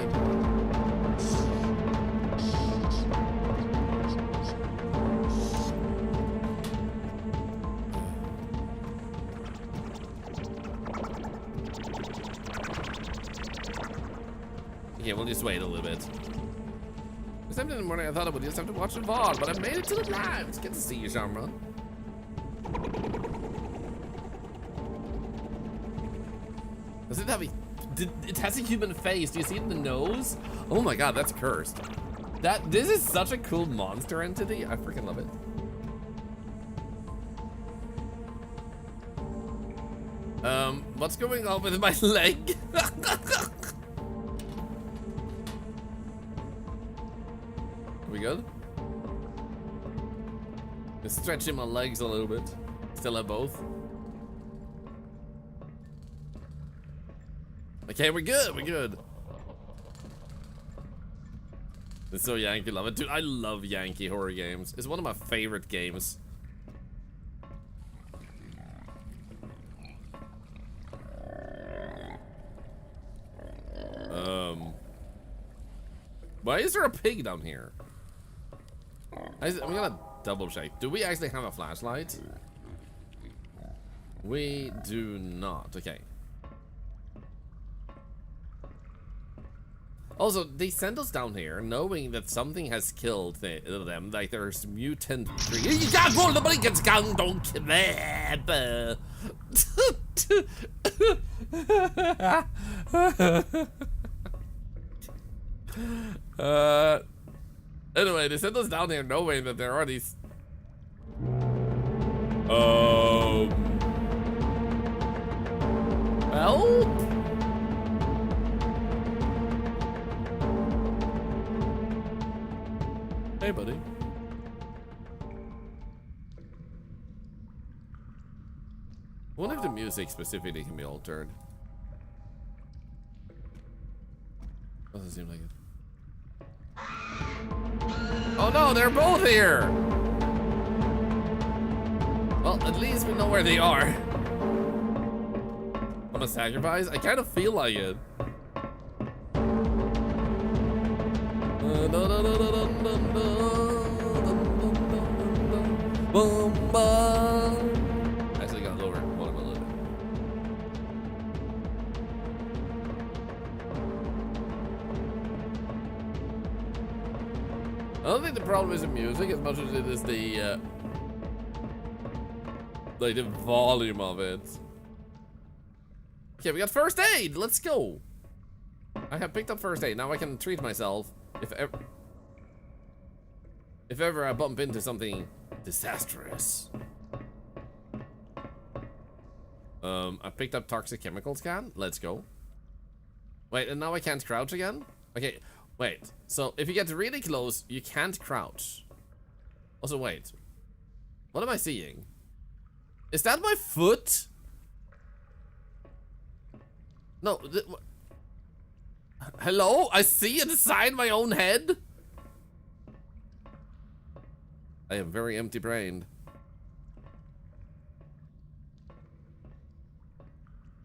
Okay, we'll just wait a little bit. This time in the morning, I thought I would just have to watch the VOD, but I made it to the live. It's good to see you, Shamron. Does it have a... it has a human face. Do you see it in the nose? Oh my god, that's cursed. This is such a cool monster entity. I freaking love it. What's going on with my leg? We good? Just stretching my legs a little bit. Still have both. Okay, we're good, we're good. It's so Yankee love it. Dude, I love Yankee horror games. It's one of my favorite games. Why is there a pig down here? I'm gonna double check. Do we actually have a flashlight? We do not. Okay. Also, they sent us down here knowing that something has killed them. Like there's mutant creatures. You can't roll the blankets down, don't clap. Anyway, they sent us down here knowing that there are these. Well. Hey, buddy. I wonder if the music specifically can be altered. Doesn't seem like it. Oh no, they're both here! Well, at least we know where they are. On a sacrifice? I kind of feel like it. Actually, got lower volume a little bit. I don't think the problem is the music as much as it is the like the volume of it. Okay, we got first aid. Let's go. I have picked up first aid. Now I can treat myself if ever I bump into something disastrous. I picked up toxic chemicals can. Let's go. Wait, and now I can't crouch again? Okay, wait. So if you get really close, you can't crouch. Also, wait. What am I seeing? Is that my foot? No. Hello? I see it inside my own head? I am very empty-brained.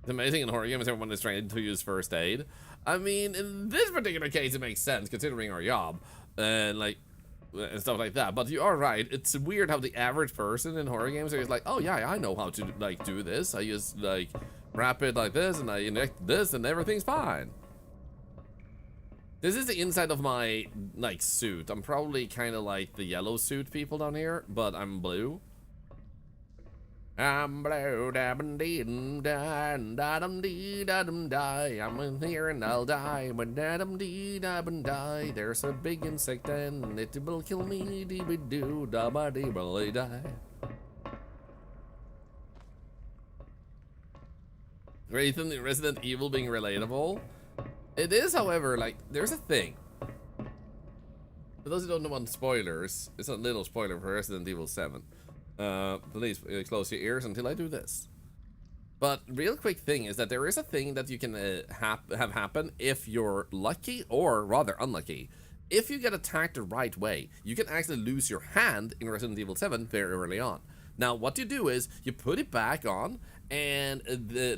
It's amazing in horror games everyone is trying to use first aid. I mean, in this particular case, it makes sense considering our job and like and stuff like that. But you are right. It's weird how the average person in horror games is like, oh yeah, I know how to like do this. I just like wrap it like this and I inject this and everything's fine. This is the inside of my, like, suit. I'm probably kind of like the yellow suit people down here, but I'm blue. I'm blue, I'm in here and I'll die, die. There's a big insect and it will kill me, dee-be-doo, da-ba-dee-ba-lee-die. Wraithen the Resident Evil being relatable. It is, however, like, there's a thing. For those who don't know about spoilers, it's a little spoiler for Resident Evil 7. Please close your ears until I do this. But real quick thing is that there is a thing that you can have happen if you're lucky or rather unlucky. If you get attacked the right way, you can actually lose your hand in Resident Evil 7 very early on. Now, what you do is you put it back on, and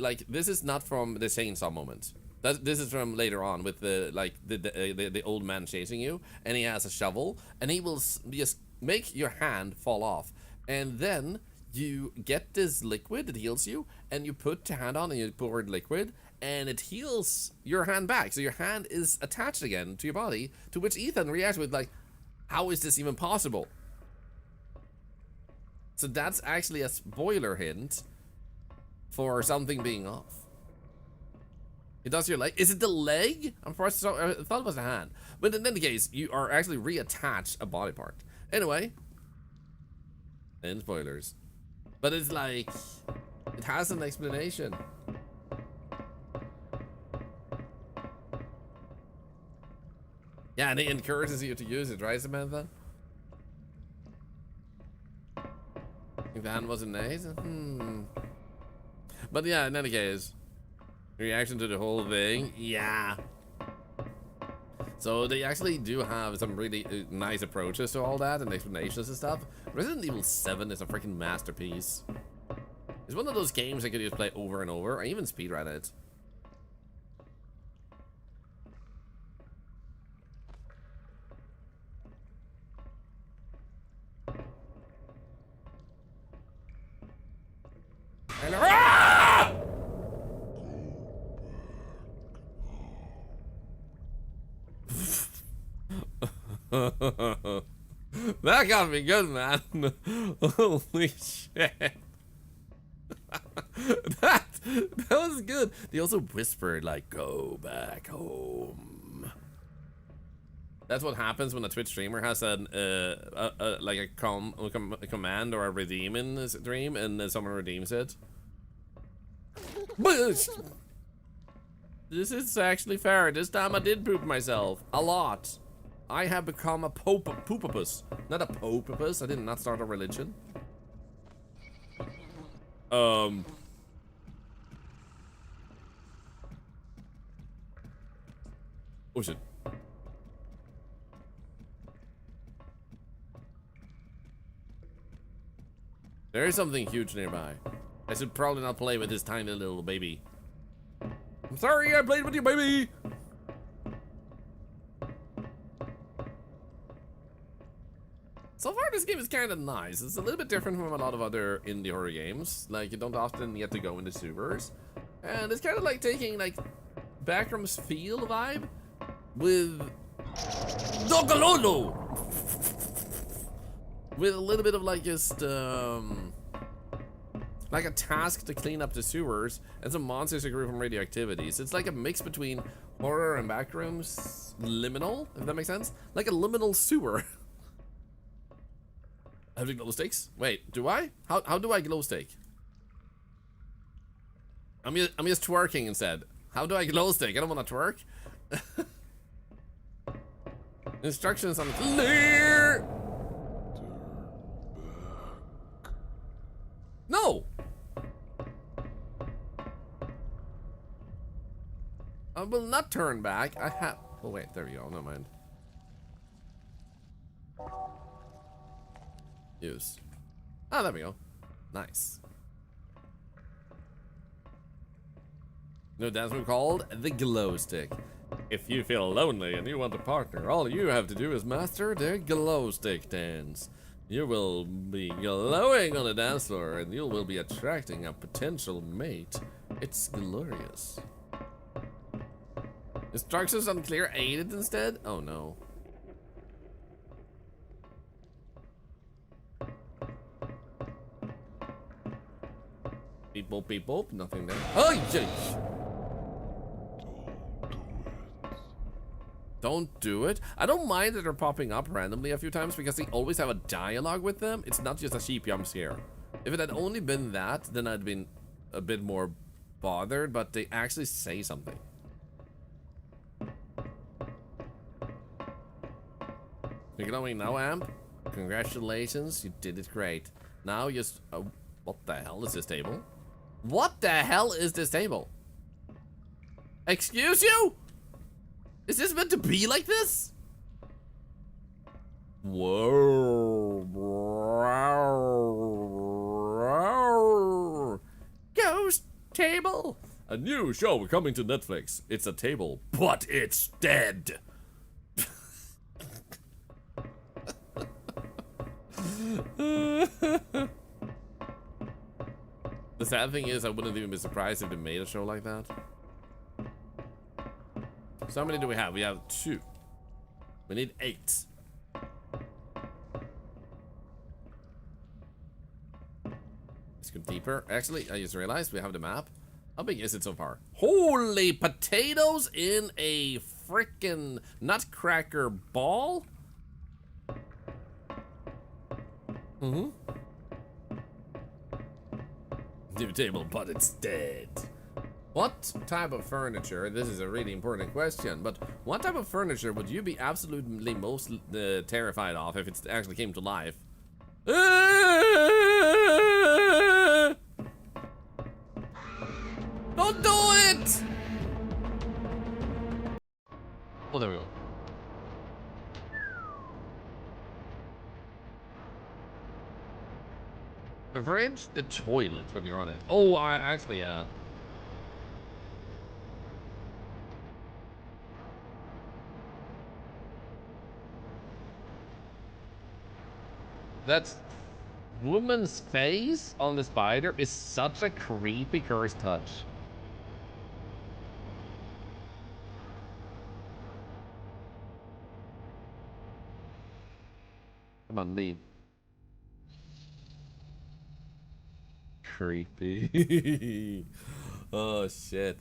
like this is not from the chainsaw moment. This is from later on with the old man chasing you, and he has a shovel, and he will just make your hand fall off, and then you get this liquid that heals you, and you put your hand on and you pour liquid, and it heals your hand back, so your hand is attached again to your body. To which Ethan reacts with like, "How is this even possible?" So that's actually a spoiler hint for something being off. It does your leg. Is it the leg? I thought it was a hand. But in any case, you are actually reattached a body part. Anyway. And spoilers. But it's like, it has an explanation. Yeah, and it encourages you to use it, right, Samantha? If the hand wasn't nice? But yeah, in any case. Reaction to the whole thing? Yeah. So they actually do have some really nice approaches to all that and explanations and stuff. Resident Evil 7 is a freaking masterpiece. It's one of those games I could just play over and over. I even speedrun it. That got me good, man. Holy shit. that was good. They also whispered like, go back home. That's what happens when a Twitch streamer has an like a command or a redeem in his dream, and someone redeems it. This is actually fair. This time I did poop myself a lot. I have become a poopopus, not a popopus. I did not start a religion. Oh shit. There is something huge nearby. I should probably not play with this tiny little baby. I'm sorry I played with you, baby. So far, this game is kind of nice. It's a little bit different from a lot of other indie horror games. Like, you don't often get to go into sewers. And it's kind of like taking, like, Backrooms feel vibe with Dogalolo! With a little bit of, like, just, like a task to clean up the sewers and some monsters that grew from radioactivity. So it's like a mix between horror and Backrooms liminal, if that makes sense. Like a liminal sewer. I have to glow sticks? Wait, do I? How do I glow stick? I'm just twerking instead. How do I glow stick? I don't want to twerk. Instructions on clear. No. I will not turn back. I have. Oh wait, there we go. Never mind. Use. Ah, there we go. Nice. No dance move called the glow stick. If you feel lonely and you want a partner, all you have to do is master the glow stick dance. You will be glowing on the dance floor and you will be attracting a potential mate. It's glorious. Instructions unclear. Aided instead? Oh no. Beep boop, beep boop. Nothing there. Oh, jeez. Don't do it. I don't mind that they're popping up randomly a few times because they always have a dialogue with them. It's not just a sheep jump scare. If it had only been that, then I'd been a bit more bothered, but they actually say something. You're glowing now, Amp? Congratulations, you did it great. Now just... what the hell is this table? What the hell is this table? Excuse you? Is this meant to be like this? Whoa. Ghost table. A new show coming to Netflix. It's a table, but it's dead. The sad thing is, I wouldn't even be surprised if they made a show like that. So how many do we have? We have 2. We need 8. Let's go deeper. Actually, I just realized we have the map. How big is it so far? Holy potatoes in a freaking nutcracker ball? Mm-hmm. New table, but it's dead. What type of furniture, this is a really important question, but what type of furniture would you be absolutely most terrified of if it actually came to life? Don't do it! The fridge, the toilet when you're on it. Oh, I actually, that woman's face on the spider is such a creepy cursed touch. Come on, leave. Creepy. Oh shit.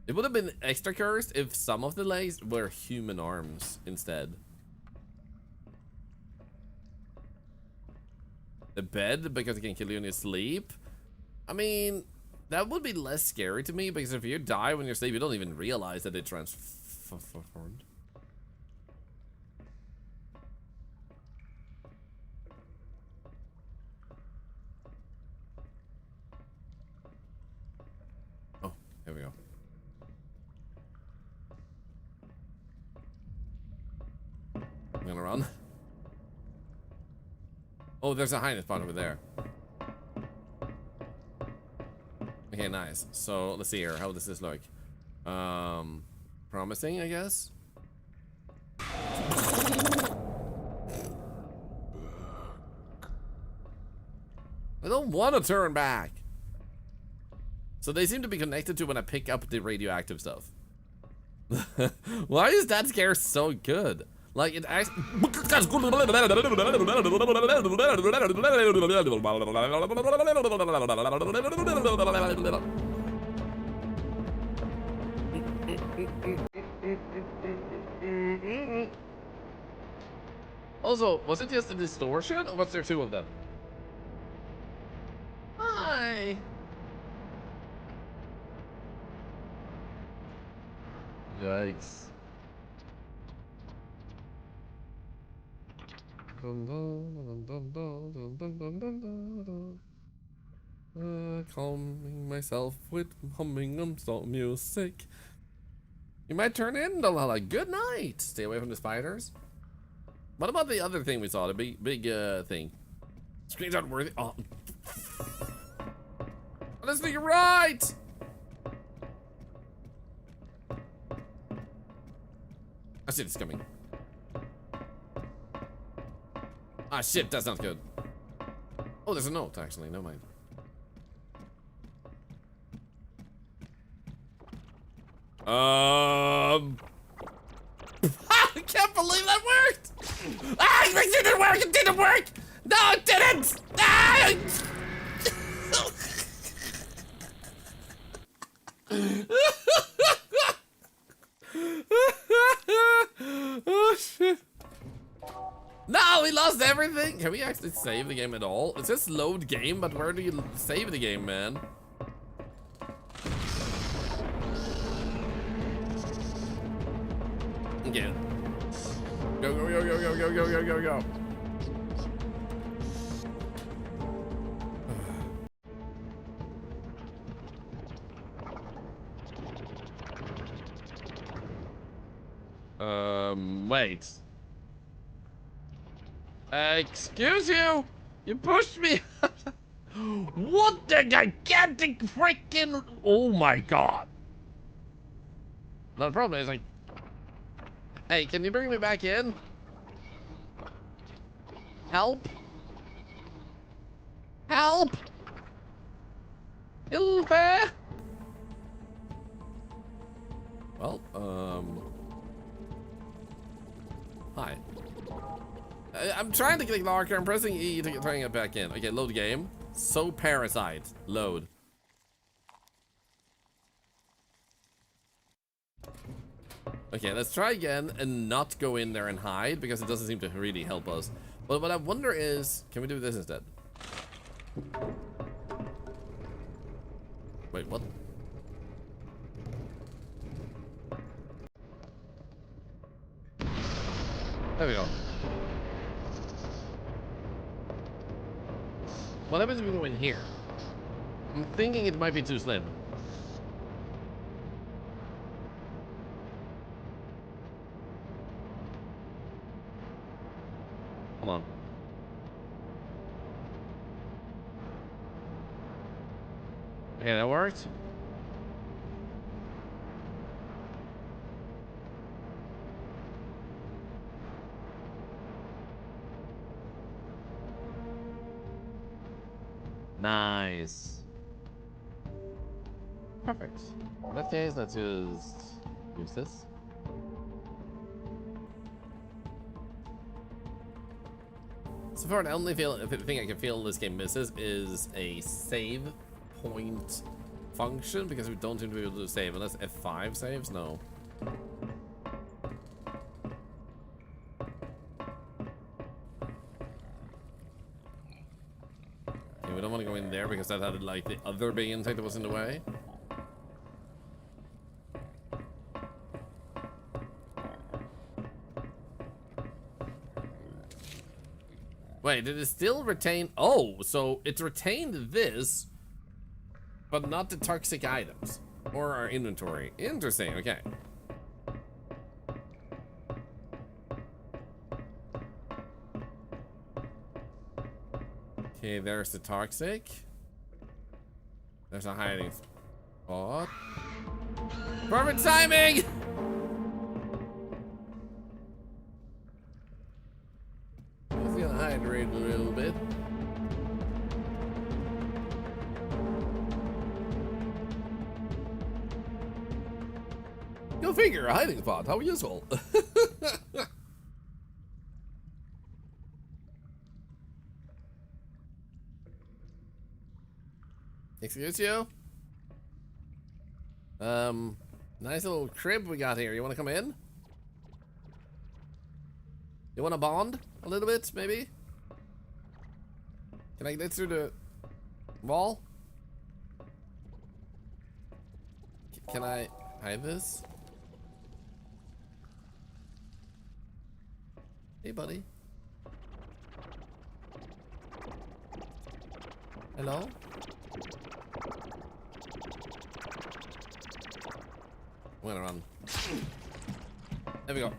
It would have been extra cursed if some of the legs were human arms instead. The bed, because it can kill you in your sleep. I mean, that would be less scary to me, because if you die when you're asleep, you don't even realize that it transformed. Oh, here we go. I'm gonna run. Oh, there's a hiding spot over there. Okay, nice. So let's see here. How does this look? Promising, I guess. I don't want to turn back. So they seem to be connected to when I pick up the radioactive stuff. Why is that scare so good? Like it actually. Also, was it just a distortion, or was there two of them? Hi. Yikes. Calming myself with humming music. You might turn in Thorlar. Good night. Stay away from the spiders. What about the other thing we saw? The big thing. Screenshot worthy. Oh. Honestly, you're right. I see it's coming. Ah, shit, that's not good. Oh, there's a note, actually. No mind. I can't believe that worked! Ah, it didn't work! It didn't work! No, it didn't! Ah! Oh, shit. No, we lost everything! Can we actually save the game at all? It says load game, but where do you save the game, man? Okay. Go, go, go, go, go, go, go, go, go, go. Wait. Excuse you? You pushed me. What the gigantic freaking... Oh my god. No, the problem is like... Hey, can you bring me back in? Help? Help? Help! Well, hi. I'm trying to click locker. I'm pressing E to try and get back in. Okay, load game. So parasite. Load. Okay, let's try again and not go in there and hide because it doesn't seem to really help us. But what I wonder is, can we do this instead? Wait, what? There we go. What happens if we go in here? I'm thinking it might be too slim. Come on. Okay, that worked. Nice. Perfect. In that case, let's just use this. So far, the only thing I can feel this game misses is a save point function, because we don't seem to be able to save unless F5 saves. No. Okay, we don't want to go in there because that had like the other big insect that was in the way. Wait, did it still retain? Oh, so it's retained this, but not the toxic items or our inventory. Interesting. Okay. Okay, there's the toxic. There's a hiding spot. Perfect timing! It's gonna hydrate a little bit. Go figure, a hiding spot. How useful. Excuse you? Nice little crib we got here. You want to come in? You want to bond a little bit, maybe? Can I get through the wall? Can I hide this? Hey, buddy. Hello? I'm gonna run. There we go.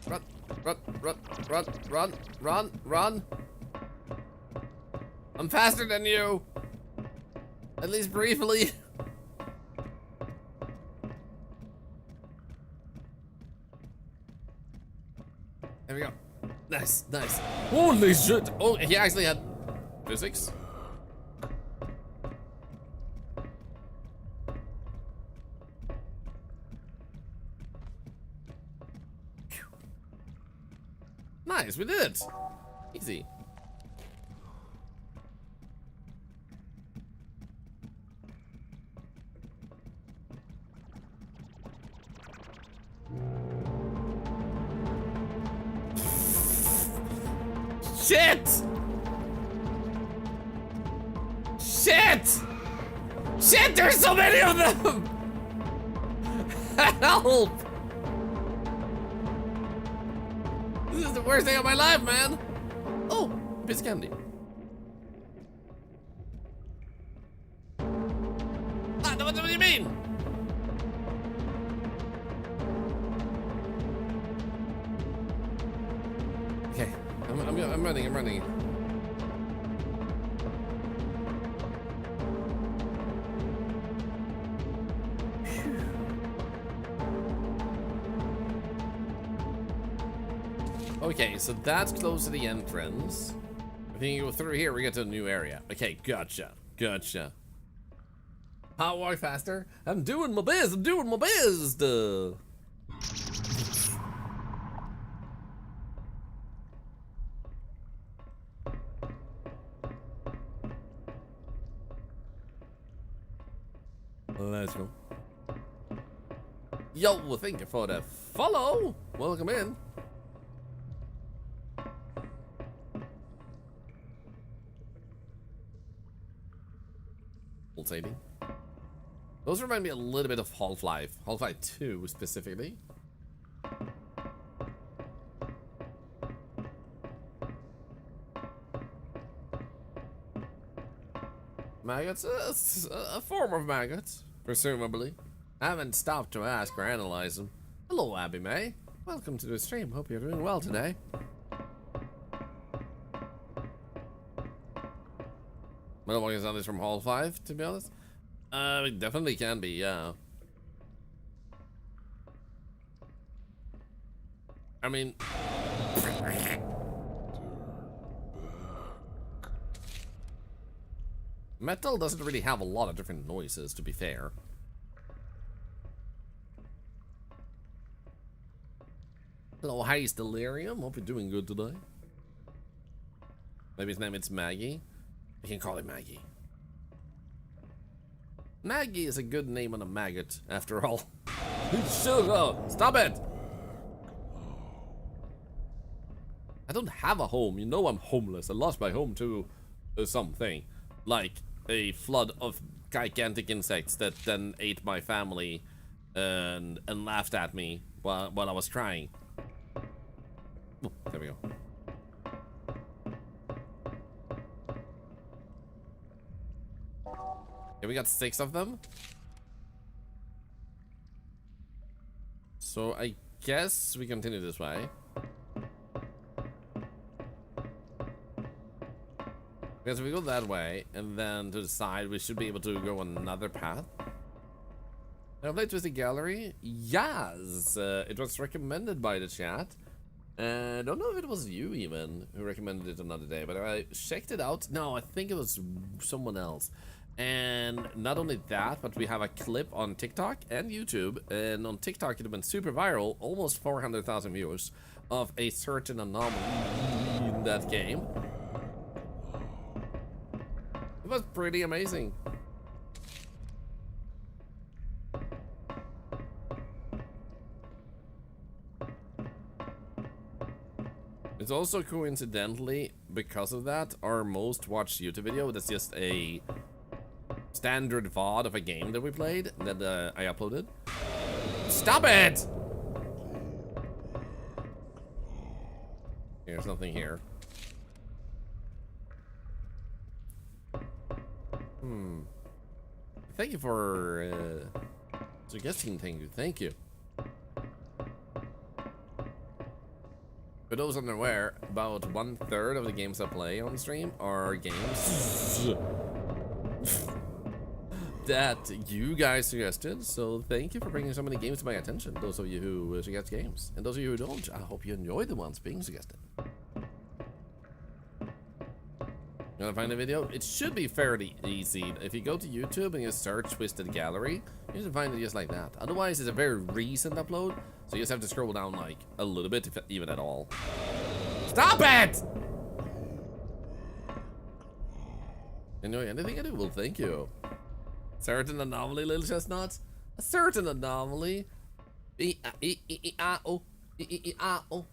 Run, run, run, run, run, run, run. I'm faster than you. At least briefly. There we go. Nice, nice. Holy shit. Oh, he actually had physics. Nice, we did it. Easy. Shit! Shit! Shit, there's so many of them! Help! This is the worst day of my life, man! Oh, piece of candy. Ah, what do you mean? Okay, I'm running. Okay, so that's close to the entrance. I think you go through here, we get to a new area. Okay, gotcha. How walk faster? I'm doing my biz. Duh. Let's go. Yo, thank you for the follow. Welcome in. Pulsating. Those remind me a little bit of Half-Life 2 specifically. Maggots? A form of maggots, presumably. I haven't stopped to ask or analyze them. Hello, Abby May. Welcome to the stream. Hope you're doing well today. I don't want to sound this from Hall 5, to be honest. It definitely can be, yeah. I mean... Metal doesn't really have a lot of different noises, to be fair. Hello, Haze Delirium. Hope you're doing good today. Maybe his name is Maggie. We can call him Maggie. Maggie is a good name on a maggot, after all. Shut up! Stop it! I don't have a home. You know I'm homeless. I lost my home to something. Like a flood of gigantic insects that then ate my family and laughed at me while I was crying. Oh, there we go. Okay, we got 6 of them. So I guess we continue this way. Because if we go that way, and then to the side, we should be able to go on another path. Have I played Twisted Gallery? Yes! It was recommended by the chat. I don't know if it was you even who recommended it another day, but I checked it out. No, I think it was someone else. And not only that, but we have a clip on TikTok and YouTube. And on TikTok, it went super viral, almost 400,000 views, of a certain anomaly in that game. It was pretty amazing. It's also coincidentally, because of that, our most watched YouTube video that's just a standard VOD of a game that we played that I uploaded. Stop it! There's nothing here. Thank you for suggesting. Thank you. For those unaware, about 1/3 of the games I play on stream are games that you guys suggested. So thank you for bringing so many games to my attention. Those of you who suggest games, and those of you who don't, I hope you enjoy the ones being suggested. You wanna find a video? It should be fairly easy. If you go to YouTube and you search Twisted Gallery, you should find it just like that. Otherwise, it's a very recent upload, so you just have to scroll down like a little bit, if even at all. Stop it! Enjoy anything I do? Well, thank you. Certain anomaly, little chestnut. A certain anomaly. E-I-E-E-I-O. E-E-E-I-O.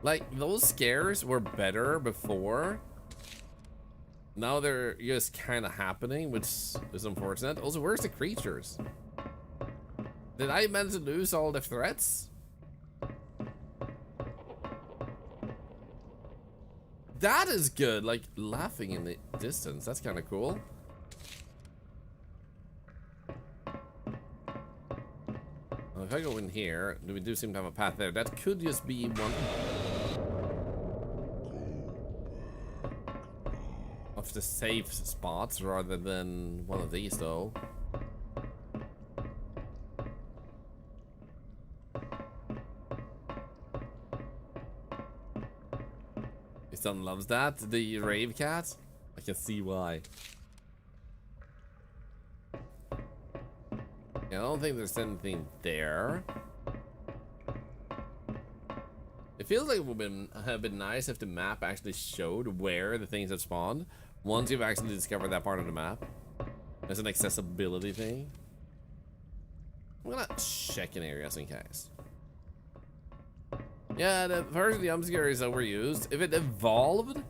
Like, those scares were better before. Now they're just kind of happening, which is unfortunate. Also, where's the creatures? Did I manage to lose all the threats? That is good, like laughing in the distance. That's kind of cool. Well, if I go in here, we do seem to have a path there. That could just be one of the safe spots rather than one of these, though. His son loves that, the rave cat. I can see why. Yeah, I don't think there's anything there. It feels like it would have been nice if the map actually showed where the things have spawned once you've actually discovered that part of the map. As an accessibility thing. I'm gonna check in areas in case. Yeah, the first of the scare is overused. If it evolved,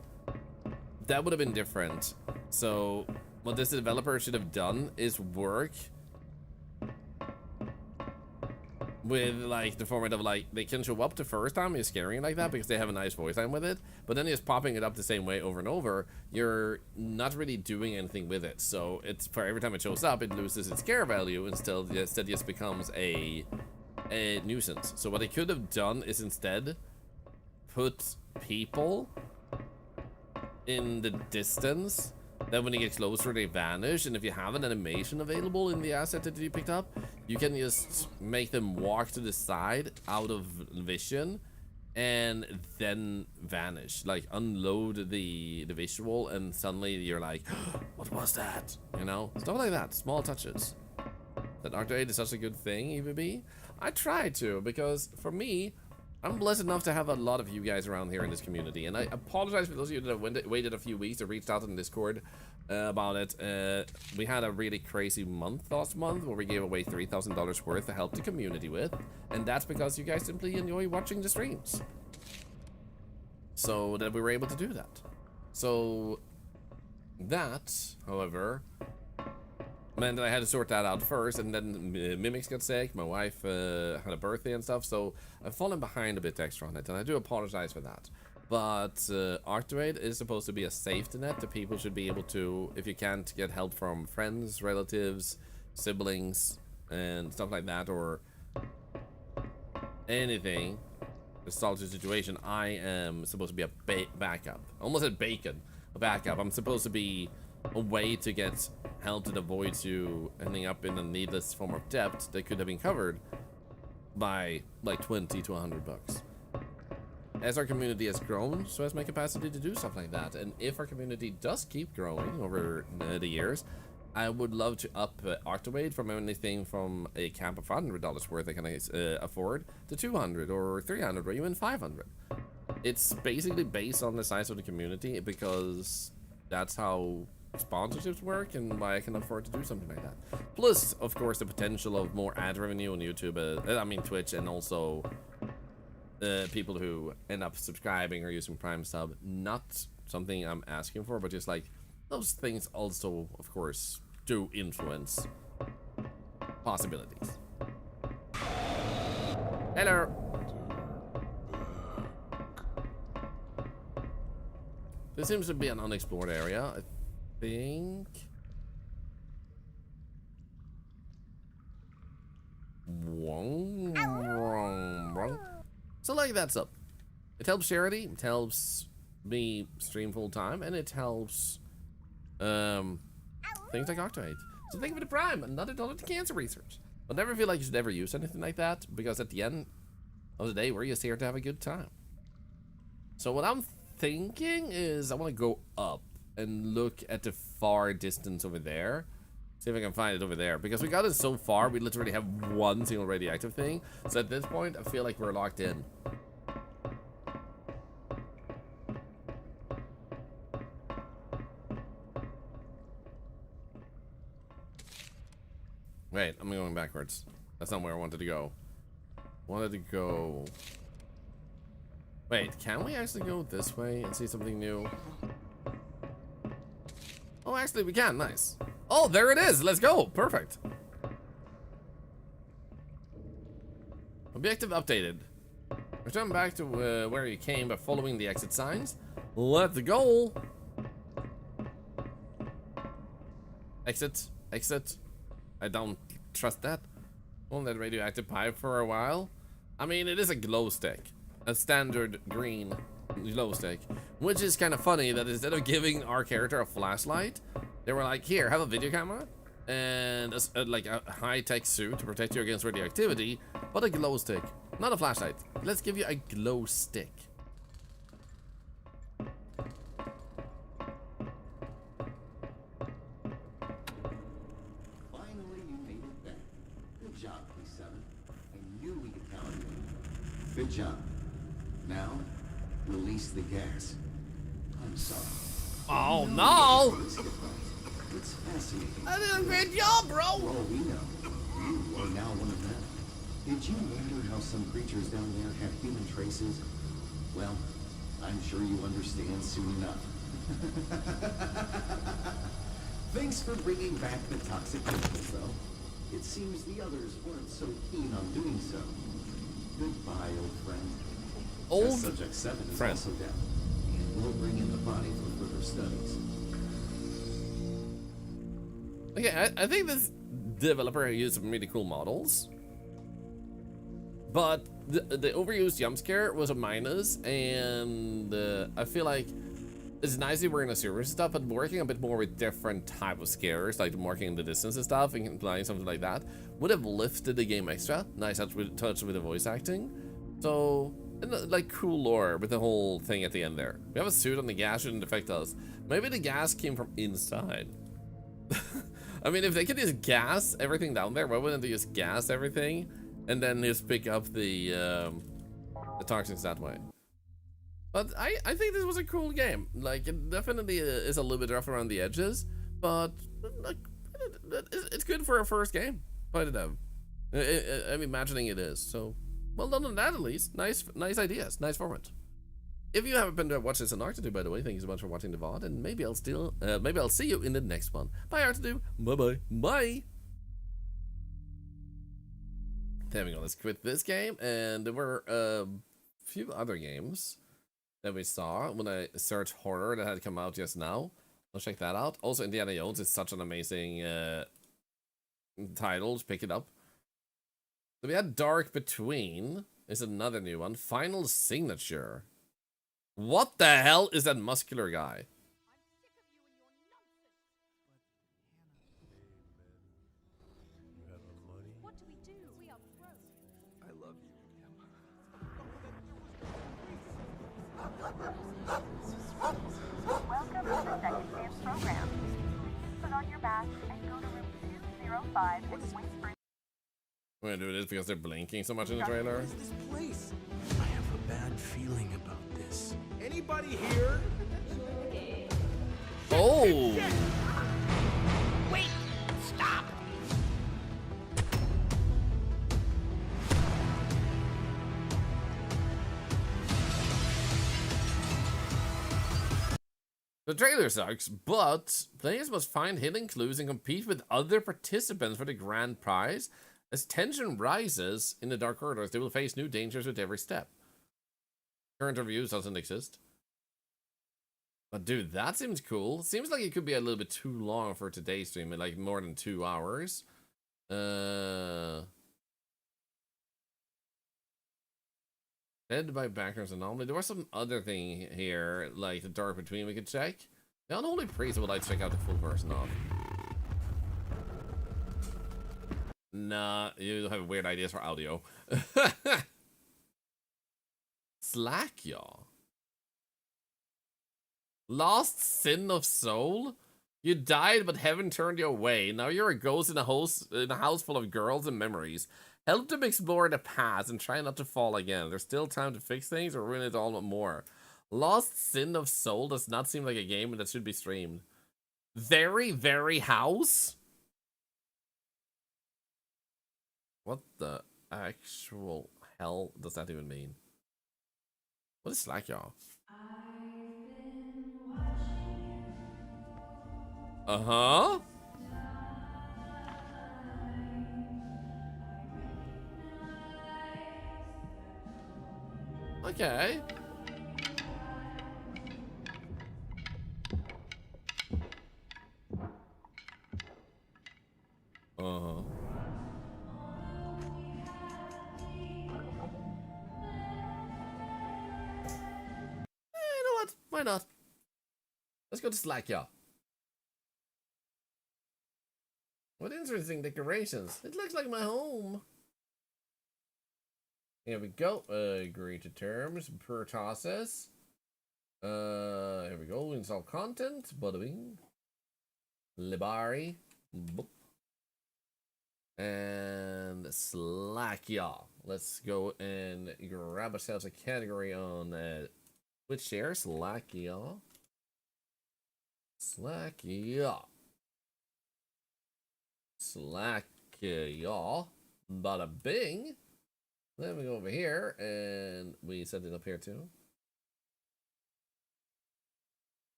that would have been different. So what this developer should have done is work with like the format of like they can show up the first time you're scaring like that because they have a nice voice line with it, but then just popping it up the same way over and over, you're not really doing anything with it. So it's for every time it shows up, it loses its scare value instead just becomes a nuisance. So what they could have done is instead put people in the distance. Then when you get closer, they vanish. And if you have an animation available in the asset that you picked up, you can just make them walk to the side out of vision and then vanish. Like unload the visual and suddenly you're like, what was that? You know, stuff like that, small touches. That Arcade is such a good thing, EVB. I try to, because for me, I'm blessed enough to have a lot of you guys around here in this community, and I apologize for those of you that have waited a few weeks or reached out in Discord about it. We had a really crazy month last month where we gave away $3,000 worth to help the community with, and that's because you guys simply enjoy watching the streams. So that we were able to do that. So that, however, meant that I had to sort that out first, and then Mimics got sick, my wife had a birthday and stuff, so I've fallen behind a bit extra on it, and I do apologize for that. But Arcade is supposed to be a safety net that people should be able to, if you can't get help from friends, relatives, siblings, and stuff like that, or anything, a solid situation, I am supposed to be a backup. I almost said bacon, a backup. I'm supposed to be a way to get help that avoids you ending up in a needless form of debt that could have been covered by like 20 to 100 bucks. As our community has grown, so has my capacity to do stuff like that. And if our community does keep growing over the years, I would love to up Arcade from anything from a camp of $100 worth I can afford to 200 or 300 or even 500. It's basically based on the size of the community, because that's how sponsorships work and why I can afford to do something like that. Plus, of course, the potential of more ad revenue on YouTube, I mean Twitch, and also people who end up subscribing or using Prime sub. Not something I'm asking for, but just like those things also, of course, do influence possibilities. Hello. This seems to be an unexplored area, I think. So like that's up. It helps charity, it helps me stream full time, and it helps things like Octoade. So thank you for the Prime, another $1 to cancer research. But never feel like you should ever use anything like that, because at the end of the day, we're just here to have a good time. So what I'm thinking is I want to go up and look at the far distance over there. See if I can find it over there, because we got it so far, we literally have one single radioactive thing. So at this point, I feel like we're locked in. Wait, I'm going backwards. That's not where I wanted to go. Wanted to go... Wait, can we actually go this way and see something new? Oh, actually we can, nice. Oh, there it is, let's go, perfect. Objective updated. Return back to where you came by following the exit signs. Let's go. Exit, exit. I don't trust that. On that radioactive pipe for a while. I mean, it is a glow stick. A standard green glow stick. Which is kind of funny that instead of giving our character a flashlight, they were like, here, have a video camera. And like a high-tech suit to protect you against radioactivity. But a glow stick. Not a flashlight. Let's give you a glow stick. Good job. Now, release the gas. I'm sorry. Oh no! It's fascinating. I did a great job, bro! For all we know, you are now one of them. Did you wonder how some creatures down there have human traces? Well, I'm sure you understand soon enough. Thanks for bringing back the toxic chemicals, though. It seems the others weren't so keen on doing so. Goodbye, old friend. Old Subject 7 is friend. also down, and we'll bring in the body for further studies. Okay, I think this developer used some really cool models. But the overused jump scare was a minus, and I feel like It's nice that we're in a serious stuff, but working a bit more with different type of scares, like marking the distance and stuff, and implying something like that, would have lifted the game extra. Nice touch with the voice acting. So, and, like, cool lore with the whole thing at the end there. We have a suit on the gas, shouldn't affect us. Maybe the gas came from inside. I mean, if they could just gas everything down there, why wouldn't they just gas everything and then just pick up the toxins that way? But I think this was a cool game. Like, it definitely is a little bit rough around the edges, but like, it's good for a first game. Point it out. I'm imagining it is. So, well done on that at least. Nice ideas. Nice format. If you haven't been to watch this on Arctitude, by the way, thank you so much for watching the VOD, and maybe I'll see you in the next one. Bye, Arctitude. Bye. Bye. There we go. Let's quit this game, and there were a few other games that we saw when I searched horror that had come out just now. I'll check that out. Also, Indiana Jones is such an amazing title. Just pick it up. So we had Dark Between. Is another new one. Final Signature. What the hell is that muscular guy? What do we do? We are broke. I love you. Welcome to the second dance program. Put on your mask and go to room 205 and wait for... We're gonna do this because they're blinking so much in the trailer. What is this place? I have a bad feeling about this. Anybody here? Oh! Wait! Stop! The trailer sucks, but players must find hidden clues and compete with other participants for the grand prize. As tension rises in the dark corridors, they will face new dangers with every step. Current reviews doesn't exist. But dude, that seems cool. Seems like it could be a little bit too long for today's stream, like more than 2 hours. Fed by backgrounds anomaly. There was some other thing here, like the Dark Between we could check. The Unholy Priest would like to check out the full version of. Nah, you have weird ideas for audio. Slackjaw. Lost Sin of Soul? You died, but heaven turned you away. Now you're a ghost in a house full of girls and memories. Help them explore the past and try not to fall again. There's still time to fix things or ruin it all more. Lost Sin of Soul does not seem like a game that should be streamed. Very, very house? What the actual hell does that even mean? What is Slackjaw? Uh-huh. Okay. Uh-huh. You know what? Why not? Let's go to Slackjaw. What interesting decorations. It looks like my home. Here we go. Agree to terms per process. Here we go. Install content. Bada bing. Libari. Boop. And Slackjaw. Let's go and grab ourselves a category on Twitch share. Slackjaw. Slackjaw. Slackjaw. Bada bing. Then we go over here and we set it up here too.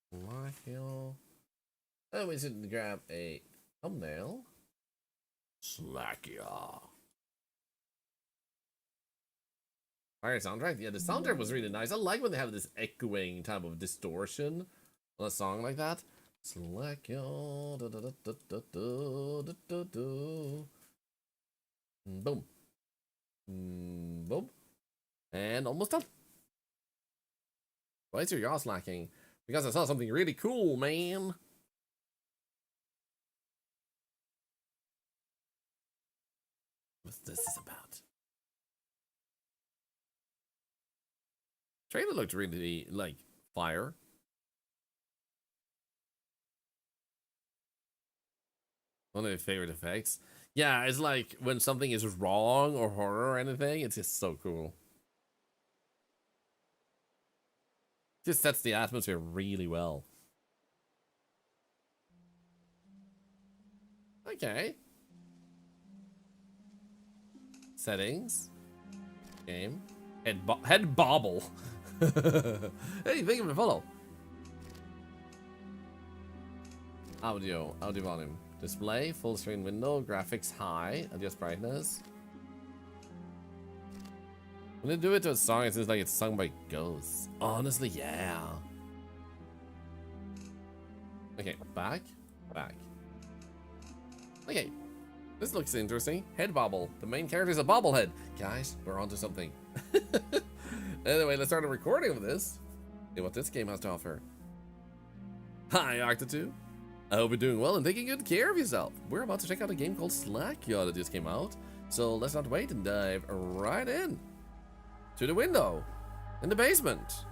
Slackjaw. And we should grab a thumbnail. Slackjaw. Alright, soundtrack. Yeah, the soundtrack was really nice. I like when they have this echoing type of distortion on a song like that. Slackjaw. Boom. Boom. And almost done. Why is your yaw slacking? Because I saw something really cool, man. What's this is about? Trailer looked really like fire. One of my favorite effects. Yeah, it's like when something is wrong or horror or anything, it's just so cool. Just sets the atmosphere really well. Okay. Settings. Game. Head bobble. Hey, thank you for the follow. Audio volume. Display, full screen window, graphics high, adjust brightness. When they do it to a song, it seems like it's sung by ghosts. Honestly, yeah. Okay, back. Okay, this looks interesting. Head bobble. The main character is a bobblehead. Guys, we're onto something. Anyway, let's start a recording of this. See what this game has to offer. Hi, Octa2. I hope you're doing well and taking good care of yourself. We're about to check out a game called Slackjaw that just came out. So let's not wait and dive right in. To the window. In the basement.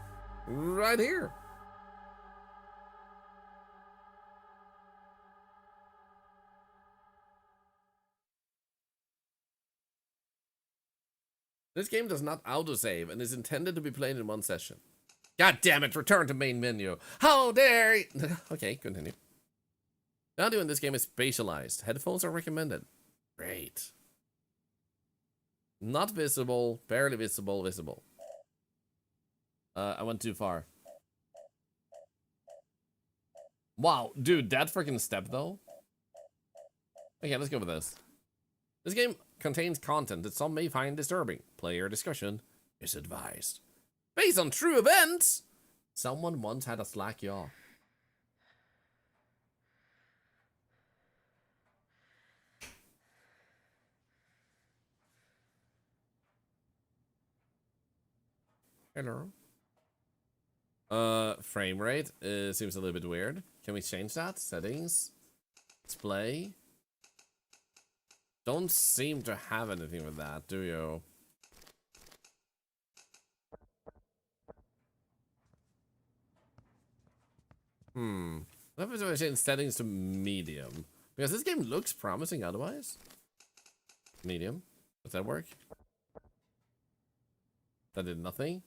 Right here. This game does not autosave and is intended to be played in one session. God damn it, return to main menu. How dare you? Okay, continue. The audio in this game is spatialized. Headphones are recommended. Great. Not visible, barely visible, visible. I went too far. Wow, dude, that freaking step though. Okay, let's go with this. This game contains content that some may find disturbing. Player discussion is advised. Based on true events! Someone once had a Slackjaw. Hello. Frame rate seems a little bit weird. Can we change that? Settings? Display? Don't seem to have anything with that, do you? What if I change settings to medium? Because this game looks promising otherwise. Medium. Does that work? That did nothing.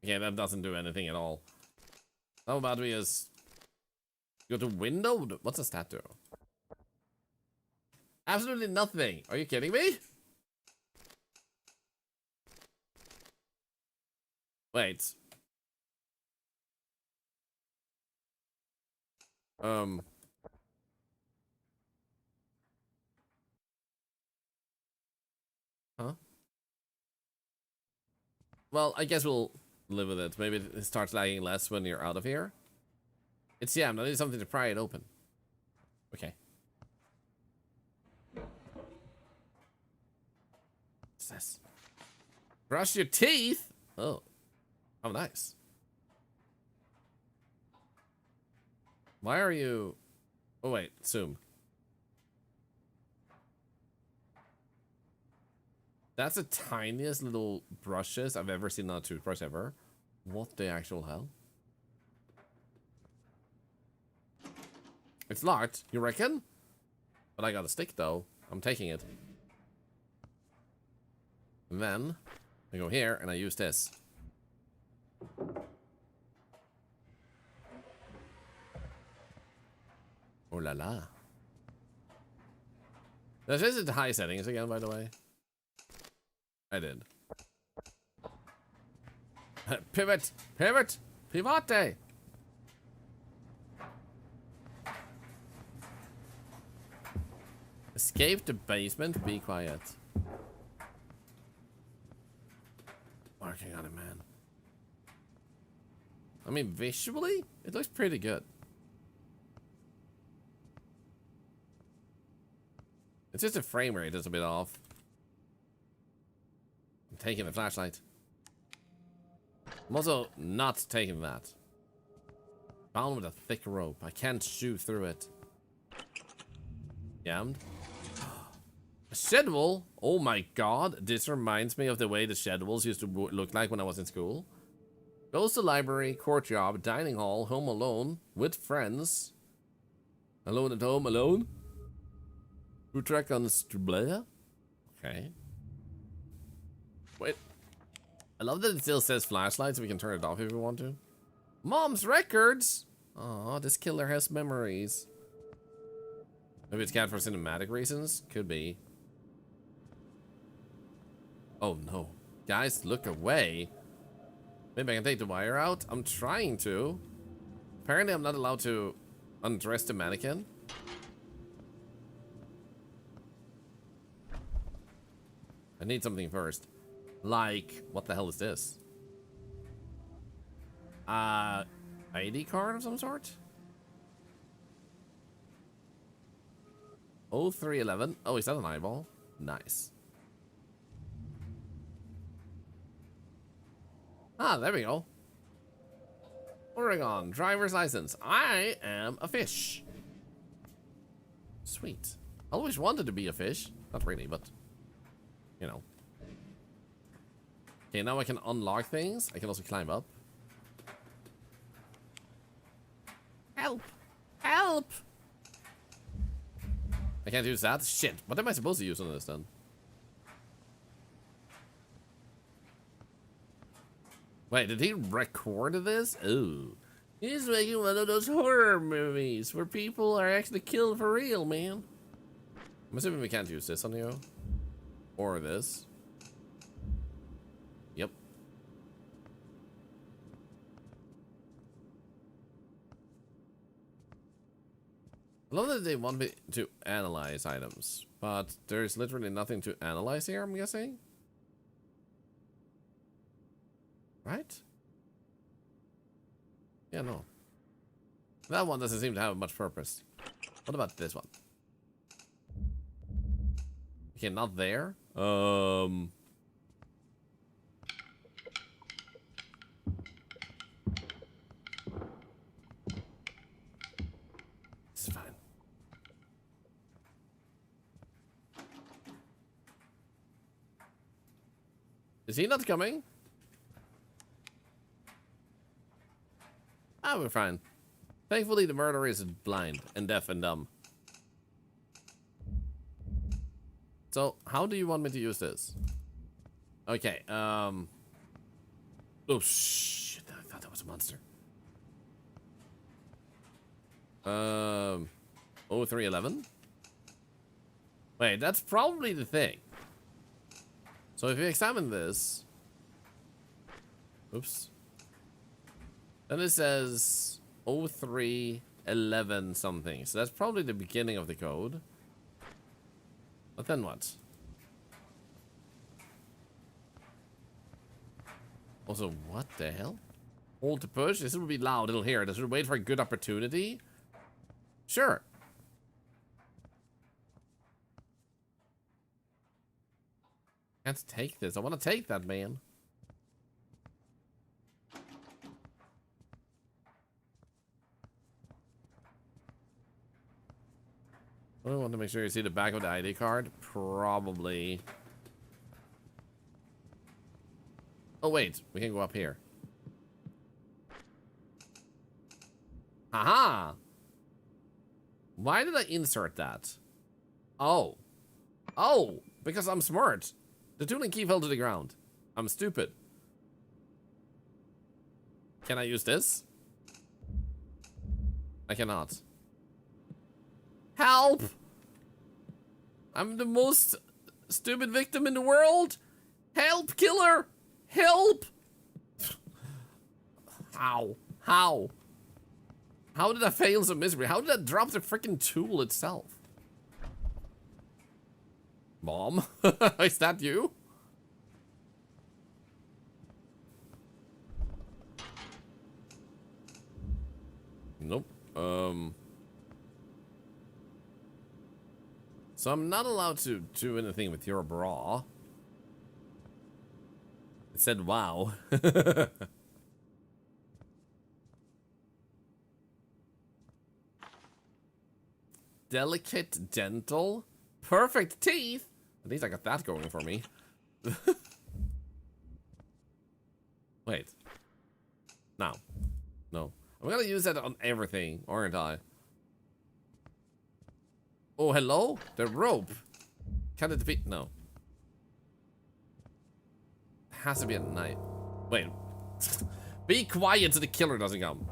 Okay, that doesn't do anything at all. How about we just go to window? What's a stat do? Absolutely nothing. Are you kidding me? Wait. Huh? Well, I guess we'll live with it. Maybe it starts lagging less when you're out of here. It's, yeah, I need something to pry it open. Okay. What's this? Brush your teeth? Oh. Oh, nice. Why are you... Oh, wait. Zoom. That's the tiniest little brushes I've ever seen on a toothbrush ever. What the actual hell? It's locked, you reckon? But I got a stick, though. I'm taking it. And then I go here and I use this. Oh la la. This is the high settings again, by the way. I did. Pivot! Pivot! Pivote! Escape the basement, be quiet. Working on it, man. I mean, visually, it looks pretty good. It's just the frame rate is a bit off. I'm taking the flashlight. I'm also not taking that. Bound with a thick rope. I can't shoot through it. Jammed. A schedule? Oh my god. This reminds me of the way the schedules used to look like when I was in school. Goes to library, court job, dining hall, home alone, with friends. Alone at home, alone. Who track on Strubleya? Okay. Wait. I love that it still says flashlight, so we can turn it off if we want to. Mom's records! Aw, this killer has memories. Maybe it's cat for cinematic reasons? Could be. Oh no. Guys, look away. Maybe I can take the wire out? I'm trying to. Apparently I'm not allowed to undress the mannequin. I need something first. Like, what the hell is this? ID card of some sort? 0311. Oh, is that an eyeball? Nice. Ah, there we go. Oregon, driver's license. I am a fish. Sweet. I always wanted to be a fish. Not really, but you know. Okay, now I can unlock things. I can also climb up. Help! Help! I can't use that? Shit. What am I supposed to use on this then? Wait, did he record this? Ooh. He's making one of those horror movies where people are actually killed for real, man. I'm assuming we can't use this on you. Or this. Yep. I love that they want me to analyze items, but there's literally nothing to analyze here, I'm guessing. Right? Yeah, no. That one doesn't seem to have much purpose. What about this one? Okay, not there. It's fine. Is he not coming? Ah, we're fine. Thankfully, the murderer is blind and deaf and dumb. So, how do you want me to use this? Okay, oh, shit. I thought that was a monster. 0311? Wait, that's probably the thing. So, if you examine this... Oops. Then it says 0311 something. So that's probably the beginning of the code. But then what? Also, what the hell? Hold to push? This will be loud, it'll hear it. Does it wait for a good opportunity? Sure. Can't take this. I want to take that, man. I want to make sure you see the back of the ID card. Probably. Oh, wait. We can go up here. Aha! Why did I insert that? Oh. Oh! Because I'm smart. The tooling key fell to the ground. I'm stupid. Can I use this? I cannot. Help! I'm the most stupid victim in the world. Help, killer! Help! How? How? How did I fail so miserably? How did I drop the freaking tool itself? Mom? Is that you? Nope. So I'm not allowed to do anything with your bra. It said wow. Delicate dental. Perfect teeth. At least I got that going for me. Wait. No. No. I'm gonna use that on everything, aren't I? Oh, hello? The rope. Can it be? No. It has to be at night. Wait. Be quiet so the killer doesn't come.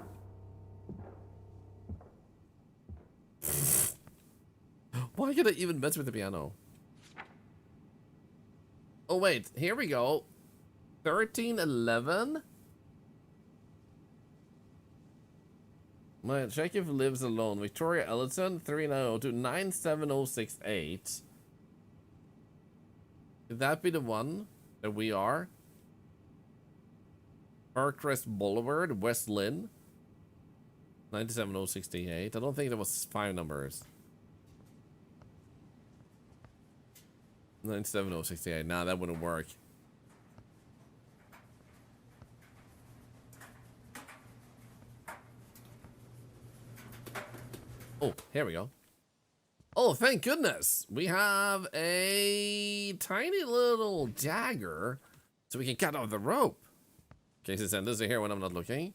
Why could I even mess with the piano? Oh, wait. Here we go. 1311? Check if lives alone. Victoria Ellison, 3902-97068. Could that be the one that we are? Parkrest Boulevard, West Lynn. 97068. I don't think there was 5 numbers. 97068. Nah, that wouldn't work. Oh, here we go. Oh, thank goodness. We have a tiny little dagger so we can cut off the rope. Okay, so send this here when I'm not looking.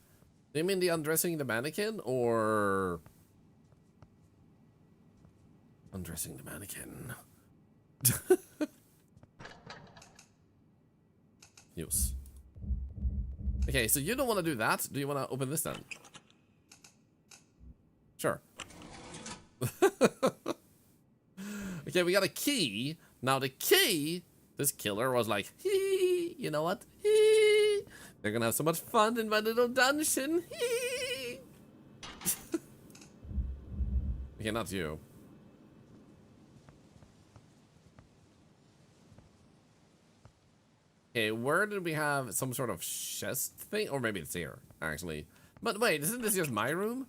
Do you mean the undressing the mannequin or undressing the mannequin? Use. Okay, so you don't want to do that. Do you want to open this then? Sure. Okay, we got a key. Now the key, this killer was like, hee, you know what? Hee, they're gonna have so much fun in my little dungeon. Hee. Okay, not you. Okay, where did we have some sort of chest thing? Or maybe it's here, actually. But wait, isn't this just my room?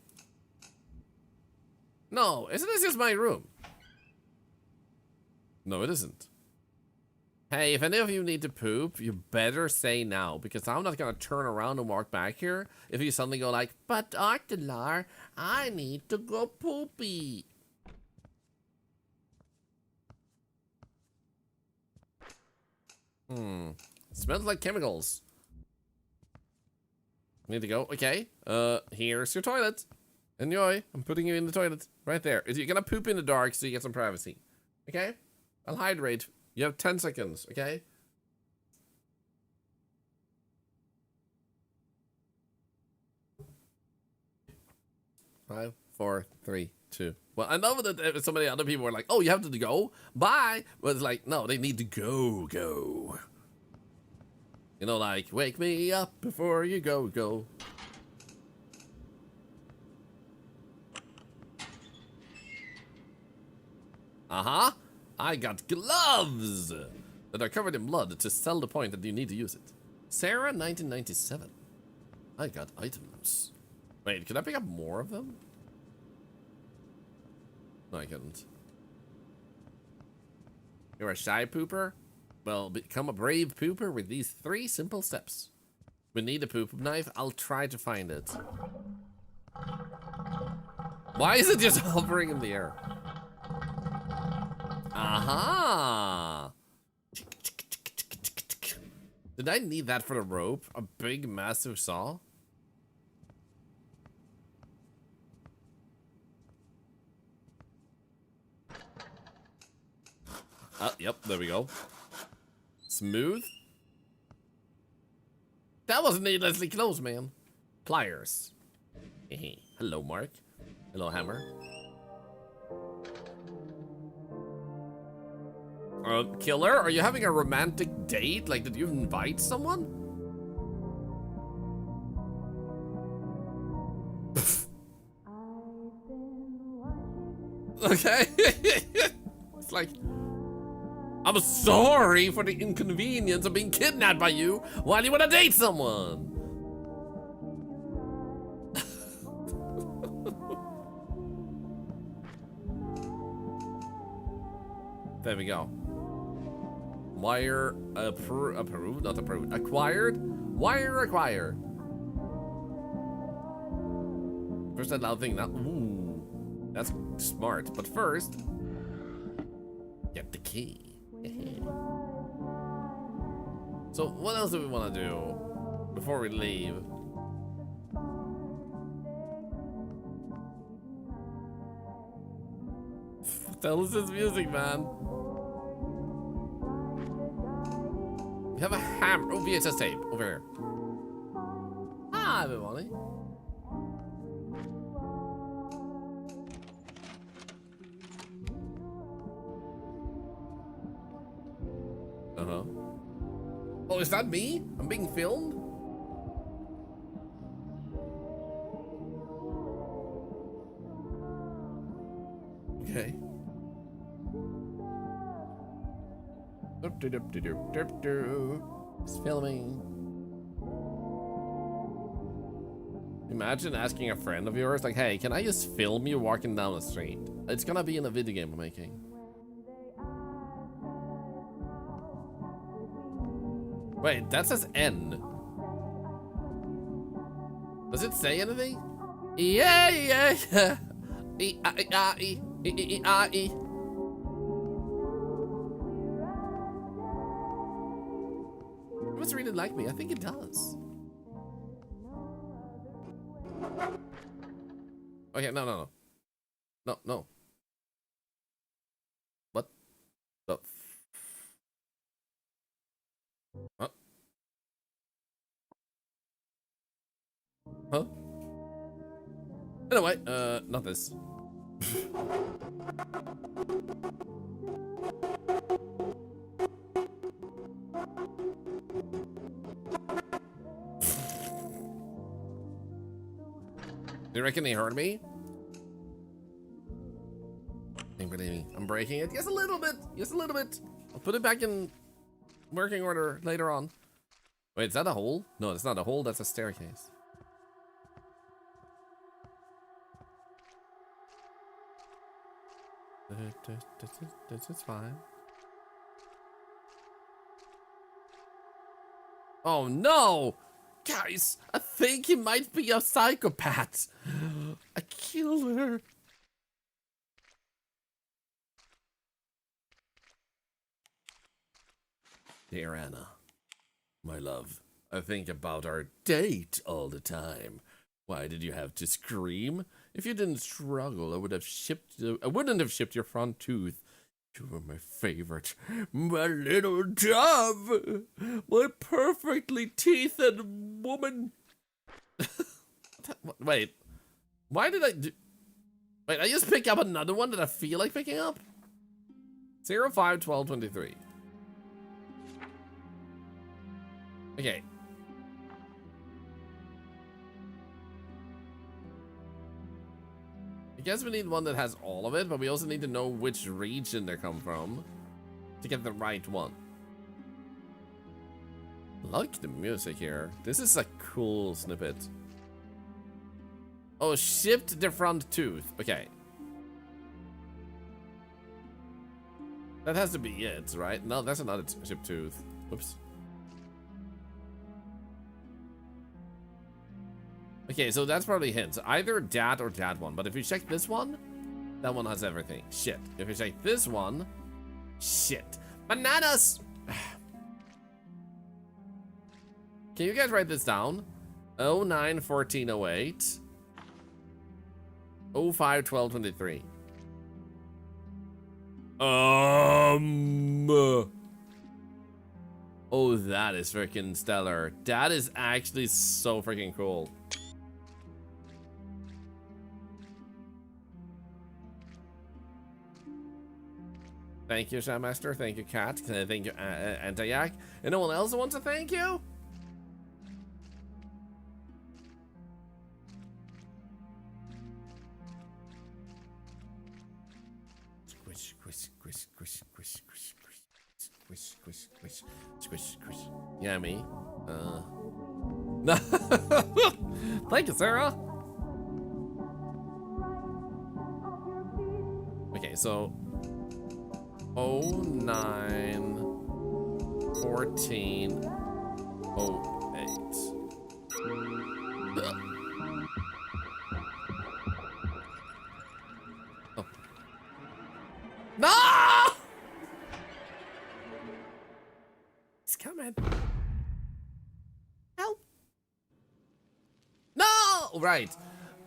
No, isn't this just my room? No, it isn't. Hey, if any of you need to poop, you better say now, because I'm not gonna turn around and walk back here if you suddenly go like, but Thorlar, I need to go poopy. Smells like chemicals. Need to go. Okay. Here's your toilet. Enjoy. I'm putting you in the toilet. Right there. You're gonna poop in the dark so you get some privacy. Okay? I'll hydrate. You have 10 seconds, okay? Five, 4, 3, 2. Well, I know that so many other people were like, oh, you have to go? Bye! But it's like, no, they need to go. You know, like, wake me up before you go. Uh-huh. I got gloves that are covered in blood to sell the point that you need to use it. Sarah, 1997. I got items. Wait, can I pick up more of them? No, I couldn't. You're a shy pooper? Well, become a brave pooper with these 3 simple steps. We need a poop knife. I'll try to find it. Why is it just hovering in the air? Aha! Did I need that for the rope? A big, massive saw? Yep, there we go. Smooth. That was needlessly close, man. Pliers. Hello, Mark. Hello, Hammer. Killer, are you having a romantic date? Like, did you invite someone? Okay. It's like, I'm sorry for the inconvenience of being kidnapped by you while you want to date someone. There we go. Wire approved, not approved. Acquired? Wire acquired. First that loud thing now. Ooh. That's smart. But first, get the key. So what else do we want to do before we leave? What the hell is this music, man? We have a hammer. Oh, VHS tape over here. Hi, everybody. Uh-huh. Oh, is that me? I'm being filmed? Okay. It's filming. Imagine asking a friend of yours, like, hey, can I just film you walking down the street? It's gonna be in a video game I'm making. Wait, that says N. Does it say anything? Yeah, yeah, yeah. E-I-E. It must really like me. I think it does. Okay, no. No. What? The huh? Huh? Anyway, not this. Do you reckon he heard me? I'm breaking it. Yes, a little bit. Yes, a little bit. I'll put it back in working order later on. Wait, is that a hole? No, it's not a hole. That's a staircase. This is fine. Oh no! Guys, I think he might be a psychopath. A killer. Dear Anna, my love, I think about our date all the time. Why did you have to scream? If you didn't struggle, I wouldn't have shipped your front tooth. You were my favorite. My little dove. My perfectly teethed woman. Wait. Why did I do... Wait, I just pick up another one that I feel like picking up? 05 12 23. Okay. I guess we need one that has all of it, but we also need to know which region they come from to get the right one. Like the music here. This is a cool snippet. Oh, shipped the front tooth. Okay. That has to be it, right? No, that's another shipped tooth. Whoops. Okay, so that's probably hints. Either that or that one. But if you check this one, that one has everything. Shit. If you check this one, shit. Bananas! Can you guys write this down? 09 14 08. 05 12 23. Oh, that is freaking stellar. That is actually so freaking cool. Thank you, Shamaster. Thank you, Kat. Thank you, Antayak. Anyone else wants to thank you? Squish, squish, squish, squish, squish, squish, squish, squish, squish, squish, squish. Yeah, me. Thank you, Sarah. Okay, so 09 14 08. Oh. No! It's coming. Help. No! Right.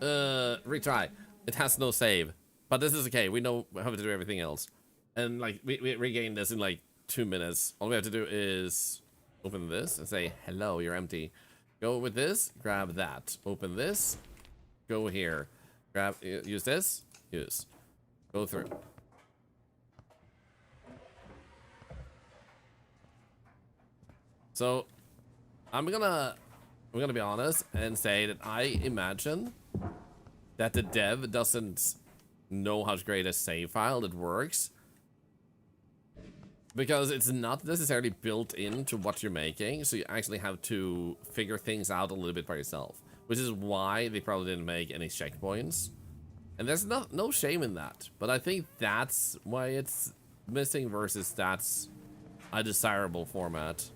Retry. It has no save. But this is okay. We know how to do everything else. And like we regain this in like 2 minutes. All we have to do is open this and say, hello, you're empty. Go with this, grab that. Open this, go here. Grab, use this, use. Go through. So I'm gonna be honest and say that I imagine that the dev doesn't know how to create a save file that works, because it's not necessarily built into what you're making, so you actually have to figure things out a little bit by yourself, which is why they probably didn't make any checkpoints. And there's no shame in that, but I think that's why it's missing versus that's a desirable format.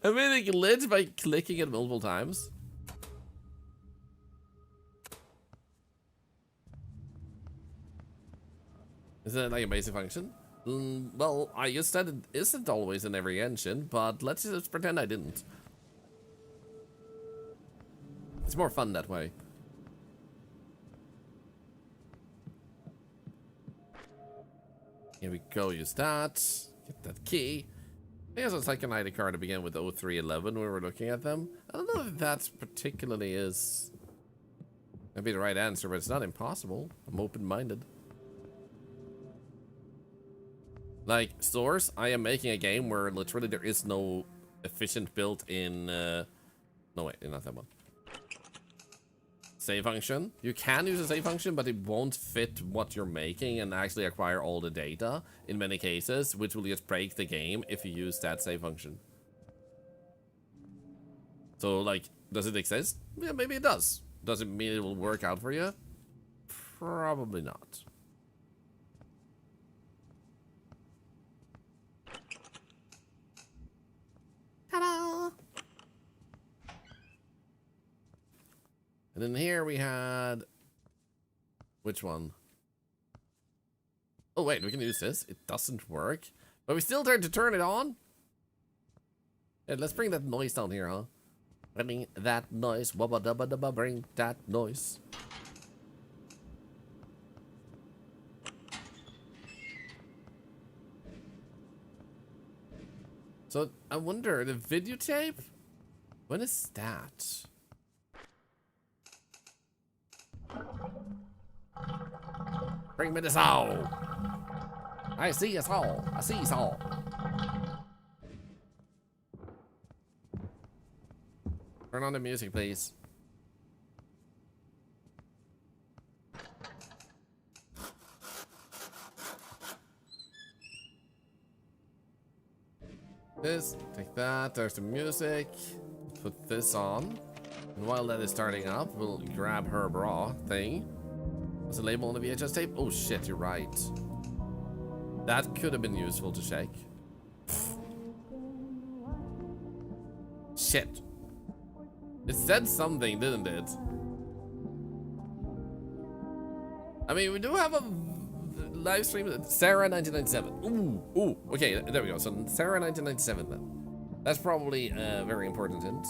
I made a glitch by clicking it multiple times. Isn't it like a basic function? Well, I just said it isn't always in every engine, but let's just pretend I didn't. It's more fun that way. Here we go, use that. Get that key. I guess it's like an ID card to begin with 0311 when we were looking at them. I don't know if that particularly is gonna be the right answer, but it's not impossible. I'm open-minded. Like, Source, I am making a game where literally there is no efficient built-in, no wait, not that one. Save function. You can use a save function, but it won't fit what you're making and actually acquire all the data in many cases, which will just break the game if you use that save function. So, like, does it exist? Yeah, maybe it does. Does it mean it will work out for you? Probably not. Ta-da! And then here we had, which one? Oh wait, we can use this. It doesn't work, but we still tried to turn it on. Yeah, let's bring that noise down here, huh? Bring that noise, wubba dubba dubba, bring that noise. So I wonder, the videotape, when is that? Bring me this all. I see us all. I see us all. Turn on the music, please. This, take that. There's the music. Put this on. And while that is starting up, we'll grab her bra thing. There's a label on the VHS tape. Oh shit, you're right. That could have been useful to check. Shit. It said something, didn't it? I mean, we do have a live stream. Sarah 1997. Ooh. Okay, there we go. So Sarah 1997 then. That's probably a very important hint.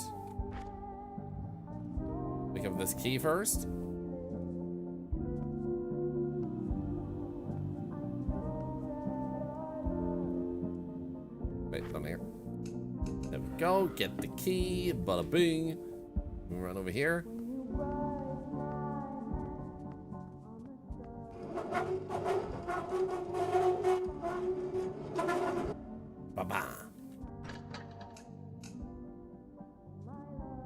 Pick up this key first. Wait, down here. There we go. Get the key. Bada bing. We run over here. Ba-ba.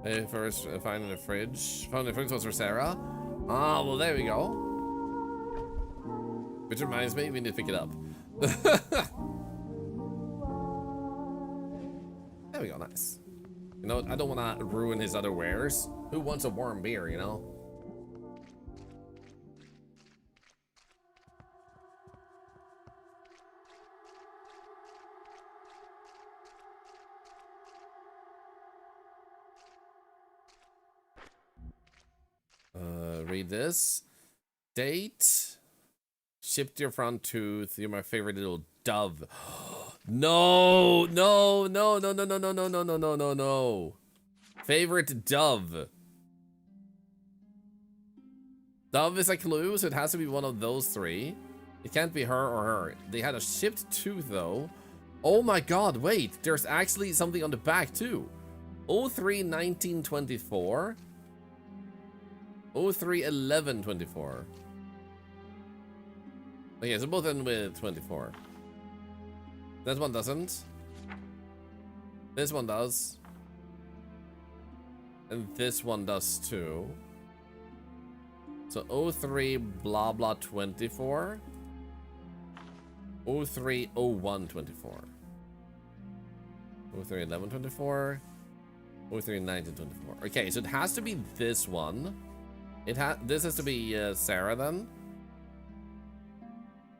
Hey, first, find in the fridge. Found the fridge was for Sarah. Ah, well, there we go. Which reminds me, we need to pick it up. There we go, nice. You know, I don't want to ruin his other wares. Who wants a warm beer, you know? read this. Date. Shipped your front tooth. You're my favorite little dove. No, no, no, no, no, no, no, no, no, no, no, no, no. Favorite dove. Dove is a clue, so it has to be one of those three. It can't be her or her. They had a shipped tooth, though. Oh my god, wait. There's actually something on the back, too. 03-19-24. 03-11-24. Okay, so both end with 24. That one doesn't. This one does. And this one does too. So 03 blah blah 24. 03 01 24. 03 11 24. 03 19 24. Okay, so it has to be this one. This has to be Sarah then.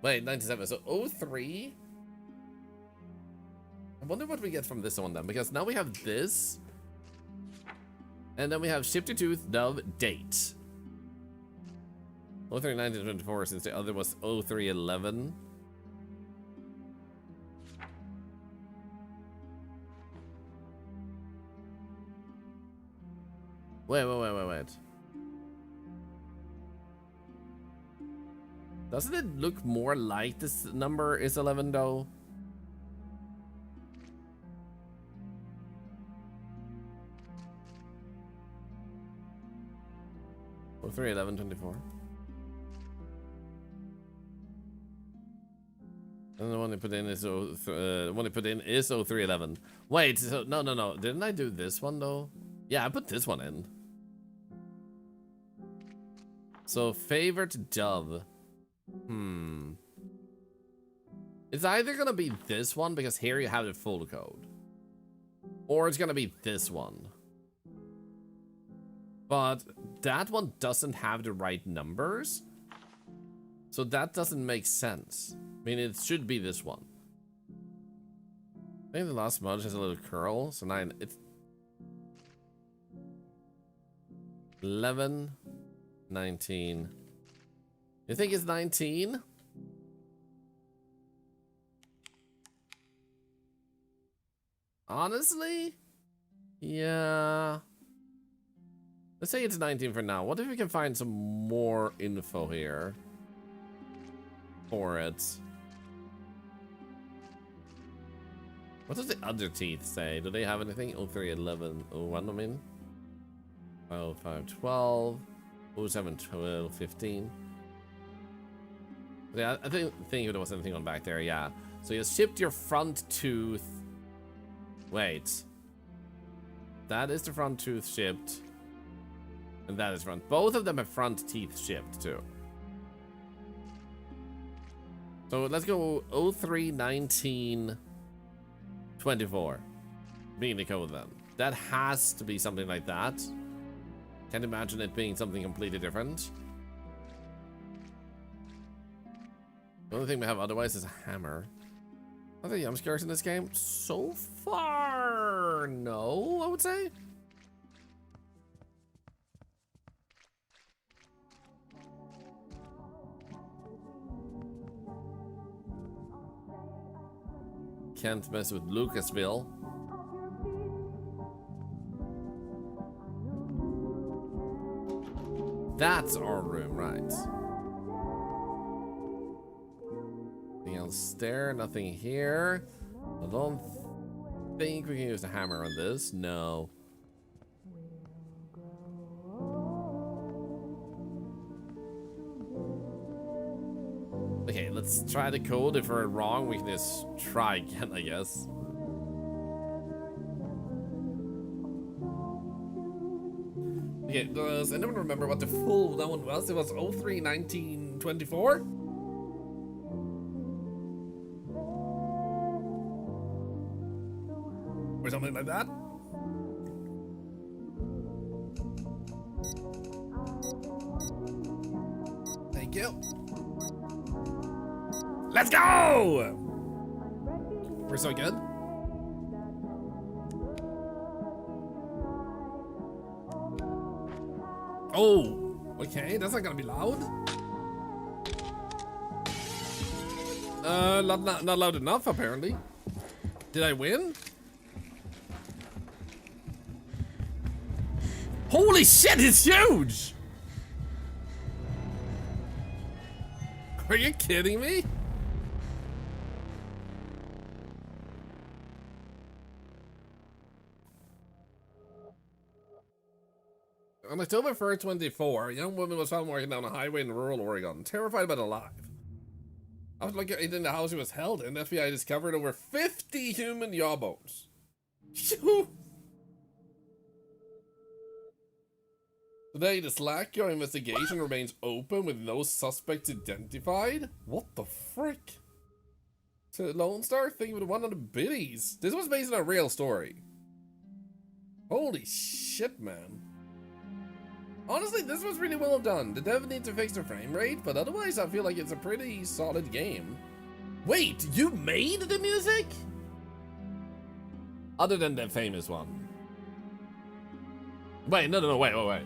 Wait, 97. So 03. I wonder what we get from this one then, because now we have this. And then we have Ship to Tooth, Dove, Date. 03 19 24, since the other was 03 11. Wait. Doesn't it look more like this number is 11 though? Oh, 03 11 24. And the one they put in is 03 11. Wait, so no. Didn't I do this one though? Yeah, I put this one in. So favorite dove. It's either gonna be this one, because here you have the full code, or it's gonna be this one. But that one doesn't have the right numbers, so that doesn't make sense. I mean, it should be this one. I think the last smudge has a little curl, so 9. It's 11, 19. You think it's 19? Honestly? Yeah. Let's say it's 19 for now. What if we can find some more info here for it? What does the other teeth say? Do they have anything? 03, 11, 01, I mean. 05, 12, 07, 12, 15. Yeah, I think there was anything on back there, yeah. So you shipped your front tooth. Wait. That is the front tooth shipped. And that is front. Both of them have front teeth shipped too. So let's go 03, 19, 24. Being the code then. That has to be something like that. Can't imagine it being something completely different. The only thing we have otherwise is a hammer. Are there jump scares in this game? So far, no, I would say. Can't mess with Lucasville. That's our room, right? Nothing else there, nothing here. I don't think we can use the hammer on this. No. Okay, let's try the code. If we're wrong, we can just try again, I guess. Okay, does anyone remember what the full that one was? It was 03 19 24? Or something like that? Thank you. Let's go! We're so good. Oh, Okay, that's not gonna be loud. Not loud enough, apparently. Did I win? Holy shit, it's huge! Are you kidding me? On October 1st, 2024, a young woman was found walking down a highway in rural Oregon, terrified but alive. After looking in the house she was held in, the FBI discovered over 50 human jaw bones. Today, the Slackjaw investigation remains open with no suspects identified. What the frick? To Lone Star, thinking of one of the biddies. This was based on a real story. Holy shit, man. Honestly, this was really well done. The dev needs to fix the frame rate, but otherwise I feel like it's a pretty solid game. Wait, you made the music? Other than the famous one. Wait, no, wait.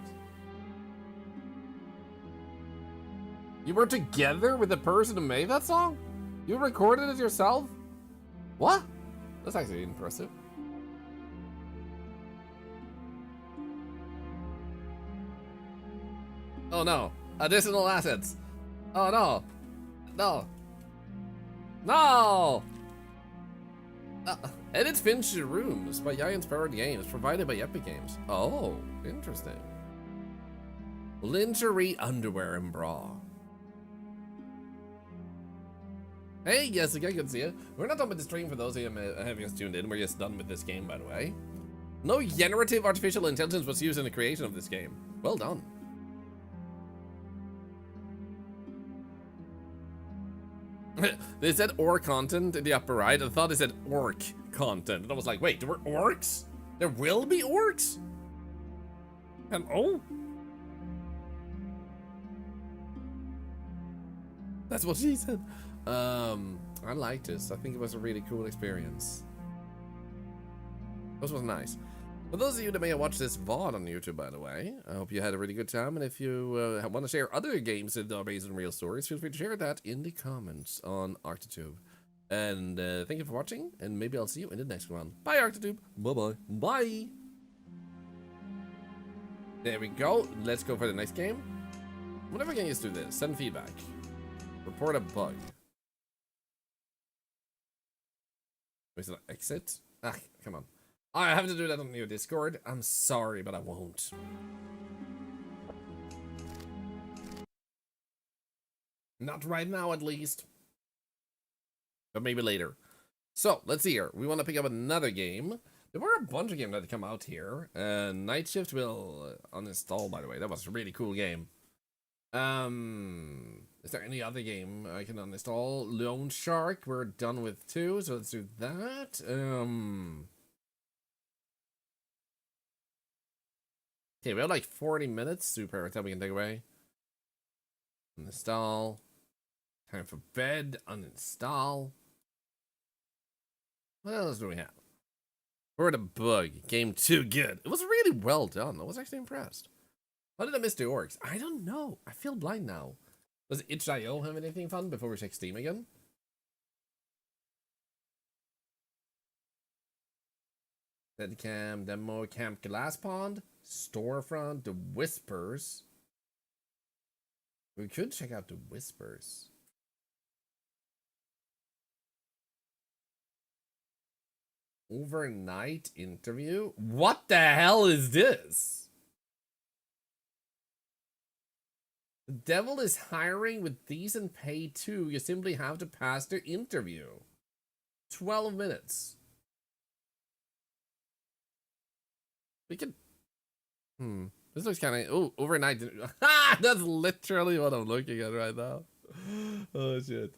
You were together with the person who made that song? You recorded it yourself? What? That's actually impressive. Oh no, additional assets. Oh no, no. Edit Finch Rooms by Giant-Powered Games, provided by Epic Games. Oh, interesting. Lingerie, underwear, and bra. Hey, yes, again, good to see you. We're not done with the stream for those of you having just tuned in. We're just done with this game, by the way. No generative artificial intelligence was used in the creation of this game. Well done. They said or content in the upper right. I thought they said orc content. And I was like, wait, there were orcs? There will be orcs? Hello? That's what she said. I liked this. I think it was a really cool experience. This was nice. For those of you that may have watched this VOD on YouTube, by the way, I hope you had a really good time. And if you want to share other games that are based on real stories, feel free to share that in the comments on Arctitube. And thank you for watching, and maybe I'll see you in the next one. Bye, Arctitube. Bye-bye. Bye. There we go. Let's go for the next game. Whenever I can just do this, send feedback. Report a bug. Wait, is it exit? Ah, come on. I have to do that on your Discord. I'm sorry, but I won't. Not right now, at least. But maybe later. So, let's see here. We want to pick up another game. There were a bunch of games that come out here. Night Shift will uninstall, by the way. That was a really cool game. Is there any other game I can uninstall? Lone Shark, we're done with 2, so let's do that. Okay, we have like 40 minutes. Super, that we can take away. Uninstall. Time for bed. Uninstall. What else do we have? For the bug. Game too good. It was really well done. I was actually impressed. How did I miss the orcs? I don't know. I feel blind now. Does itch.io have anything fun before we check Steam again? Deadcam, demo, Camp Glass Pond, Storefront, The Whispers. We could check out The Whispers. Overnight interview? What the hell is this? The devil is hiring with decent pay too. You simply have to pass the interview. 12 minutes. We could. This looks kind of. Oh, overnight. That's literally what I'm looking at right now. Oh shit.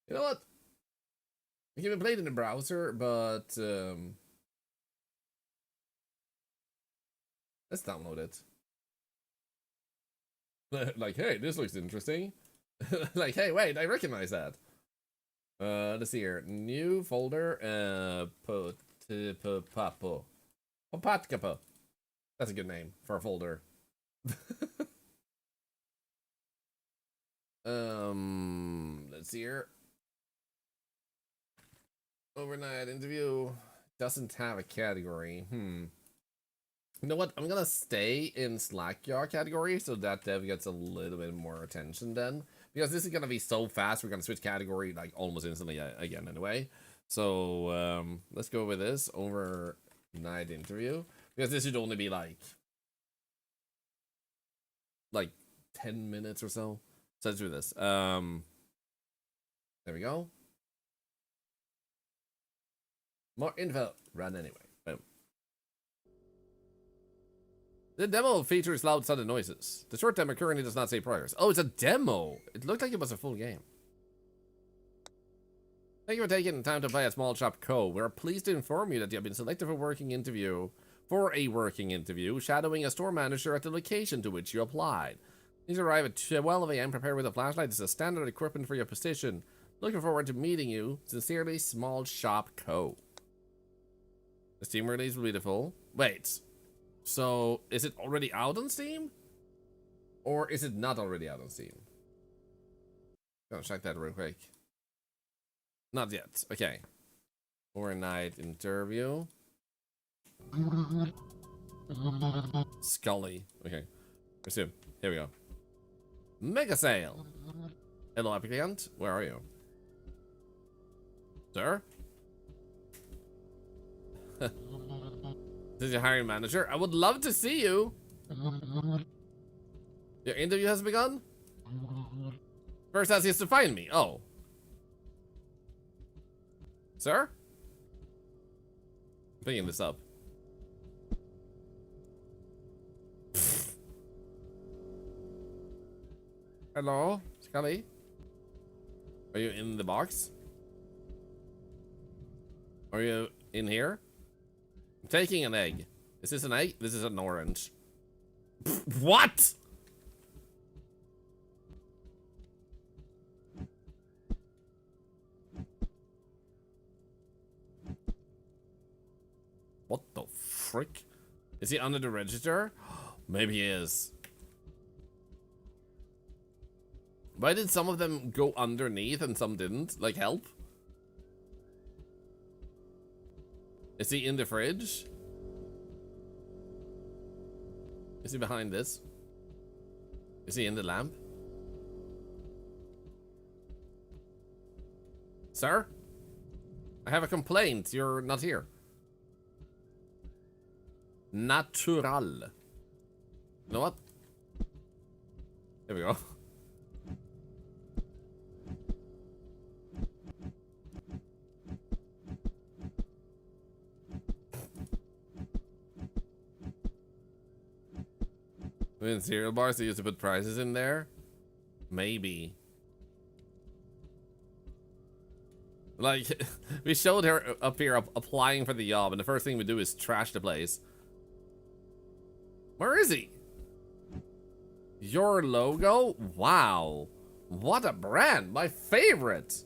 You know what? We can play it in the browser, but let's download it. Like, hey, this looks interesting. Like, hey, wait, I recognize that. Let's see here. New folder. Papapo. Opatkapa. That's a good name for a folder. Let's see here. Overnight interview doesn't have a category. You know what? I'm gonna stay in Slackjaw category so that dev gets a little bit more attention then. Because this is gonna be so fast, we're gonna switch category like almost instantly again anyway. So let's go with this overnight interview. Because this should only be like 10 minutes or so. So let's do this. There we go. More info. Run anyway. Boom. The demo features loud sudden noises. The short demo currently does not say progress. Oh, it's a demo. It looked like it was a full game. Thank you for taking the time to play at Small Shop Co. We're pleased to inform you that you have been selected for a working interview, shadowing a store manager at the location to which you applied. Please arrive at 12 AM prepared with a flashlight. This is standard equipment for your position. Looking forward to meeting you. Sincerely, Small Shop Co. The Steam release will be the full. Wait. So, is it already out on Steam? Or is it not already out on Steam? Gonna check that real quick. Not yet. Okay. Overnight interview. Scully. Okay. Resume. Here we go. Mega sale. Hello, applicant. Where are you? Sir? This is your hiring manager. I would love to see you. Your interview has begun? First task is to find me. Oh. Sir? I'm picking this up. Hello, Scully? Are you in the box? Are you in here? I'm taking an egg. Is this an egg? This is an orange. What? What the frick? Is he under the register? Maybe he is. Why did some of them go underneath and some didn't? Like, help? Is he in the fridge? Is he behind this? Is he in the lamp? Sir? I have a complaint. You're not here. Natural. You know what? There we go. In cereal bars, they used to put prices in there. Maybe. Like, we showed her up here applying for the job, and the first thing we do is trash the place. Where is he? Your logo? Wow. What a brand. My favorite.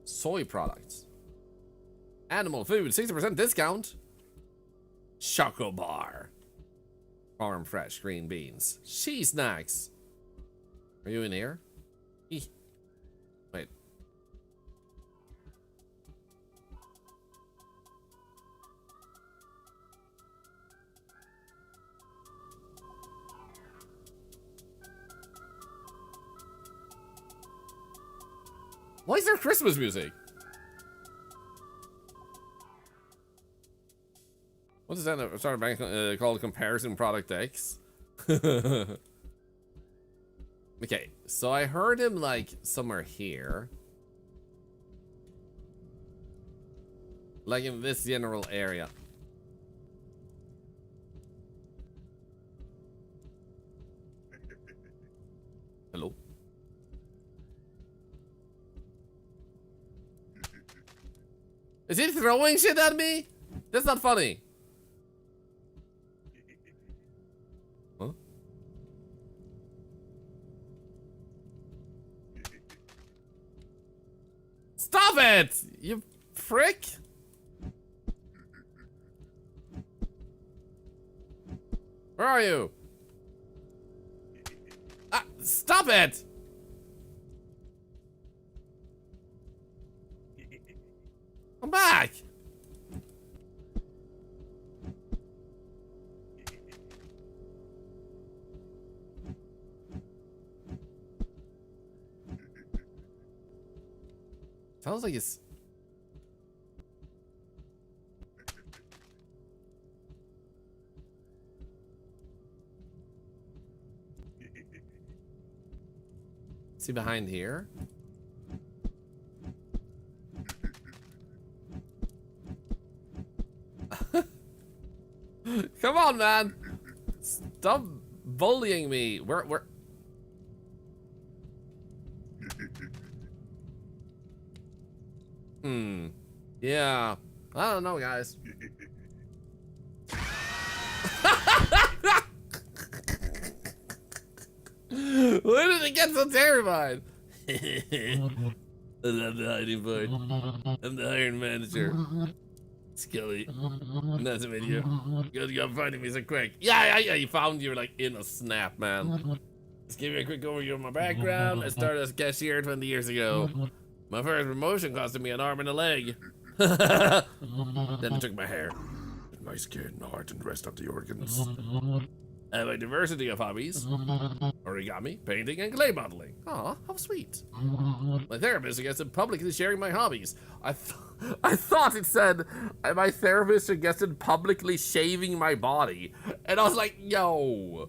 Soy products. Animal food, 60% discount. Choco bar. Farm fresh green beans. Cheese snacks. Are you in here? Wait. Why is there Christmas music? What is that? Started a bank called Comparison Product X. Okay, so I heard him like somewhere here. Like in this general area. Hello? Is he throwing shit at me? That's not funny. Huh? Stop it! You prick! Where are you? Ah, stop it! Come back! Sounds like it's... Is he behind here? Come on, man! Stop bullying me. We're... Yeah. I don't know, guys. Where did it get so terrified? I love the hiding part. I'm the hiring manager. Skelly. Nice to meet you. Good job finding me so quick. Yeah, you found you like in a snap, man. Let's give you a quick overview of my background. I started as a cashier 20 years ago. My first promotion costed me an arm and a leg. Then they took my hair, my skin, heart, and the rest of the organs. I have a diversity of hobbies: origami, painting, and clay modeling. Aw, how sweet. My therapist suggested publicly sharing my hobbies. I thought it said my therapist suggested publicly shaving my body, and I was like, yo,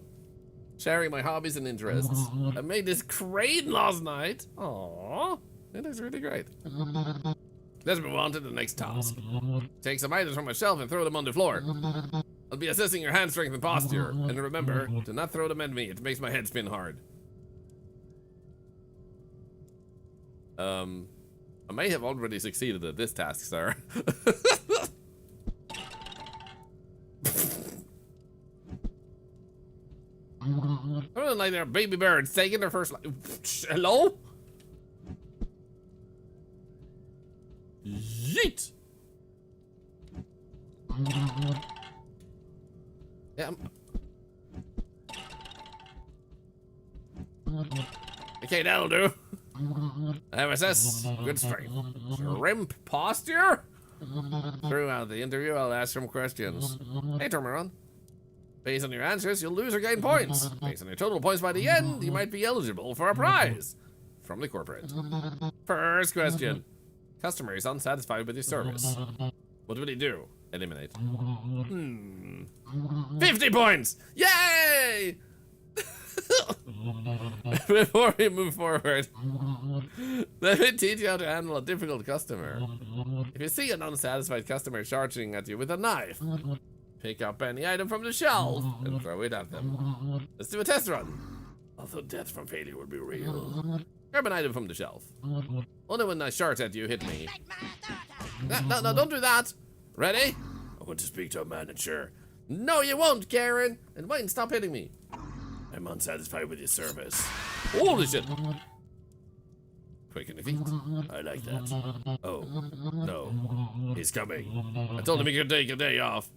sharing my hobbies and interests. I made this crane last night. Aw, it is really great. Let's move on to the next task. Take some items from my shelf and throw them on the floor. I'll be assessing your hand strength and posture. And remember, do not throw them at me. It makes my head spin hard. I may have already succeeded at this task, sir. I don't like their baby birds taking their first life. Hello? Yeet! Yeah, okay, that'll do. I have assessed good strength. Shrimp posture? Throughout the interview, I'll ask some questions. Hey, Tormaron. Based on your answers, you'll lose or gain points. Based on your total points by the end, you might be eligible for a prize from the corporate. First question. Customer is unsatisfied with your service. What will he do? Eliminate. 50 points! Yay! Before we move forward, let me teach you how to handle a difficult customer. If you see an unsatisfied customer charging at you with a knife, pick up any item from the shelf and throw it at them. Let's do a test run. Although death from failure would be real. Grab an item from the shelf. Only when I shout at you, hit me. No, don't do that. Ready? I want to speak to a manager. No, you won't, Karen. And Wayne, stop hitting me. I'm unsatisfied with your service. Holy shit. Quick in the feet. I like that. Oh, no. He's coming. I told him he could take a day off.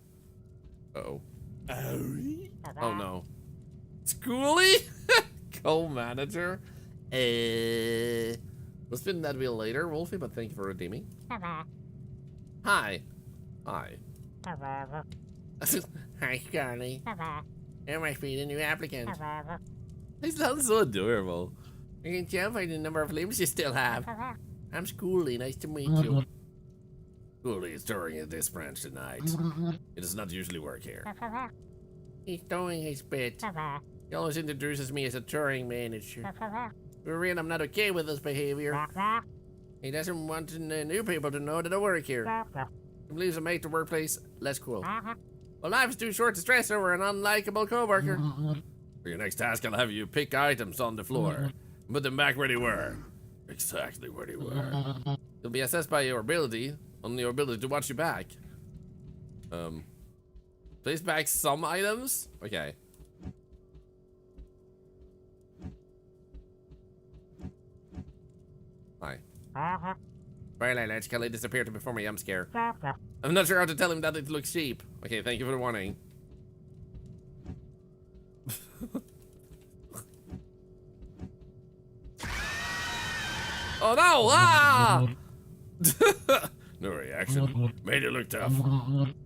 Uh-oh. Oh, no. Schoolie? Co-manager? We'll spin that wheel later, Wolfie, but thank you for redeeming. Hi. Hi. Hi, Charlie. There must be the new applicant. They sound so adorable. I can tell by the number of limbs you still have. I'm Schoolie, nice to meet you. Schoolie is touring at this branch tonight. He does not usually work here. He's doing his bit. He always introduces me as a touring manager. For real, I'm not okay with this behavior. He doesn't want the new people to know that I work here. He believes I make the workplace less cool. Well, life is too short to stress over an unlikable coworker. For your next task, I'll have you pick items on the floor and put them back where they were. Exactly where they were. You'll be assessed by your ability, on your ability to watch your back. Place back some items? Okay. Hi. Well, let Kelly disappear before my jump scare. I'm not sure how to tell him that it looks cheap. Okay, thank you for the warning. Oh no! Ah! No reaction. Made it look tough.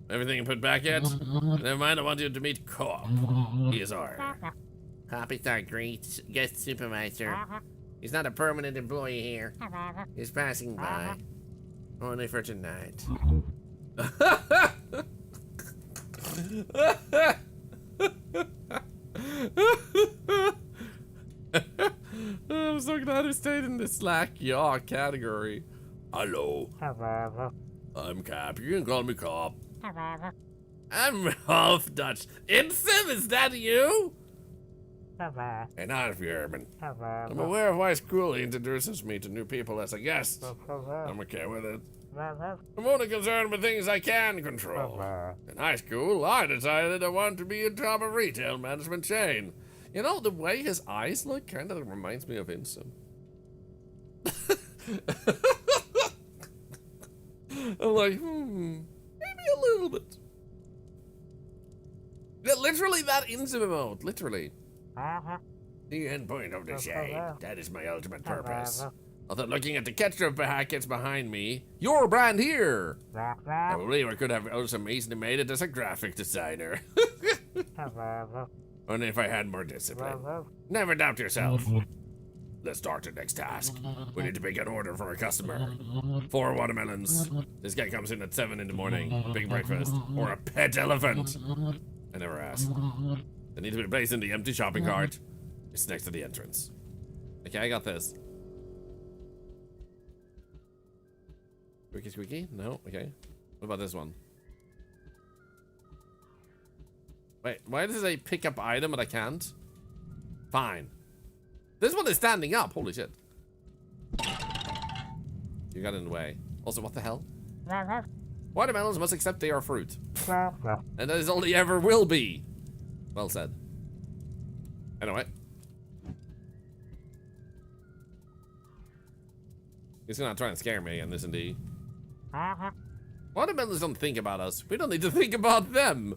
Everything put back yet? Never mind, I want you to meet Co-op. He is our. Copy's our great guest supervisor. He's not a permanent employee here. He's passing by. Only for tonight. I'm so glad I stayed in the Slackjaw category. Hello. I'm Cap. You can call me Cop. I'm half Dutch. Imsim, is that you? And I'm German. I'm aware of why school introduces me to new people as a guest. I'm okay with it. I'm only concerned with things I can control. In high school, I decided I wanted to be in top of retail management chain. You know, the way his eyes look kind of reminds me of Insum. I'm like, maybe a little bit. Yeah, literally that Insum emote, literally. The end point of the chain. That is my ultimate purpose. Although looking at the ketchup packets behind me, Your brand here. I believe I could have also easily made it as a graphic designer. Only if I had more discipline. Never doubt yourself. Let's start the next task. We need to pick an order for a customer. 4 watermelons. This guy comes in at 7 in the morning. Big breakfast. Or a pet elephant. I never asked. They need to be placed in the empty shopping cart. It's next to the entrance. Okay, I got this. Squeaky squeaky? No? Okay. What about this one? Wait, why does it say pick up item but I can't? Fine. This one is standing up. Holy shit. You got in the way. Also, what the hell? Watermelons must accept they are fruit. And that is all they ever will be. Well said. Anyway. He's gonna try and scare me in this indeed. Watermelons don't think about us. We don't need to think about them.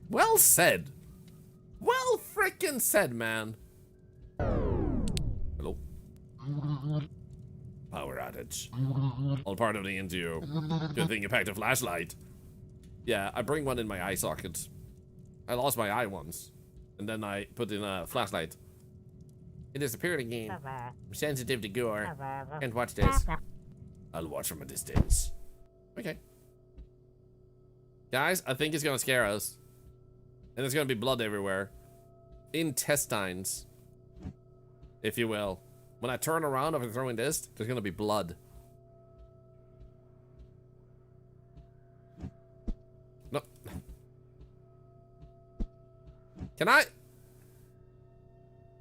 Well said. Well frickin' said, man. Hello. Power outage. All part of the interview. Good thing you packed a flashlight. Yeah, I bring one in my eye socket. I lost my eye once. And then I put in a flashlight. It disappeared again. I'm sensitive to gore. Can't watch this. I'll watch from a distance. Okay. Guys, I think it's gonna scare us. And there's gonna be blood everywhere. Intestines. If you will. When I turn around after throwing this, there's gonna be blood. No. Can I?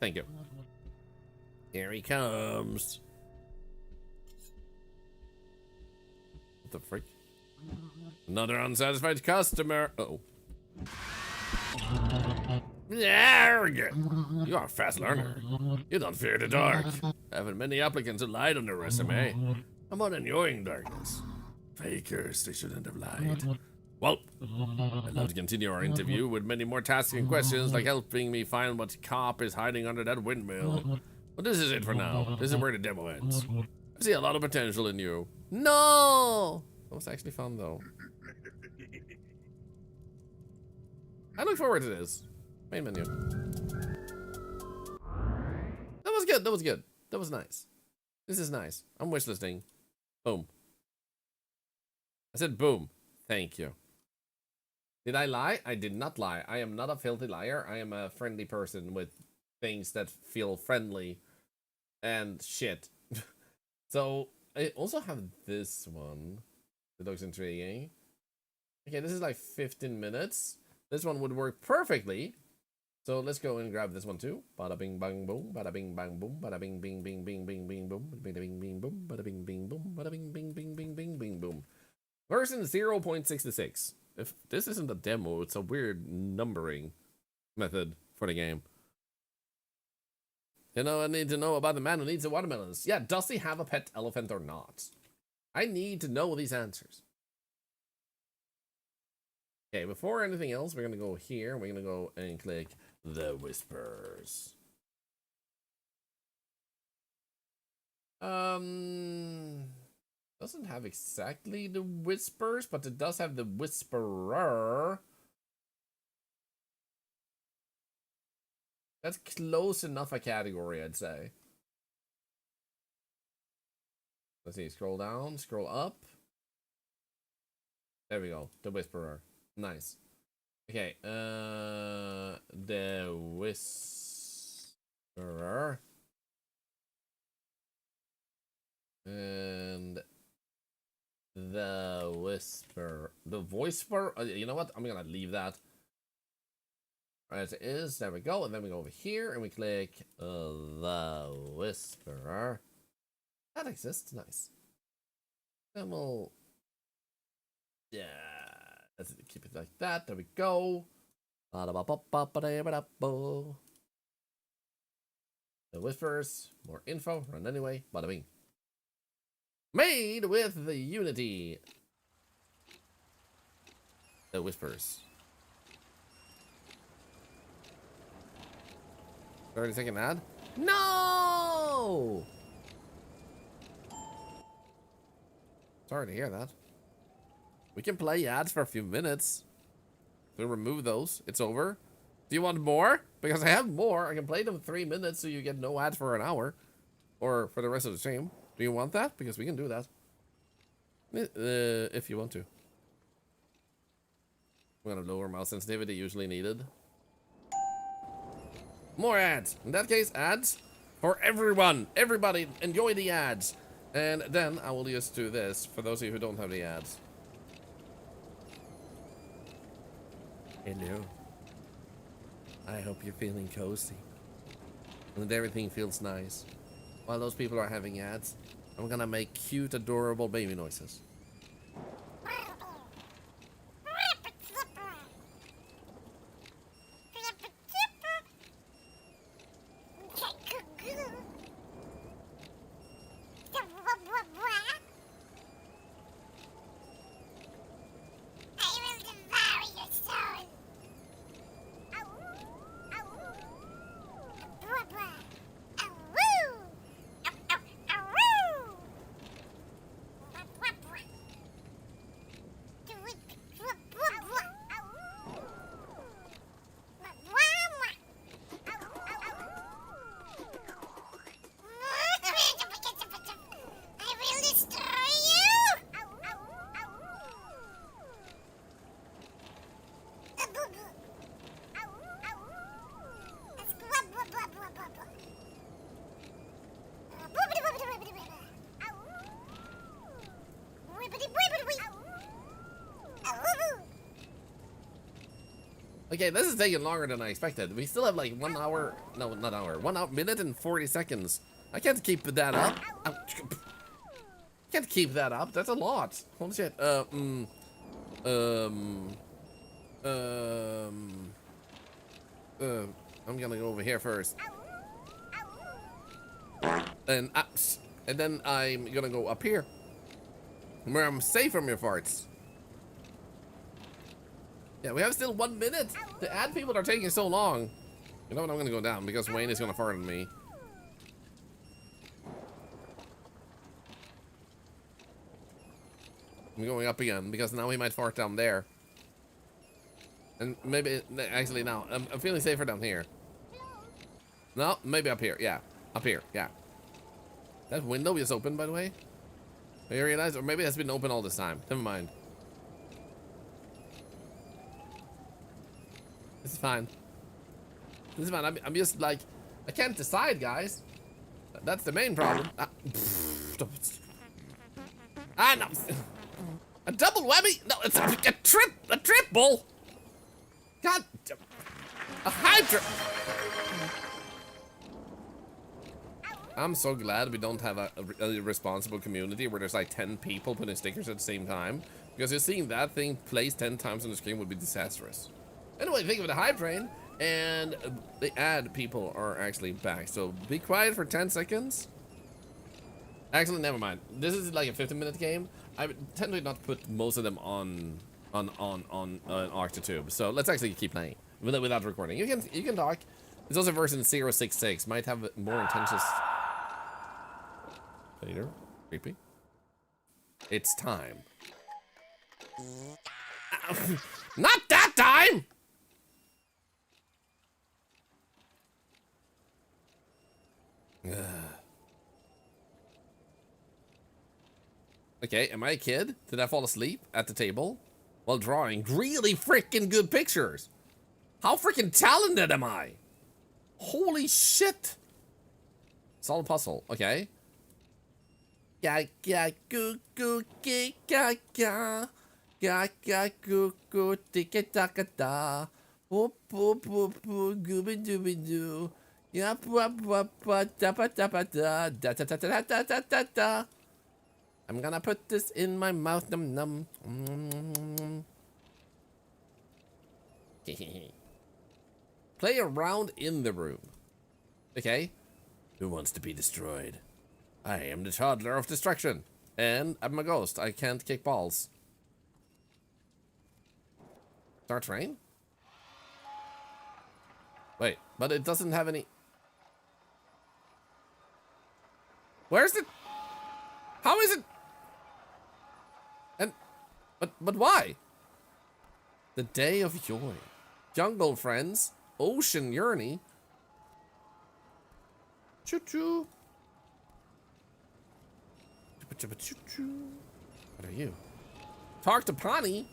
Thank you. Here he comes. What the frick? Another unsatisfied customer. Uh-oh. Arrogant. You are a fast learner. You don't fear the dark. Haven't many applicants who lied on their resume. I'm not enjoying darkness. Fakers, they shouldn't have lied. Well, I'd love to continue our interview with many more tasks and questions, like helping me find what cop is hiding under that windmill. But this is it for now. This is where the demo ends. I see a lot of potential in you. No! That was actually fun, though. I look forward to this. Main menu. That was good. That was good. That was nice. This is nice. I'm wishlisting. Boom. I said boom. Thank you. Did I lie? I did not lie. I am not a filthy liar. I am a friendly person with things that feel friendly and shit. So, I also have this one. It looks intriguing. Okay, this is like 15 minutes. This one would work perfectly. So let's go and grab this one too. Bada bing bang boom, bada bing bang boom, bada bing bing bing bing bing bing boom, bada bing bing boom, bada bing bing boom, bada bing bing bing bing bing bing boom. Version 0.66. If this isn't a demo, it's a weird numbering method for the game. You know, I need to know about the man who needs the watermelons. Yeah, does he have a pet elephant or not? I need to know these answers. Okay, before anything else, we're gonna go here. We're gonna go and click the whispers. Doesn't Doesn't have exactly the whispers, but it does have the whisperer. That's close enough a category, I'd say. Let's see, scroll down, scroll up. There we go, the whisperer. Nice. Okay, the whisperer. And the whisper, the voiceper. You know what? I'm gonna leave that as it is. There we go. And then we go over here and we click the whisperer. That exists. Nice. Then we'll, yeah, let's keep it like that. There we go. The whispers. More info. Run anyway. Bada bing. Made with the Unity. The whispers. 30-second ad? No! Sorry to hear that. We can play ads for a few minutes. We'll remove those. It's over. Do you want more? Because I have more. I can play them 3 minutes so you get no ads for an hour. Or for the rest of the stream. Do you want that? Because we can do that. If you want to. I'm gonna lower mouse sensitivity, usually needed. More ads. In that case, ads for everyone. Everybody, enjoy the ads. And then I will just do this for those of you who don't have the ads. Hello. I hope you're feeling cozy. And everything feels nice. While those people are having ads, I'm gonna make cute, adorable baby noises. Okay, this is taking longer than I expected. We still have like 1 hour, no, not hour, 1 hour, minute and 40 seconds. I can't keep that up. Can't keep that up. That's a lot. Holy shit. I'm gonna go over here first. And then I'm gonna go up here, where I'm safe from your farts. Yeah, we have still 1 minute. The ad people are taking so long. You know what? I'm gonna go down because Wayne is gonna fart on me. I'm going up again because now he might fart down there. And maybe, actually, now I'm feeling safer down here. No, maybe up here. Yeah, up here. Yeah. That window is open, by the way. You realize, or maybe it's been open all this time. Never mind. This is fine. This is fine. I'm just like, I can't decide, guys. That's the main problem. No. A double whammy? No, it's a triple. God, a hydra. I'm so glad we don't have a responsible community where there's like 10 people putting stickers at the same time. Because you're seeing that thing placed 10 times on the screen would be disastrous. Anyway, think of the hype train, and the ad people are actually back. So be quiet for 10 seconds. Actually, never mind. This is like a 15-minute game. I tend to not put most of them on Arctotube. So let's actually keep playing without recording. You can talk. It's also version 066. Might have more intensive. Later, creepy. It's time. Not that time! Okay, am I a kid? Did I fall asleep at the table while drawing really freaking good pictures? How freaking talented am I? Holy shit! Solve a puzzle, okay. Ga ga goo goo ga ga ga ga ga goo goo ticka taka da boop boop boop boop gooby dooby doo yap wap wap wap da ba da ba da da da da da da da da da. I'm gonna put this in my mouth, num num. Play around in the room. Okay. Who wants to be destroyed? I am the toddler of destruction. And I'm a ghost. I can't kick balls. Start rain? Wait, but it doesn't have any... Where's the... How is it... And... But why? The day of joy. Jungle friends. Ocean journey. Choo-choo. What are you? Talk to Pawnee.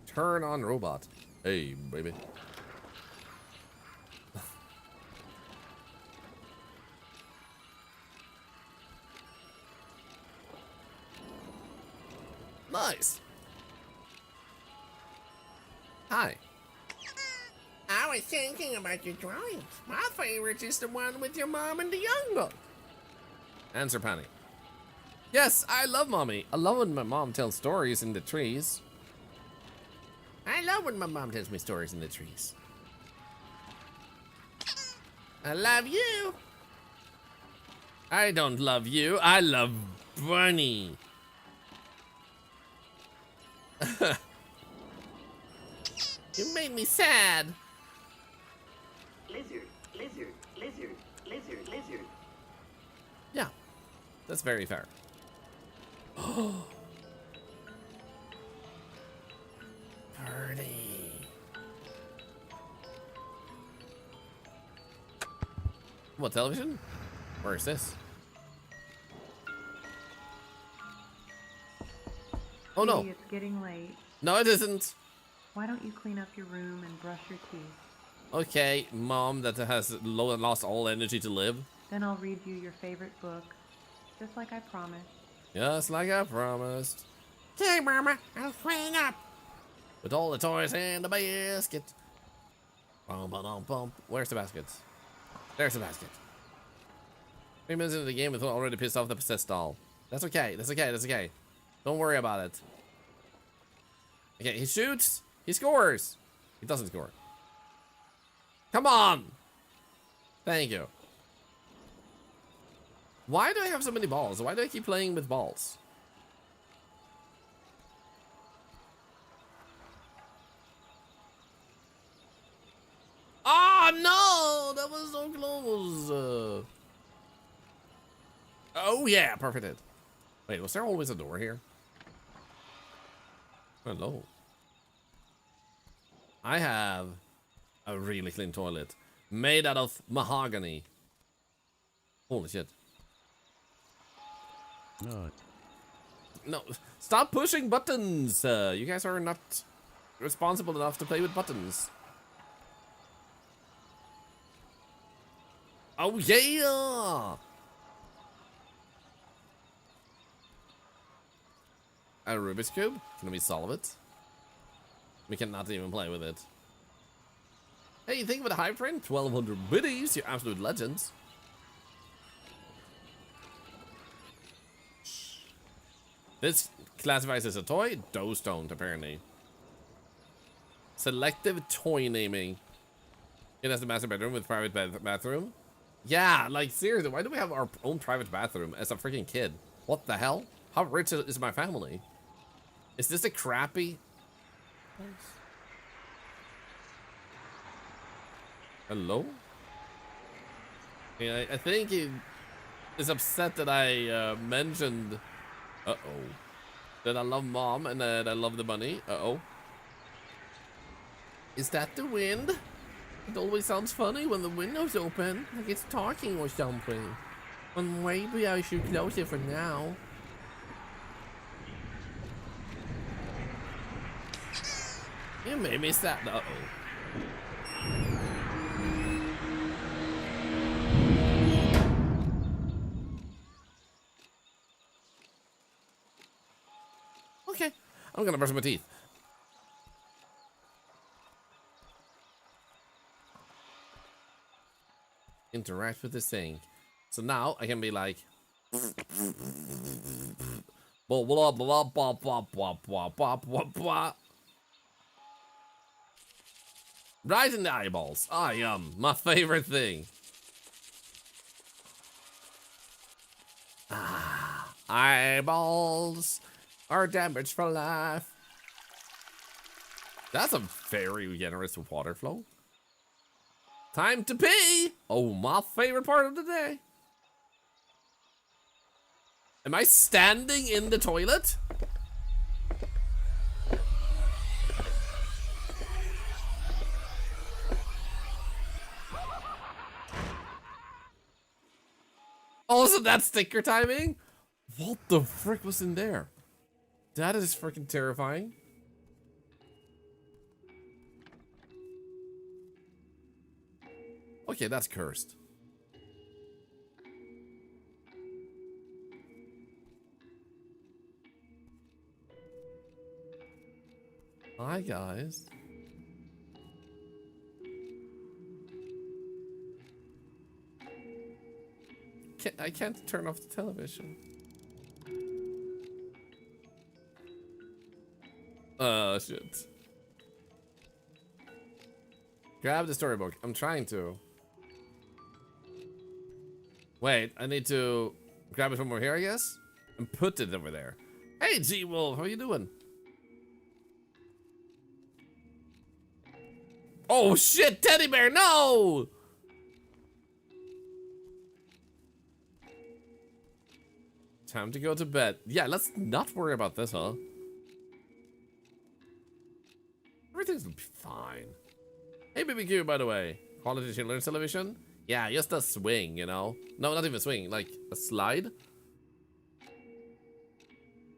Turn on robot. Hey, baby. Nice. Hi. I was thinking about your drawings. My favorite is the one with your mom in the jungle. Answer, Penny. Yes, I love mommy. I love when my mom tells stories in the trees. I love when my mom tells me stories in the trees. I love you. I don't love you. I love Bunny. You made me sad. Lizard, lizard, lizard, lizard, lizard. Yeah, that's very fair. Party. What, television? Where is this? Oh no. It's getting late. No, it isn't. Why don't you clean up your room and brush your teeth? Okay, mom that has lost all energy to live. Then I'll read you your favorite book, just like I promised. Just like I promised. Okay, Mama, I'll clean up. With all the toys and the basket. Bum, bum, bum. Where's the basket? There's the basket. 3 minutes into the game with already pissed off the possessed doll. That's okay. That's okay. That's okay. Don't worry about it. Okay, he shoots. He scores. He doesn't score. Come on. Thank you. Why do I have so many balls? Why do I keep playing with balls? Oh no! That was so close. Oh yeah, perfect hit. Wait, was there always a door here? Hello. I have a really clean toilet made out of mahogany. Holy shit. No. No, stop pushing buttons. You guys are not responsible enough to play with buttons. Oh yeah! A Rubik's Cube? Can we solve it? We cannot even play with it. Hey, think of the hype train? 1200 biddies, you absolute legends. This classifies as a toy? Those don't, apparently. Selective toy naming. It has the master bedroom with private bathroom. Yeah, like seriously, why do we have our own private bathroom as a freaking kid? What the hell? How rich is my family? Is this a crappy place? Hello? Yeah, I think is upset that I mentioned, that I love mom and that I love the money. Is that the wind? It always sounds funny when the window's open, like it's talking or something. Well, maybe I should close it for now. You made me sad. Okay, I'm gonna brush my teeth. Interact with this thing. So now I can be like, blah blah blah blah blah blah blah blah blah blah. Right in the eyeballs. Ah, yum. My favorite thing. Ah, eyeballs are damaged for life. That's a very generous water flow. Time to pee. Oh, my favorite part of the day. Am I standing in the toilet? Also, that sticker timing? What the frick was in there? That is freaking terrifying. Okay, that's cursed. Hi, guys. I can't turn off the television. Shit. Grab the storybook. I'm trying to. Wait, I need to grab it from over here, I guess? And put it over there. Hey, G-Wolf, how you doing? Oh, shit, teddy bear, no! Time to go to bed. Yeah, let's not worry about this, huh? Everything's gonna be fine. Hey, BBQ, by the way. Quality children's television? Yeah, just a swing, you know? No, not even a swing, like a slide.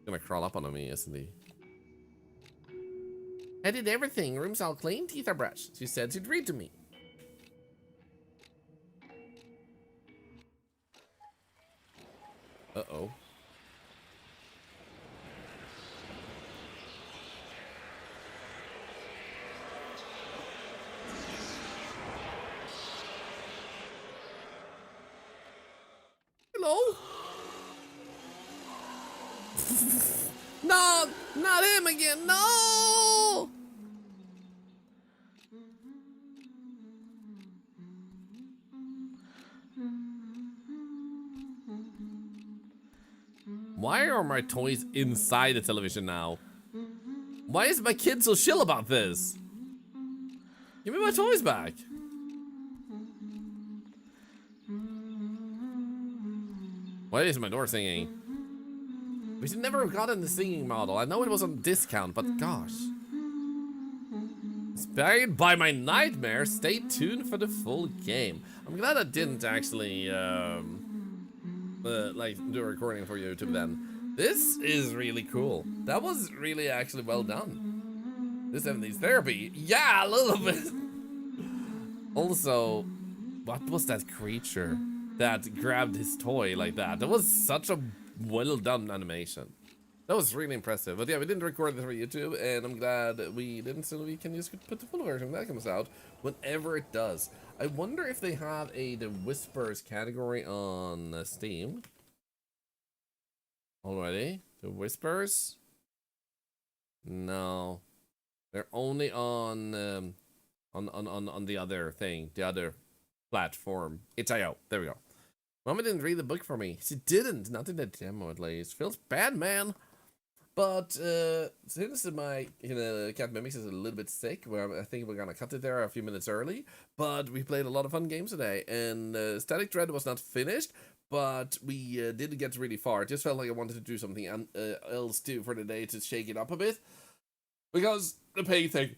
Gonna crawl up on me, isn't he? I did everything. Room's all clean, teeth are brushed. She said she'd read to me. Uh-oh. Hello? No, not him again. No! Why are my toys inside the television now? Why is my kid so chill about this? Give me my toys back. Why is my door singing? We should never have gotten the singing model. I know it was on discount, but gosh. Inspired by my nightmare, stay tuned for the full game. I'm glad I didn't actually, like, do a recording for YouTube then. This is really cool. That was really actually well done. This 70s therapy. Yeah, a little bit. Also, what was that creature that grabbed his toy like that? That was such a well done animation. That was really impressive. But yeah, we didn't record this for YouTube, and I'm glad we didn't, so we can just put the full version when that comes out whenever it does. I wonder if they have the Whispers category on Steam already. The Whispers? No, they're only on the other thing, the other platform. Itch.io. There we go. Mama didn't read the book for me. She didn't. Not in the demo, at least. Feels bad, man. But since my cat mimics is a little bit sick, I think we're gonna cut it there a few minutes early. But we played a lot of fun games today, and Static Dread was not finished, but we did get really far. It just felt like I wanted to do something else too for the day to shake it up a bit, because the pay thing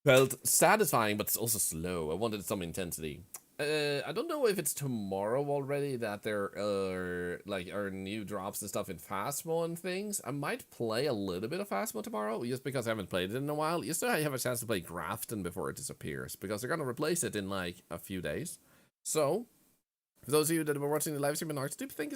felt satisfying, but it's also slow. I wanted some intensity. I don't know if it's tomorrow already that there are new drops and stuff in Phasmo and things. I might play a little bit of Phasmo tomorrow, just because I haven't played it in a while. Just so I have a chance to play Grafton before it disappears, because they're gonna replace it in like a few days. So, for those of you that were watching the live stream in Arctube, thank you so